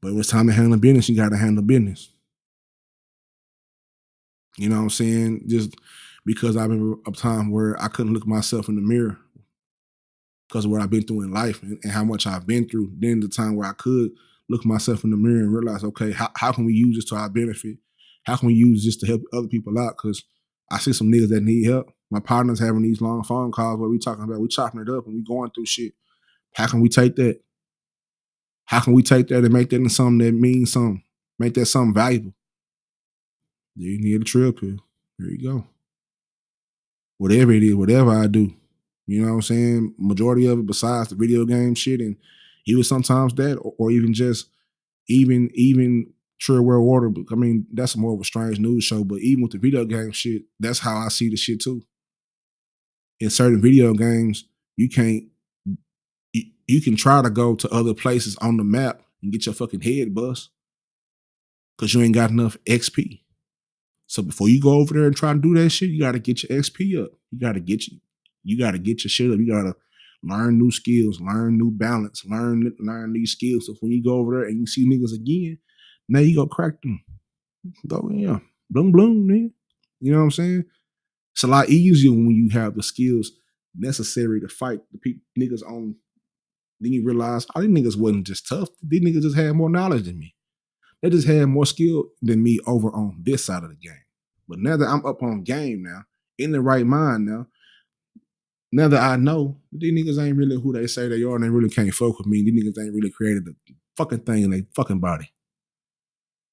But when it's time to handle business, you got to handle business. You know what I'm saying? Just because I've been a time where I couldn't look myself in the mirror because of what I've been through in life and how much I've been through. Then the time where I could look myself in the mirror and realize, okay, how can we use this to our benefit? How can we use this to help other people out? Because I see some niggas that need help. My partner's having these long phone calls where we chopping it up and we going through shit. How can we take that? How can we take that and make that into something that means something? Make that something valuable. You need a trail pill. There you go. Whatever it is, whatever I do. You know what I'm saying? Majority of it besides the video game shit and even sometimes that or even just even Trill World Water. I mean, that's more of a strange news show, but even with the video game shit, that's how I see the shit too. In certain video games, you can't you can try to go to other places on the map and get your fucking head bust because you ain't got enough XP. So before you go over there and try to do that shit, you got to get your XP up. You got to get your shit up. You got to learn new skills, learn new balance, learn these skills. So when you go over there and you see niggas again, now you go crack them. Go yeah, bloom bloom, man. You know what I'm saying? It's a lot easier when you have the skills necessary to fight the people niggas on. Then you realize, oh, these niggas wasn't just tough. These niggas just had more knowledge than me. They just had more skill than me over on this side of the game. But now that I'm up on game now, in the right mind now that I know these niggas ain't really who they say they are and they really can't fuck with me, these niggas ain't really created the fucking thing in their fucking body.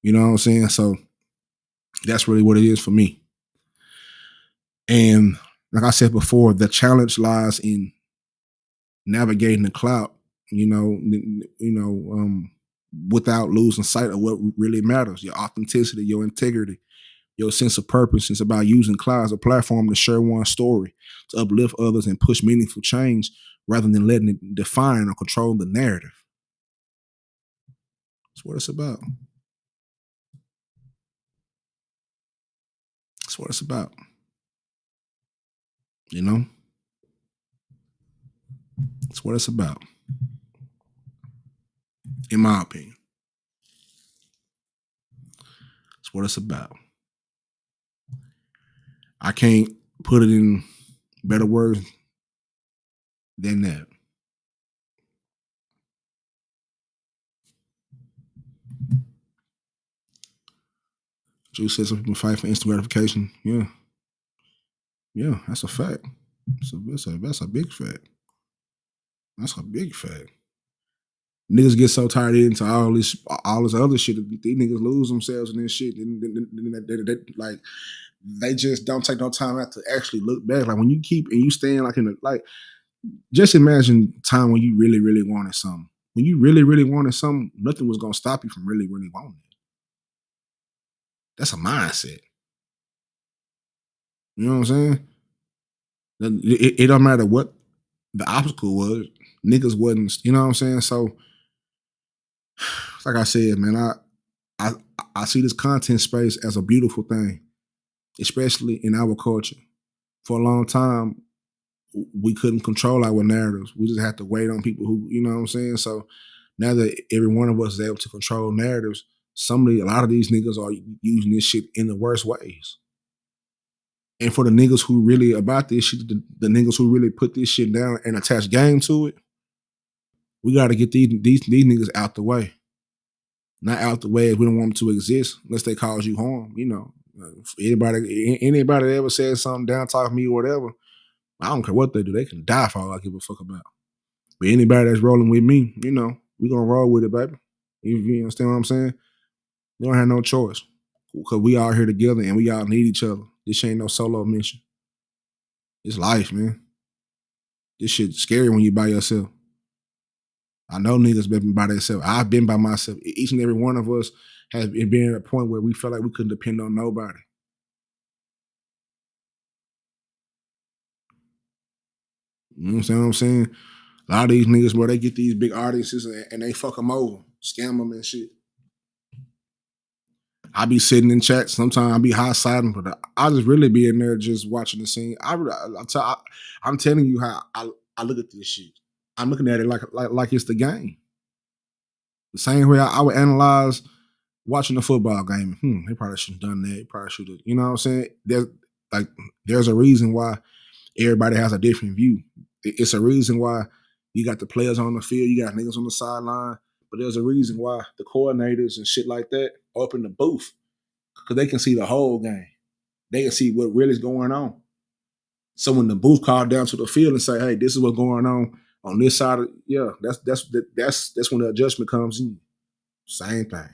You know what I'm saying? So that's really what it is for me. And like I said before, the challenge lies in navigating the clout, without losing sight of what really matters, your authenticity, your integrity, your sense of purpose. It's about using clout as a platform to share one's story, to uplift others and push meaningful change rather than letting it define or control the narrative. That's what it's about. That's what it's about. You know? That's what it's about. In my opinion. That's what it's about. I can't put it in better words than that. Juice said some people fight for instant gratification. Yeah. Yeah, that's a fact. So that's a big fact. That's a big fact. Niggas get so tired into all this other shit. These niggas lose themselves in this shit. Like they just don't take no time out to actually look back. Like when you keep and you stand like in the like, just imagine time when you really, really wanted something. When you really, really wanted something, nothing was gonna stop you from really, really wanting it. That's a mindset. You know what I'm saying? It don't matter what the obstacle was. Niggas wasn't. You know what I'm saying? So, like I said, man, I I see this content space as a beautiful thing, especially in our culture. For a long time, we couldn't control our narratives. We just had to wait on people who, you know what I'm saying? So now that every one of us is able to control narratives, a lot of these niggas are using this shit in the worst ways. And for the niggas who really about this shit, the niggas who really put this shit down and attach game to it, we got to get these niggas out the way. Not out the way if we don't want them to exist unless they cause you harm. You know, anybody that ever said something down, talk to me or whatever, I don't care what they do. They can die for all I give a fuck about. But anybody that's rolling with me, you know, we gonna roll with it, baby. You understand what I'm saying? We don't have no choice because we all here together and we all need each other. This ain't no solo mission. It's life, man. This shit's scary when you by yourself. I know niggas been by themselves. I've been by myself. Each and every one of us has been at a point where we felt like we couldn't depend on nobody. You understand what I'm saying? A lot of these niggas, where they get these big audiences and they fuck them over, scam them and shit. I be sitting in chat. Sometimes I be high siding, but I just really be in there just watching the scene. I'm telling you how I look at this shit. I'm looking at it like it's the game. The same way I would analyze watching a football game. They probably should have done that. They probably should have. You know what I'm saying? There's a reason why everybody has a different view. It's a reason why you got the players on the field, you got niggas on the sideline, but there's a reason why the coordinators and shit like that open the booth because they can see the whole game. They can see what really is going on. So when the booth called down to the field and say, "Hey, this is what's going on this side," yeah, that's when the adjustment comes in. Same thing.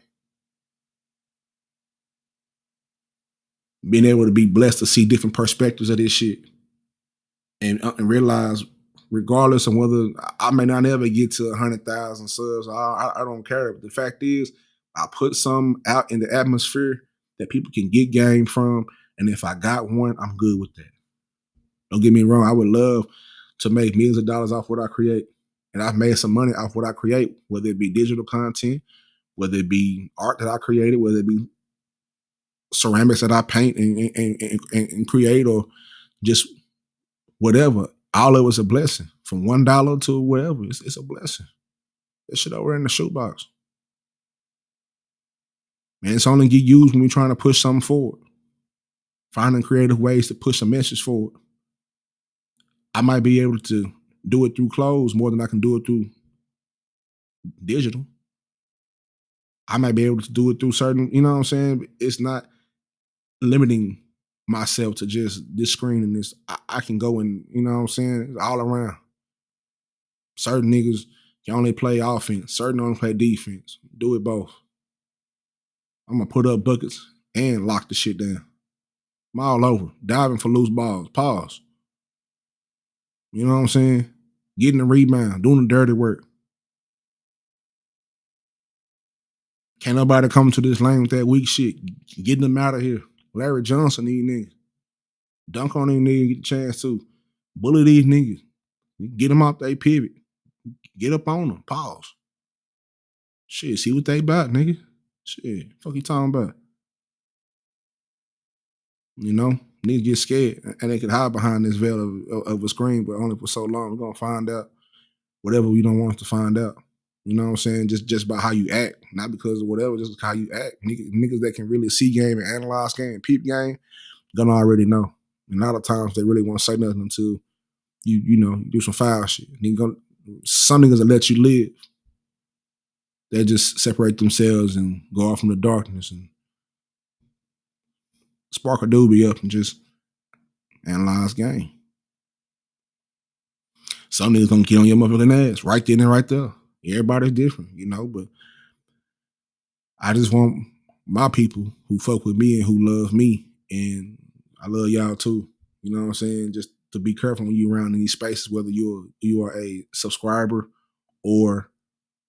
Being able to be blessed to see different perspectives of this shit and realize, regardless of whether I may not ever get to 100,000 subs, I don't care. But the fact is, I put some out in the atmosphere that people can get game from, and if I got one, I'm good with that. Don't get me wrong. I would love to make millions of dollars off what I create, and I've made some money off what I create, whether it be digital content, whether it be art that I created, whether it be ceramics that I paint and create, or just whatever. All of it's a blessing. From $1 to whatever, it's a blessing. That shit over in the shoebox. Man, it's only get used when we're trying to push something forward. Finding creative ways to push a message forward. I might be able to do it through clothes more than I can do it through digital. I might be able to do it through certain, you know what I'm saying? It's not limiting myself to just this screen and this. I can go and, you know what I'm saying? It's all around. Certain niggas can only play offense. Certain only play defense. Do it both. I'm gonna put up buckets and lock the shit down. I'm all over. Diving for loose balls. Pause. You know what I'm saying? Getting the rebound, doing the dirty work. Can't nobody come to this lane with that weak shit. Getting them out of here. Larry Johnson, these niggas. Dunk on these niggas, get the chance to. Bully these niggas. Get them out they pivot. Get up on them. Pause. Shit, see what they about, nigga. Shit, fuck you talking about? You know, niggas get scared and they can hide behind this veil of a screen, but only for so long. We're gonna find out whatever we don't want us to find out. You know what I'm saying? Just by how you act, not because of whatever, just how you act. Niggas that can really see game and analyze game and peep game, gonna already know. And a lot of times they really won't say nothing until you do some foul shit. Some niggas that let you live, they just separate themselves and go off from the darkness and spark a doobie up and just analyze game. Some niggas gonna get on your motherfucking ass right then and right there. Everybody's different, you know, but I just want my people who fuck with me and who love me, and I love y'all too. You know what I'm saying? Just to be careful when you're around in these spaces, whether you are a subscriber or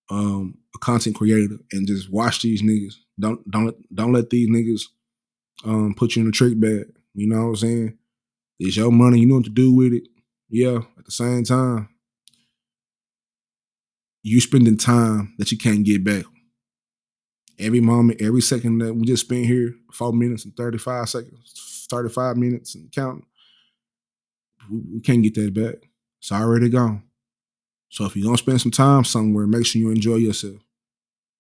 a content creator, and just watch these niggas. Don't let these niggas put you in a trick bag. You know what I'm saying? It's your money. You know what to do with it. Yeah. At the same time, you spending time that you can't get back. Every moment, every second that we just spent here, 4 minutes and 35 seconds, 35 minutes and counting, we can't get that back. It's already gone. So if you're gonna spend some time somewhere, make sure you enjoy yourself.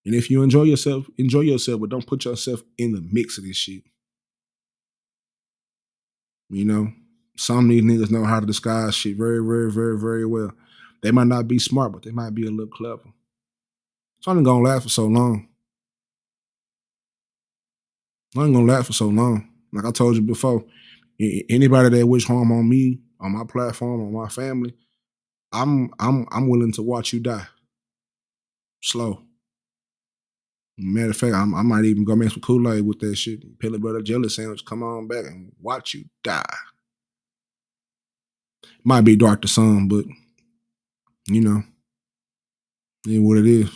And if you enjoy yourself, but don't put yourself in the mix of this shit. You know, some of these niggas know how to disguise shit very, very, very, very well. They might not be smart, but they might be a little clever. It's only gonna last for so long. It's only gonna last for so long. Like I told you before, anybody that wish harm on me, on my platform, on my family, I'm willing to watch you die slow. Matter of fact, I might even go make some Kool-Aid with that shit. Peanut butter jelly sandwich. Come on back and watch you die. Might be dark to some, but you know, it is what it is.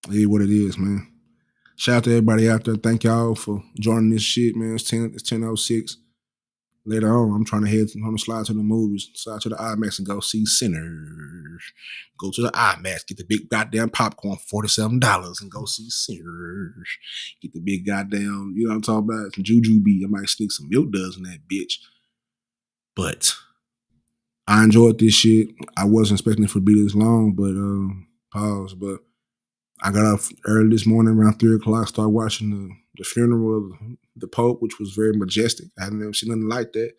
It is what it is, man. Shout out to everybody out there. Thank y'all for joining this shit, man. It's 10:06. Later on, I'm trying to head on the slide to the movies, slide to the IMAX and go see Sinners. Go to the IMAX, get the big goddamn popcorn, $47, and go see Sinners. Get the big goddamn, you know what I'm talking about? Some juju beat. I might stick some milk duds in that bitch. But I enjoyed this shit. I wasn't expecting it to be this long, but pause. But I got up early this morning around 3 o'clock, started watching the funeral of the Pope, which was very majestic. I hadn't never seen nothing like that.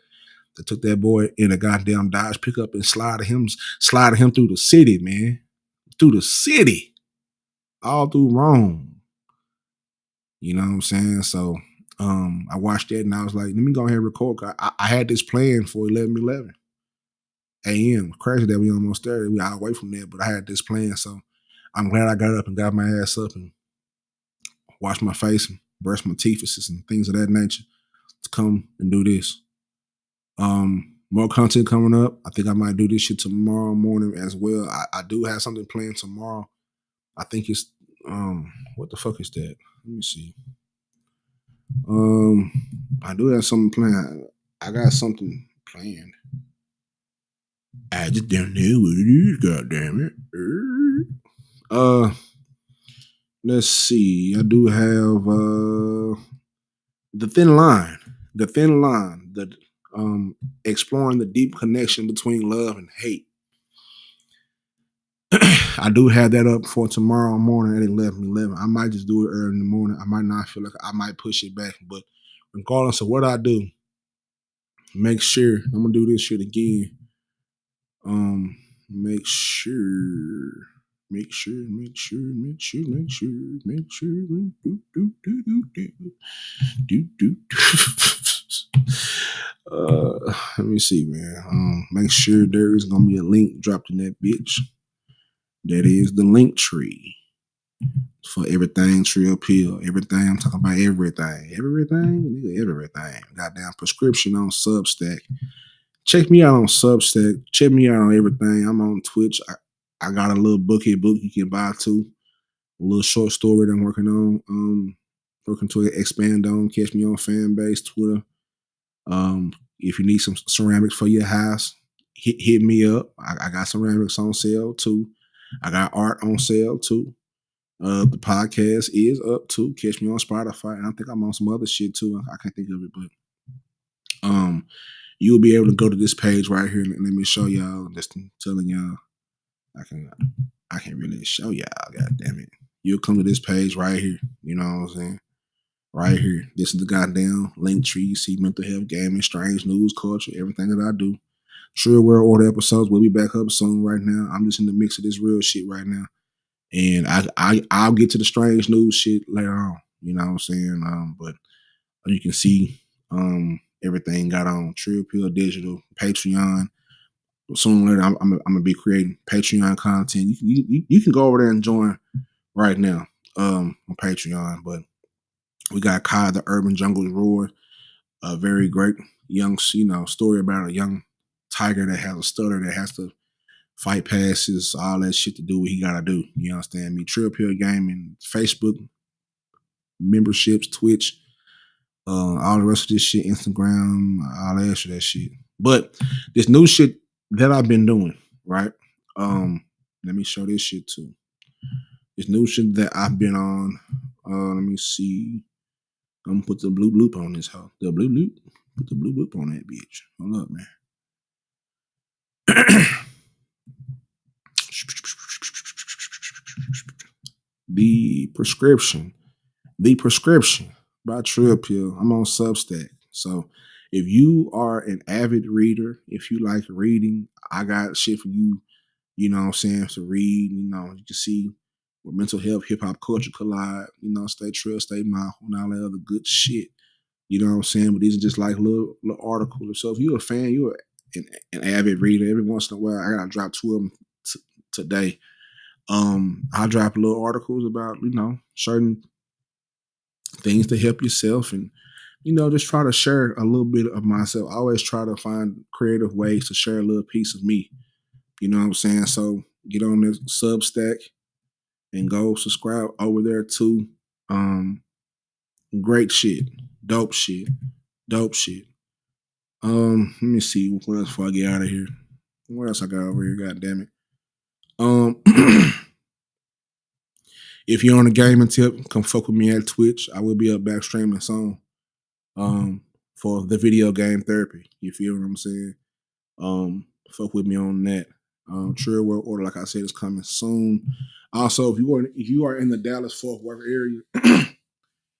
They took that boy in a goddamn Dodge pickup and slided him through the city, man. Through the city. All through Rome. You know what I'm saying? So I watched that and I was like, let me go ahead and record. I had this plan for 11:11 a.m. Crazy that we almost there. We got away from that, but I had this plan. So I'm glad I got up and got my ass up and washed my face and brushed my teeth and things of that nature to come and do this. More content coming up. I think I might do this shit tomorrow morning as well. I do have something planned tomorrow. I think it's what the fuck is that? Let me see. I do have something planned. I got something planned. I just don't know what it is, goddamn it. Let's see. I do have the thin line. The thin line. The exploring the deep connection between love and hate. I do have that up for tomorrow morning at 11:11. I might just do it early in the morning. I might not feel like I might push it back, but regardless of what I do, make sure I'm gonna do this shit again. Make sure, make sure, make sure, make sure, make sure, make sure, do. Let me see, man. Make sure there is gonna be a link dropped in that bitch. That is the link tree for everything Tree Appeal. Everything. I'm talking about everything. Everything? Nigga, everything. Goddamn prescription on Substack. Check me out on Substack. Check me out on everything. I'm on Twitch. I got a little book you can buy too. A little short story that I'm working on. Working to expand on. Catch me on Fanbase, Twitter. If you need some ceramics for your house, hit me up. I got ceramics on sale too. I got art on sale too. The podcast is up too. Catch me on Spotify, and I think I'm on some other shit too. I can't think of it, but you'll be able to go to this page right here and let me show y'all. Just telling y'all, I can really show y'all. God damn it! You'll come to this page right here. You know what I'm saying? Right here. This is the goddamn link tree. You see mental health, gaming, strange news, culture, everything that I do. Sure, World Order episodes will be back up soon. Right now, I'm just in the mix of this real shit right now. And I'll get to the strange news shit later on. You know what I'm saying? But you can see everything got on Tree Appeal Digital, Patreon. Sooner or later, I'm gonna be creating Patreon content. You can go over there and join right now on Patreon. But we got Kai the Urban Jungle's Roar, a very great young, story about a young tiger that has a stutter that has to fight passes, all that shit to do what he gotta do. You understand me? Trill Pill Gaming, Facebook memberships, Twitch, all the rest of this shit, Instagram, all that shit. But this new shit that I've been doing, right? Let me show this shit too. This new shit that I've been on. Let me see. I'm gonna put the blue loop on this hoe. The blue loop. Put the blue loop on that bitch. Hold up, man. The prescription. The prescription by Trill Pill. I'm on Substack. So if you are an avid reader, if you like reading, I got shit for you, you know what I'm saying, to read. You can see where mental health, hip hop culture collide, stay trill, stay mindful, and all that other good shit. You know what I'm saying? But these are just like little articles. So if you're a fan, you're an avid reader, every once in a while, I gotta drop two of them today. I drop little articles about, certain things to help yourself and, just try to share a little bit of myself. I always try to find creative ways to share a little piece of me. You know what I'm saying? So get on this Substack and go subscribe over there too. Great shit. Dope shit. Dope shit. Let me see what else before I get out of here. What else I got over here? God damn it. If you're on a gaming tip, come fuck with me at Twitch. I will be up back streaming soon. For the video game therapy. You feel what I'm saying? Fuck with me on that. Trill World Order, like I said, is coming soon. Also, if you are in the Dallas Fort Worth area and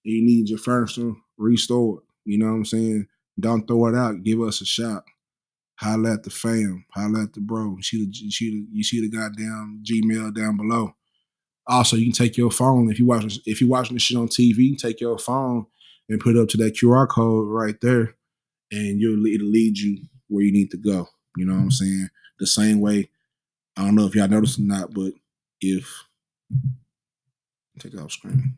you need your furniture restored, you know what I'm saying? Don't throw it out. Give us a shot. Holla at the fam. Holla at the bro. You see the goddamn Gmail down below. Also, you can take your phone if you're watching this shit on TV. Take your phone and put it up to that QR code right there, and it'll lead you where you need to go. You know what I'm saying? The same way. I don't know if y'all noticed or not, but take it off screen.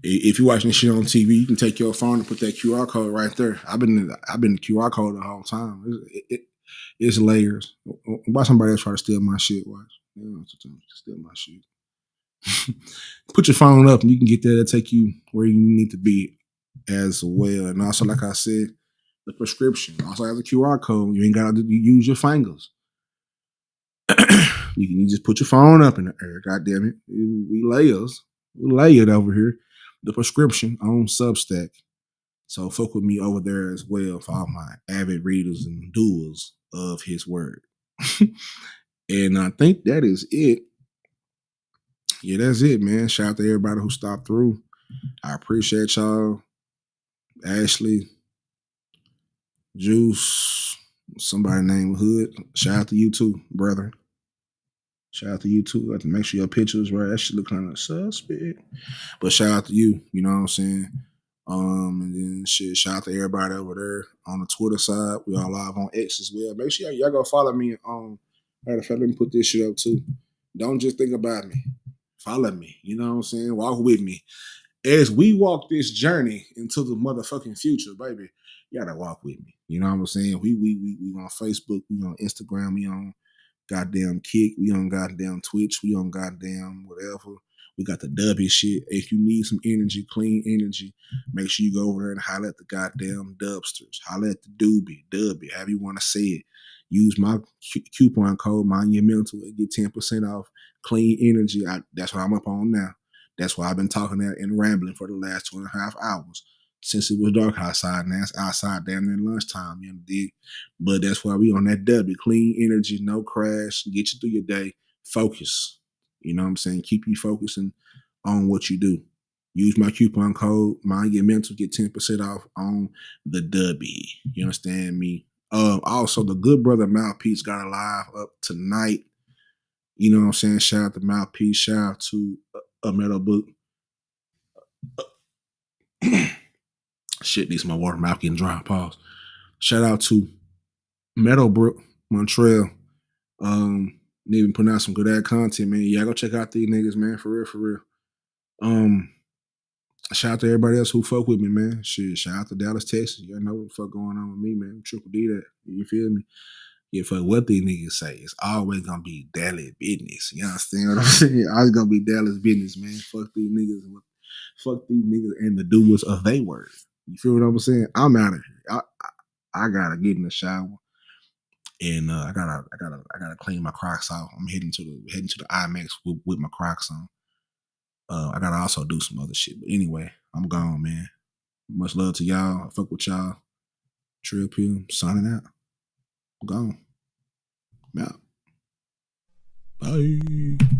If you're watching this shit on TV, you can take your phone and put that QR code right there. I've been the QR code the whole time. It's layers. Why somebody else try to steal my shit? Watch. Steal my shit. Put your phone up and you can get there to take you where you need to be as well. And also, like I said, the prescription also has a QR code. You ain't got to use your fingers. You can just put your phone up in the air. God damn it. We layered over here. The prescription on Substack. So fuck with me over there as well for all my avid readers and doers of his word. And I think that is it. Yeah, that's it, man. Shout out to everybody who stopped through. I appreciate y'all. Ashley, Juice, somebody named Hood. Shout out to you too, brother. Shout out to you too. I have to make sure your pictures right. That shit look kind of suspect. But shout out to you. You know what I'm saying? And then shit, shout out to everybody over there on the Twitter side. We all live on X as well. Make sure y'all go follow me on. Matter of fact, let me put this shit up too. Don't just think about me. Follow me. You know what I'm saying? Walk with me. As we walk this journey into the motherfucking future, baby, you gotta walk with me. You know what I'm saying? We on Facebook, we on Instagram, we on goddamn Kick, we on goddamn Twitch, we on goddamn whatever. We got the Dubby shit. If you need some energy, clean energy, make sure you go over there and holler at the goddamn Dubsters. Holler at the Dubby, however you want to say it. Use my coupon code, Mind Your Mental, and get 10% off clean energy. That's what I'm up on now. That's why I've been talking and rambling for the last 2.5 hours since it was dark outside. Now it's outside damn near lunchtime, you know, dig? But that's why we on that W. Clean energy, no crash, get you through your day. Focus. You know what I'm saying? Keep you focusing on what you do. Use my coupon code, Mind Your Mental, get 10% off on the W. You understand me? Also, the Good Brother Mouthpiece got a live up tonight. You know what I'm saying? Shout out to Mouthpiece. Shout out to a metal book. Shit, needs my water mouth getting dry. Pause. Shout out to Meadowbrook, Montreal. Even putting out some good ad content, man. Yeah, go check out these niggas, man. For real, for real. Shout out to everybody else who fuck with me, man. Shit, shout out to Dallas, Texas. Y'all know what the fuck going on with me, man. Triple D that. You feel me? Yeah, fuck what these niggas say. It's always gonna be Dallas business. You understand what I'm saying? Always gonna be Dallas business, man. Fuck these niggas. Fuck these niggas and the doers of they word. You feel what I'm saying? I'm out of here. I gotta get in the shower. And I gotta clean my Crocs off. I'm heading to the IMAX with my Crocs on. I gotta also do some other shit. But anyway, I'm gone, man. Much love to y'all. I fuck with y'all. Trill Pill, signing out. I'm gone. I'm out. Bye.